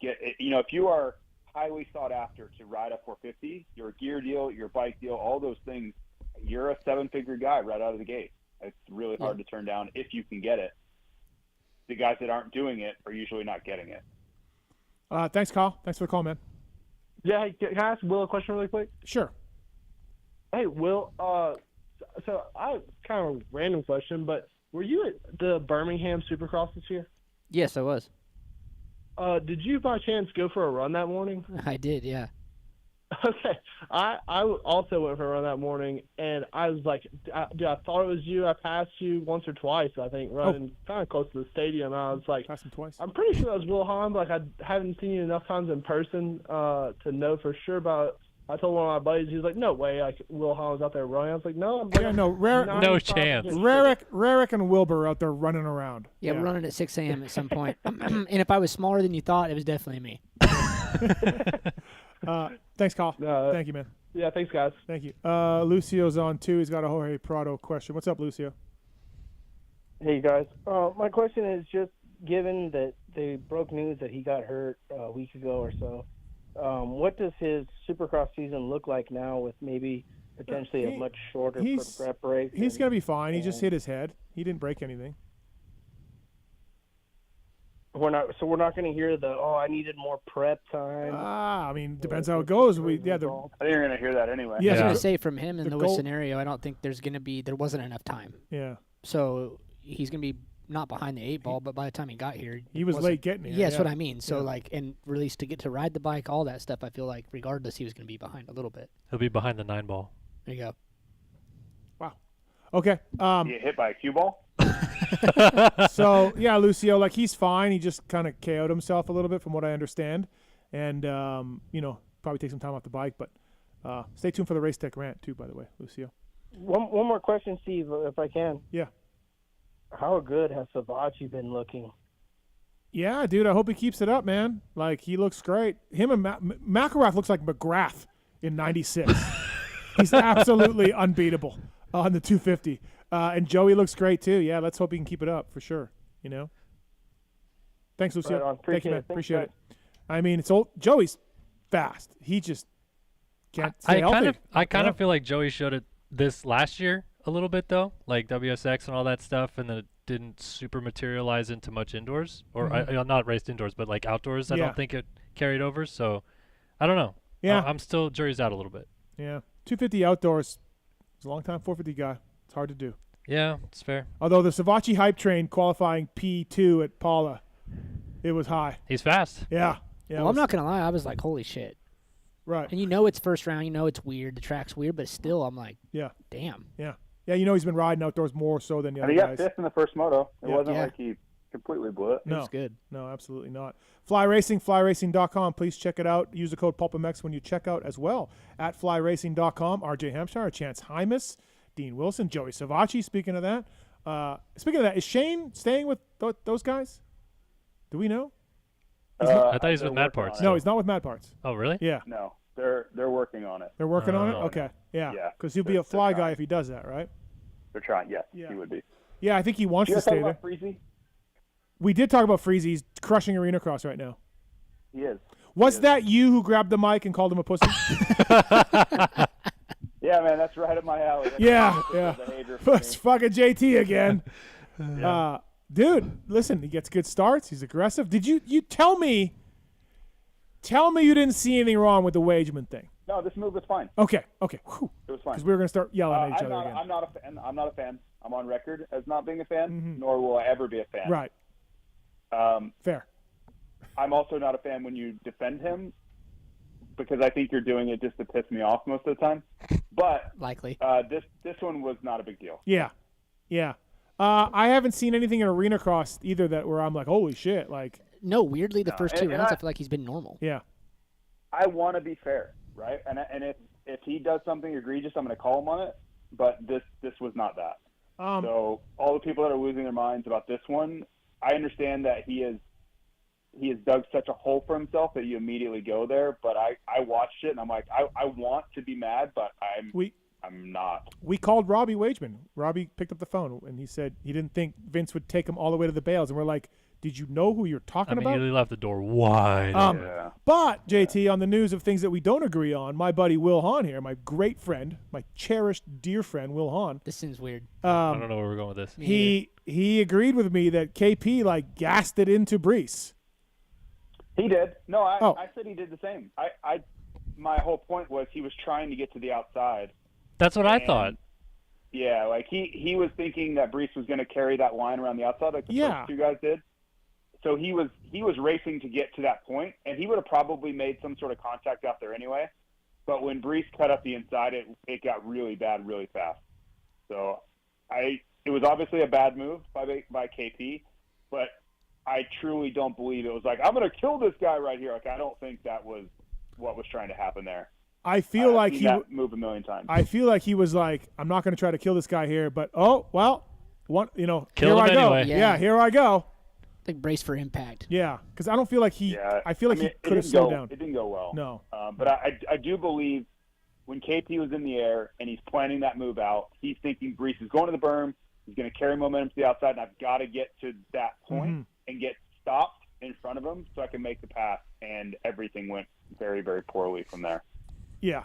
get, if you are highly sought after to ride a 450, your gear deal, your bike deal, all those things, you're a 7-figure guy right out of the gate. It's really hard to turn down if you can get it. The guys that aren't doing it are usually not getting it. Thanks, Kyle. Thanks for the call, man. Yeah, hey, can I ask Will a question really quick? Sure. Hey, Will, so I kind of a random question, but were you at the Birmingham Supercross this year? Yes, I was. Did you by chance go for a run that morning? I did, yeah. Okay. I also went for a run that morning, and I was like, I thought it was you. I passed you once or twice, I think, running kind of close to the stadium. I was like, passed him twice. I'm pretty sure that was Will Hahn, but like I haven't seen you enough times in person to know for sure about. I told one of my buddies, he was like, "No way, like Will Hahn was out there running." I was like, "No, I'm no chance." Rarick and Wilbur are out there running around. Yeah, we're running at 6 a.m. at some point. And if I was smaller than you thought, it was definitely me. Thanks, Kyle. Thank you, man. Yeah, thanks, guys. Thank you. Lucio's on too. He's got a Jorge Prado question. What's up, Lucio? Hey, guys. My question is just given that they broke news that he got hurt a week ago or so, what does his Supercross season look like now with maybe potentially a much shorter prep race? He's going to be fine. He just hit his head. He didn't break anything. We're not going to hear I needed more prep time. I mean, depends how it goes. I think you're going to hear that anyway. Yeah, I was going to say from him in the scenario, I don't think there wasn't enough time. Yeah. So he's going to be not behind the 8 ball, but by the time he got here, he was late getting here. Yeah, that's what I mean. So and released to get to ride the bike, all that stuff. I feel like regardless, he was going to be behind a little bit. He'll be behind the 9 ball. There you go. Okay. You get hit by a cue ball? So, yeah, Lucio, like, he's fine. He just kind of KO'd himself a little bit from what I understand. And, probably take some time off the bike. But stay tuned for the Race Tech rant, too, by the way, Lucio. One more question, Steve, if I can. Yeah. How good has Savachi been looking? Yeah, dude, I hope he keeps it up, man. Like, he looks great. Him and McElrath looks like McGrath in 96. He's absolutely unbeatable on the 250. And Joey looks great, too. Yeah, let's hope he can keep it up for sure, Thanks, Lucio. Right on. Thank you, man. Thanks, Appreciate guys. it. I mean, it's old. Joey's fast. He just can't stay healthy. I kind of feel like Joey showed it this last year a little bit, though, like WSX and all that stuff, and then it didn't super materialize into much indoors, or not raced indoors, but like outdoors. I don't think it carried over, so I don't know. Yeah. I'm still jury's out a little bit. Yeah. 250 outdoors. He's a long-time 450 guy. It's hard to do. Yeah, it's fair. Although the Savachi hype train qualifying P2 at Paula, it was high. He's fast. Yeah. Well, I'm not going to lie. I was like, holy shit. Right. And it's first round. It's weird. The track's weird, but still, I'm like, damn. Yeah. Yeah, he's been riding outdoors more so than the other And he got guys. fifth in the first moto. It Yeah. wasn't like he completely blew it. No. It was good. No, absolutely not. Fly Racing, flyracing.com. Please check it out. Use the code PulpMX when you check out as well. At flyracing.com, RJ Hampshire, Chance Hymas, Dean Wilson, Joey Savachi. Speaking of that, is Shane staying with those guys? Do we know? I thought he's with Mad Parts. No, he's not with Mad Parts. Oh, really? Yeah. No, they're working on it. They're working on it? Okay. Yeah. Because he'll be a fly guy if he does that, right? They're trying. Yes, he would be. Yeah, I think he wants Did you to guys talk stay there. about Freezy? We did talk about Freezy. He's crushing Arena Cross right now. He is. Was that you who grabbed the mic and called him a pussy? Yeah, man, that's right up my alley. That's Yeah. behavior for me. It's fucking JT again. Dude, listen, he gets good starts. He's aggressive. Did you tell me you didn't see anything wrong with the Wageman thing? No, this move was fine. Okay. Whew. It was fine. Because we were going to start yelling at each other I'm again. not a fan. I'm not a fan. I'm on record as not being a fan, nor will I ever be a fan. Right. Fair. I'm also not a fan when you defend him because I think you're doing it just to piss me off most of the time. But likely, this one was not a big deal. Yeah. I haven't seen anything in Arena Cross either that where I'm like, holy shit, like. No, weirdly, the first two and rounds, I feel like he's been normal. Yeah. I want to be fair, right? And if he does something egregious, I'm going to call him on it. But this was not that. So all the people that are losing their minds about this one, I understand that he has dug such a hole for himself that you immediately go there. But I watched it and I'm like, I want to be mad, but I'm not. We called Robbie Wageman. Robbie picked up the phone and he said he didn't think Vince would take him all the way to the bales. And we're like, did you know who you're talking about? He left the door wide. But, JT, on the news of things that we don't agree on, my buddy Will Hahn here, my great friend, my cherished dear friend, Will Hahn. This seems weird. I don't know where we're going with this. He agreed with me that KP, gassed it into Brees. He did. No, I said he did the same. My whole point was he was trying to get to the outside. That's what I thought. Yeah, he was thinking that Brees was going to carry that line around the outside like the first two guys did. So he was racing to get to that point, and he would have probably made some sort of contact out there anyway. But when Brees cut up the inside, it got really bad really fast. So it was obviously a bad move by KP, but I truly don't believe it was like, I'm going to kill this guy right here. I don't think that was what was trying to happen there. I feel like he move a million times. I feel like he was like, I'm not going to try to kill this guy here, but Kill here I go. anyway. Yeah, here I go. Like brace for impact. Yeah, because I don't feel like he. Yeah, I feel like he could have slowed down. It didn't go well. No, but I do believe when KP was in the air and he's planning that move out, he's thinking Brees is going to the berm. He's going to carry momentum to the outside, and I've got to get to that point and get stopped in front of him so I can make the pass. And everything went very, very poorly from there. Yeah.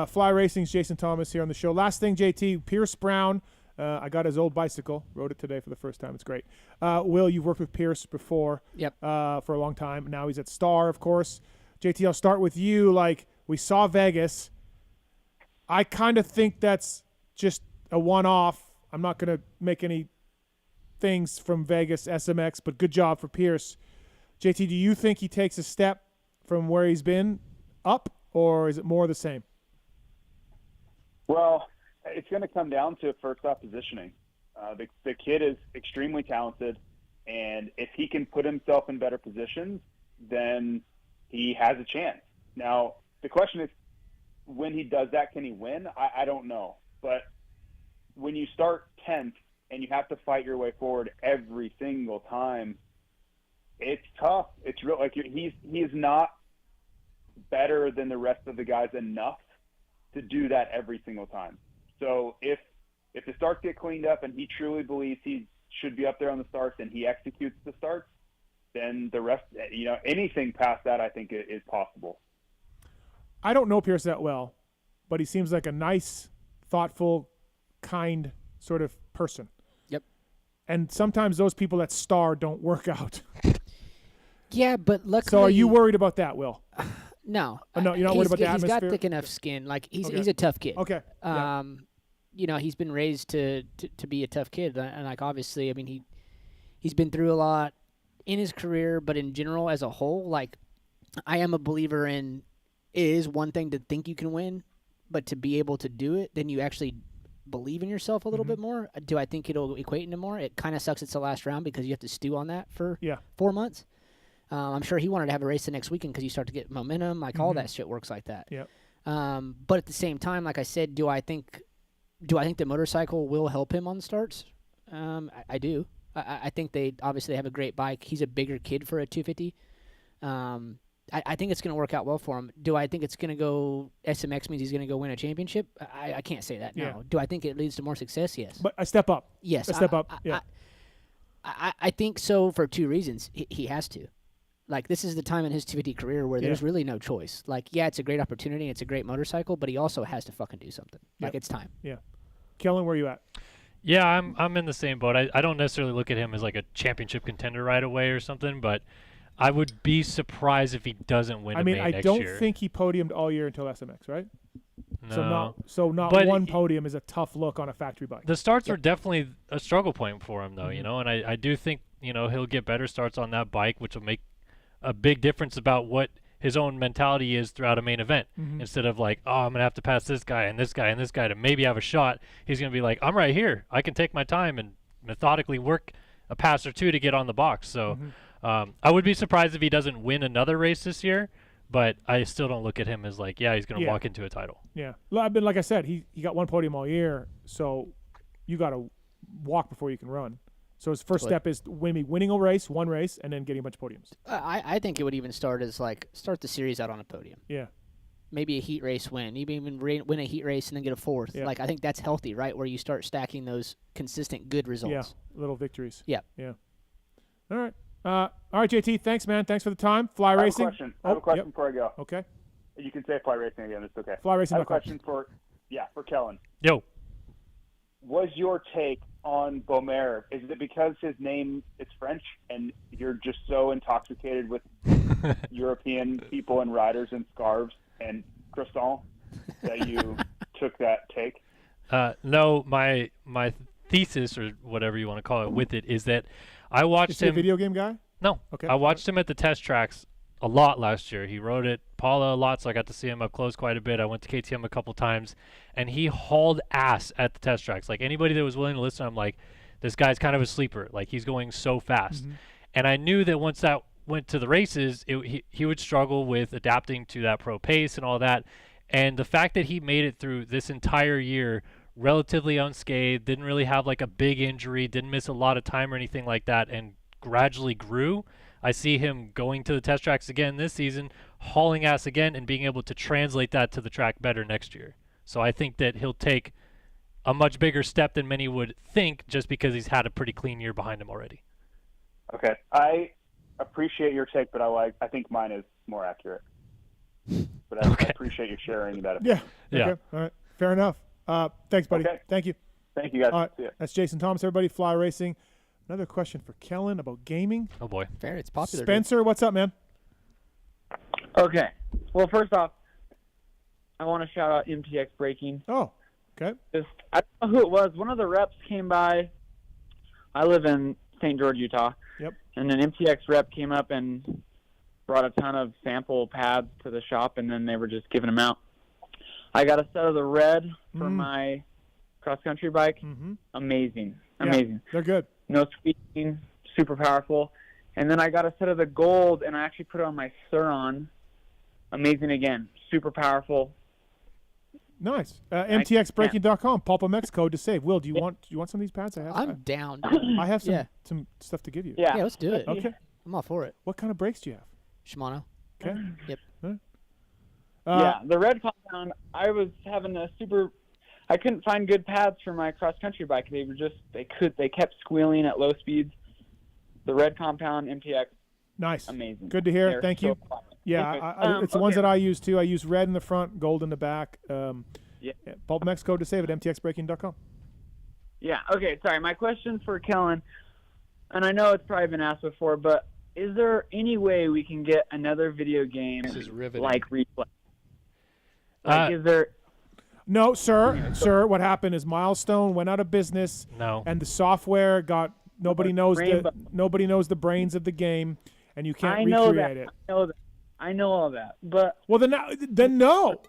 Fly Racing's Jason Thomas here on the show. Last thing, JT, Pierce Brown. I got his old bicycle. Rode it today for the first time. It's great. Will, you've worked with Pierce before. Yep. For a long time. Now he's at Star, of course. JT, I'll start with you. We saw Vegas. I kind of think that's just a one-off. I'm not going to make any things from Vegas SMX, but good job for Pierce. JT, do you think he takes a step from where he's been up, or is it more the same? Well, it's going to come down to first off positioning. The kid is extremely talented, and if he can put himself in better positions, then he has a chance. Now, the question is, when he does that, can he win? I don't know. But when you start 10th and you have to fight your way forward every single time, it's tough. It's real. Like, he is not better than the rest of the guys enough to do that every single time. So if the starts get cleaned up and he truly believes he should be up there on the starts and he executes the starts, then the rest, anything past that, I think is possible. I don't know Pierce that well, but he seems like a nice, thoughtful, kind sort of person. Yep. And sometimes those people that star don't work out. Yeah, but luckily. So are you worried about that, Will? No. No, you're not worried about the atmosphere? He's got thick enough skin. Like, he's a tough kid. Okay. He's been raised to be a tough kid. And, like, obviously, I mean, he's been through a lot in his career, but in general as a whole, like, I am a believer in it is one thing to think you can win, but to be able to do it, then you actually believe in yourself a little bit more. Do I think it'll equate into more? It kind of sucks it's the last round because you have to stew on that for 4 months. I'm sure he wanted to have a race the next weekend because you start to get momentum. Like, all that shit works like that. Yep. But at the same time, like I said, do I think the motorcycle will help him on the starts? I do. I think they obviously have a great bike. He's a bigger kid for a 250. I think it's going to work out well for him. Do I think it's going to go SMX means he's going to go win a championship? I can't say that, no. Yeah. Do I think it leads to more success? Yes. But a step up. Yes. A step up, yeah. I think so for two reasons. He has to. Like, this is the time in his 250 career where there's really no choice. Like, yeah, it's a great opportunity. It's a great motorcycle, but he also has to fucking do something. Like, it's time. Yeah. Kellen, where are you at? Yeah, I'm in the same boat. I don't necessarily look at him as like a championship contender right away or something, but I would be surprised if he doesn't win. I mean, I don't year. think he podiumed all year until SMX, right? No. So not But one podium is a tough look on a factory bike. The starts are definitely a struggle point for him, though. And I do think he'll get better starts on that bike, which will make a big difference about what his own mentality is throughout a main event. Instead of like, oh, I'm gonna have to pass this guy and this guy and this guy to maybe have a shot, he's gonna be like, I'm right here. I can take my time and methodically work a pass or two to get on the box. So I would be surprised if he doesn't win another race this year, but I still don't look at him as like, he's gonna walk into a title. Yeah, but like I said, he got one podium all year, so you got to walk before you can run. So his first step is winning a race, one race, and then getting a bunch of podiums. I think it would even start as start the series out on a podium. Yeah. Maybe a heat race win. Maybe even win a heat race and then get a fourth. Yeah. Like, I think that's healthy, right? Where you start stacking those consistent good results. Yeah, little victories. Yeah. Yeah. All right. All right, JT, thanks, man. Thanks for the time. Fly racing. I have a question before I go. Okay. You can say fly racing again. It's okay. Fly racing. I have a question for Kellen. Yo. Was your take on Beaumer? Is it because his name is French and you're just so intoxicated with European people and riders and scarves and croissants that you took that take? No, my thesis, or whatever you want to call it, with it is that I watched Is he him. a video game guy? No. Okay. I watched him at the test tracks a lot last year. He rode at Paula a lot, so I got to see him up close quite a bit. I went to KTM a couple times, and he hauled ass at the test tracks. Like, anybody that was willing to listen, I'm like, this guy's kind of a sleeper. Like, he's going so fast. And I knew that once that went to the races, he would struggle with adapting to that pro pace and all that. And the fact that he made it through this entire year relatively unscathed, didn't really have like a big injury, didn't miss a lot of time or anything like that, and gradually grew. I see him going to the test tracks again this season, hauling ass again, and being able to translate that to the track better next year. So I think that he'll take a much bigger step than many would think, just because he's had a pretty clean year behind him already. Okay. I appreciate your take, but I think mine is more accurate. But I appreciate you sharing that. Yeah. Okay. All right. Fair enough. Thanks, buddy. Okay. Thank you. Thank you, guys. All right. See ya. That's Jason Thomas, everybody. Fly Racing. Another question for Kellen about gaming. Oh, boy. Fair. It's popular. Spencer, what's up, man? Okay. Well, first off, I want to shout out MTX Braking. Oh, okay. I don't know who it was. One of the reps came by. I live in St. George, Utah. Yep. And an MTX rep came up and brought a ton of sample pads to the shop, and then they were just giving them out. I got a set of the red for my cross-country bike. Amazing. They're good. No squeaking, super powerful. And then I got a set of the Gauld, and I actually put it on my Sur-On. Amazing again. Super powerful. Nice. MTXBreaking.com. PulpMX code to save. Will, do you want some of these pads? I'm down. I have some stuff to give you. Yeah, let's do it. Okay. I'm all for it. What kind of brakes do you have? Shimano. Okay. Yep. Yeah, the red compound, I was having I couldn't find good pads for my cross-country bike. They kept squealing at low speeds. The red compound MTX. Nice. Amazing. Good to hear. They're Thank so you. fun. Yeah, it's the ones that I use too. I use red in the front, gold in the back. PulpMX code to save at mtxbreaking.com. Yeah, okay, sorry. My question for Kellen, and I know it's probably been asked before, but is there any way we can get another video game like Reflex? Is there... No, sir. Sir, what happened is Milestone went out of business. No. And the software got nobody knows the brains of the game, and you can't recreate it. I know all that, but well, then no.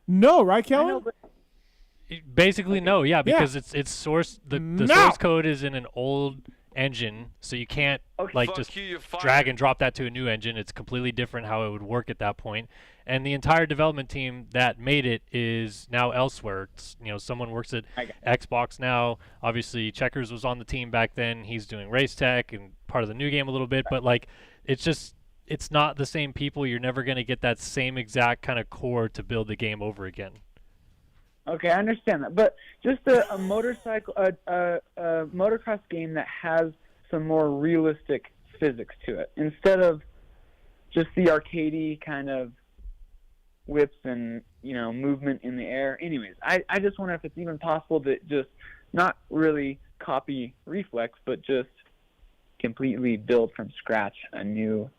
No, right, Kellen? Basically, no. Yeah, because it's source. The source code is in an old engine, so you can't just drag and drop that to a new engine. It's completely different how it would work at that point. And the entire development team that made it is now elsewhere. Someone works at Xbox now. Obviously, Checkers was on the team back then. He's doing race tech and part of the new game a little bit. But it's not the same people. You're never going to get that same exact kind of core to build the game over again. Okay, I understand that, but just a motorcycle, a motocross game that has some more realistic physics to it, instead of just the arcadey kind of whips and movement in the air. Anyways, I just wonder if it's even possible to just not really copy Reflex, but just completely build from scratch a new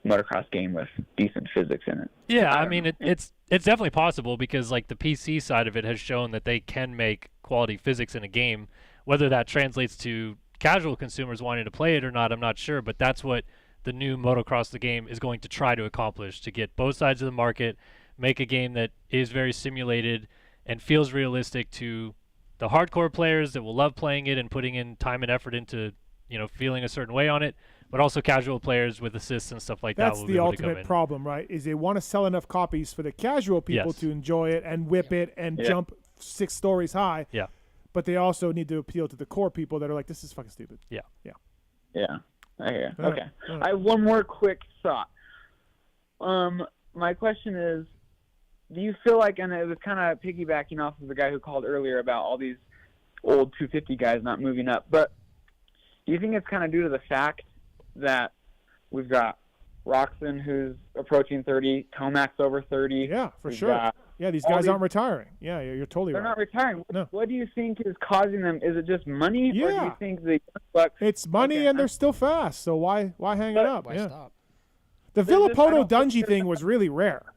motocross game with decent physics in it. Yeah, I mean it's definitely possible because the PC side of it has shown that they can make quality physics in a game. Whether that translates to casual consumers wanting to play it or not, I'm not sure, but that's what the new Motocross the game is going to try to accomplish, to get both sides of the market, make a game that is very simulated and feels realistic to the hardcore players that will love playing it and putting in time and effort into feeling a certain way on it, but also casual players with assists and stuff like that. That's the ultimate problem, right? Is they want to sell enough copies for the casual people to enjoy it and whip it and jump 6 stories high. Yeah. But they also need to appeal to the core people that are like, this is fucking stupid. Yeah. Yeah. I hear. All Okay. right. I have one more quick thought. My question is, do you feel like, and it was kind of piggybacking off of the guy who called earlier about all these old 250 guys not moving up, but do you think it's kind of due to the fact that we've got Roxon, who's approaching 30, Tomac's over 30? Yeah, for sure. Yeah, these guys aren't retiring. Yeah, you're totally They're right. not retiring. No. What do you think is causing them? Is it just money? Or do you think the bucks? It's money and they're still fast, so why hang it up? Why stop? The But just- I Villapoto don't think Dungy thing was really rare.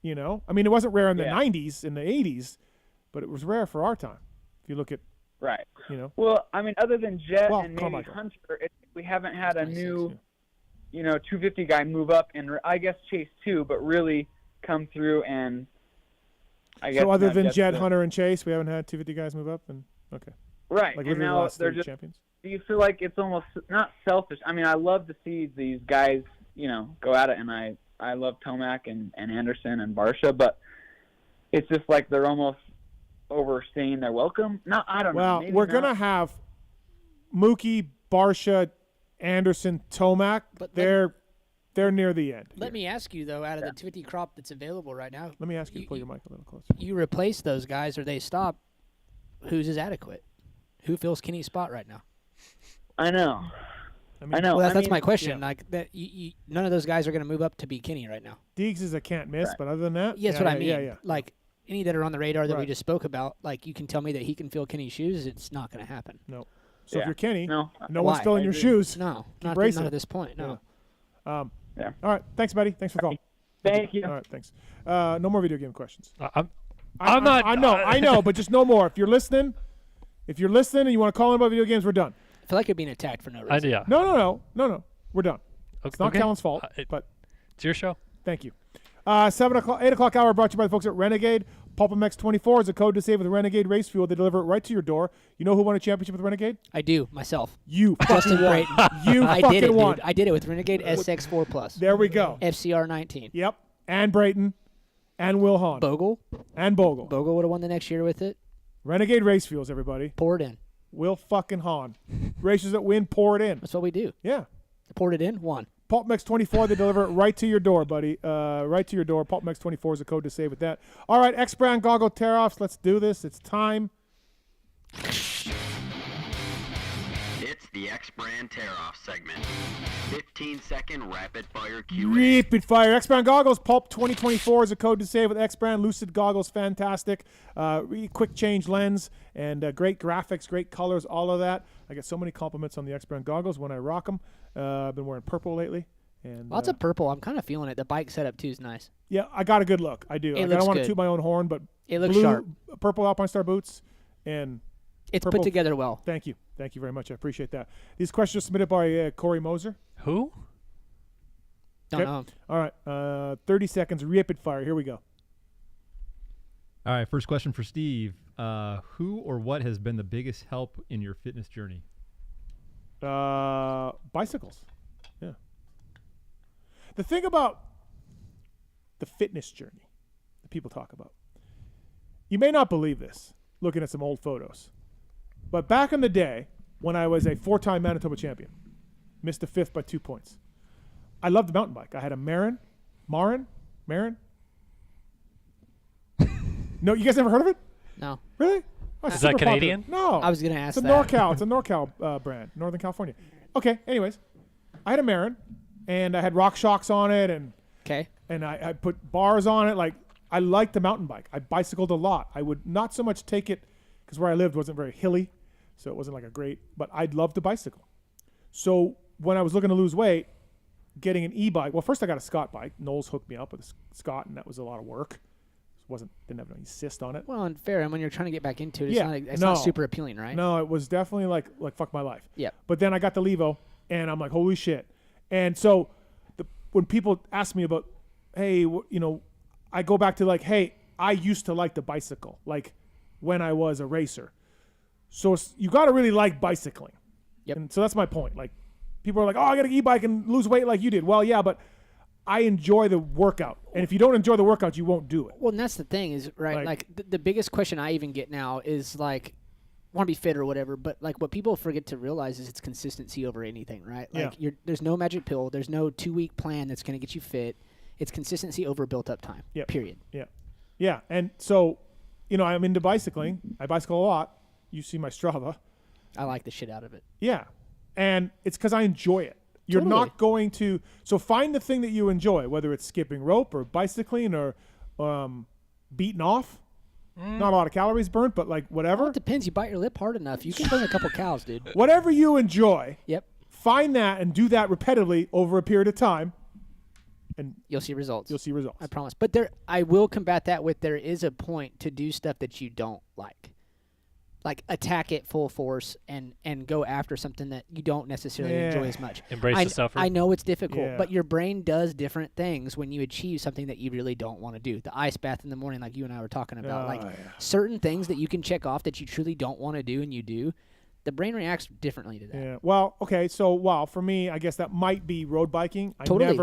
I mean, it wasn't rare in the Yeah. 90s, in the 80s, but it was rare for our time. If you look at, Right. Well, I mean, other than Jet and maybe Carmichael. Hunter, we haven't had a new, 250 guy move up, and I guess Chase too, but really come through and. I guess so other than Jet's Jet, the- Hunter, and Chase, we haven't had 250 guys move up? Okay. Right. Like and literally the now last they're 3 just. champions? Do you feel like it's almost not selfish? I mean, I love to see these guys, go at it, and I love Tomac and Anderson and Barsha, but it's just like they're almost overstaying their welcome. No, I don't know. Well, Maybe we're not. going to have Mookie, Barsha, Anderson, Tomac. They're near the end. Let me ask you, though, out of the 250 crop that's available right now, Let me ask you to pull your mic a little closer. you replace those guys or they stop, whose is adequate? Who fills Kenny's spot right now? I know. I know. Well, that's I my mean, question. Like that, none of those guys are going to move up to be Kenny right now. Deegs is a can't miss, but other than that, Yes, what I mean. Yeah. Like any that are on the radar that we Right. just spoke about, like you can tell me that he can fill Kenny's shoes. It's not going to happen. No. So if Yeah. you're Kenny, No. no one's Why? filling your shoes. No, Keep not racing. at this point. No. Yeah. Yeah. All right. Thanks, buddy. Thanks for calling. Thank you. All right. Thanks. No more video game questions. I'm not. I know, but just no more. If you're listening and you want to call in about video games, we're done. I feel like you're being attacked for no reason. Yeah. No. We're done. It's not Okay. Kellen's fault, but It's your show. thank you. 7 o'clock, 8 o'clock hour brought to you by the folks at Renegade. PulpMX 24 is a code to save with Renegade Race Fuel. They deliver it right to your door. You know who won a championship with Renegade? I do, myself. You Justin fucking won. Brayton. You I fucking did it, won. dude. I did it with Renegade SX4 Plus. There we go. FCR 19. Yep. And Brayton. And Will Hahn. Bogle. And Bogle. Bogle would have won the next year with it. Renegade Race Fuels, everybody. Pour it in. Will fucking Hahn. Races that win, pour it in. That's what we do. Yeah. Poured it in, won. PulpMX 24, they deliver it right to your door, buddy. Right to your door. PulpMX 24 is a code to save with that. All right, X-Brand goggle tear-offs. Let's do this. It's time. It's the X-Brand Tear-Off segment. 15-second rapid-fire Q&A. Rapid fire. X-Brand goggles. Pulp 2024 is a code to save with X-Brand. Lucid goggles, fantastic. Quick change lens and great graphics, great colors, all of that. I get so many compliments on the X-Brand goggles when I rock them. I've been wearing purple lately. And Lots of purple. I'm kind of feeling it. The bike setup, too, is nice. Yeah, I got a good look. I do. It I looks don't want to good. toot my own horn, but It looks blue, sharp. Purple Alpine Star boots and It's purple. put together well. Thank you. Thank you very much. I appreciate that. These questions are submitted by Corey Moser. Who? Don't Okay. know. All right. 30 seconds. Rapid fire. Here we go. All right, first question for Steve. Who or what has been the biggest help in your fitness journey? Bicycles. Yeah. The thing about the fitness journey that people talk about, you may not believe this looking at some old photos, but back in the day when I was a 4-time Manitoba champion, missed the 5th by 2 points, I loved the mountain bike. I had a Marin. No, you guys never heard of it? No. Really? Oh, Is super that Canadian? popular. No. I was going to ask It's a that. NorCal. It's a NorCal brand, Northern California. Okay, anyways. I had a Marin, and I had rock shocks on it, and I put bars on it. Like, I liked the mountain bike. I bicycled a lot. I would not so much take it, because where I lived wasn't very hilly, so it wasn't like a great, but I'd love to bicycle. So when I was looking to lose weight, getting an e-bike, well, first I got a Scott bike. Knowles hooked me up with a Scott, and that was a lot of work. Didn't have any cyst on it. Well, and fair. And when you're trying to get back into it, it's, Yeah, it's not super appealing, right? No, it was definitely like fuck my life. Yep. But then I got the Levo, and I'm like, holy shit. And so when people ask me about, hey, I go back to like, hey, I used to like the bicycle, like when I was a racer. So you got to really like bicycling. Yep. And so that's my point. Like, people are like, oh, I got to e-bike and lose weight like you did. Well, yeah, but I enjoy the workout. And if you don't enjoy the workout, you won't do it. Well, and that's the thing is, right, like the biggest question I even get now is like, want to be fit or whatever, but like what people forget to realize is it's consistency over anything, right? Like there's no magic pill. There's no 2-week plan that's going to get you fit. It's consistency over built up time, period. Yeah. Yeah. And so, I'm into bicycling. I bicycle a lot. You see my Strava. I like the shit out of it. Yeah. And it's because I enjoy it. You're not going to – so find the thing that you enjoy, whether it's skipping rope or bicycling or beating off. Not a lot of calories burnt, but like whatever. Well, it depends. You bite your lip hard enough, you can burn a couple cows, dude. Whatever you enjoy, find that and do that repetitively over a period of time. And you'll see results. You'll see results. I promise. But I will combat that with there is a point to do stuff that you don't like. Like attack it full force and go after something that you don't necessarily enjoy as much. Embrace the suffering. I know it's difficult, Yeah. but your brain does different things when you achieve something that you really don't want to do. The ice bath in the morning, like you and I were talking about, certain things that you can check off that you truly don't want to do and you do, the brain reacts differently to that. Yeah. Well, okay. So, for me, I guess that might be road biking. Totally.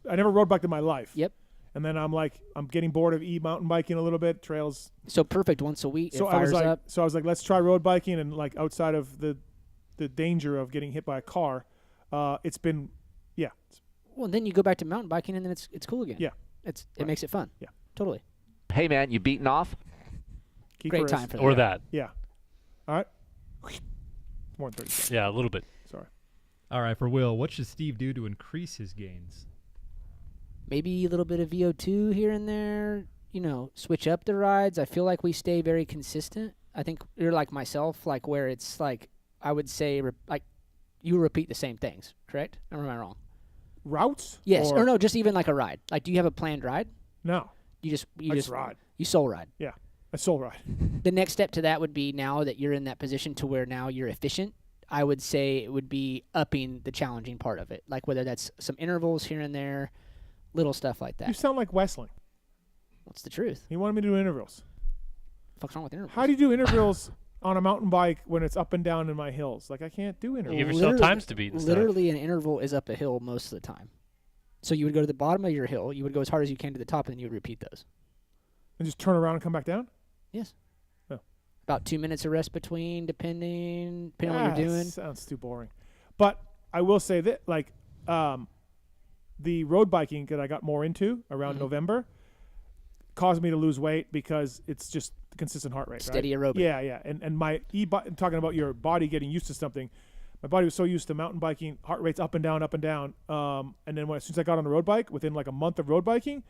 I never road biked in my life. Yep. And then I'm getting bored of mountain biking a little bit. Trails. So perfect once a week. So it fires up. So I was like, let's try road biking, and like outside of the danger of getting hit by a car, it's been, Well, then you go back to mountain biking, and then it's cool again. Yeah. It makes it fun. Yeah. Totally. Hey, man, you beaten off? Great time for that. Or that. Yeah. All right. More than 30 seconds. Yeah, a little bit. Sorry. All right, for Will, what should Steve do to increase his gains? Maybe a little bit of VO2 here and there, switch up the rides. I feel like we stay very consistent. I think you're like myself, like where it's like, I would say, like you repeat the same things, correct? Or am I wrong? Routes? Yes. Or no, just even like a ride. Like, do you have a planned ride? No. You just ride. You soul ride. Yeah. I soul ride. The next step to that would be now that you're in that position to where now you're efficient, I would say it would be upping the challenging part of it. Like whether that's some intervals here and there, little stuff like that. You sound like Westling. What's the truth? He wanted me to do intervals. What's wrong with intervals? How do you do intervals on a mountain bike when it's up and down in my hills? Like, I can't do intervals. You give yourself times to beat and stuff. Literally, an interval is up a hill most of the time. So you would go to the bottom of your hill, you would go as hard as you can to the top, and then you would repeat those. And just turn around and come back down? Yes. Oh. About 2 minutes of rest between, depending on what you're doing. Sounds too boring. But I will say that, like, the road biking that I got more into around November caused me to lose weight because it's just consistent heart rate. Steady right? aerobic. Yeah. And my talking about your body getting used to something, my body was so used to mountain biking, heart rates up and down. And then as soon as I got on the road bike, within like a month of road biking,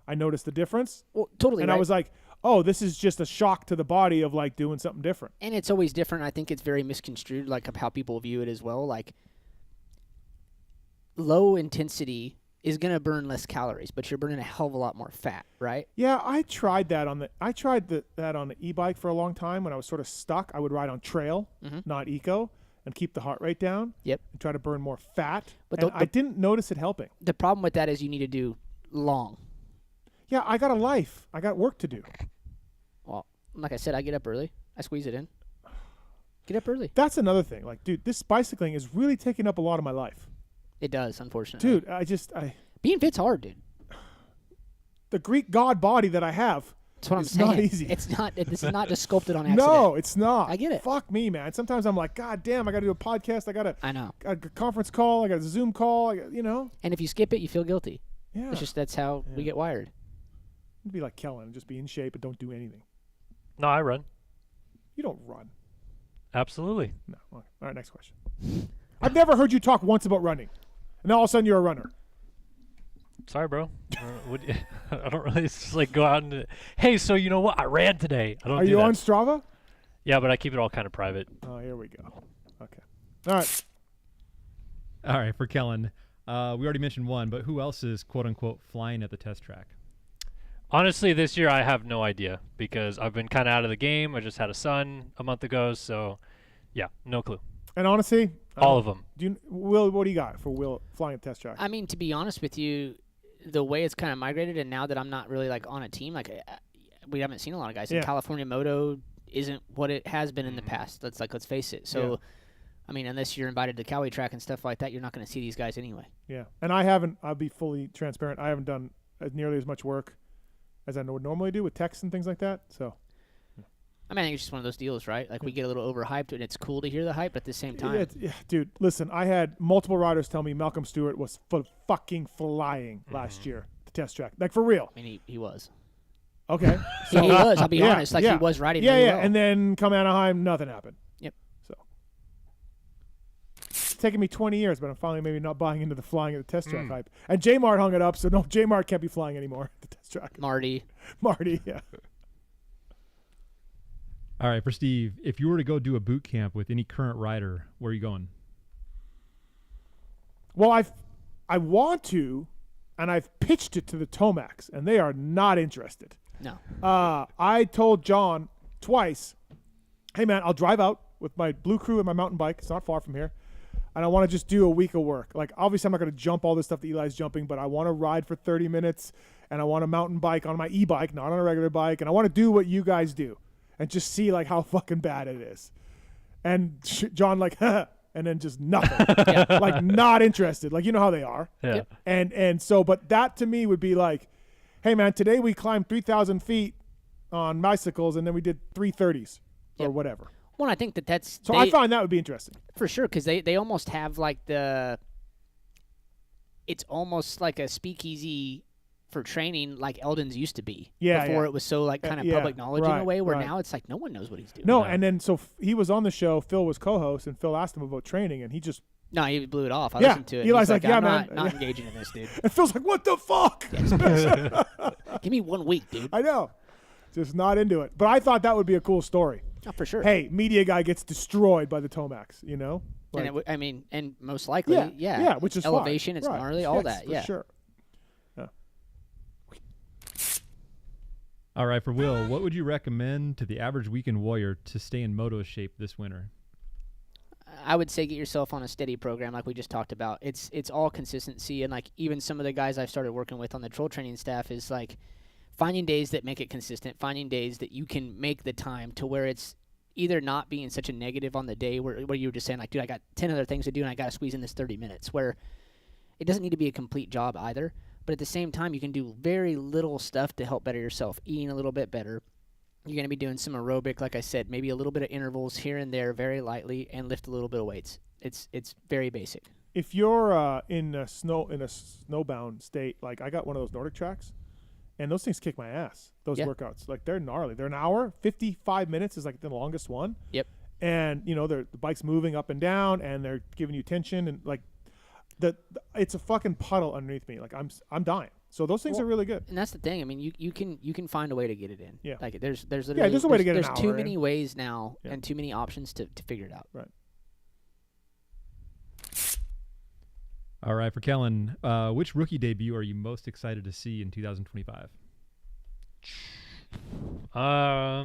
I noticed the difference. Well, totally. And I was like, oh, this is just a shock to the body of like doing something different. And it's always different. I think it's very misconstrued, like of how people view it as well. Like, low intensity is going to burn less calories, but you're burning a hell of a lot more fat, right? Yeah, I tried that on the e-bike for a long time when I was sort of stuck. I would ride on trail, not eco, and keep the heart rate down. Yep. And try to burn more fat. But I didn't notice it helping. The problem with that is you need to do long. Yeah, I got a life. I got work to do. Well, like I said, I get up early. I squeeze it in. Get up early. That's another thing. Like, dude, this bicycling is really taking up a lot of my life. It does, unfortunately. Dude, being fit's hard, dude. The Greek god body that I have That's what I'm is saying. not easy. It's not. This is not just sculpted on accident. No, it's not. I get it. Fuck me, man. Sometimes I'm like, God damn, I got to do a podcast. I know. A conference call. I got a Zoom call. And if you skip it, you feel guilty. Yeah. It's just that's how we get wired. It'd be like Kellen, just be in shape and don't do anything. No, I run. You don't run. Absolutely. No. Okay. All right, next question. I've never heard you talk once about running, and then all of a sudden you're a runner. Sorry, bro. I don't really just like go out and hey, so you know what? I ran today. I don't. Are you on Strava? Yeah, but I keep it all kind of private. Oh, here we go. Okay. All right. For Kellen, we already mentioned one, but who else is quote unquote flying at the test track? Honestly, this year I have no idea because I've been kind of out of the game. I just had a son a month ago, so yeah, no clue. And honestly, all of them. Will, what do you got for Will flying at the test track? I mean, to be honest with you, the way it's kind of migrated, and now that I'm not really like on a team, like we haven't seen a lot of guys. Yeah. In California Moto isn't what it has been in the past. Let's face it. So, Yeah. I mean, unless you're invited to Cali track and stuff like that, you're not going to see these guys anyway. Yeah, and I'll be fully transparent, I haven't done nearly as much work as I would normally do with texts and things like that. So, I mean, I think it's just one of those deals, right? Like we get a little overhyped, and it's cool to hear the hype, but at the same time, yeah, dude, listen, I had multiple riders tell me Malcolm Stewart was fucking flying last year at the test track, like for real. I mean, he was. Okay, he was. I'll be honest, like he was riding. Yeah, really yeah, well. and then come Anaheim, nothing happened. Yep. So it's taken me 20 years, but I'm finally maybe not buying into the flying at the test track hype. And J-Mart hung it up, so no, J-Mart can't be flying anymore at the test track. Marty, yeah. All right, for Steve, if you were to go do a boot camp with any current rider, where are you going? Well, I want to, and I've pitched it to the Tomacs, and they are not interested. No. I told John twice, hey, man, I'll drive out with my Blue Crew and my mountain bike. It's not far from here. And I want to just do a week of work. Like, obviously, I'm not going to jump all this stuff that Eli's jumping, but I want to ride for 30 minutes, and I want a mountain bike on my e-bike, not on a regular bike, and I want to do what you guys do and just see, like, how fucking bad it is. And John, like, and then just nothing. Like, not interested. Like, you know how they are. Yeah. And so, but that to me would be like, hey, man, today we climbed 3,000 feet on bicycles, and then we did 330s or whatever. Well, I think that's... So I find that would be interesting. For sure, because they almost have like it's almost like a speakeasy for training like Eldon's used to be. Yeah, Before it was so like kind of public knowledge in a way, where now it's like no one knows what he's doing. No, and then so he was on the show, Phil was co-host, and Phil asked him about training, and he just... No, he blew it off. I listened to it. Eli's like, yeah, I'm man. not engaging in this, dude. And Phil's like, what the fuck? Give me 1 week, dude. I know. Just not into it. But I thought that would be a cool story. Oh, for sure. Hey, media guy gets destroyed by the Tomacs, you know? Like, and and most likely, yeah, which is elevation, fine. it's Right. gnarly, all Yes, that, for yeah. sure. Yeah. All right, for Will, what would you recommend to the average weekend warrior to stay in moto shape this winter? I would say get yourself on a steady program like we just talked about. It's all consistency, and like even some of the guys I've started working with on the troll training staff is like finding days that make it consistent, finding days that you can make the time to where it's either not being such a negative on the day where you were just saying, like, dude, I got 10 other things to do and I got to squeeze in this 30 minutes, where it doesn't need to be a complete job either. But at the same time, you can do very little stuff to help better yourself, eating a little bit better. You're going to be doing some aerobic, like I said, maybe a little bit of intervals here and there very lightly, and lift a little bit of weights. It's very basic. If you're in a snowbound state, like I got one of those Nordic tracks, and those things kick my ass, those workouts. Like, they're gnarly. They're an hour. 55 minutes is like the longest one. Yep. And, the bike's moving up and down, and they're giving you tension, and like it's a fucking puddle underneath me. Like, I'm dying. So those things are really good. And that's the thing. I mean, you can find a way to get it in. Yeah. Like, there's literally, there's a way to get an There's hour too in. many ways now and too many options to figure it out. Right. All right, for Kellen, which rookie debut are you most excited to see in 2025? I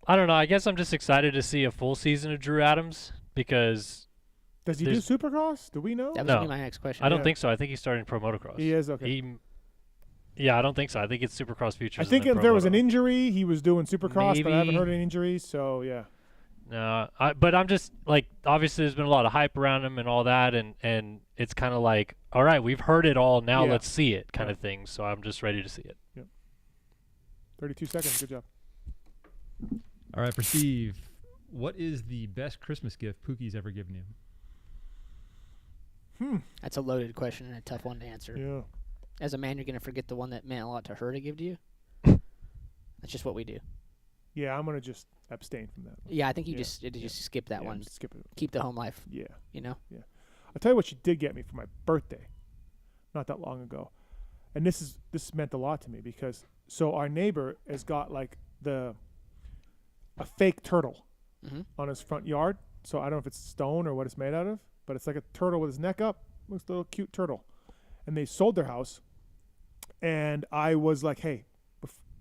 don't know. I guess I'm just excited to see a full season of Drew Adams because. Does he do Supercross? Do we know? That was gonna be my next question. I don't think so. I think he's starting pro motocross. He is, okay. Yeah, I don't think so. I think it's Supercross Futures. I think if there was an injury, he was doing Supercross, but I haven't Maybe. heard any injuries, so yeah. No, but I'm just like, obviously there's been a lot of hype around him and all that, and it's kind of like, all right, we've heard it all, now let's see it kind of thing. So I'm just ready to see it. Yep. 32 seconds. Good job. All right, for Steve, what is the best Christmas gift Pookie's ever given you? That's a loaded question and a tough one to answer. Yeah. As a man, you're gonna forget the one that meant a lot to her to give to you. That's just what we do. Yeah, I'm gonna just abstain from that one. Yeah, I think you just skip that one. Skip it. Keep the home life. Yeah. You know. Yeah. I'll tell you what she did get me for my birthday, not that long ago, and this meant a lot to me because our neighbor has got like a fake turtle on his front yard. So I don't know if it's stone or what it's made out of, but it's like a turtle with his neck up. Looks a little cute turtle. And they sold their house. And I was like, hey,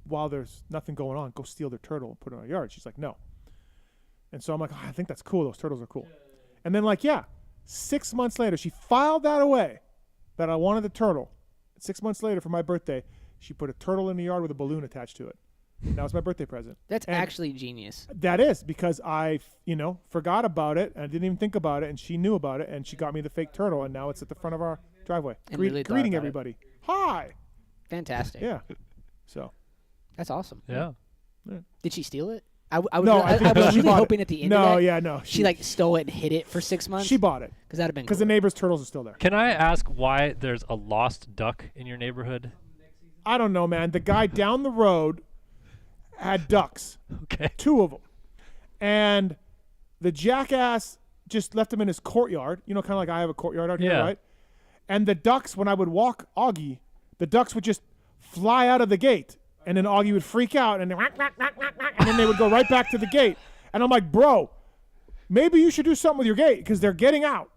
while there's nothing going on, go steal their turtle and put it in our yard. She's like, no. And so I'm like, I think that's cool. Those turtles are cool. And then 6 months later, she filed that away that I wanted the turtle. 6 months later for my birthday, she put a turtle in the yard with a balloon attached to it. That was my birthday present. That's actually genius. That is, because I, forgot about it. And I didn't even think about it, and she knew about it, and she got me the fake turtle, and now it's at the front of our driveway. And really thought greeting about everybody. Hi. Fantastic. Yeah. So. That's awesome. Yeah. Did she steal it? I was she really bought hoping it. at the end No, of that. yeah, no. She stole it and hid it for 6 months. She bought it. Because that'd have been Because the neighbor's turtles are still there. Can I ask why there's a lost duck in your neighborhood? I don't know, man. The guy down the road had ducks. Okay. 2 of them. And the jackass just left them in his courtyard. Kind of like I have a courtyard out here, right? And the ducks, when I would walk Augie, the ducks would just fly out of the gate. And then Augie would freak out, and then they would go right back to the gate. And I'm like, bro, maybe you should do something with your gate because they're getting out.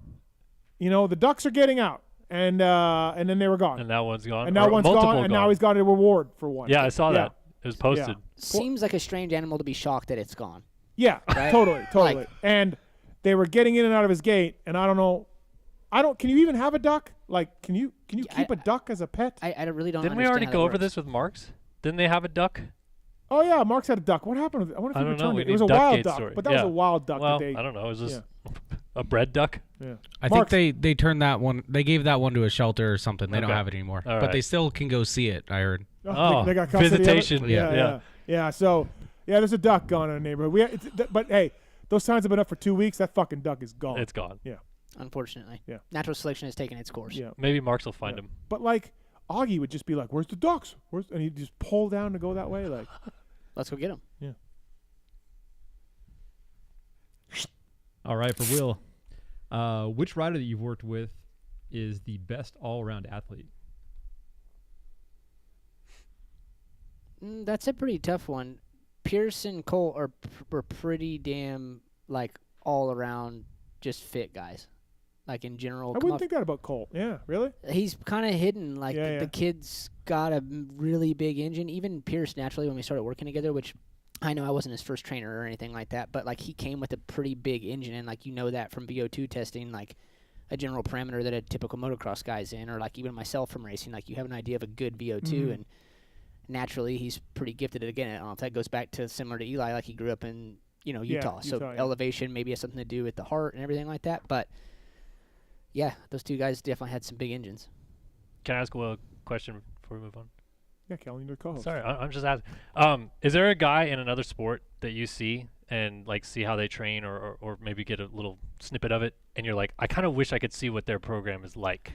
The ducks are getting out. And then they were gone. And that one's gone. And now Or one's multiple gone, and now he's got a reward for one. Yeah, I saw that. It was posted. Yeah. Seems like a strange animal to be shocked that it's gone. Yeah, Right? totally. And they were getting in and out of his gate, and I don't know. Can you even have a duck? Like, can you keep a duck as a pet? I really don't. Didn't we already go over this with Marks? Didn't they have a duck? Oh yeah, Mark's had a duck. What happened with it? I wonder if he returned it. It was a Duck wild Gate duck, story. but that was a wild duck. Well, that I don't know. It was just a bred duck. Yeah. I think they turned that one. They gave that one to a shelter or something. They don't have it anymore, All but they right. still can go see it. I heard. They got custody of it? visitation. Yeah. So there's a duck gone in the neighborhood. But hey, those signs have been up for 2 weeks. That fucking duck is gone. It's gone. Yeah. Unfortunately. Yeah. Natural selection has taken its course. Yeah. Maybe Marks will find him. But Augie would just be like, "Where's the ducks? And he'd just pull down to go that way. Like, let's go get them. Yeah. All right, for Will, which rider that you've worked with is the best all-around athlete? That's a pretty tough one. Pierce and Cole are pretty damn all around just fit guys. In general. I wouldn't think that about Cole. Yeah, really? He's kind of hidden. The kid's got a really big engine. Even Pierce, naturally, when we started working together, which I know I wasn't his first trainer or anything like that, but he came with a pretty big engine, and that from VO2 testing, a general parameter that a typical motocross guy's in, or like even myself from racing. Like you have an idea of a good VO2, and naturally he's pretty gifted. Again, I don't know if that goes back to similar to Eli, like he grew up in Utah, so elevation maybe has something to do with the heart and everything like that. But yeah, those two guys definitely had some big engines. Can I ask Will a question before we move on? Yeah, Kellen, you're the co-host. Sorry, I'm just asking. Is there a guy in another sport that you see and like see how they train, or maybe get a little snippet of it, and you're like, I kind of wish I could see what their program is like?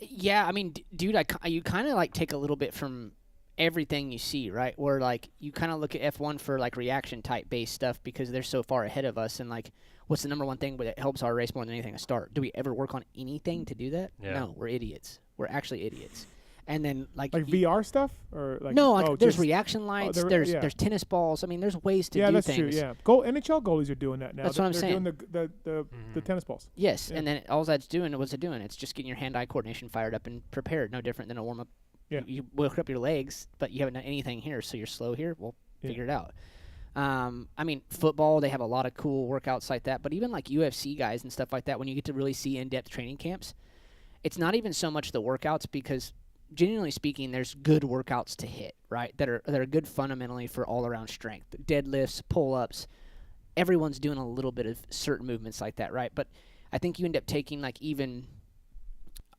Yeah, I mean, dude, you kind of like take a little bit from everything you see, right? Where like you kind of look at F1 for like reaction type based stuff because they're so far ahead of us, and like, what's the number one thing that helps our race more than anything? A start. Do we ever work on anything to do that? Yeah. No, we're idiots. We're actually idiots. And then like VR stuff, or like no, like there's reaction lights, there's tennis balls. I mean, there's ways to do that's things. True. Yeah, NHL goalies are doing that now. That's what I'm saying. They're doing the tennis balls. Yes, and then all that's doing, what's it doing? It's just getting your hand-eye coordination fired up and prepared. No different than a warm-up. Yeah. You work up your legs, but you haven't done anything here, so you're slow here. Well, figure it out. I mean, football, they have a lot of cool workouts like that, but even like UFC guys and stuff like that, when you get to really see in-depth training camps, it's not even so much the workouts because genuinely speaking, there's good workouts to hit, right? That are good fundamentally for all-around strength. Deadlifts, pull-ups, everyone's doing a little bit of certain movements like that, right? But I think you end up taking like even,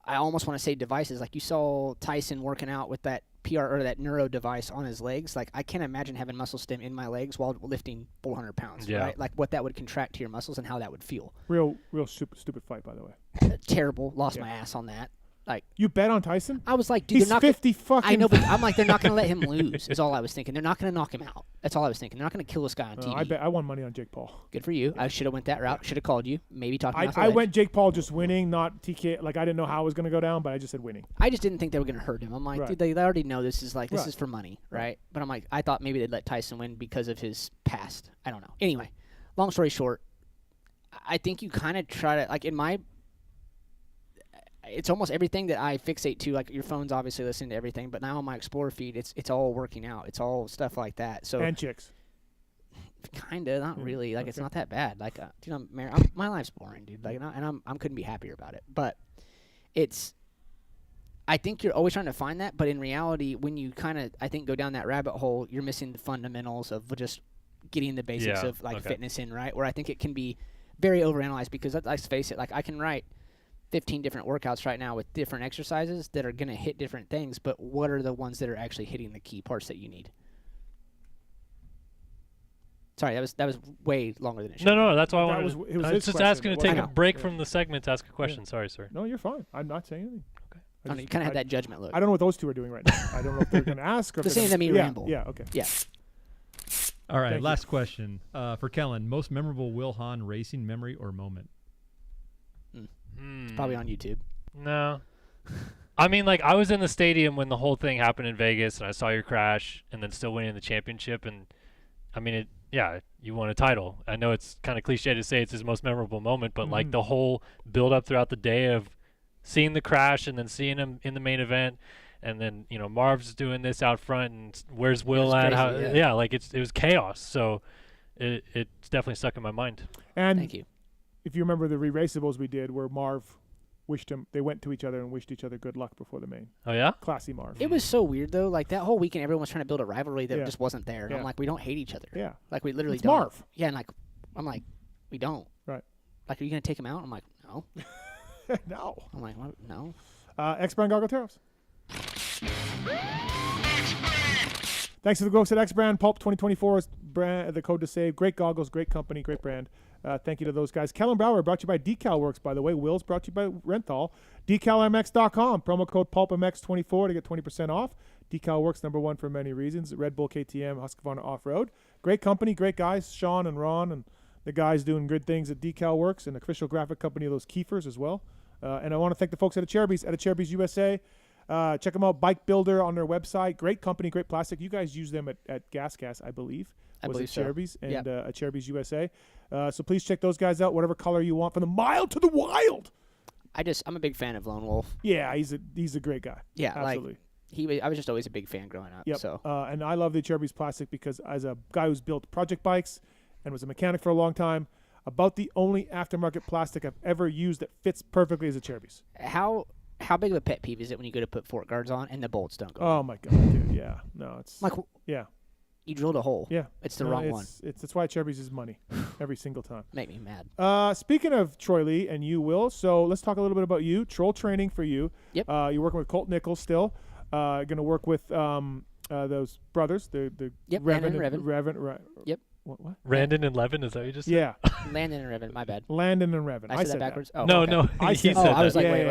I almost want to say devices. Like you saw Tyson working out with that PR or that neuro device on his legs. Like I can't imagine having muscle stim in my legs while lifting 400 pounds, right? Like what that would contract to your muscles and how that would feel. Real stupid fight, by the way. Terrible. Lost my ass on that. Like you bet on Tyson? I was like, dude, he's they're not 50 fucking. I know, but I'm like, they're not going to let him lose. Is all I was thinking. They're not going to knock him out. That's all I was thinking. They're not going to kill this guy on TV. I won money on Jake Paul. Good for you. I should have went that route. Should have called you. Maybe talked to I went Jake Paul just winning, not TK. Like I didn't know how it was going to go down, but I just said winning. I just didn't think they were going to hurt him. I'm like, dude, they already know this is like this is for money, right? But I'm like, I thought maybe they'd let Tyson win because of his past. I don't know. Anyway, long story short, I think you kind of try to like in my. It's almost everything that I fixate to. Like your phone's obviously listening to everything, but now on my Explorer feed, it's all working out. It's all stuff like that. So and chicks. Kinda, not really. Like it's not that bad. Like, dude, I'm married. My life's boring, dude. Like, and I couldn't be happier about it. But it's. I think you're always trying to find that, but in reality, when you kind of, I think, go down that rabbit hole, you're missing the fundamentals of just getting the basics of like fitness in, right? Where I think it can be very overanalyzed because let's face it, like I can write 15 different workouts right now with different exercises that are going to hit different things, but what are the ones that are actually hitting the key parts that you need? Sorry, that was way longer than it should. No, that's why I was just asking to take a break from the segment to ask a question. Yeah. Sorry, sir. No, you're fine. I'm not saying anything. Okay. I don't know, you kind of had that judgment look. I don't know what those two are doing right now. I don't know if they're going to ask or if they're saying ramble. Yeah, okay. Yeah. All right, last question for Kellen. Most memorable Will Hahn racing memory or moment? It's probably on YouTube. No. I mean, like, I was in the stadium when the whole thing happened in Vegas, and I saw your crash, and then still winning the championship, and, I mean, you won a title. I know it's kind of cliche to say it's his most memorable moment, but, like, the whole build-up throughout the day of seeing the crash and then seeing him in the main event, and then, you know, Marv's doing this out front, and where's Will at? Like, it was chaos, so it's definitely stuck in my mind. And thank you. If you remember the re-raceables we did where Marv they went to each other and wished each other good luck before the main. Oh, yeah? Classy Marv. It was so weird, though. Like, that whole weekend, everyone was trying to build a rivalry that just wasn't there. And I'm like, we don't hate each other. Yeah. Like, we literally it's don't. Marv. Yeah, and, like, I'm like, we don't. Right. Like, are you going to take him out? I'm like, no. No. I'm like, what? No. X-Brand Gargoteros. Thanks to the folks at X-Brand. Pulp 2024 is the code to save. Great goggles, great company, great brand. Thank you to those guys. Kellen Brauer brought to you by Decal Works, by the way. Will's brought to you by Renthal. DecalMX.com. Promo code PulpMX24 to get 20% off. Decal Works, #1 for many reasons. Red Bull, KTM, Husqvarna Off-Road. Great company, great guys. Sean and Ron and the guys doing good things at Decal Works, and official graphic company of those Kiefers as well. And I want to thank the folks at Cherubies USA. Check them out, Bike Builder on their website. Great company, great plastic. You guys use them at GasGas, I believe. I believe so. Cherubies and at Cherubies USA. So please check those guys out, whatever color you want, from the mild to the wild. I'm a big fan of Lone Wolf. Yeah, he's a great guy. Yeah, absolutely. I was just always a big fan growing up. Yep. So. And I love the Cherubies plastic because as a guy who's built project bikes and was a mechanic for a long time, About the only aftermarket plastic I've ever used that fits perfectly as a chair piece. How big of a pet peeve is it when you go to put fork guards on and the bolts don't go? Oh my god, dude! Yeah, no, it's like yeah. You drilled a hole. Yeah, it's the wrong one. That's why chair piece is money every single time. Make me mad. Speaking of Troy Lee and you, Will, so let's talk a little bit about you. Troll training for you. Yep. You're working with Colt Nichols still. Going to work with those brothers. The Yep. Revan. Yep. What? Randon and Levin, is that what you just said? Yeah. Landon and Revan, my bad. Landon and Revan. I said that backwards. That. Oh, no, okay. no. I said said I was like, wait.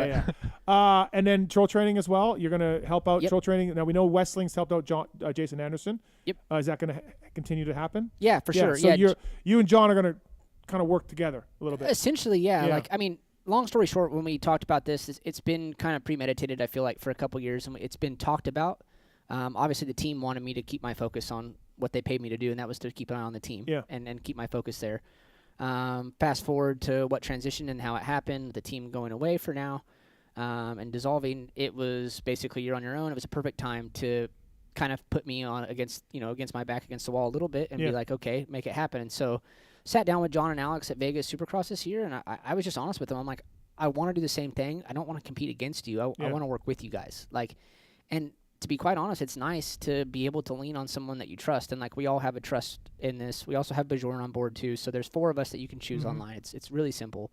yeah. And then troll training as well. You're going to help out Yep. troll training. Now we know Westling's helped out Jason Anderson. Yep. Is that going to continue to happen? Yeah, for sure. So you and John are going to kind of work together a little bit. Essentially, yeah. Like, I mean, long story short, when we talked about this, it's been kind of premeditated, I feel like, for a couple years, and it's been talked about. Obviously, the team wanted me to keep my focus on what they paid me to do, and that was to keep an eye on the team and keep my focus there. Fast forward to what transitioned and how it happened, the team going away for now and dissolving, it was basically you're on your own. It was a perfect time to kind of put me on against my back against the wall a little bit and be like, okay, make it happen. And so sat down with John and Alex at Vegas Supercross this year, and I was just honest with them. I'm like, I want to do the same thing. I don't want to compete against you. I want to work with you guys. And to be quite honest, it's nice to be able to lean on someone that you trust. And, we all have a trust in this. We also have Bajorn on board, too. So there's 4 of us that you can choose online. It's really simple.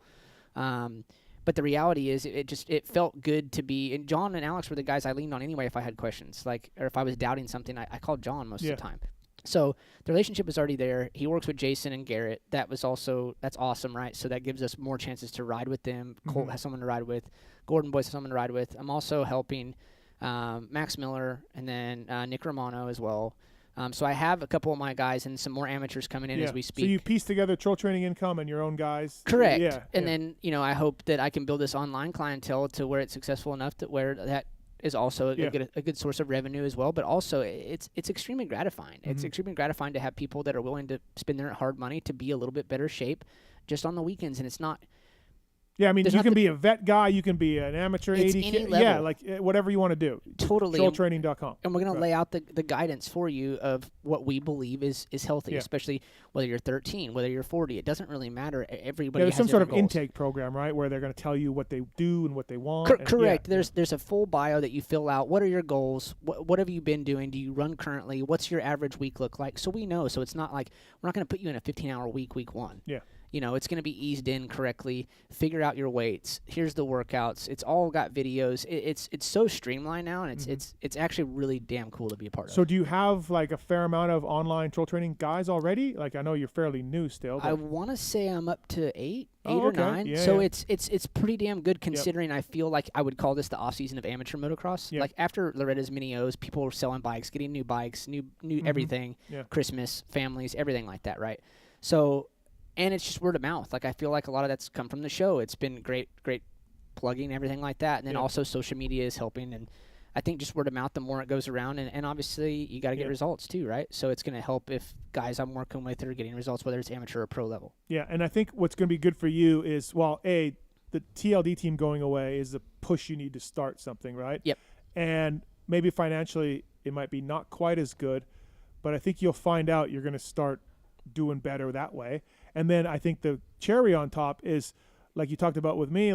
But the reality is it felt good to be – and John and Alex were the guys I leaned on anyway if I had questions. Or if I was doubting something, I called John most of the time. So the relationship was already there. He works with Jason and Garrett. That's awesome, right? So that gives us more chances to ride with them. Colt has someone to ride with. Gordon Boyce has someone to ride with. I'm also helping – Max Miller, and then Nick Romano as well. So I have a couple of my guys and some more amateurs coming in as we speak. So you piece together troll training income and your own guys. Correct. Yeah. And then, I hope that I can build this online clientele to where it's successful enough that where that is also a good source of revenue as well. But also it's extremely gratifying. It's extremely gratifying to have people that are willing to spend their hard money to be a little bit better shape just on the weekends. And it's not – yeah, I mean, you can be a vet guy. You can be an amateur 80 kid. Yeah, whatever you want to do. Totally. Trolltraining.com. And we're going to lay out the guidance for you of what we believe is healthy, especially whether you're 13, whether you're 40. It doesn't really matter. Everybody has some sort of goals. intake program, right, where they're going to tell you what they do and what they want. Correct. There's a full bio that you fill out. What are your goals? What have you been doing? Do you run currently? What's your average week look like? So we know. So it's not like we're not going to put you in a 15-hour week 1. Yeah. It's going to be eased in correctly. Figure out your weights. Here's the workouts. It's all got videos. It's so streamlined now, and it's actually really damn cool to be a part of. So do you have a fair amount of online troll training guys already? I know you're fairly new still. But I want to say I'm up to 8 or 9. Yeah, so it's pretty damn good considering I feel like I would call this the off season of amateur motocross. Yep. After Loretta's Mini O's, people were selling bikes, getting new bikes, new everything, Christmas, families, everything like that, right? So. And it's just word of mouth. I feel like a lot of that's come from the show. It's been great plugging, everything like that. And then also social media is helping. And I think just word of mouth, the more it goes around. And obviously, you got to get results too, right? So it's going to help if guys I'm working with are getting results, whether it's amateur or pro level. Yeah, and I think what's going to be good for you is, the TLD team going away is a push you need to start something, right? Yep. And maybe financially it might be not quite as good, but I think you'll find out you're going to start doing better that way. And then I think the cherry on top is, like you talked about with me,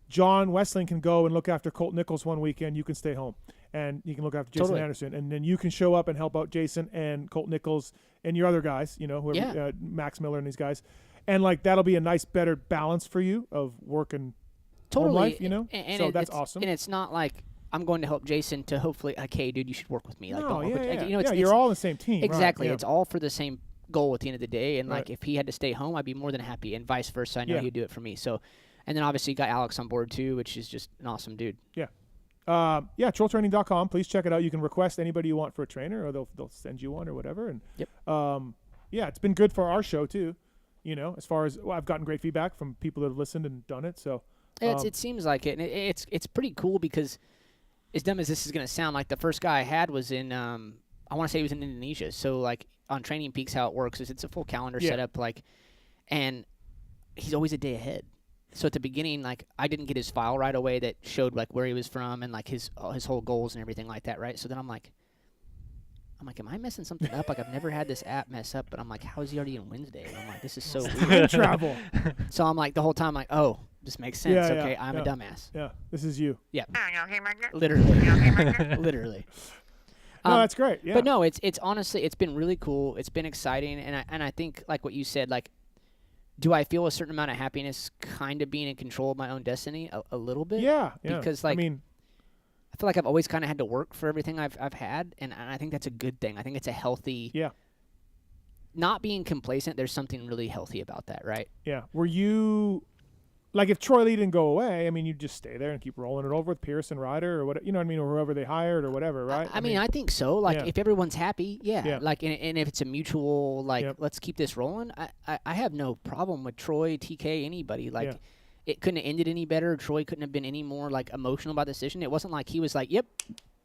John Westling can go and look after Colt Nichols one weekend. You can stay home, and you can look after Jason Anderson, and then you can show up and help out Jason and Colt Nichols and your other guys. Whoever, Max Miller and these guys, and that'll be a nice, better balance for you of work and home life. And so that's awesome. And it's not like I'm going to help Jason to hopefully, hey, dude, you should work with me. You're all on the same team. Exactly. Right? It's all for the same goal at the end of the day, and if he had to stay home, I'd be more than happy, and vice versa. I know he'd do it for me. So, and then obviously you got Alex on board too, which is just an awesome dude. Trolltraining.com. Please check it out. You can request anybody you want for a trainer, or they'll send you one or whatever. And it's been good for our show too. As far as I've gotten great feedback from people that have listened and done it. So it seems like it, and it's pretty cool because as dumb as this is going to sound, the first guy I had was in I want to say he was in Indonesia. So on Training Peaks, how it works is it's a full calendar setup, and he's always a day ahead. So at the beginning, I didn't get his file right away that showed where he was from and his whole goals and everything like that, right? So then I'm like, I'm like, am I messing something up? Like, I've never had this app mess up, but I'm like, how is he already in Wednesday? And I'm like, this is so weird. Travel. So I'm like, the whole time, like, oh, this makes sense. Yeah, okay, yeah, I'm yeah. a dumbass. Yeah, this is you. Yeah. Literally. Literally. No, that's great. Yeah. But no, it's honestly, it's been really cool. It's been exciting, and I think, like what you said, like, do I feel a certain amount of happiness kind of being in control of my own destiny? A little bit. Yeah. Because, like, I feel like I've always kind of had to work for everything I've had, and I think that's a good thing. I think it's a healthy. Yeah. Not being complacent, there's something really healthy about that, right? Yeah. Were you, like, if Troy Lee didn't go away, I mean, you'd just stay there and keep rolling it over with Pierce and Ryder or what, you know what I mean, or whoever they hired or whatever, right? I mean, I think so. Like, yeah. if everyone's happy, yeah. Yeah. Like, and if it's a mutual, like, let's keep this rolling, I have no problem with Troy, TK, anybody. Like, it couldn't have ended any better. Troy couldn't have been any more, like, emotional about the decision. It wasn't like he was like, yep.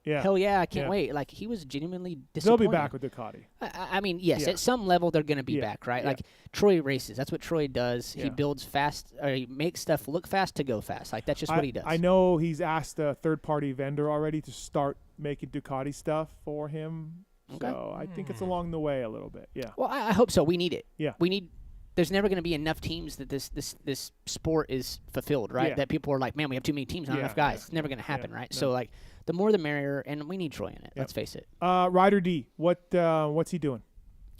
Yeah. Hell yeah, I can't Yeah. wait. Like, he was genuinely They'll disappointed. be back with Ducati. I mean, yes, Yeah. at some level they're going to be back, right? Yeah. Like, Troy races. That's what Troy does. Yeah. He builds fast, or he makes stuff look fast to go fast. Like, that's just what he does. I know he's asked a third-party vendor already to start making Ducati stuff for him. Okay. So I think it's along the way a little bit. Yeah. Well, I hope so. We need it. Yeah. We need. There's never going to be enough teams that this sport is fulfilled, right? Yeah. That people are like, man, we have too many teams, not enough guys. It's never going to happen, right? no. So, like, the more the merrier, and we need Troy in it. Let's face it. Ryder D, what's he doing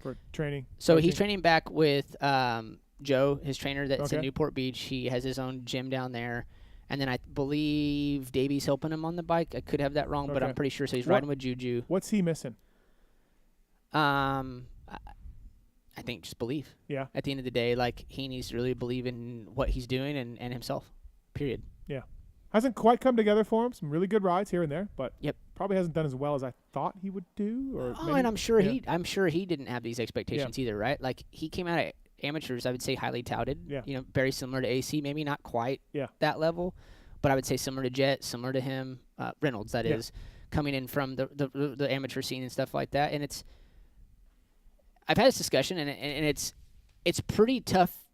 for training? So he's training back with Joe, his trainer that's in Okay. Newport Beach. He has his own gym down there. And then I believe Davey's helping him on the bike. I could have that wrong, but Okay. I'm pretty sure. So he's riding with Juju. What's he missing? I think just believe. Yeah. At the end of the day, like, he needs to really believe in what he's doing and himself. Period. Yeah. Hasn't quite come together for him. Some really good rides here and there, but Yep. probably hasn't done as well as I thought he would do. Or Oh, maybe- and I'm sure yeah. he didn't have these expectations either, right? Like, he came out of amateurs, I would say highly touted. Yeah. You know, very similar to AC, maybe not quite Yeah. that level, but I would say similar to Jet, similar to him, Reynolds, that is, coming in from the amateur scene and stuff like that. And I've had this discussion, and it's pretty tough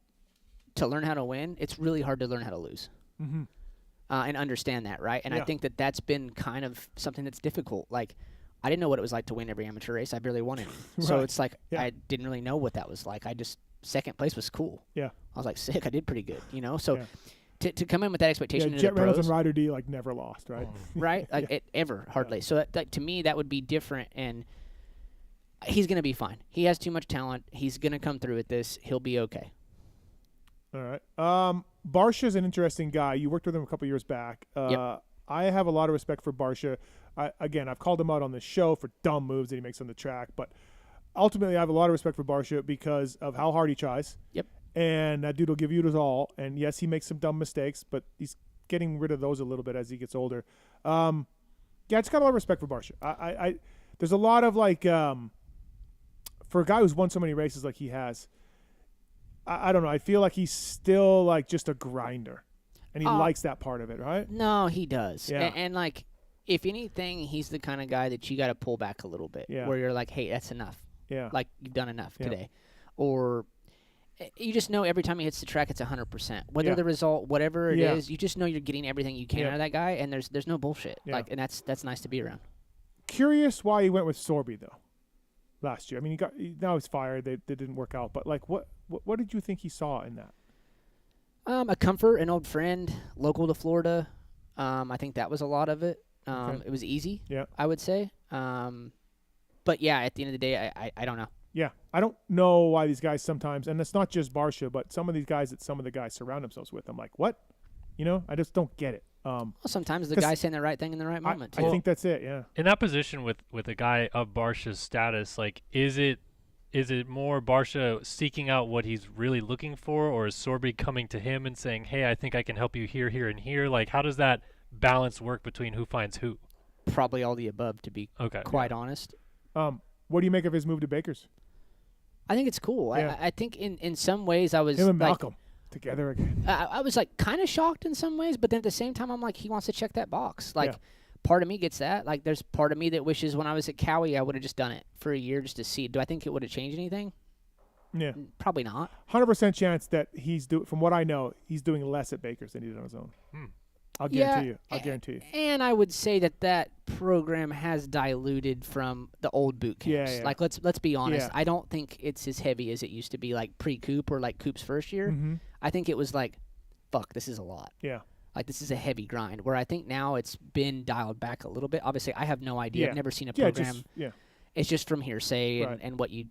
to learn how to win. It's really hard to learn how to lose. Mm-hmm. And understand that, right? And I Yeah. think that's been kind of something that's difficult. Like, I didn't know what it was like to win every amateur race. I barely won any. So Right. it's like, Yeah. I didn't really know what that was like. Second place was cool. Yeah. I was like, sick, I did pretty good, you know? So Yeah. to come in with that expectation Yeah, into Jet the Reynolds pros, and Ryder D like never lost, right? right? Like, Yeah. ever, hardly. So that, to me, that would be different, and he's going to be fine. He has too much talent. He's going to come through with this. He'll be okay. All right. Barsha's an interesting guy. You worked with him a couple years back. Yep. I have a lot of respect for Barsha. I've called him out on the show for dumb moves that he makes on the track, but ultimately I have a lot of respect for Barsha because of how hard he tries. Yep. And that dude will give you his all. And yes, he makes some dumb mistakes, but he's getting rid of those a little bit as he gets older. I just got a lot of respect for Barsha. There's a lot of like, for a guy who's won so many races like he has, I don't know. I feel like he's still like just a grinder, and he likes that part of it, right? No, he does. Yeah. And like, if anything, he's the kind of guy that you got to pull back a little bit, Yeah. where you're like, hey, that's enough. Yeah. Like, you've done enough Yeah. today. Or you just know every time he hits the track, it's 100%. Whether Yeah. the result, whatever it Yeah. is, you just know you're getting everything you can Yeah. out of that guy, and there's no bullshit. Yeah. Like, and that's nice to be around. Curious why he went with Sorby though, last year. I mean, now he's fired. They didn't work out. But like, what did you think he saw in that? A comfort, an old friend, local to Florida. I think that was a lot of it. Okay. It was easy, Yeah. I would say. But yeah, at the end of the day, I don't know. Yeah, I don't know why these guys sometimes, and it's not just Barsha, but some of these guys that some of the guys surround themselves with. I'm like, what? You know, I just don't get it. Well, sometimes the 'cause guy's saying the right thing in the right moment. I think that's it. Yeah. In that position with a guy of Barsha's status, like, is it more Barsha seeking out what he's really looking for, or is Sorby coming to him and saying, hey, I think I can help you here, here, and here? Like, how does that balance work between who finds who? Probably all the above, to be quite honest. What do you make of his move to Baker's? I think it's cool. Yeah. I think in some ways I was Him and like, Malcolm together again. I was like kind of shocked in some ways, but then at the same time I'm like, he wants to check that box. Like, part of me gets that. Like, there's part of me that wishes when I was at Cowie I would have just done it for a year just to see. Do I think it would have changed anything? Yeah. Probably not. 100% chance that from what I know, he's doing less at Baker's than he did on his own. I'll guarantee you. I'll guarantee you. And I would say that program has diluted from the old boot camps. Yeah. Like let's be honest. Yeah. I don't think it's as heavy as it used to be, like pre-Coop or like Coop's first year. Mm-hmm. I think it was like, fuck, this is a lot. Yeah. Like this is a heavy grind. Where I think now it's been dialed back a little bit. Obviously, I have no idea. Yeah. I've never seen a Yeah, program. just- It's just from hearsay Right. and what you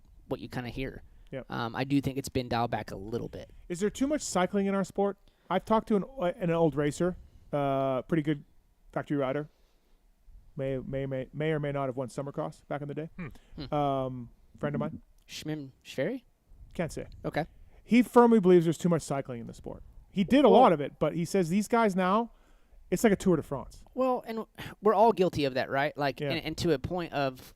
kind of hear. Yeah. I do think it's been dialed back a little bit. Is there too much cycling in our sport? I've talked to an old racer, pretty good factory rider. May or may not have won Supercross back in the day. Friend of mine. Schferry? Can't say. Okay. He firmly believes there's too much cycling in the sport. He did a lot of it, but he says these guys now, it's like a Tour de France. Well, and we're all guilty of that, right? Like, Yeah. and to a point of,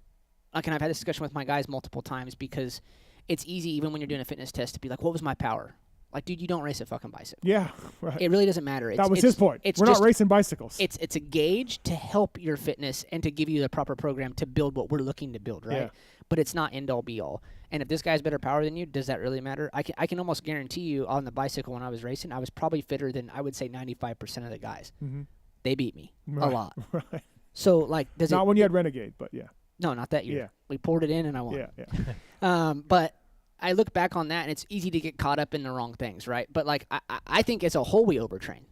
like, and I've had this discussion with my guys multiple times because it's easy, even when you're doing a fitness test, to be like, what was my power? Like, dude, you don't race a fucking bicycle. Yeah, right. It really doesn't matter. That was his point. We're not racing bicycles. It's a gauge to help your fitness and to give you the proper program to build what we're looking to build, right? Yeah. But it's not end all be all. And if this guy's better power than you, does that really matter? I can almost guarantee you on the bicycle when I was racing, I was probably fitter than I would say 95% of the guys. Mhm. They beat me a Right, lot. Right. So like, Not when you had Renegade, but yeah. No, not that year. Yeah. We poured it in and I won. Yeah. But I look back on that and it's easy to get caught up in the wrong things, right? But like I think as a whole we overtrain.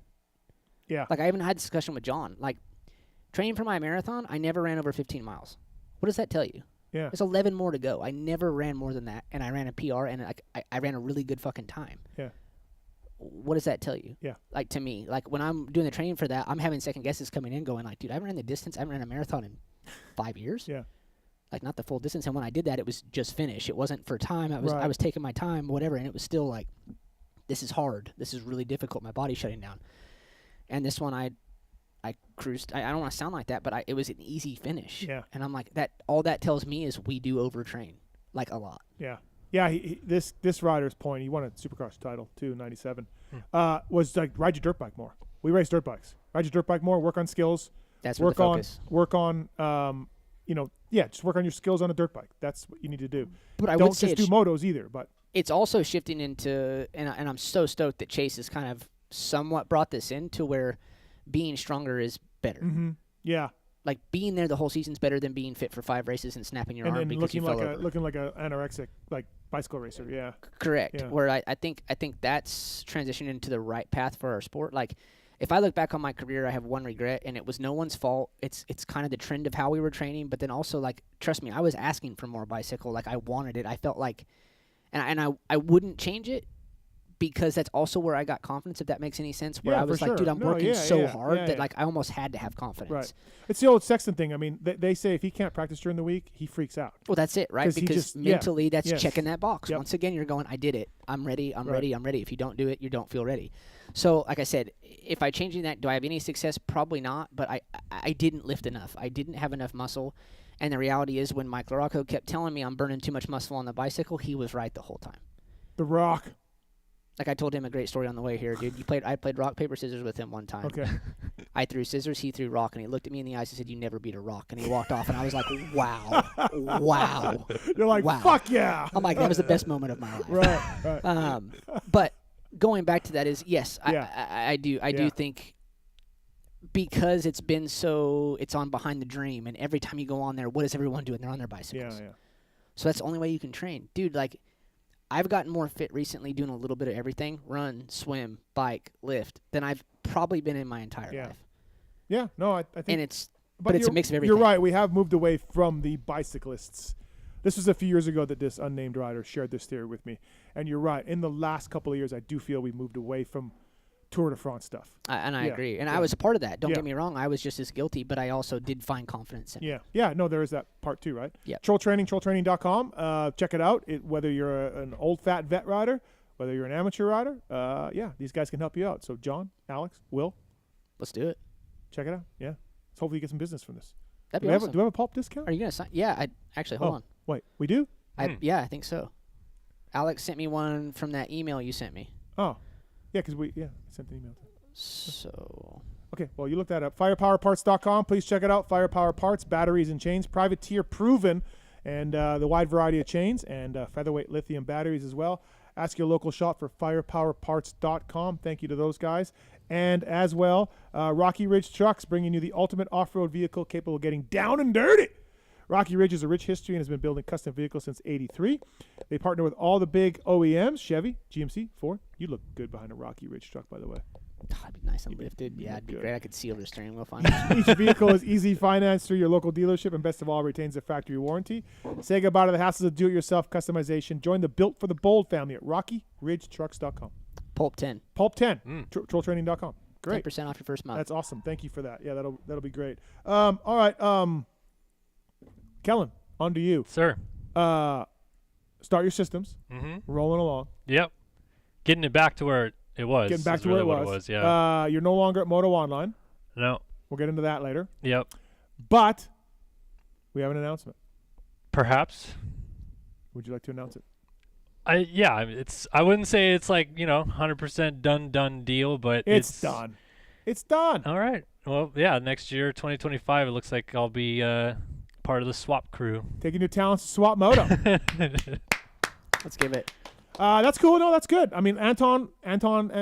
Yeah. Like I even had a discussion with John. Like training for my marathon, I never ran over 15 miles. What does that tell you? Yeah. There's 11 more to go. I never ran more than that, and I ran a PR, and I ran a really good fucking time. Yeah. What does that tell you? Yeah. Like to me, like when I'm doing the training for that, I'm having second guesses coming in, going like, dude, I haven't ran the distance. I haven't ran a marathon in 5 years. Yeah. Like not the full distance. And when I did that, it was just finish. It wasn't for time. I Right. was taking my time, whatever, and it was still like, this is hard. This is really difficult. My body's shutting down. And this one, I cruised. I don't want to sound like that, but it was an easy finish. Yeah. And I'm like, that. All that tells me is we do overtrain, like a lot. Yeah. Yeah, this rider's point, he won a Supercross title too in '97, was like ride your dirt bike more. We race dirt bikes. Ride your dirt bike more. Work on skills. That's where the focus. Work on just work on your skills on a dirt bike. That's what you need to do. But I don't would say just do motos either. But it's also shifting into, and I'm so stoked that Chase has kind of somewhat brought this in to where being stronger is better. Mm-hmm. Yeah. Like being there the whole season's better than being fit for 5 races and snapping your arm because you fell over. Looking like a anorexic like bicycle racer. Yeah. Correct. Yeah. Where I think that's transitioned into the right path for our sport. Like if I look back on my career, I have one regret, and it was no one's fault. It's kind of the trend of how we were training, but then also like trust me, I was asking for more bicycle. Like I wanted it. I felt like, and I wouldn't change it. Because that's also where I got confidence, if that makes any sense. Where I was like, dude, I'm working so hard that like I almost had to have confidence. Right. It's the old Sexton thing. I mean, they say if he can't practice during the week, he freaks out. Well, that's it, right? Because mentally, that's yes. checking that box. Yep. Once again, you're going, I did it. I'm ready. I'm ready. I'm ready. If you don't do it, you don't feel ready. So, like I said, if I changing that, do I have any success? Probably not. But I didn't lift enough. I didn't have enough muscle. And the reality is, when Mike LaRocco kept telling me I'm burning too much muscle on the bicycle, he was right the whole time. The Rock. Like I told him a great story on the way here, dude. I played rock, paper, scissors with him one time. Okay. I threw scissors, he threw rock, and he looked at me in the eyes and said, "You never beat a rock." And he walked off, and I was like, "Wow, wow." You're like, wow. "Fuck yeah!" I'm like, that was the best moment of my life. Right. But going back to that is yes, I do think because it's been it's on Behind the Dream, and every time you go on there, what is everyone doing? They're on their bicycles. Yeah. So that's the only way you can train, dude. Like. I've gotten more fit recently doing a little bit of everything, run, swim, bike, lift, than I've probably been in my entire life. Yeah, no, I think. And it's a mix of everything. You're right. We have moved away from the bicyclists. This was a few years ago that this unnamed rider shared this theory with me. And you're right. In the last couple of years, I do feel we moved away from Tour de France stuff. I agree. And I was a part of that. Don't get me wrong. I was just as guilty, but I also did find confidence in it. Yeah, no, there is that part too, right? Yeah. Trolltraining.com. Check it out. Whether you're an old fat vet rider, whether you're an amateur rider, these guys can help you out. So John, Alex, Will. Let's do it. Check it out. Yeah. Let's hopefully you get some business from this. That'd be awesome. Do we have a pulp discount? Are you going to sign? Yeah, hold on. Wait, we do? Yeah, I think so. Alex sent me one from that email you sent me. Oh. Yeah, because I sent an email. So. Okay, well, you look that up. Firepowerparts.com. Please check it out. Firepower Parts, batteries and chains, privateer proven, and the wide variety of chains and featherweight lithium batteries as well. Ask your local shop for firepowerparts.com. Thank you to those guys. And as well, Rocky Ridge Trucks, bringing you the ultimate off-road vehicle capable of getting down and dirty. Rocky Ridge has a rich history and has been building custom vehicles since '83. They partner with all the big OEMs, Chevy, GMC, Ford. You look good behind a Rocky Ridge truck, by the way. I'd be nice and lifted. Yeah, it'd be great. I could see over the steering wheel fine. Each vehicle is easy financed through your local dealership, and best of all, retains a factory warranty. Say goodbye to the hassles of do-it-yourself customization. Join the Built for the Bold family at RockyRidgeTrucks.com. Pulp 10. Pulp 10. Trolltraining.com. Great. 10% off your first month. That's awesome. Thank you for that. Yeah, that'll be great. All right. Kellen, on to you. Sir. Start your systems. Rolling along. Yep. Getting it back to where it was. Getting back to really where it what was. Yeah. You're no longer at Moto Online. No. We'll get into that later. Yep. But we have an announcement. Perhaps. Would you like to announce it? I wouldn't say it's like, 100% done deal, but it's done. It's done. All right. Well, yeah, next year, 2025, it looks like I'll be part of the swap crew. Taking your talents to swap moto. Let's give it. That's cool. No, that's good. I mean, Anton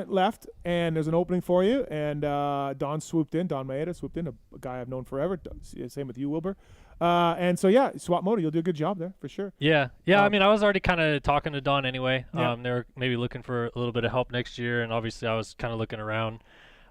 left, and there's an opening for you, and Don swooped in. Don Maeda swooped in, a guy I've known forever. Same with you, Wilbur. And so, yeah, swap moto, you'll do a good job there for sure. Yeah. I mean, I was already kind of talking to Don anyway. Yeah. They were maybe looking for a little bit of help next year, and obviously I was kind of looking around.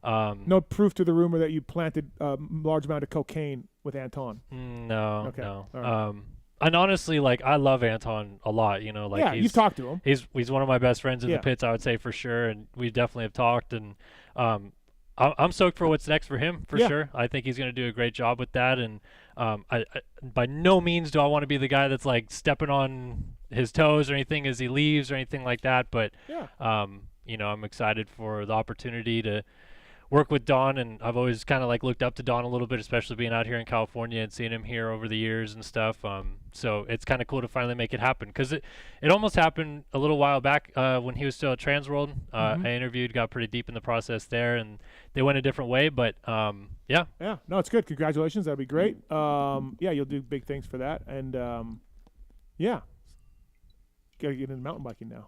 No proof to the rumor that you planted a large amount of cocaine with Anton. No. Okay. No. All right. And honestly, like, I love Anton a lot. Yeah, you've talked to him. He's one of my best friends in the pits, I would say, for sure. And we definitely have talked. And I'm stoked for what's next for him, for sure. I think he's going to do a great job with that. And I by no means do I want to be the guy that's like stepping on his toes or anything as he leaves or anything like that. But I'm excited for the opportunity to work with Don, and I've always kind of like looked up to Don a little bit, especially being out here in California and seeing him here over the years and stuff. So it's kind of cool to finally make it happen, because it almost happened a little while back when he was still at Transworld. I interviewed, got pretty deep in the process there, and they went a different way. But yeah, no, it's good. Congratulations, that'd be great. You'll do big things for that, and gotta get into mountain biking now.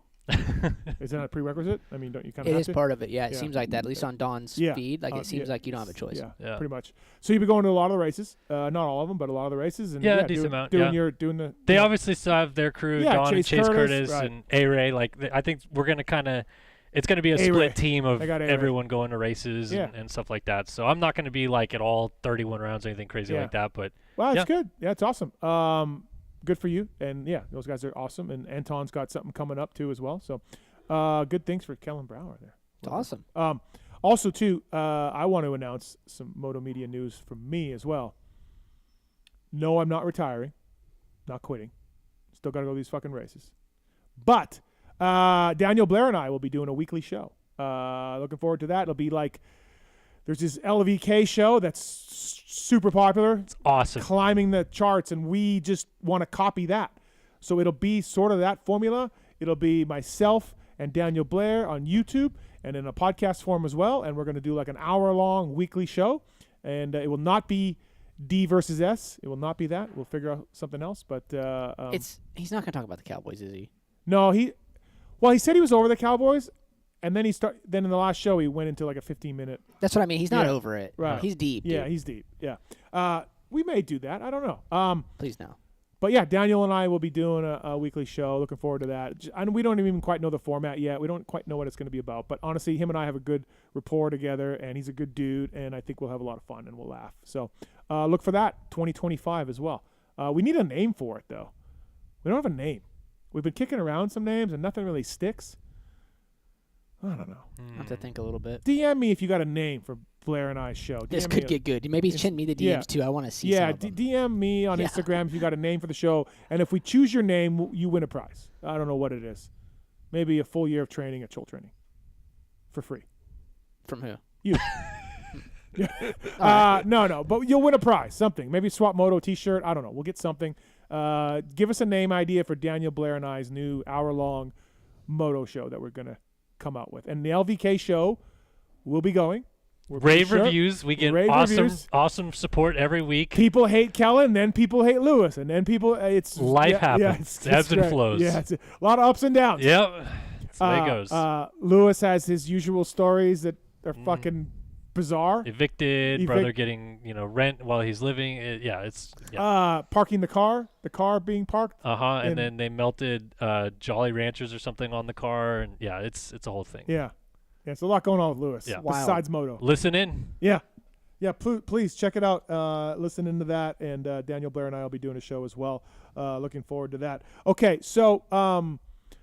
Is that a prerequisite? I mean, don't you kind of have to? It is part of it, yeah. It seems like that, at least on Don's feed. Like, it seems like you don't have a choice. Yeah, pretty much. So you've been going to a lot of the races. Not all of them, but a lot of the races. And a decent amount, They obviously still have their crew, Don and Chase Curtis and A-Ray. Like, I think we're going to kind of – it's going to be a split team of everyone going to races and stuff like that. So I'm not going to be, like, at all 31 rounds or anything crazy like that. But well, it's good. Yeah, it's awesome. Good for you. And, those guys are awesome. And Anton's got something coming up, too, as well. So good things for Kellen Brauer there. It's awesome. Also, too, I want to announce some Moto Media news from me as well. No, I'm not retiring. Not quitting. Still got to go to these fucking races. But Daniel Blair and I will be doing a weekly show. Looking forward to that. It'll be like there's this LVK show that's super popular. It's awesome. Climbing the charts, and we just want to copy that. So it'll be sort of that formula. It'll be myself and Daniel Blair on YouTube and in a podcast form as well. And we're going to do like an hour-long weekly show. And it will not be D versus S. It will not be that. We'll figure out something else. But he's not going to talk about the Cowboys, is he? No, he said he was over the Cowboys. And then then in the last show, he went into like a 15-minute. That's what I mean. He's not over it. Right. He's deep. Yeah, he's deep. Yeah. We may do that. I don't know. Please no. But yeah, Daniel and I will be doing a weekly show. Looking forward to that. And we don't even quite know the format yet. We don't quite know what it's going to be about. But honestly, him and I have a good rapport together, and he's a good dude, and I think we'll have a lot of fun and we'll laugh. So look for that 2025 as well. We need a name for it, though. We don't have a name. We've been kicking around some names, and nothing really sticks. I don't know. I have to think a little bit. DM me if you got a name for Blair and I's show. This could get good. Maybe send me the DMs too. I want to see some of them. DM me on Instagram if you got a name for the show. And if we choose your name, you win a prize. I don't know what it is. Maybe a full year of training at Chol Training. For free. From who? You. No. But you'll win a prize. Something. Maybe a Swap Moto t-shirt. I don't know. We'll get something. Give us a name idea for Daniel Blair and I's new hour-long moto show that we're going to come out with. And the LVK show will be going. Rave reviews. We get awesome support every week. People hate Kellen, then people hate Lewis, and then people. It's life happens. Yeah, it's ebbs and flows. Yeah, it's a lot of ups and downs. Yep, that's the way it goes. Lewis has his usual stories that They're fucking bizarre. Evicted, brother getting rent while he's living. It's parking the car being parked. And then they melted Jolly Ranchers or something on the car, and it's a whole thing. Yeah, it's a lot going on with Lewis. Yeah, besides moto. Listen in. Yeah. Please check it out. Listen into that, and Daniel Blair and I will be doing a show as well. Looking forward to that. Okay, so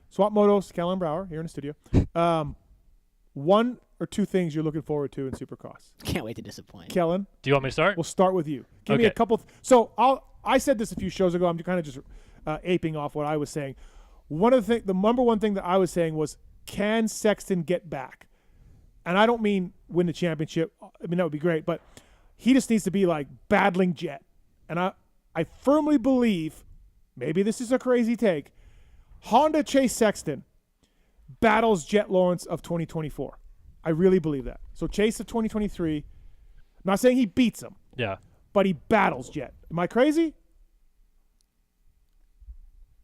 Swap Motos, Kellen Brauer here in the studio. One or two things you're looking forward to in Supercross. Can't wait to disappoint. Kellen, do you want me to start? We'll start with you. Give me a couple. I said this a few shows ago. I'm kind of just aping off what I was saying. The number one thing that I was saying was, can Sexton get back? And I don't mean win the championship. I mean, that would be great, but he just needs to be like battling Jet. And I firmly believe, maybe this is a crazy take, Honda Chase Sexton battles Jet Lawrence of 2024. I really believe that. So Chase of 2023, I'm not saying he beats him. Yeah. But he battles Jet. Am I crazy?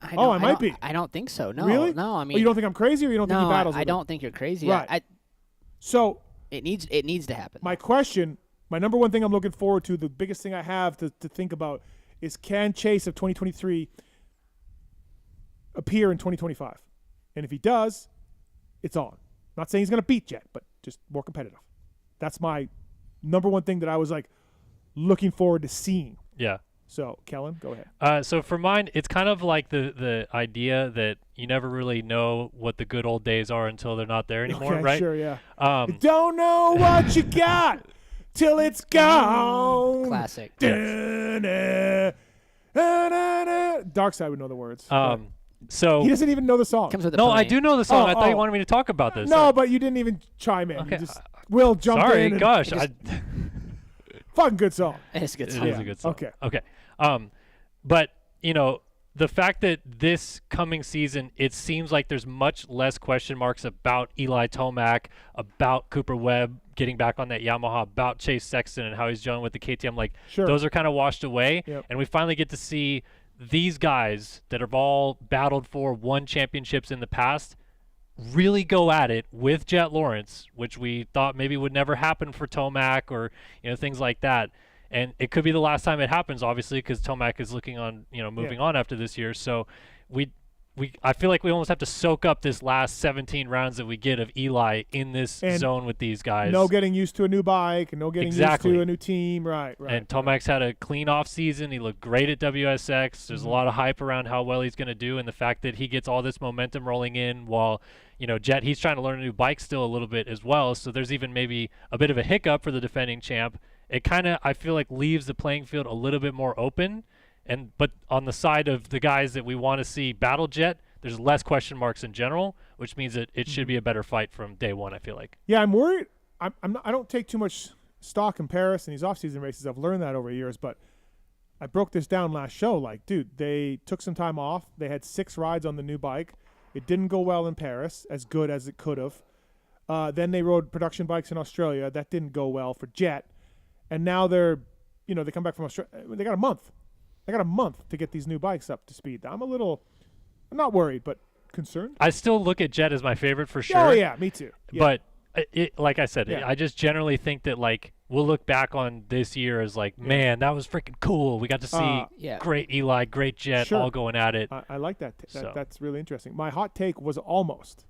I might be. I don't think so. No. Really? No, I mean. Oh, you don't think I'm crazy, or you don't think he battles I him? don't think you're crazy. Right. So it needs to happen. My number one thing I'm looking forward to, the biggest thing I have to think about is, can Chase of 2023 appear in 2025? And if he does, it's on. Not saying he's going to beat Jet, but just more competitive. That's my number one thing that I was like looking forward to seeing. Yeah. So, Kellen, go ahead. So for mine, it's kind of like the idea that you never really know what the good old days are until they're not there anymore, Okay, right? sure, yeah. You don't know what you got till it's gone. Classic. Dark Side would know the words. So he doesn't even know the song. I do know the song. I thought you wanted me to talk about this. No, but you didn't even chime in. Okay. You just Will jumped Sorry, in. gosh. Fucking good song. It's a good song. It is a good song. Okay. But the fact that this coming season, it seems like there's much less question marks about Eli Tomac, about Cooper Webb getting back on that Yamaha, about Chase Sexton and how he's dealing with the KTM. Like, those are kind of washed away. Yep. And we finally get to see these guys that have all battled for won championships in the past really go at it with Jet Lawrence, which we thought maybe would never happen for Tomac or things like that. And it could be the last time it happens, obviously, because Tomac is looking on, moving on after this year. So I feel like we almost have to soak up this last 17 rounds that we get of Eli in this zone with these guys. No getting used to a new bike, and no getting used to a new team. Right. And Tomac's had a clean off season. He looked great at WSX. There's a lot of hype around how well he's going to do, and the fact that he gets all this momentum rolling in while, Jet, he's trying to learn a new bike still a little bit as well. So there's even maybe a bit of a hiccup for the defending champ. It kind of, I feel like, leaves the playing field a little bit more open. But on the side of the guys that we want to see battle Jet, there's less question marks in general, which means that it should be a better fight from day one, I feel like. Yeah, I'm worried. I don't take too much stock in Paris and these off-season races. I've learned that over years, but I broke this down last show. Like, dude, they took some time off. They had 6 rides on the new bike. It didn't go well in Paris, as good as it could have. Then they rode production bikes in Australia. That didn't go well for Jet. And now they come back from Australia. They got a month. They got a month to get these new bikes up to speed. I'm not worried, but concerned. I still look at Jet as my favorite for sure. Oh, yeah, me too. Yeah. But like I said, I just generally think that, like, we'll look back on this year as like, man, that was freaking cool. We got to see great Eli, great Jet, all going at it. I like that. That's really interesting. My hot take was almost.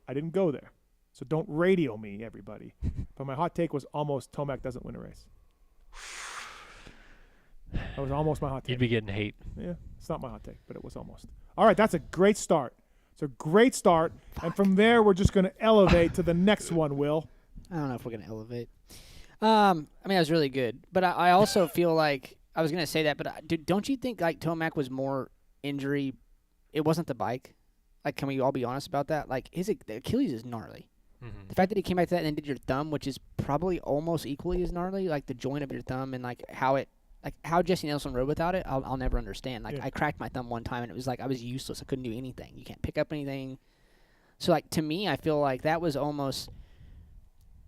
I didn't go there. So don't radio me, everybody. But my hot take was almost Tomac doesn't win a race. That was almost my hot take. You'd be getting hate. Yeah, it's not my hot take, but it was almost. All right, that's a great start. It's a great start. And from there, we're just going to elevate to the next one, Will. I don't know if we're going to elevate. I mean, that was really good. But I also feel like, I was going to say that, but don't you think, like, Tomac was more injury? It wasn't the bike. Like, can we all be honest about that? Like, the Achilles is gnarly. Mm-hmm. The fact that he came back to that and then did your thumb, which is probably almost equally as gnarly, like the joint of your thumb and, like, how Jesse Nelson rode without it, I'll never understand. Like, I cracked my thumb one time, and it was like I was useless. I couldn't do anything. You can't pick up anything. So, like, to me, I feel like that was almost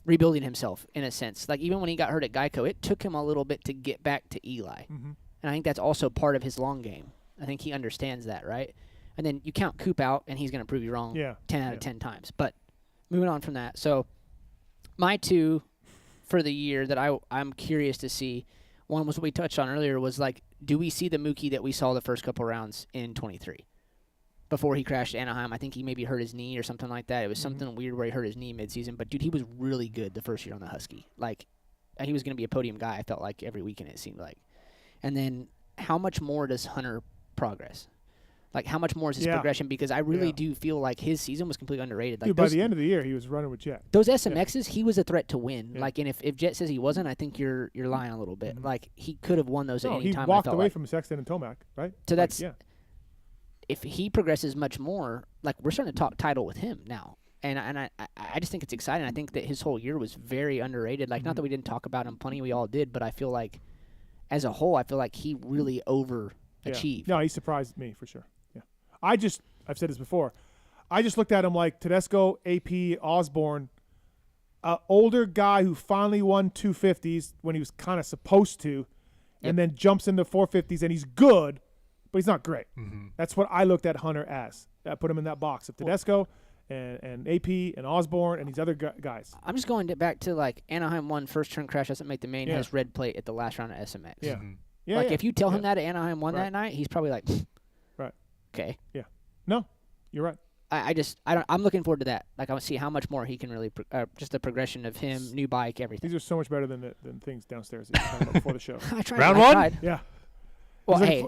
rebuilding himself in a sense. Like, even when he got hurt at Geico, it took him a little bit to get back to Eli. Mm-hmm. And I think that's also part of his long game. I think he understands that, right? And then you count Coop out, and he's going to prove you wrong 10 out of 10 times. But moving on from that. So, My two for the year that I'm curious to see, one was what we touched on earlier, was like, do we see the Mookie that we saw the first couple rounds in 23? Before he crashed Anaheim, I think he maybe hurt his knee or something like that. It was something weird where he hurt his knee midseason. But, dude, he was really good the first year on the Husky. Like, he was going to be a podium guy, I felt like, every weekend it seemed like. And then how much more does Hunter progress? Like, how much more is his progression? Because I really do feel like his season was completely underrated. Like, dude, by the end of the year, he was running with Jet. Those SMXs, he was a threat to win. Like, and if Jet says he wasn't, I think you're lying a little bit. Like, he could have won those at any time. He walked away from Sexton and Tomac, right? So that's if he progresses much more, like, we're starting to talk title with him now. And I just think it's exciting. I think that his whole year was very underrated. Like, not that we didn't talk about him plenty, we all did, but I feel like, as a whole, I feel like he really overachieved. No, he surprised me for sure. Yeah, I've said this before. I just looked at him like Tedesco, AP, Osborne, an older guy who finally won 250s when he was kind of supposed to, and then jumps into 450s, and he's good, but he's not great. That's what I looked at Hunter as. I put him in that box of Tedesco and AP and Osborne and these other guys. I'm just going back to, like, Anaheim won, first turn crash, doesn't make the main, has red plate at the last round of SMX. Yeah. If you tell him that Anaheim won that night, he's probably like, right. Okay. Yeah. No, you're right. I'm looking forward to that. Like, I want to see how much more he can really, just the progression of him, new bike, everything. These are so much better than things downstairs that you talked about before the show. Round one? Yeah. Well, hey,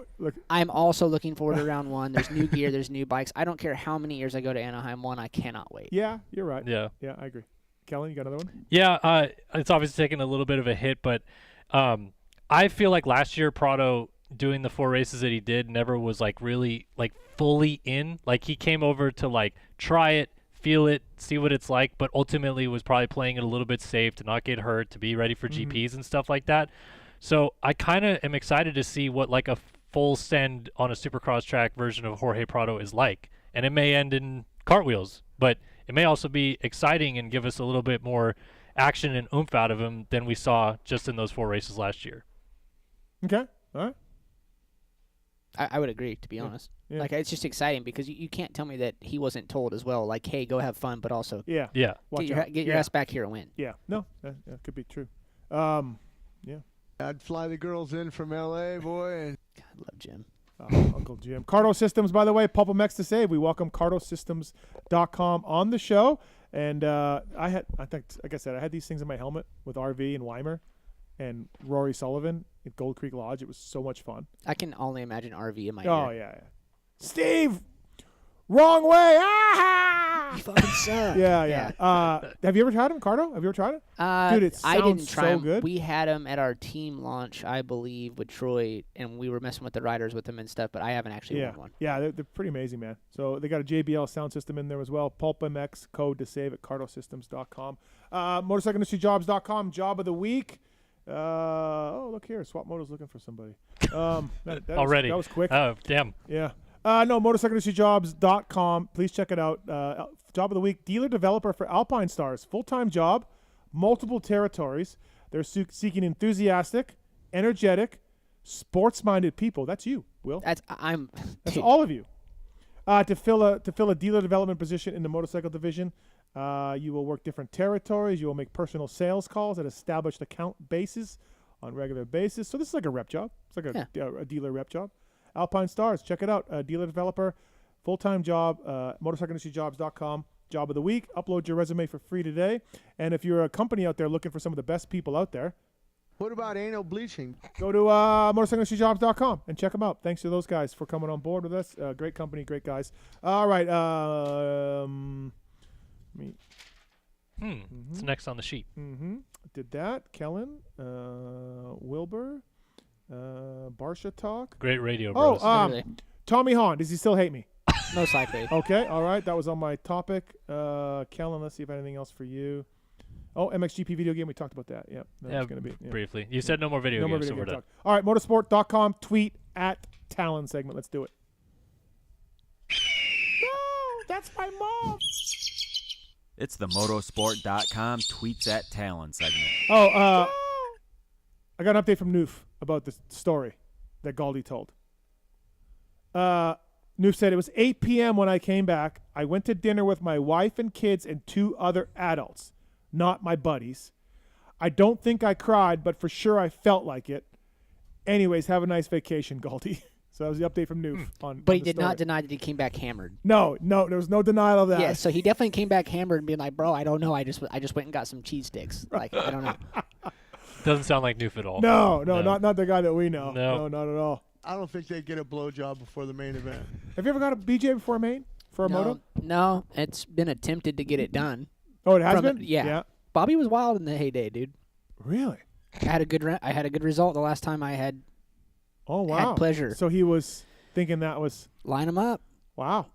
I'm also looking forward to round one. There's new gear, there's new bikes. I don't care how many years I go to Anaheim 1, I cannot wait. Yeah, you're right. Yeah. Yeah, I agree. Kellen, you got another one? Yeah, it's obviously taken a little bit of a hit, but I feel like last year Prado doing the 4 races that he did never was like really like fully in. Like, he came over to like try it, feel it, see what it's like, but ultimately was probably playing it a little bit safe to not get hurt, to be ready for GPs and stuff like that. So I kind of am excited to see what like a full send on a Supercross track version of Jorge Prado is like. And it may end in cartwheels, but it may also be exciting and give us a little bit more action and oomph out of him than we saw just in those 4 races last year. Okay. All right. I would agree, to be honest. Yeah. Like, it's just exciting because you can't tell me that he wasn't told as well, like, hey, go have fun, but also Yeah. get your ass back here and win. Yeah. No, that could be true. Yeah. I'd fly the girls in from L.A., boy. God, I love Jim. Uncle Jim. Cardo Systems, by the way, PulpMX to save. We welcome CardoSystems.com on the show. And I think, like I said, I had these things in my helmet with RV and Weimer and Rory Sullivan at Gold Creek Lodge. It was so much fun. I can only imagine RV in my ear. Yeah. Steve! Wrong way! Ah! You fucking suck. Yeah. Have you ever tried them, Cardo? Have you ever tried it? Dude, it sounds I didn't try so them. good. We had them at our team launch, I believe, with Troy, and we were messing with the riders with them and stuff, but I haven't actually won one. Yeah, they're pretty amazing, man. So they got a JBL sound system in there as well. PulpMX code to save at CardoSystems.com. MotorcycleIndustryJobs.com, job of the week. Look here. Swap Moto's looking for somebody. Already. That was quick. Oh, damn. Yeah. No, MotorcycleIndustryJobs.com. Please check it out. Job of the week, dealer developer for Alpine Stars. Full-time job, multiple territories. They're seeking enthusiastic, energetic, sports-minded people. That's you, Will. That's all of you. To fill a dealer development position in the motorcycle division, you will work different territories. You will make personal sales calls at established account bases on regular basis. So this is like a rep job. It's like a dealer rep job. Alpine Stars, check it out. Dealer developer, full-time job, MotorcycleIndustryJobs.com. Job of the week. Upload your resume for free today. And if you're a company out there looking for some of the best people out there, what about anal bleaching? Go to MotorcycleIndustryJobs.com and check them out. Thanks to those guys for coming on board with us. Great company, great guys. All right. It's next on the sheet. Did that. Kellen, Wilbur, Barsha Talk. Great radio, bros. Tommy Hahn. Does he still hate me? Most likely. Okay. All right. That was on my topic. Kellen, let's see if anything else for you. Oh, MXGP video game. We talked about that. Yep. That's gonna be briefly. You said no more video games. No more video game talk. All right. Motorsport.com. Tweet at Talon segment. Let's do it. No, that's my mom. It's the Motorsport.com tweets at Talon segment. I got an update from Noof about the story that Gauldy told. Noof said it was 8 p.m. when I came back. I went to dinner with my wife and kids and 2 other adults. not my buddies. I don't think I cried, but for sure I felt like it. Anyways, have a nice vacation, Gauldy. So that was the update from Noof. But he did not deny that he came back hammered. No, there was no denial of that. Yeah, so he definitely came back hammered and being like, bro, I don't know. I just went and got some cheese sticks. Like, I don't know. Doesn't sound like Noof at all. No, not the guy that we know. No, not at all. I don't think they'd get a blowjob before the main event. Have you ever got a BJ before a main for a moto? No, it's been attempted to get it done. Oh, it has been? Yeah. Bobby was wild in the heyday, dude. Really? I had a good result the last time I had. Oh, wow. Had pleasure. So he was thinking that was... Line him up. Wow.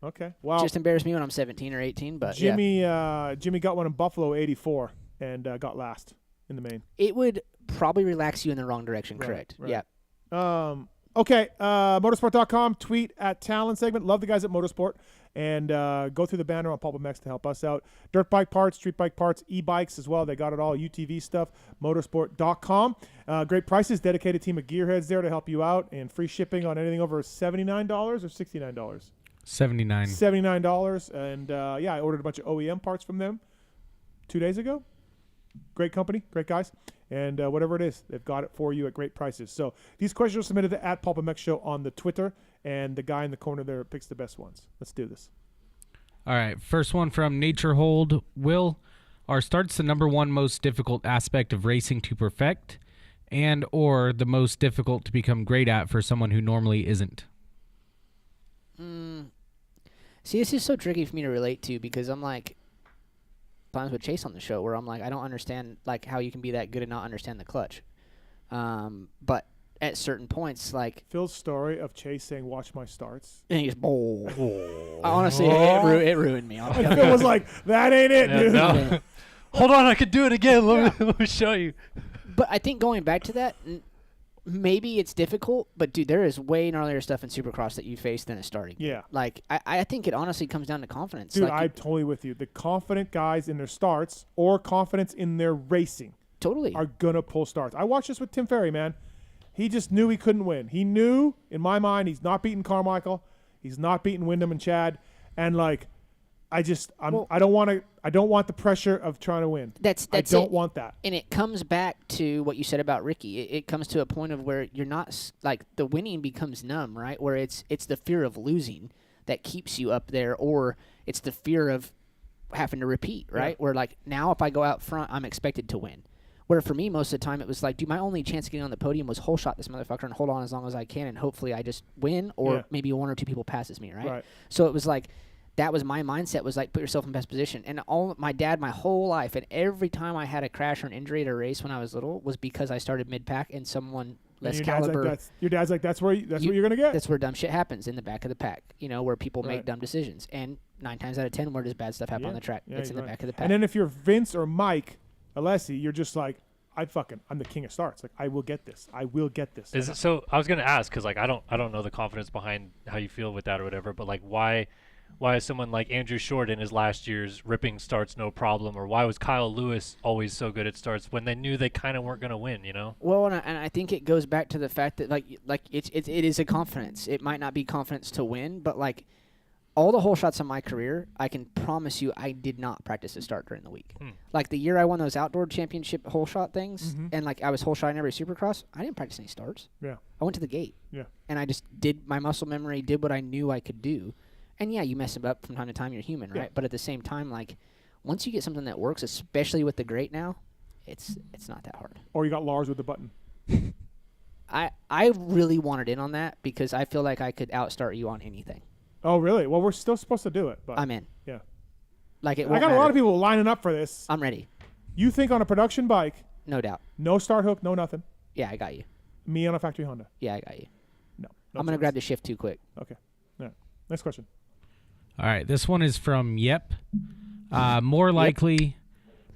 Okay. Wow. Just embarrassed me when I'm 17 or 18, but Jimmy got one in Buffalo 84 and got last in the main. It would probably relax you in the wrong direction, correct? Right. Yeah. Okay. Motorsport.com, tweet at Talent segment. Love the guys at Motorsport. And go through the banner on PulpMX to help us out. Dirt bike parts, street bike parts, e-bikes as well. They got it all. UTV stuff, motorsport.com. Great prices, dedicated team of gearheads there to help you out, and free shipping on anything over $79 or $69? $79. And, I ordered a bunch of OEM parts from them 2 days ago. Great company, great guys. And whatever it is, they've got it for you at great prices. So these questions are submitted to @PulpMX Show on the Twitter, and the guy in the corner there picks the best ones. Let's do this. All right, first one from Nature Hold. Will, are starts the number one most difficult aspect of racing to perfect, and or the most difficult to become great at for someone who normally isn't? See, this is so tricky for me to relate to because I'm like, times with Chase on the show where I'm like, I don't understand like how you can be that good and not understand the clutch. But at certain points, like Phil's story of Chase saying, "Watch my starts," and he's honestly, it ruined me. And Phil was like, "That ain't it, dude." No. Hold on, I could do it again. Let me show you. But I think going back to that, maybe it's difficult, but dude, there is way gnarlier stuff in Supercross that you face than a starting. Yeah. Like I think it honestly comes down to confidence. Dude, like, I'm totally with you. The confident guys in their starts or confidence in their racing totally are gonna pull starts. I watched this with Tim Ferry, man. He just knew he couldn't win. He knew, in my mind, he's not beating Carmichael. He's not beating Wyndham and Chad. And like, I don't want the pressure of trying to win. I don't want that. And it comes back to what you said about Ricky. It comes to a point of where you're not like the winning becomes numb, right? Where it's the fear of losing that keeps you up there, or it's the fear of having to repeat, right? Yeah. Where like now if I go out front, I'm expected to win. Where for me, most of the time, it was like, dude, my only chance of getting on the podium was whole shot this motherfucker and hold on as long as I can, and hopefully I just win, or maybe one or two people passes me, right? So it was like, that was my mindset, was like, put yourself in best position. And my dad, my whole life, and every time I had a crash or an injury at a race when I was little, was because I started mid-pack and someone less caliber. Your dad's like, that's where you're going to get. That's where dumb shit happens, in the back of the pack, where people make dumb decisions. And 9 times out of 10, where does bad stuff happen on the track? It's in the back of the pack. And then if you're Vince or Mike Alessi, you're just like, I'm the king of starts. Like, I will get this. I will get this. Is it, so I was gonna ask, because like I don't know the confidence behind how you feel with that or whatever, but like why is someone like Andrew Short in his last year's ripping starts no problem, or why was Kyle Lewis always so good at starts when they knew they kind of weren't gonna win? Well, and I think it goes back to the fact that like it is a confidence. It might not be confidence to win, but like all the whole shots of my career, I can promise you I did not practice a start during the week. Like the year I won those outdoor championship whole shot things, and like I was whole shotting every Supercross, I didn't practice any starts. Yeah. I went to the gate. Yeah. And I just did my muscle memory, did what I knew I could do. And yeah, you mess them up from time to time, you're human, right? But at the same time, like once you get something that works, especially with the great now, it's not that hard. Or you got Lars with the button. I really wanted in on that because I feel like I could outstart you on anything. Oh, really? Well, we're still supposed to do it. But I'm in. Yeah. Like it. I got a lot of people lining up for this. I'm ready. You think on a production bike? No doubt. No start hook, no nothing. Yeah, I got you. Me on a factory Honda. Yeah, I got you. No. I'm gonna grab the shift too quick. Okay. All right. Next question. All right, this one is from Yep. More likely,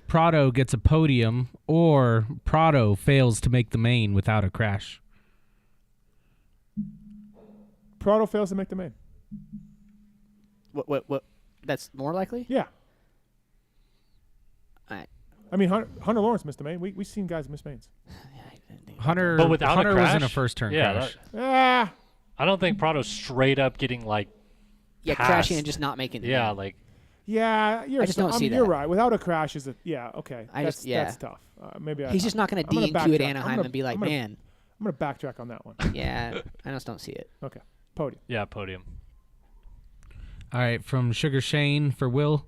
Prado gets a podium, or Prado fails to make the main without a crash. Prado fails to make the main. What? That's more likely? Yeah. I mean, Hunter Lawrence missed the main. We've seen guys miss mains. Hunter But without Hunter a crash? was in a first turn crash. I don't think Prado's straight up getting like crashing and just not making the Yeah, main. like Yeah, I just don't see You're that. right. Without a crash is okay. That's tough. Maybe He's just not going to DNQ at Anaheim and be like, man. I'm going to backtrack on that one. Yeah, I just don't see it. Okay, podium. Yeah, podium. All right, from Sugar Shane for Will.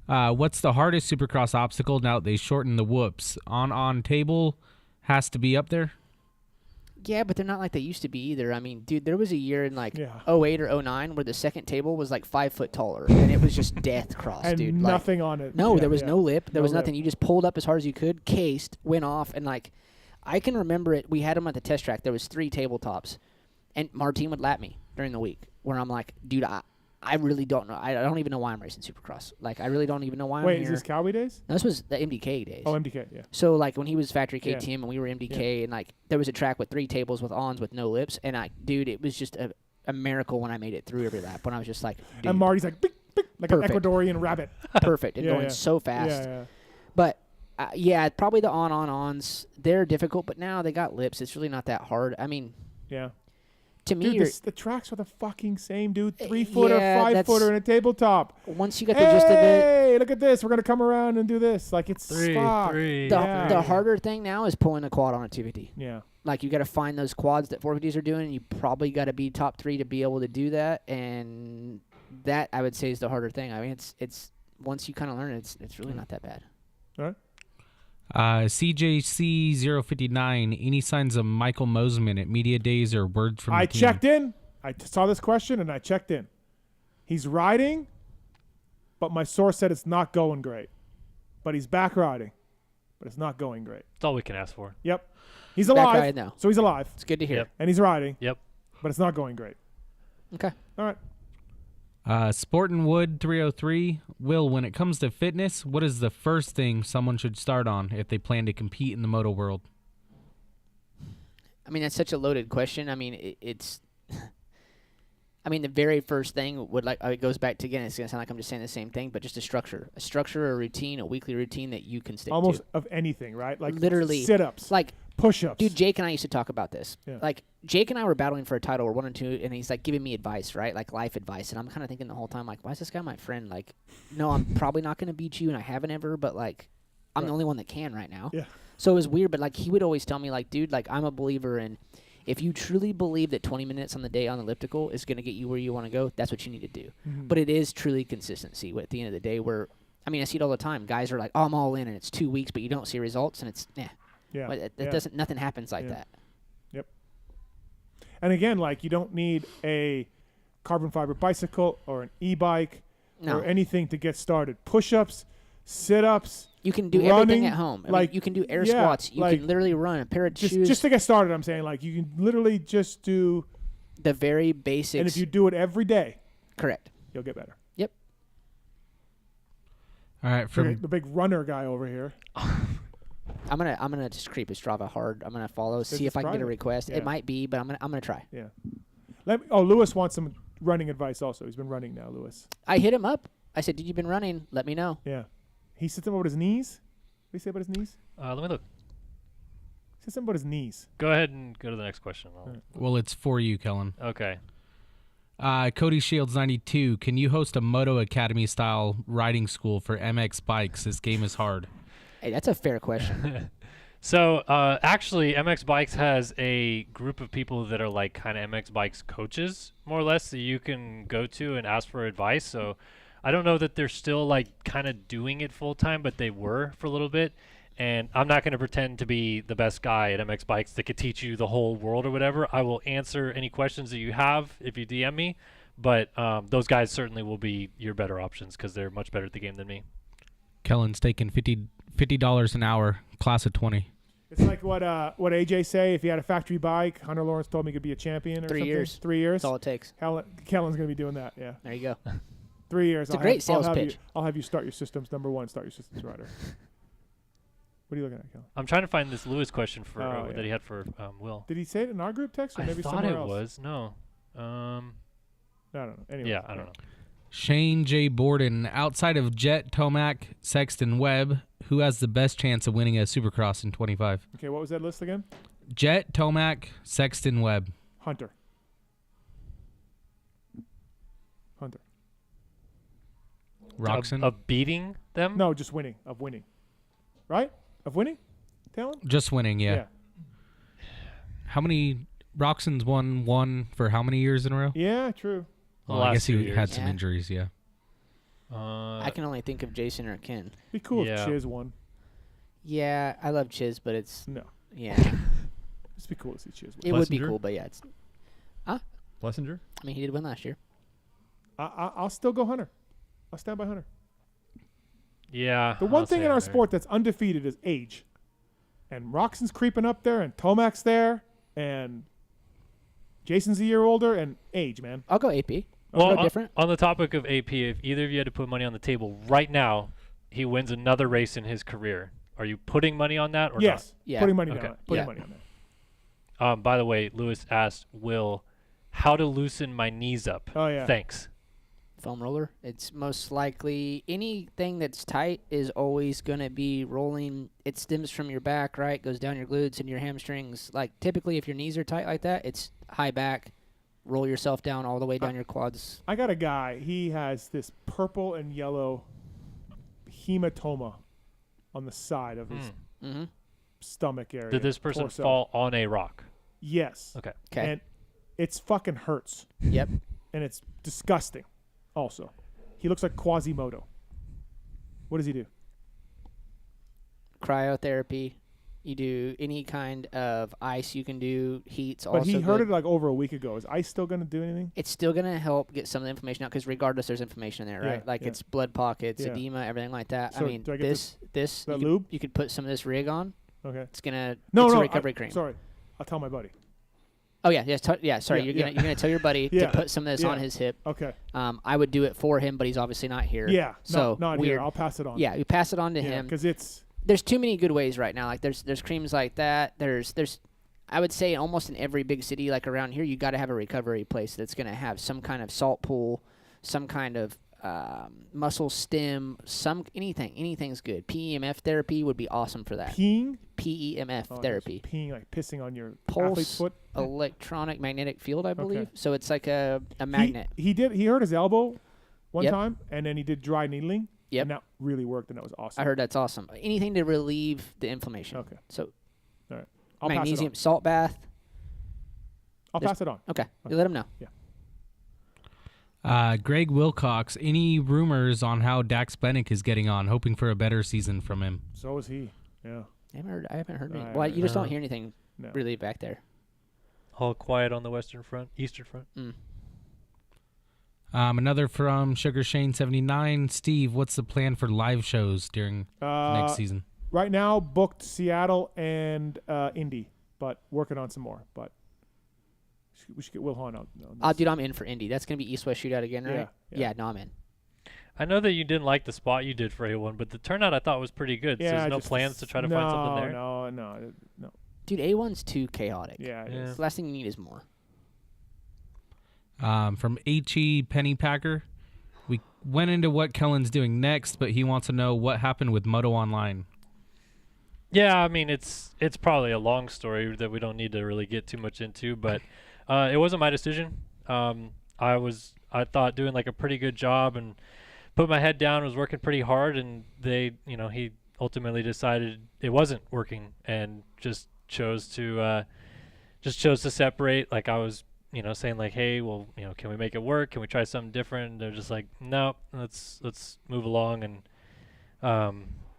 What's the hardest Supercross obstacle now that they shortened the whoops? On table has to be up there? Yeah, but they're not like they used to be either. I mean, dude, there was a year in like 08 or 09 where the second table was like 5 foot taller, and it was just death cross, and dude. Nothing on it. No, there was no lip. There was lip. nothing. You just pulled up as hard as you could, cased, went off, and like, I can remember it. We had them at the test track. There was 3 tabletops, and Martin would lap me during the week, where I'm like, dude, I really don't know. I don't even know why I'm racing Supercross. Like, I really don't even know why I'm here. Wait, is this Cowboy days? No, this was the MDK days. Oh, MDK, yeah. So, like, when he was factory KTM and we were MDK, and, like, there was a track with 3 tables with ons with no lips, and, dude, it was just a miracle when I made it through every lap, when I was just like, dude. And Marty's like, beep, beep, like Perfect. an Ecuadorian rabbit. Perfect, and going so fast. Yeah. But, probably the ons, they're difficult, but now they got lips. It's really not that hard. I mean, to me, dude, the tracks are the fucking same, dude. 3-footer, 5-footer, and a tabletop. Once you get the gist of it. Hey, look at this. We're going to come around and do this. Like, it's fuck. The harder thing now is pulling a quad on a 250. Yeah. Like, you got to find those quads that 450s are doing, and you probably got to be top 3 to be able to do that. And that, I would say, is the harder thing. I mean, it's once you kind of learn it, it's really not that bad. All right. CJC059, any signs of Michael Mosman at media days or word from the team? Checked in. I saw this question, and I checked in. He's riding, but my source said it's not going great. But he's back riding, but it's not going great. That's all we can ask for. Yep. He's alive. Back riding now. So he's alive. It's good to hear. Yep. And he's riding. Yep. But it's not going great. Okay. All right. Sportin' Wood 303. Will, when it comes to fitness, what is the first thing someone should start on if they plan to compete in the moto world? I mean, that's such a loaded question. I mean, it's I mean, the very first thing would it goes back to, again, it's going to sound like I'm just saying the same thing, but just a structure, a routine, a weekly routine that you can stick to. Almost of anything, right? Like literally sit-ups, like push-ups. Dude, Jake and I used to talk about this. Yeah. Like, Jake and I were battling for a title, or 1 and 2, and he's like giving me advice, right? Like life advice. And I'm kind of thinking the whole time, like, why is this guy my friend? Like, no, I'm probably not going to beat you, and I haven't ever, but like, I'm the only one that can right now. Yeah. So it was weird, but like, he would always tell me, like, dude, like, I'm a believer in, if you truly believe that 20 minutes on the day on the elliptical is going to get you where you want to go, that's what you need to do. Mm-hmm. But it is truly consistency at the end of the day, where, I mean, I see it all the time. Guys are like, oh, I'm all in, and it's 2 weeks, but you don't see results, and it's, Yeah. But it doesn't, nothing happens like that. Yep. And again, like, you don't need a carbon fiber bicycle or an e-bike or anything to get started. Push-ups, sit-ups. You can do running, everything at home. I mean, you can do air squats. You can literally run a pair of shoes. Just to get started, I'm saying, like, you can literally just do the very basics. And if you do it every day, correct, you'll get better. Yep. All right, the big runner guy over here. I'm gonna just creep his Strava hard. I'm gonna follow, see if I can get a request. Yeah. It might be, but I'm gonna try. Yeah. Lewis wants some running advice also. He's been running now, Lewis. I hit him up. I said, "Dude, you've been running. Let me know." Yeah. He said something about his knees. What did he say about his knees? Let me look. He said something about his knees. Go ahead and go to the next question. Well, it's for you, Kellen. Okay. Cody Shields 92. Can you host a Moto Academy style riding school for MX bikes? This game is hard. Hey, that's a fair question. So actually, MX Bikes has a group of people that are like kind of MX Bikes coaches, more or less, that you can go to and ask for advice. So I don't know that they're still like kind of doing it full time, but they were for a little bit. And I'm not going to pretend to be the best guy at MX Bikes that could teach you the whole world or whatever. I will answer any questions that you have if you DM me, but those guys certainly will be your better options because they're much better at the game than me. Kellen's taking $50 an hour, class of 20. It's like what AJ say. If he had a factory bike, Hunter Lawrence told me he could be a champion or 3 something. years. 3 years. That's all it takes. Kellen's going to be doing that, yeah. There you go. 3 years. It's a great sales pitch. I'll have you start your systems. Number 1, start your systems rider. What are you looking at, Kellen? I'm trying to find this Lewis question for that he had for Will. Did he say it in our group text or maybe thought somewhere it else? was. No. I don't know. Anyway. Yeah, I don't know. Shane J. Borden, outside of Jet, Tomac, Sexton, Webb, who has the best chance of winning a Supercross in 25? Okay, what was that list again? Jet, Tomac, Sexton, Webb. Hunter. Roxon? Of beating them? No, just winning. Of winning. Right? Of winning? Talon? Just winning, yeah. How many Roxon's won one for how many years in a row? Yeah, true. Well, I guess he had some injuries, yeah. I can only think of Jason or Ken. Be cool if Chiz won. Yeah, I love Chiz, but it's no. Yeah. It'd be cool to see Chiz win. It would be cool, but yeah, it's. Plessinger? I mean, he did win last year. I'll still go Hunter. I'll stand by Hunter. Yeah. The one I'll thing say in our Hunter. sport that's undefeated is age. And Roxon's creeping up there, and Tomac's there, and Jason's a year older, and age, man. I'll go AP. Well, no different. on the topic of AP, if either of you had to put money on the table right now, he wins another race in his career. Are you putting money on that or yes. not? Yeah. Putting money on it. Putting money on that. By the way, Lewis asked Will how to loosen my knees up. Oh, yeah. Thanks. Foam roller. It's most likely anything that's tight is always going to be rolling. It stems from your back, right? Goes down your glutes and your hamstrings. Like typically if your knees are tight like that, it's high back. Roll yourself down all the way down your quads. I got a guy. He has this purple and yellow hematoma on the side of his stomach area. Did this person torso. fall on a rock? Yes. Okay. And it's fucking hurts. Yep. And it's disgusting. Also, he looks like Quasimodo. What does he do? Cryotherapy. You do any kind of ice you can do. Heat's But also he heard good. it like over a week ago. Is ice still going to do anything? It's still going to help get some of the information out because regardless, there's information in there, right? Yeah, like yeah. it's blood pockets, Yeah. edema, everything like that. So I mean, do I get this that you lube? you could put some of this rig on. Okay. It's gonna. No, it's no. a recovery cream. Sorry, I'll tell my buddy. Oh yeah, yes, yeah. Sorry, Yeah, you're gonna tell your buddy Yeah. to put some of this Yeah. on his hip. Okay. I would do it for him, but he's obviously not here. Yeah. So not weird. here. I'll pass it on. Yeah, you pass it on to Yeah, him because it's. There's too many good ways right now. Like there's creams like that. There's I would say almost in every big city like around here, you got to have a recovery place that's gonna have some kind of salt pool, some kind of muscle stim, anything's good. PEMF therapy would be awesome for that. Peeing? PEMF therapy. Peeing, like pissing on your athlete's Pulse foot. electronic magnetic field, I believe. Okay. So it's like a magnet. He hurt his elbow one Yep. time, and then he did dry needling. Yep. And that really worked, and that was awesome. I heard that's awesome. Anything to relieve the inflammation. Okay. So All right. I'll pass it magnesium on. salt bath. I'll pass it on. Okay. You let him know. Yeah. Greg Wilcox, any rumors on how Dax Benick is getting on? Hoping for a better season from him. So is he. Yeah. I haven't heard any. I Well, you just don't haven't. hear anything No. really back there. All quiet on the western front, eastern front. Another from Sugar Shane 79. Steve, what's the plan for live shows during next season? Right now, booked Seattle and Indy, but working on some more. But we should get Will Hahn out. Dude, I'm in for Indy. That's gonna be East-West shootout again, right? Yeah. No, I'm in. I know that you didn't like the spot you did for A1, but the turnout I thought was pretty good. So there's no plans to try to find something there? No. Dude, A1's too chaotic. Yeah, it The last thing you need is more. From H.E. Pennypacker, we went into what Kellen's doing next, but he wants to know what happened with Moto Online. Yeah, I mean it's probably a long story that we don't need to really get too much into, but it wasn't my decision. I thought doing like a pretty good job and put my head down, was working pretty hard, and he ultimately decided it wasn't working and just chose to separate. Like I was saying like, hey, well, can we make it work? Can we try something different? And they're just like, no, let's move along. And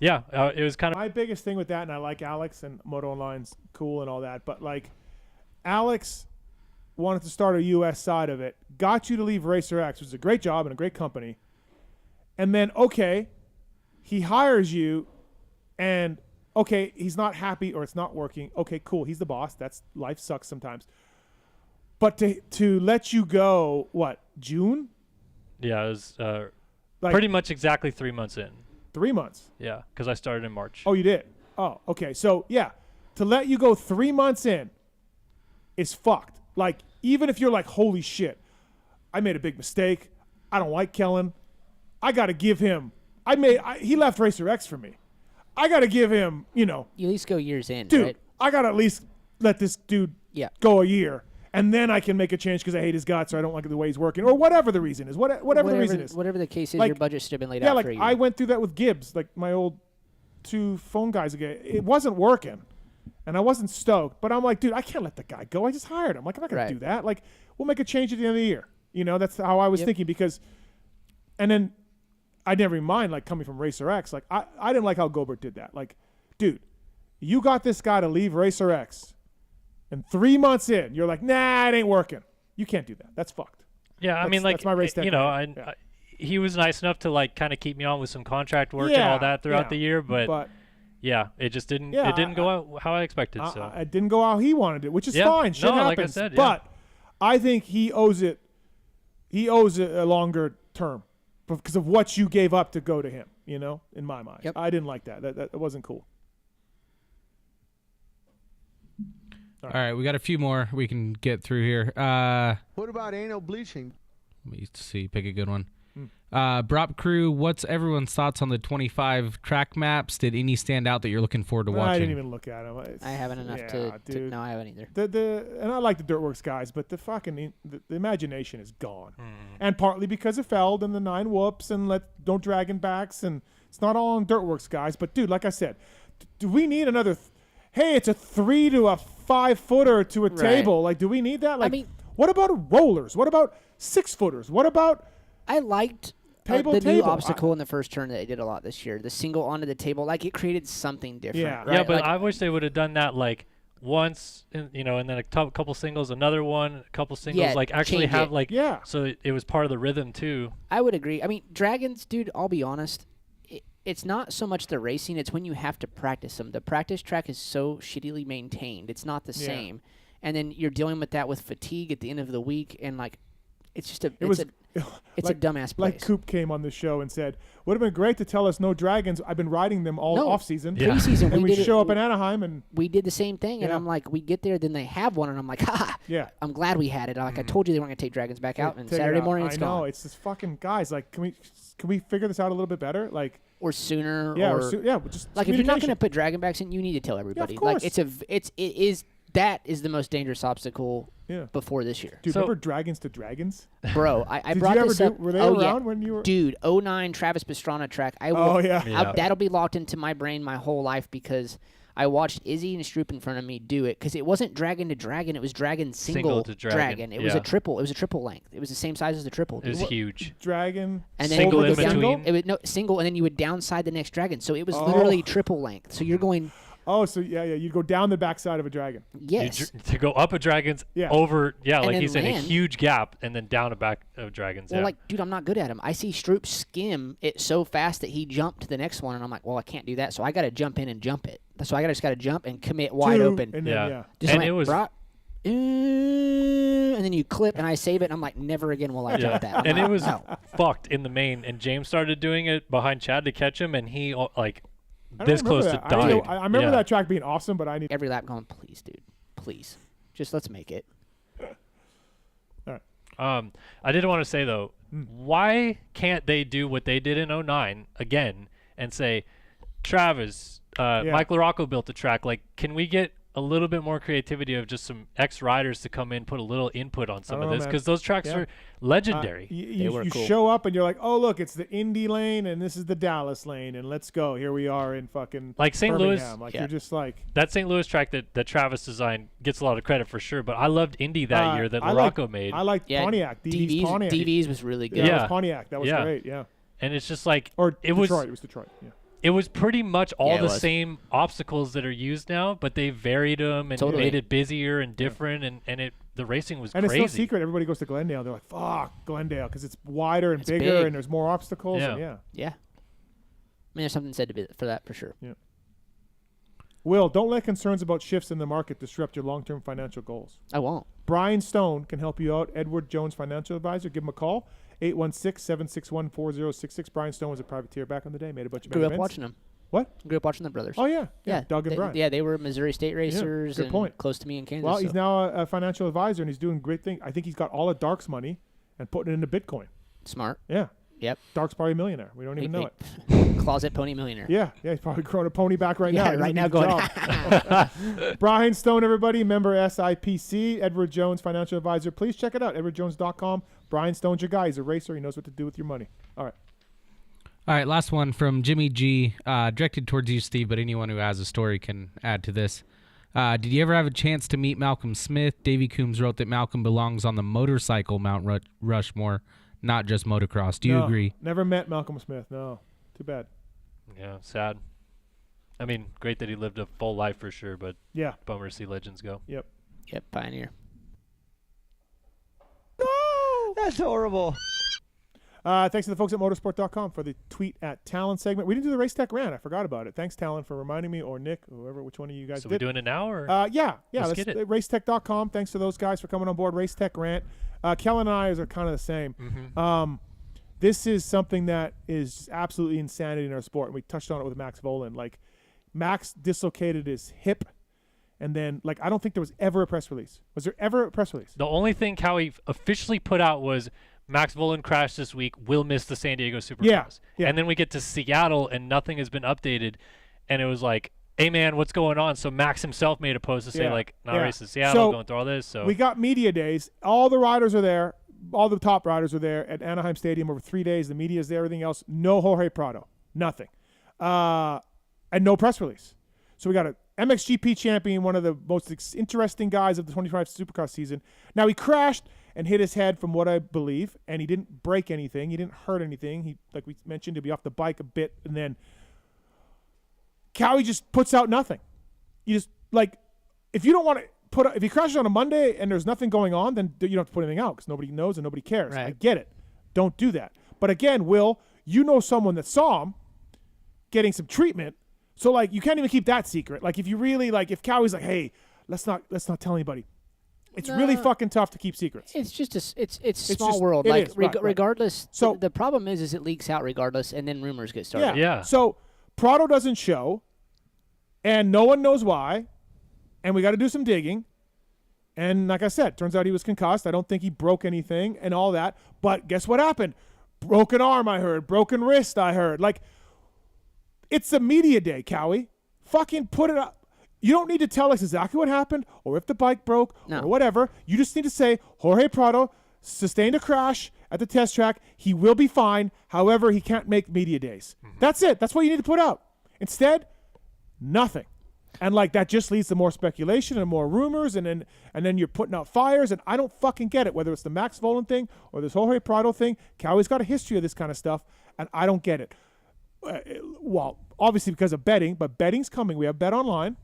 it was kind of my biggest thing with that, and I like Alex, and Moto Online's cool and all that, but like Alex wanted to start a U.S. side of it, got you to leave Racer X, which is a great job and a great company, and then he hires you, and he's not happy or it's not working. Okay, cool, he's the boss. That's life sucks sometimes. But to let you go, what, June? Yeah, it was pretty much exactly 3 months in. 3 months? Yeah, because I started in March. Oh, you did? Oh, okay. So, yeah, to let you go 3 months in is fucked. Like, even if you're like, holy shit, I made a big mistake. I don't like Kellen. I got to give him he left Racer X for me. I got to give him, You at least go years in, dude, right? I got to at least let this dude Yeah. go a year. and then I can make a change because I hate his guts or I don't like the way he's working or whatever the reason is. Whatever the reason is. Whatever the case is, Like, your budget should have been laid yeah, out like for you. I went through that with Gibbs, like my old 2 phone guys again. It wasn't working, and I wasn't stoked. But I'm like, dude, I can't let the guy go. I just hired him. Like, I'm not gonna do that. Like, we'll make a change at the end of the year. That's how I was thinking because, and then I never mind like coming from Racer X. Like, I didn't like how Gobert did that. Like, dude, you got this guy to leave Racer X, and 3 months in, you're like, nah, it ain't working. You can't do that. That's fucked. Yeah, I mean, like, that's my race tech. He was nice enough to like kind of keep me on with some contract work and all that throughout the year, but yeah, it just didn't. It didn't go out how I expected. So it didn't go out he wanted it, which is fine. Shit happens. Like I said, but I think he owes it. He owes it a longer term because of what you gave up to go to him. In my mind, I didn't like that. That wasn't cool. All right, we got a few more we can get through here. What about anal bleaching? Let me see. Pick a good one. Brop Crew, what's everyone's thoughts on the 25 track maps? Did any stand out that you're looking forward to watching? I didn't even look at them. I haven't enough to. No, I haven't either. And I like the Dirtworks guys, but the fucking the imagination is gone, and partly because of Feld and the 9 whoops and don't dragon backs, and it's not all on Dirtworks guys. But dude, like I said, do we need another? Hey, it's a 3 to a 5 footer to a table. Like, do we need that? Like, I mean, what about rollers? What about 6 footers? What about? I liked the new obstacle in the first turn that they did a lot this year. The single onto the table, like it created something different. Yeah, yeah, but I wish they would have done that like once, and then a couple singles, another one, a couple singles, like actually have so it was part of the rhythm too. I would agree. I mean, dragons, dude. I'll be honest. It's not so much the racing; it's when you have to practice them. The practice track is so shittily maintained; it's not the same. And then you're dealing with that with fatigue at the end of the week, and like, it's just it's a dumbass place. Like Coop came on the show and said, would have been great to tell us no dragons. I've been riding them all off season. Preseason, and we show up in Anaheim and we did the same thing. And I'm like, we get there, then they have one, and I'm like, ha! Yeah. I'm glad we had it. Like I told you, they weren't gonna take dragons back out. And Saturday morning, it's gone. I know. It's just fucking guys. Like, can we figure this out a little bit better? Like. Or sooner. Yeah. Just like if you're not gonna put dragon backs in, you need to tell everybody. Yeah, of course. Like that is the most dangerous obstacle before this year. Do you remember Dragons to Dragons? Bro, I brought this up. Were they around when you were? Dude, 09 Travis Pastrana track. That'll be locked into my brain my whole life because I watched Izzy and Stroop in front of me do it because it wasn't dragon to dragon. It was dragon single to dragon. It was a triple. It was a triple length. It was the same size as the triple. It was huge. Dragon. And then single in between. Single, and then you would downside the next dragon. So it was literally triple length. So you're going. Oh, so you'd go down the backside of a dragon. Yes. To go up a dragon's over, like he said, a huge gap, and then down a back of dragons. Well, like, dude, I'm not good at him. I see Stroop skim it so fast that he jumped to the next one, and I'm like, well, I can't do that, so I got to jump in and jump it. So I just got to jump and commit wide open. And then, and it was. And then you clip, and I save it, and I'm like, never again will I jump that. And it was fucked in the main, and James started doing it behind Chad to catch him, and he, like, this close to dying. I remember that track being awesome, but I need every lap going, please, dude, please, just let's make it. All right. I did want to say though, why can't they do what they did in 09 again and say, Travis, Mike LaRocco built the track. Like, can we get a little bit more creativity of just some ex-riders to come in, put a little input on some of this, because those tracks are legendary. You show up and you're like, oh look, it's the Indy lane and this is the Dallas lane, and let's go. Here we are in fucking like St. Louis. Like you're just like that St. Louis track that Travis designed gets a lot of credit for sure. But I loved Indy that year that LaRocco made. I liked Pontiac. DV's Pontiac. DV's was really good. Yeah, it was Pontiac. That was great. Yeah. And it's just like it was Detroit. Yeah. It was pretty much all the same obstacles that are used now, but they varied them and made it busier and different, and the racing was crazy. And it's no secret. Everybody goes to Glendale. They're like, fuck Glendale, because it's wider and bigger and there's more obstacles. Yeah. I mean, there's something said for that for sure. Yeah. Will, don't let concerns about shifts in the market disrupt your long-term financial goals. I won't. Brian Stone can help you out. Edward Jones Financial Advisor. Give him a call. 816-761-4066. Brian Stone was a privateer back in the day. Made a bunch of Grew up events. watching them. What? Grew up watching the brothers. Oh, yeah. Doug and Brian. Yeah, they were Missouri State racers. Good point. Close to me in Kansas. Well, he's now a financial advisor, and he's doing great things. I think he's got all of Dark's money and putting it into Bitcoin. Smart. Yeah. Yep. Dark's probably a millionaire. We don't even know it. Closet pony millionaire. Yeah, he's probably growing a pony back right Yeah, now. right now going. Brian Stone, everybody, member SIPC, Edward Jones, financial advisor. Please check it out, edwardjones.com. Brian Stone's your guy. He's a racer. He knows what to do with your money. All right, last one from Jimmy G, directed towards you, Steve, but anyone who has a story can add to this. Did you ever have a chance to meet Malcolm Smith? Davey Coombs wrote that Malcolm belongs on the motorcycle Mount Rushmore, not just motocross. Do you agree? Never met Malcolm Smith. No. Too bad. Yeah, sad. I mean, great that he lived a full life for sure, but yeah, bummer to see legends go. Yep, pioneer. No! That's horrible. Thanks to the folks at motorsport.com for the tweet at Talon segment. We didn't do the Race Tech rant. I forgot about it. Thanks, Talon, for reminding me, or Nick, whoever, which one of you guys so did. So we're doing it now? Or yeah. Let's get it. Racetech.com. Thanks to those guys for coming on board. Race Tech rant. Kellen and I are kind of the same. Mm-hmm. This is something that is absolutely insanity in our sport, and we touched on it with Max Vohland. Like, Max dislocated his hip, and then, like, I don't think there was ever a press release. Was there ever a press release? The only thing Cowie officially put out was Max Vohland crashed this week, will miss the San Diego Supercross. Yeah. And then we get to Seattle, and nothing has been updated, and it was like, hey, man, what's going on? So Max himself made a post to say, like, not racing Seattle, going through all this. So we got media days. All the riders are there. All the top riders are there at Anaheim Stadium over 3 days. The media is there, everything else. No Jorge Prado. Nothing. And no press release. So we got an MXGP champion, one of the most interesting guys of the 25 Supercross season. Now, he crashed and hit his head from what I believe, and he didn't break anything. He didn't hurt anything. He, like we mentioned, he'll be off the bike a bit, and then Cowie just puts out nothing. You just, like, if you don't want to if he crashes on a Monday and there's nothing going on, then you don't have to put anything out because nobody knows and nobody cares. Right. I get it. Don't do that. But again, Will, you know someone that saw him getting some treatment, so like you can't even keep that secret. Like if you really like, if Cowie's like, hey, let's not tell anybody. It's really fucking tough to keep secrets. It's just it's small world. Like regardless. So the problem is it leaks out regardless, and then rumors get started. Yeah. So Prado doesn't show, and no one knows why. And we got to do some digging. And like I said, turns out he was concussed. I don't think he broke anything and all that. But guess what happened? Broken arm, I heard. Broken wrist, I heard. Like, it's a media day, Cowie. Fucking put it up. You don't need to tell us exactly what happened or if the bike broke or whatever. You just need to say, Jorge Prado sustained a crash at the test track. He will be fine. However, he can't make media days. That's it. That's what you need to put out. Instead, nothing. And like that just leads to more speculation and more rumors, and then you're putting out fires, and I don't fucking get it. Whether it's the Max Vohland thing or this Jorge Prado thing, Cowie's got a history of this kind of stuff, and I don't get it. Well, obviously because of betting, but betting's coming. We have Bet Online,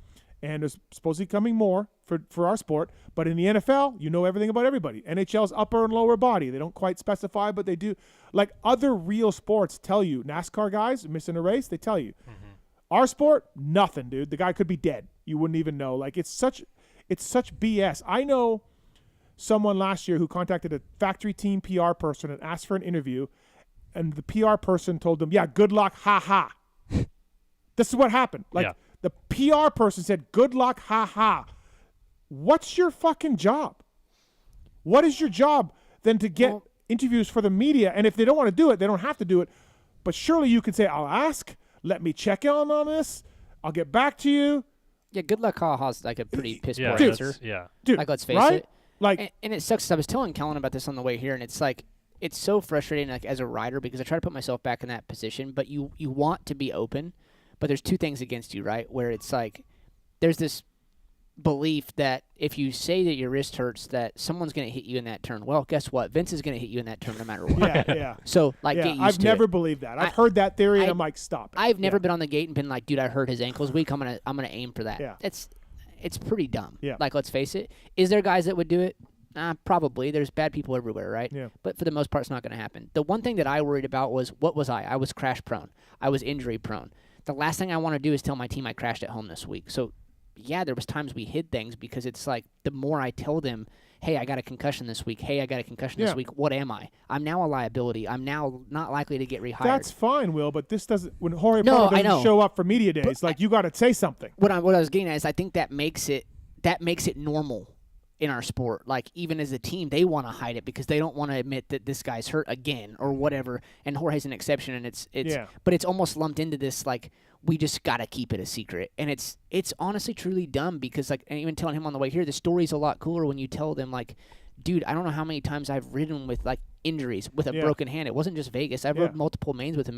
and there's supposedly coming more for our sport. But in the NFL, you know everything about everybody. NHL's upper and lower body. They don't quite specify, but they do. Like other real sports tell you. NASCAR guys missing a race, they tell you. Our sport, nothing, dude. The guy could be dead. You wouldn't even know. Like it's such BS. I know someone last year who contacted a factory team PR person and asked for an interview, and the PR person told them, "Yeah, good luck, ha ha." This is what happened. Like the PR person said, "Good luck, ha ha." What's your fucking job? What is your job then to get interviews for the media? And if they don't want to do it, they don't have to do it. But surely you could say, "I'll ask. Let me check on this. I'll get back to you." Yeah, good luck, ha-ha's like a pretty piss poor dude, answer. Dude, like let's face it. Like, and it sucks. I was telling Kellen about this on the way here, and it's like it's so frustrating, like as a rider, because I try to put myself back in that position. But you want to be open, but there's two things against you, right? Where it's like there's this belief that if you say that your wrist hurts, that someone's going to hit you in that turn. Well, guess what? Vince is going to hit you in that turn no matter what. Yeah. So, like, get used I've to never it. believed that. I've heard that theory, and I'm like, stop it. I've never been on the gate and been like, dude, I hurt his ankles weak. I'm gonna aim for that. Yeah. It's pretty dumb. Yeah. Like, let's face it. Is there guys that would do it? Probably. There's bad people everywhere, right? Yeah. But for the most part, it's not going to happen. The one thing that I worried about was, what was I? I was crash prone. I was injury prone. The last thing I want to do is tell my team I crashed at home this week. So, yeah, there was times we hid things because it's like the more I tell them, hey, I got a concussion this week. Hey, I got a concussion this week. What am I? I'm now a liability. I'm now not likely to get rehired. That's fine, Will, but this doesn't. When Jorge Prado doesn't show up for media days, like you got to say something. What I was getting at is I think that makes it normal. in our sport. Like, even as a team, they want to hide it because they don't want to admit that this guy's hurt again or whatever. And Jorge's an exception, and but it's almost lumped into this, like, we just got to keep it a secret. And it's honestly truly dumb because, like, and even telling him on the way here, the story's a lot cooler when you tell them, like, dude, I don't know how many times I've ridden with, like, injuries with a broken hand. It wasn't just Vegas. I've rode multiple mains with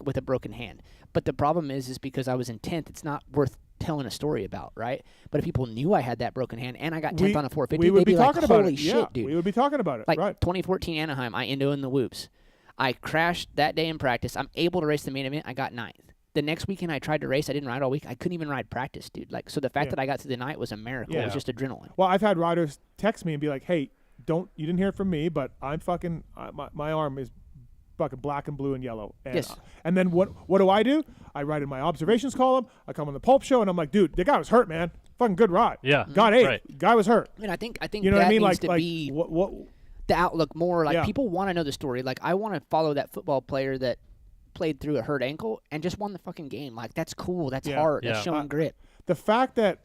with a broken hand. But the problem is because I was in 10th, it's not worth telling a story about, right? But if people knew I had that broken hand and I got 10th on a 450, they'd be like, holy shit, dude. We would be talking about it, like right. 2014 Anaheim, I endo in the whoops. I crashed that day in practice. I'm able to race the main event. I got 9th. The next weekend I tried to race. I didn't ride all week. I couldn't even ride practice, dude. Like, so the fact that I got to the night was a miracle. It was just adrenaline. Well, I've had riders text me and be like, hey, you didn't hear it from me, but I'm fucking, my arm is fucking black and blue and yellow. And, yes. And then what do? I write in my observations column. I come on the Pulp Show, and I'm like, dude, the guy was hurt, man. Fucking good ride. Yeah. Got 8th. Right. Guy was hurt. I mean, I think you know that what I mean? needs Like, to be what the outlook more. Like, people want to know the story. Like, I want to follow that football player that played through a hurt ankle and just won the fucking game. Like, that's cool. That's hard. That's showing grit. The fact that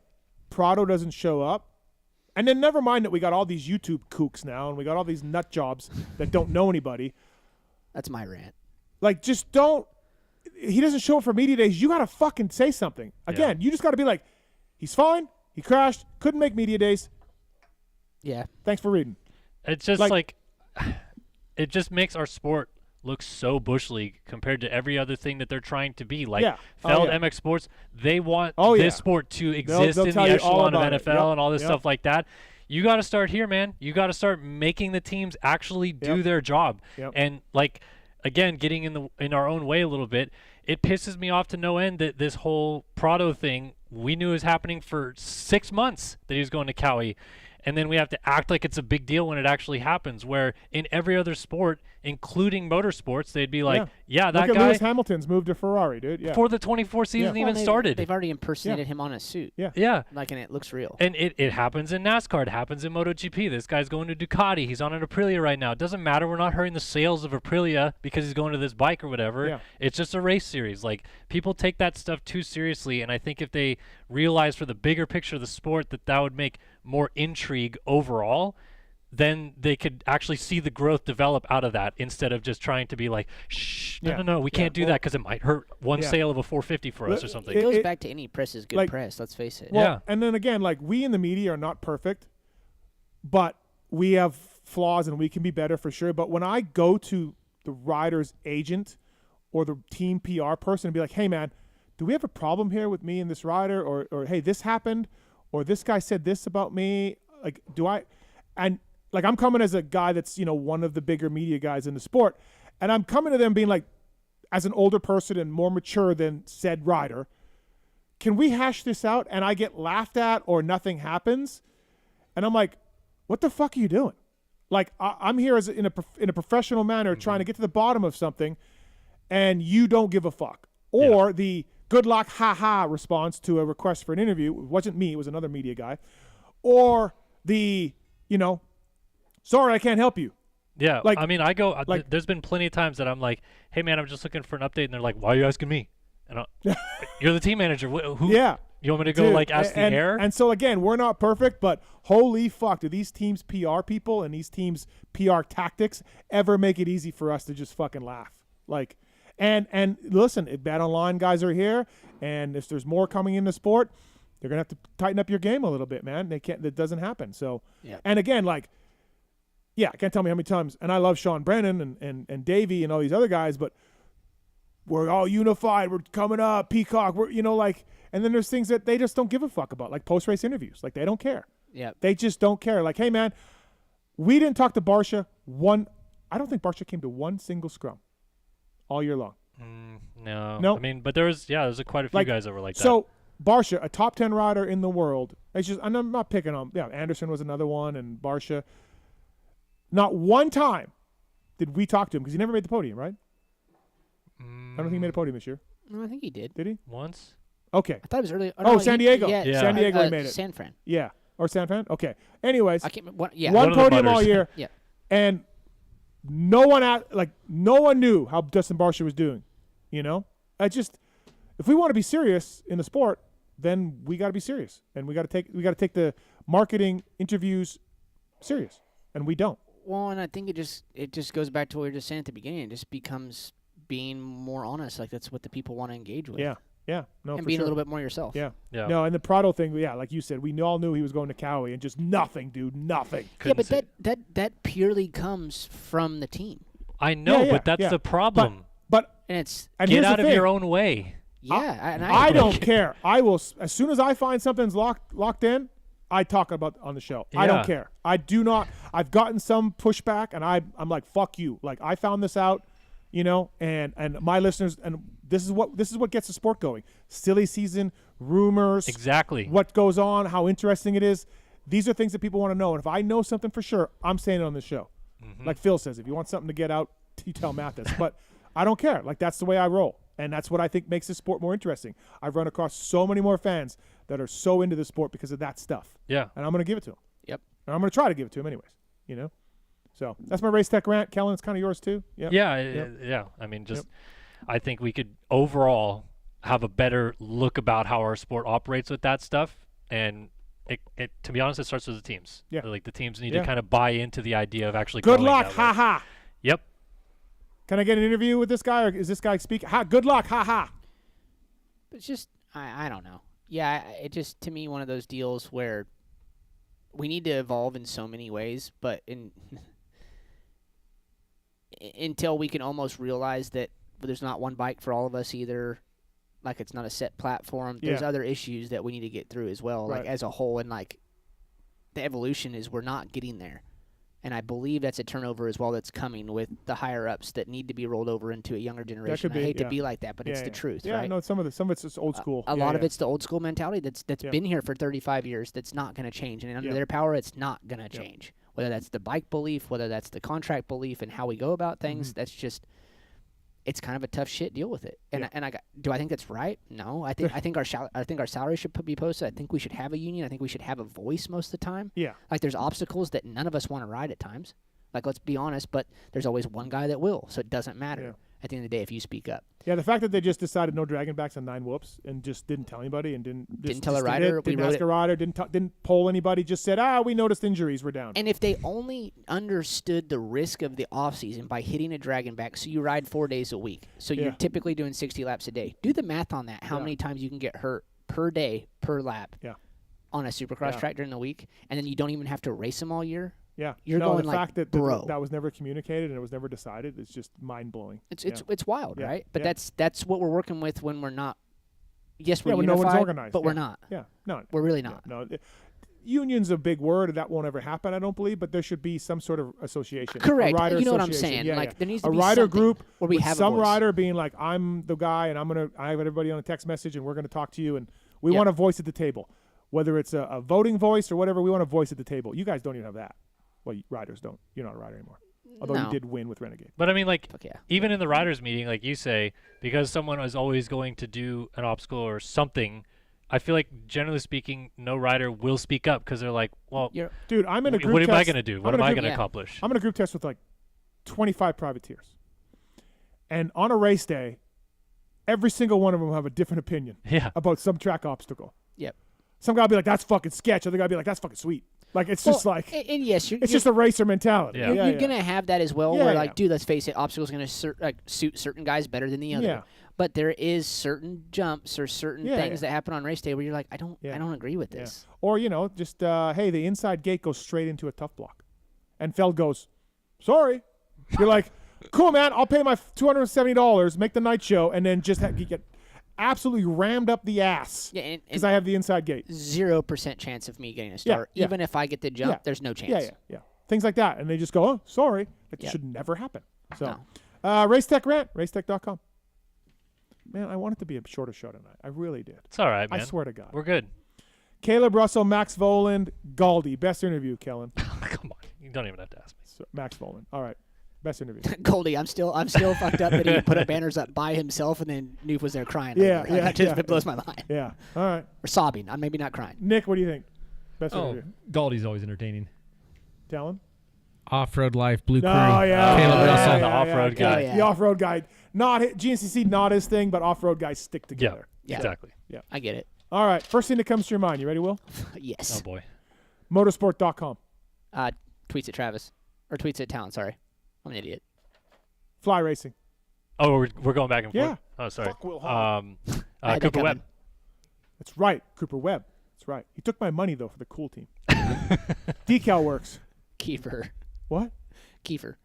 Prado doesn't show up, and then never mind that we got all these YouTube kooks now, and we got all these nut jobs that don't know anybody. That's my rant. Like, just don't. He doesn't show up for media days. You got to fucking say something. Again, you just got to be like, he's fine. He crashed. Couldn't make media days. Yeah. Thanks for reading. It's just like it just makes our sport look so bush league compared to every other thing that they're trying to be. Like Feld MX Sports, they want this sport to exist in the echelon of NFL and all this stuff like that. You got to start here, man. You got to start making the teams actually do their job. And like, again, getting in our own way a little bit, it pisses me off to no end that this whole Prado thing, we knew was happening for 6 months that he was going to Cowie. And then we have to act like it's a big deal when it actually happens, where in every other sport, including motorsports, they'd be like, that Look at guy. Lewis Hamilton's moved to Ferrari, dude. Yeah. Before the 24 season even started. They've already impersonated him on a suit. Yeah. Like, and it looks real. And it happens in NASCAR. It happens in MotoGP. This guy's going to Ducati. He's on an Aprilia right now. It doesn't matter. We're not hurting the sales of Aprilia because he's going to this bike or whatever. Yeah. It's just a race series. Like, people take that stuff too seriously, and I think if they realize for the bigger picture of the sport that would make more intrigue overall, then they could actually see the growth develop out of that instead of just trying to be like, shh, no, we can't do that because it might hurt one sale of a 450 for us or something. It goes back to any press is good press, let's face it. Well, and then again, like, we in the media are not perfect, but we have flaws and we can be better for sure. But when I go to the rider's agent or the team PR person and be like, hey, man, do we have a problem here with me and this rider? Or hey, this happened? Or this guy said this about me? Like, and like, I'm coming as a guy that's, one of the bigger media guys in the sport, and I'm coming to them being like, as an older person and more mature than said rider, can we hash this out? And I get laughed at or nothing happens, and I'm like, what the fuck are you doing? Like, I'm here in a professional manner trying to get to the bottom of something, and you don't give a fuck. Or the good luck, ha-ha response to a request for an interview. It wasn't me. It was another media guy. Or the, sorry, I can't help you. Yeah, like, I mean, there's been plenty of times that I'm like, hey, man, I'm just looking for an update. And they're like, why are you asking me? And you're the team manager. Who? Yeah. You want me to go, ask the air? And so, again, we're not perfect, but holy fuck, do these teams' PR people and these teams' PR tactics ever make it easy for us to just fucking laugh? Like, and listen, Bet Online guys are here, and if there's more coming in the sport, they're going to have to tighten up your game a little bit, man. That doesn't happen. So, and again, I can't tell me how many times, and I love Sean Brennan and Davey and all these other guys, but we're all unified. We're coming up, Peacock. We're, and then there's things that they just don't give a fuck about, like post-race interviews. Like, they don't care. Yeah. They just don't care. Like, hey, man, we didn't talk to Barsha I don't think Barsha came to one single scrum all year long. No. I mean, but there's quite a few guys that were like that. So, Barsha, a top 10 rider in the world, and I'm not picking on, Anderson was another one, and Barsha. Not one time did we talk to him because he never made the podium, right? I don't think he made a podium this year. No, I think he did. Did he? Once. Okay. I thought it was early. San Diego. San Diego he made it. San Fran. Yeah. Or San Fran? Okay. Anyways, I can't, one podium all year. Yeah. And no one knew how Dustin Barsha was doing. If we want to be serious in the sport, then we got to be serious, and we got to take the marketing, interviews, Serious. And we don't. Well, and I think it just goes back to what we were just saying at the beginning. It just becomes being more honest. Like, that's what the people want to engage with. Yeah. Yeah. No, and for being sure. a little bit more yourself. Yeah. Yeah. No, and the Prado thing, yeah, like you said, we all knew he was going to Cowie and just nothing, dude. Nothing. Yeah, but that purely comes from the team. I know, but that's the problem. But and get here's out the of thing. your own way. Yeah, I don't care. I will, as soon as I find something's locked in, I talk about on the show. I don't care. I do not. I've gotten some pushback, and I'm like, fuck you. Like, I found this out, and my listeners, and this is what gets the sport going. Silly season, rumors, exactly what goes on, how interesting it is. These are things that people want to know. And if I know something for sure, I'm saying it on this show. Mm-hmm. Like Phil says, if you want something to get out, you tell Matt this. But I don't care. Like, that's the way I roll. And that's what I think makes this sport more interesting. I've run across so many more fans that are so into the sport because of that stuff. Yeah. And I'm going to give it to them. Yep. And I'm going to try to give it to them anyways, So that's my race tech rant. Kellen, it's kind of yours too. Yep. Yeah. I mean, I think we could overall have a better look about how our sport operates with that stuff. And it to be honest, it starts with the teams. Yeah. Like, the teams need to kind of buy into the idea of actually Good going luck, that way. ha. Yep. Can I get an interview with this guy, or is this guy speaking? Good luck, ha. It's just, I don't know. Yeah, it just, to me, one of those deals where we need to evolve in so many ways, but until we can almost realize that there's not one bike for all of us either, like, it's not a set platform. There's other issues that we need to get through as well, like, as a whole, and, like, the evolution is we're not getting there. And I believe that's a turnover as well that's coming with the higher-ups that need to be rolled over into a younger generation. I hate to be like that, but it's the truth, right? Yeah, no, some of it's just old school. A lot of it's the old school mentality that's been here for 35 years that's not going to change. And under their power, it's not going to change. Whether that's the bike belief, whether that's the contract belief and how we go about things, that's just – it's kind of a tough shit deal with it. And do I think that's right? No. I think our salary should be posted. I think we should have a union. I think we should have a voice most of the time. Yeah. Like, there's obstacles that none of us want to ride at times. Like, let's be honest, but there's always one guy that will, so it doesn't matter at the end of the day if you speak up. Yeah, the fact that they just decided no dragon backs on 9 whoops and just didn't tell anybody and didn't tell a rider, didn't ask a rider, didn't poll anybody, just said, we noticed injuries, we're down. And if they only understood the risk of the offseason by hitting a dragon back, so you ride 4 days a week, so you're typically doing 60 laps a day. Do the math on that, how many times you can get hurt per day, per lap on a Supercross track during the week, and then you don't even have to race them all year. Yeah, you're going the like, fact that bro. that was never communicated and it was never decided. It's just mind blowing. It's wild, right? But that's what we're working with when we're not. Yes, we're when unified, no one's organized, but we're not. Yeah, no, we're really not. No, union's a big word. That won't ever happen, I don't believe. But there should be some sort of association. Correct. A rider you know what I'm association. saying? Yeah, there needs to a be rider something group where we with have some a voice. rider being like, I'm the guy, and I have everybody on a text message, and we're going to talk to you, and we want a voice at the table, whether it's a voting voice or whatever. We want a voice at the table. You guys don't even have that. Well, riders don't. You're not a rider anymore. Although you did win with Renegade. But I mean, like, even in the riders' meeting, like you say, because someone is always going to do an obstacle or something, I feel like, generally speaking, no rider will speak up because they're like, well, dude, I'm in a group what test. am I going to do? What am I going to accomplish? I'm in a group test with like 25 privateers. And on a race day, every single one of them have a different opinion about some track obstacle. Yep. Some guy will be like, that's fucking sketch. Other guy will be like, that's fucking sweet. Like, it's just like, and yes, it's just a racer mentality. You're going to have that as well, Yeah, where, yeah. like, dude, let's face it, obstacles going to suit certain guys better than the other. Yeah. But there is certain jumps or certain Yeah, things that happen on race day where you're like, I don't agree with Yeah. this. Or, just, hey, the inside gate goes straight into a tough block. And Feld goes, sorry. You're like, cool, man, I'll pay my $270, make the night show, and then just get absolutely rammed up the ass because I have the inside gate. 0% chance of me getting a start. Yeah. Even if I get the jump, there's no chance. Yeah. Things like that. And they just go, oh, sorry. It should never happen. So, Race Tech Rant, racetech.com. Man, I want it to be a shorter show tonight. I really did. It's all right, man. I swear to God. We're good. Kailub, Russell, Max Vohland, Gauldy. Best interview, Kellen. Come on. You don't even have to ask me. So, Max Vohland. All right. Best interview. Goldie, I'm still fucked up that he put up banners up by himself and then Noof was there crying. It blows my mind. Yeah. All right. Or sobbing. I'm maybe not crying. Nick, what do you think? Best interview. Gauldy's always entertaining. Talon? Off-road life, Blue Crew. Oh, yeah. Caleb Russell. The off-road guy. Yeah. The off-road guy. GNCC, not his thing, but off-road guys stick together. Yeah. Exactly. Yeah. I get it. All right. First thing that comes to your mind. You ready, Will? Yes. Oh, boy. Motorsport.com. Tweets at Travis. Or tweets at Talon, sorry. I'm an idiot. Fly racing. Oh, we're going back and forth? Yeah. Oh, sorry. Fuck Wil Hahn. Cooper Webb. That's right. Cooper Webb. That's right. He took my money, though, for the cool team. Decal Works. Kiefer. What? Kiefer.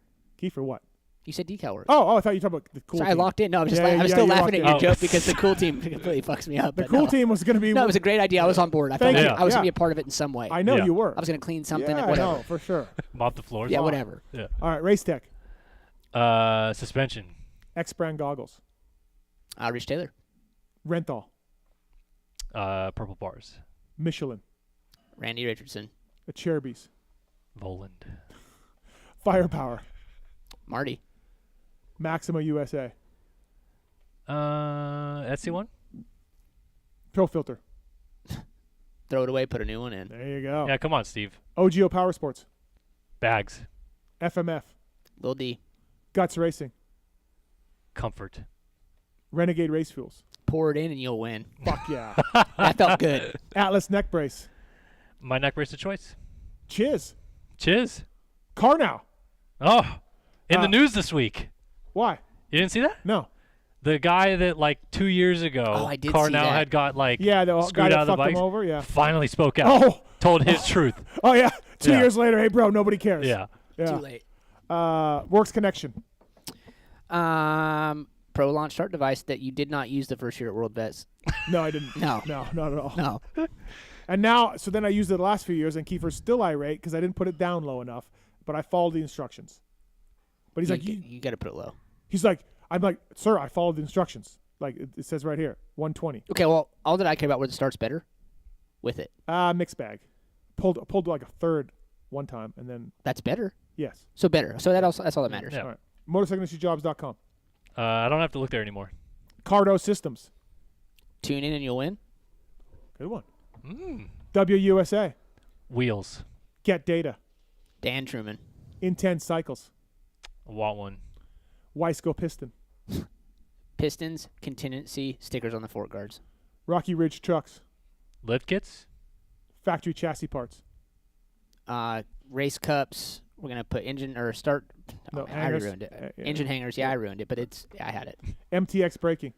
Kiefer what? You said Decal Works. Oh, I thought you were talking about the cool Sorry, team. I locked in. No, I was just I was still laughing at your joke because the cool team completely fucks me up. The cool team was going to be... No, it was a great idea. I was on board. I felt like I was going to be a part of it in some way. I know you were. I was going to clean something. Yeah, whatever. I know, for sure. Mop the floors. Yeah, whatever. Yeah. All right, Race Tech. Suspension. X-Brand goggles. Rich Taylor. Renthal. Purple bars. Michelin. Randy Richardson. Cherubies. Vohland. Firepower. Marty. Maxima USA. Etsy one? Pro Filter. Throw it away, put a new one in. There you go. Yeah, come on, Steve. OGO Power Sports. Bags. FMF. Lil D. Guts Racing. Comfort. Renegade Race Fuels. Pour it in and you'll win. Fuck yeah. That felt good. Atlas Neck Brace. My neck brace of choice. Chiz. Car now. Oh, in the news this week. Why? You didn't see that? No. The guy that 2 years ago, I did Car see now that. had got the screwed guy that out of the fucked him bike. over, yeah. Finally spoke out. Told his truth. Oh yeah. 2 Yeah. years later, hey bro, nobody cares. Yeah. Too late. Works Connection. Pro launch start device that you did not use the first year at World Vets. No, I didn't. No. No, not at all. No. And now, so then I used it the last few years, and Kiefer's still irate because I didn't put it down low enough, but I followed the instructions. But he's you got to put it low. He's like, I'm like, sir, I followed the instructions. Like it says right here, 120. Okay, well, all that I care about where the start's better with it. Mixed bag. Pulled like a third one time, and then. That's better. Yes. So better. So that's all that matters. Yeah. All right. MotorcycleIndustryJobs.com. I don't have to look there anymore. Cardo Systems. Tune in and you'll win. Good one. Mm. WUSA. Wheels. Get Data. Dan Truman. Intense Cycles. I want one. Wiseco Piston. Pistons, contingency, stickers on the fork guards. Rocky Ridge Trucks. Lift kits. Factory Chassis Parts. Race cups. We're gonna put engine or start. No, I already ruined it. Engine hangers. Yeah, I ruined it, but I had it. MTX Braking.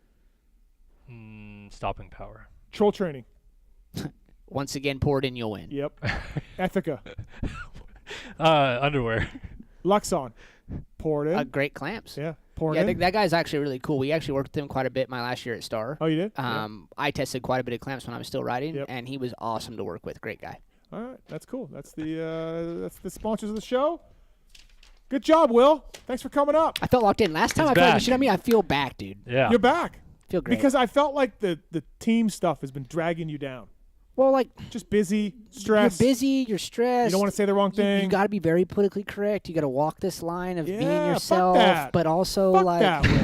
Stopping power. Troll Training. Once again, pour it in, you'll win. Yep. Ethica. Underwear. Luxon. Pour it in. Great clamps. Yeah. Pour it Yeah, in. that guy's actually really cool. We actually worked with him quite a bit my last year at Star. Oh, you did? I tested quite a bit of clamps when I was still riding, Yep. and he was awesome to work with. Great guy. All right, that's cool. That's the sponsors of the show. Good job, Will. Thanks for coming up. I felt locked in. Last time He's I felt like you back. shit on me, I feel back, dude. Yeah. You're back. Feel great. Because I felt like the team stuff has been dragging you down. Well, like just busy, stressed. You're busy. You're stressed. You don't want to say the wrong thing. You got to be very politically correct. You got to walk this line of being Yeah, fuck yourself, that. but also Fuck like that, Will.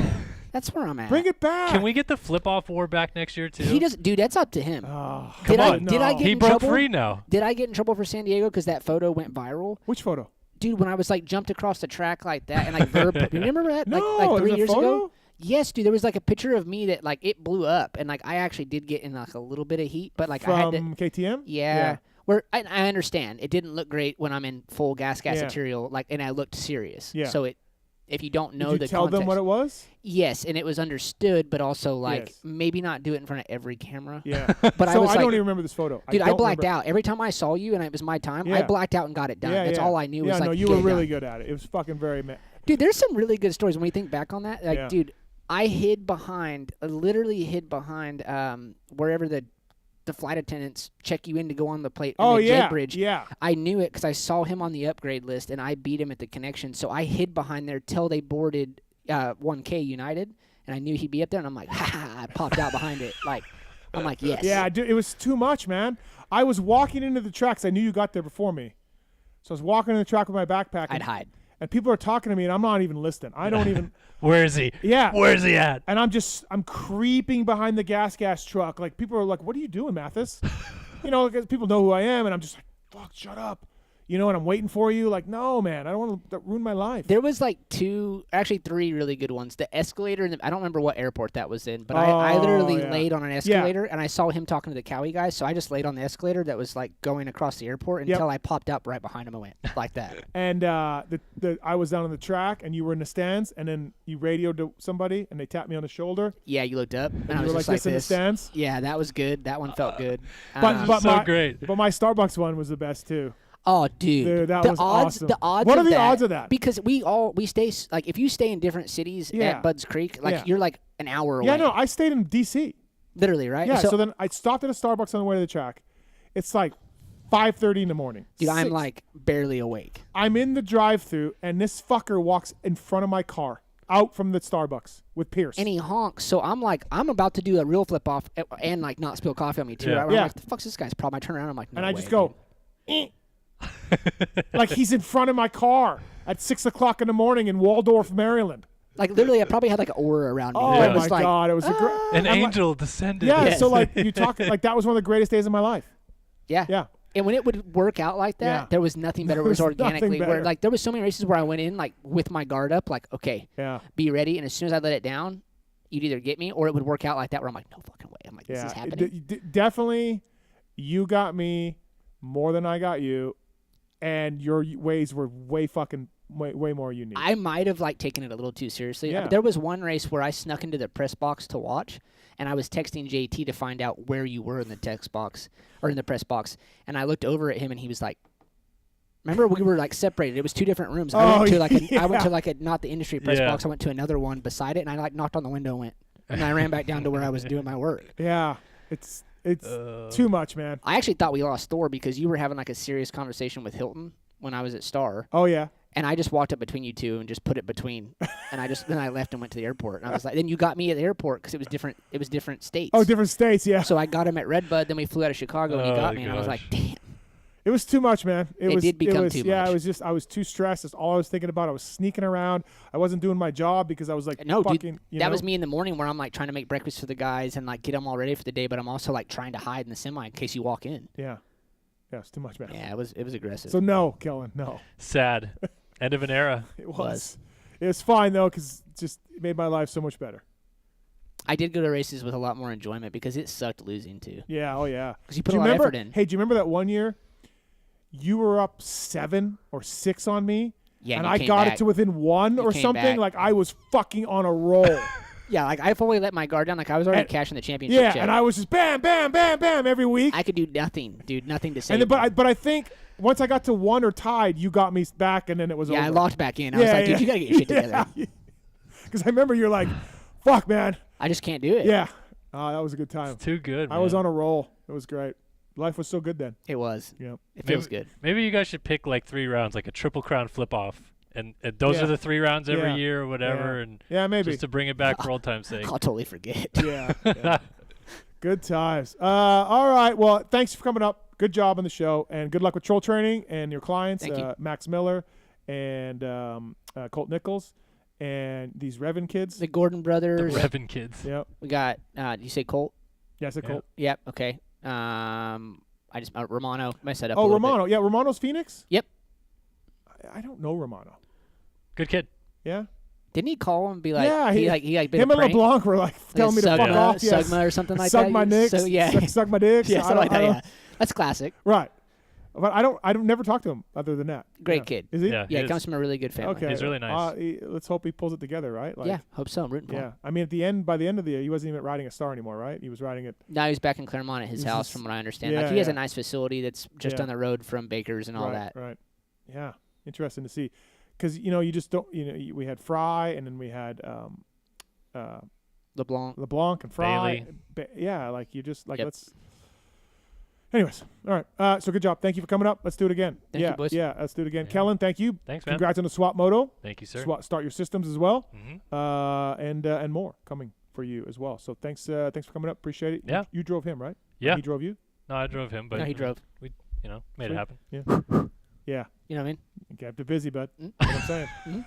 that's where I'm at. Bring it back. Can we get the flip-off war back next year, too? He does, dude. That's up to him. Oh, did I get He in broke trouble? free now. Did I get in trouble for San Diego because that photo went viral? Which photo? Dude, when I was like jumped across the track like that and like verb. Remember that? No, like it 3 was a years photo? ago. Yes, dude. There was like a picture of me that like it blew up and like I actually did get in like a little bit of heat, but like I had to. From KTM? Yeah. Where I understand it didn't look great when I'm in full gas Yeah. material, like, and I looked serious. Yeah. So if you don't know Did you the tell them context, what it was? Yes, and it was understood, but also like Yes. maybe not do it in front of every camera. Yeah. But I So was I like, don't even remember this photo. dude, I don't blacked remember. out every time I saw you, and it was my time. I Yeah. blacked out and got it done. Yeah, That's yeah. all I knew. Yeah, was like, no, you get were it really done. good at it. It was fucking very. Dude, there's some really good stories when we think back on that. Like, Yeah. dude, I literally hid behind wherever the flight attendants check you in to go on the plate. in Oh, the yeah, jet bridge. yeah. I knew it because I saw him on the upgrade list, and I beat him at the connection. So I hid behind there till they boarded 1K United, and I knew he'd be up there. And I'm like, ha ha! I popped out behind it. Like, I'm like, yes. Yeah, dude, it was too much, man. I was walking into the tracks. I knew you got there before me, so I was walking in the track with my backpack. I'd hide. And people are talking to me, and I'm not even listening. I don't even. Where is he? Yeah. Where's he at? And I'm creeping behind the gas truck. Like, people are like, what are you doing, Mathis? You know, because people know who I am, and I'm just like, fuck, shut up. and I'm waiting for you. Like, no, man, I don't want to ruin my life. There was like three really good ones. The escalator, I don't remember what airport that was in, but I literally laid on an escalator, and I saw him talking to the Cowie guy, so I just laid on the escalator that was like going across the airport until I popped up right behind him and went like that. And I was down on the track, and you were in the stands, and then you radioed to somebody, and they tapped me on the shoulder. Yeah, you looked up, and I you was were just like this in the stands. Yeah, that was good. That one felt good. But so great. But my Starbucks one was the best too. Oh, dude, that the was odds, awesome. The odds. What of are the that, odds of that? Because we stay like if you stay in different cities at Budds Creek, like you're like an hour away. Yeah, no, I stayed in D.C. Literally, right? Yeah. So then I stopped at a Starbucks on the way to the track. It's like 5:30 in the morning. Dude, I'm like barely awake. I'm in the drive-thru, and this fucker walks in front of my car out from the Starbucks with Pierce. And he honks. So I'm like, I'm about to do a real flip off and like not spill coffee on me too. Yeah. Right? I'm like, the fuck's this guy's problem? I turn around, I'm like, no and I way, just go, dude. like he's in front of my car at 6 o'clock in the morning in Waldorf, Maryland. Like literally, I probably had like an aura around me. Oh It was my like, God, it was An angel descended. Yeah, Yes. so like you talk like that was one of the greatest days of my life. Yeah. Yeah. And when it would work out like that, there was nothing better. It was There was nothing organically. Where better. like there was so many races where I went in like with my guard up, like okay, be ready. And as soon as I let it down, you'd either get me or it would work out like that where I'm like, no fucking way. I'm like, this is happening. Definitely, you got me more than I got you, and your ways were way more unique. I might have like taken it a little too seriously. Yeah. There was one race where I snuck into the press box to watch, and I was texting JT to find out where you were in the text box or in the press box, and I looked over at him, and he was like, "Remember, we were like separated. It was two different rooms. I went to like a not the industry press box. I went to another one beside it, and I like knocked on the window and went, and I ran back down to where I was doing my work. Yeah, it's too much, man. I actually thought we lost Thor because you were having like a serious conversation with Hilton when I was at Star. Oh yeah. And I just walked up between you two and just put it between, and then I left and went to the airport. And I was like, then you got me at the airport because it was different. It was different states. Oh, different states, yeah. So I got him at Redbud. Then we flew out of Chicago, and he got me. And I was like, damn. It was too much, man. It did become too much. Yeah, I was too stressed. That's all I was thinking about. I was sneaking around. I wasn't doing my job because I was like, no, fucking. Dude, that was me in the morning where I'm like trying to make breakfast for the guys and like get them all ready for the day, but I'm also like trying to hide in the semi in case you walk in. Yeah. Yeah, it's too much, man. Yeah, it was aggressive. So no, Kellen, no. Sad. End of an era. It was. It was fine though, because it made my life so much better. I did go to races with a lot more enjoyment because it sucked losing too. Yeah, oh yeah. Because you put a lot of effort in. Hey, do you remember that one year? You were up 7 or 6 on me. Yeah, and you I came got back. it to within 1 or came something. back. Like I was fucking on a roll. Yeah, like I fully let my guard down. Like I was already cashing the championship check. And I was just bam, bam, bam, bam every week. I could do nothing, dude. Nothing to say. And then, but I think once I got to 1 or tied, you got me back, and then it was over. I locked back in. I was like, dude, you gotta get your shit together. Because I remember you're like, fuck, man. I just can't do it. Yeah. That was a good time. It's too good, man. I was on a roll. It was great. Life was so good then. It was. Yeah. It feels good. Maybe you guys should pick like 3 rounds, like a triple crown flip off. And those are the 3 rounds every year or whatever. Yeah. And maybe. just to bring it back for old time's sake. I'll totally forget. Yeah. Good times. All right. Well, thanks for coming up. Good job on the show. And good luck with troll training and your clients, Thank you. Max Miller and Colt Nichols and these Revan kids. The Gordon brothers. The Revan kids. Yep. We got, did you say Colt? Yeah, I said Colt. Yep. Okay. I just, Romano. I set up Oh, Romano. Yeah, Romano's Phoenix? Yep. I don't know Romano. Good kid. Yeah. Didn't he call him and be like, yeah, he been him a and prank? LeBlanc were like telling me to fuck off. Yes. Sugma or something like suck that. My dicks. So, yeah. Suck my dicks. Yeah, something like that. Yeah. That's classic. Right. But I don't never talk to him other than that. Great kid. Is he? Yeah, he comes from a really good family. Okay. He's really nice. Let's hope he pulls it together, right? Like, yeah, hope so. I'm rooting for him. I mean, by the end of the year, he wasn't even riding a Star anymore, right? He was riding it. Now he's back in Claremont at his house, from what I understand. Yeah, like he has a nice facility that's just down the road from Baker's and all that. Right. Yeah. Interesting to see, because you just don't. We had Fry, and then we had LeBlanc and Fry. Bailey. Like you just like let's. Anyways, all right. So good job. Thank you for coming up. Let's do it again. Thank you, boys. Yeah, let's do it again. Kellen, thank you. Thanks, man. Congrats on the Swap Moto. Thank you, sir. Start your systems as well. Mm-hmm. And more coming for you as well. So thanks for coming up. Appreciate it. Yeah. You drove him, right? Yeah. He drove you? No, I drove him, but No, he drove. We, made it happen. Yeah. Yeah. You know what I mean? You kept it busy, bud. That's what I'm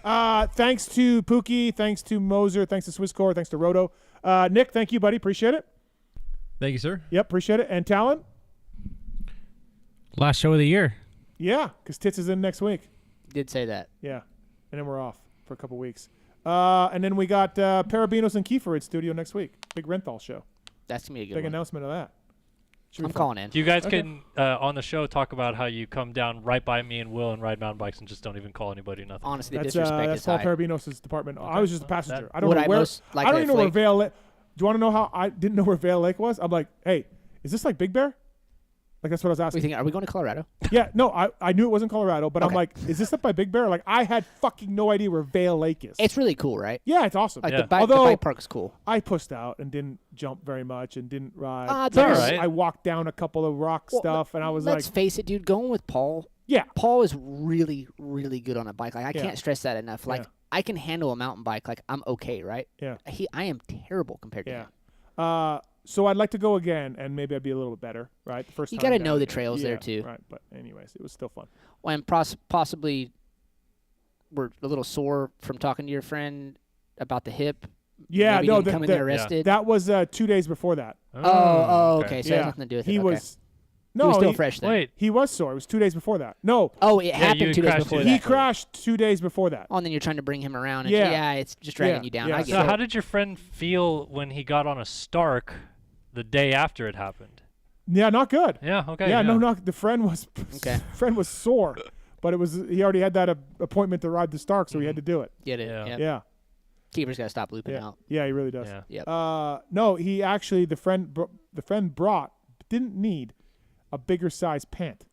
saying. Thanks to Pookie. Thanks to Moser. Thanks to Swisscore. Thanks to Roto. Nick, thank you, buddy. Appreciate it. Thank you, sir. Yep, appreciate it. And Talon? Last show of the year. Yeah, because Tits is in next week. Did say that. Yeah, and then we're off for a couple weeks. And then we got Parabinos and Kiefer at studio next week. Big Renthal show. That's going to be a good Big one. announcement of that. I'm calling in. You guys can, on the show, talk about how you come down right by me and Will and ride mountain bikes and just don't even call anybody nothing. Honestly, the That's disrespect that's is Paul high. Parabinos' department. Okay. I was just a passenger. That- I don't Would know I where. most I likely don't even know where flake? Vale Lake. Do you want to know how I didn't know where Vale Lake was? I'm like, hey, is this like Big Bear? Like that's what I was What do asking. you think? Are we going to Colorado? Yeah, no, I knew it wasn't Colorado, but I'm Okay. like, is this up by Big Bear? Like I had fucking no idea where Vale Lake is. It's really cool, right? Yeah, it's awesome. Like Yeah. the bike Although park is cool. I pushed out and didn't jump very much and didn't ride. It's all right. I walked down a couple of rock Well, stuff and I was Let's like, face it, dude. Going with Paul. yeah, Paul is really, really good on a bike. Like I Yeah. can't stress that enough. Like Yeah. I can handle a mountain bike. Like I'm okay, right? yeah, I am terrible compared to yeah. him. So I'd like to go again and maybe I'd be a little bit better, right? The first You time gotta down. know the trails there, Yeah, too. Right, but anyways, it was still fun. Well, and possibly we're a little sore from talking to your friend about the hip. Yeah, Maybe no, didn't come in there rested. that was 2 days before that. Okay. So it has nothing to do with it. He Okay. was. No, He was still fresh then. Wait. He was sore. It was 2 days before that. No. Oh, it you happened 2 days crashed before it. that. He crashed 2 days before that. Oh, and then you're trying to bring him around. And Yeah. it's just dragging Yeah, you down. yeah. I get So it. how did your friend feel when he got on a Stark the day after it happened? Yeah, not good. Yeah, okay. Yeah, no. The friend was Okay. friend was sore, but it was he already had that appointment to ride the Stark, so he had to do it. Get it? Yeah. Yep. Yeah, Keeper's got to stop looping yeah, out. yeah. He really does. Yeah. Yep. No, he actually the friend brought didn't need a bigger size pant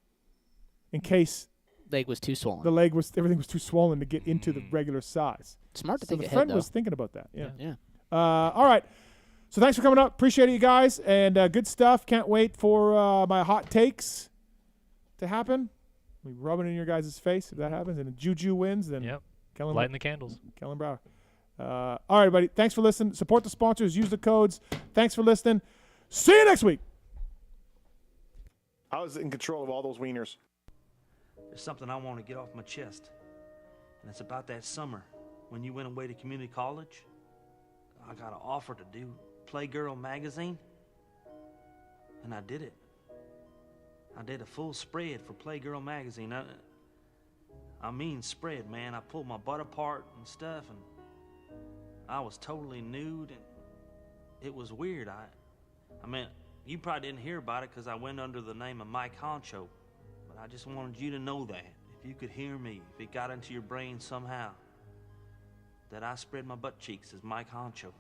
in case Leg was too swollen. the leg was everything was too swollen to get into the regular size. Smart to So think the ahead, friend though. was thinking about that. Yeah. Yeah. All right. So thanks for coming up. Appreciate it, you guys, and good stuff. Can't wait for my hot takes to happen. We rub it in your guys' face if that happens, and if Juju wins, then Yep. Kellen Lighting the candles. Kellen Brauer. All right, everybody. Thanks for listening. Support the sponsors. Use the codes. Thanks for listening. See you next week. I was in control of all those wieners. There's something I want to get off my chest, and it's about that summer when you went away to community college. I got an offer to do Playgirl magazine, and I did it. I did a full spread for Playgirl magazine. I mean spread, man. I pulled my butt apart and stuff, and I was totally nude, and it was weird. I mean, you probably didn't hear about it because I went under the name of Mike Honcho, but I just wanted you to know that. If you could hear me, if it got into your brain somehow, that I spread my butt cheeks as Mike Honcho.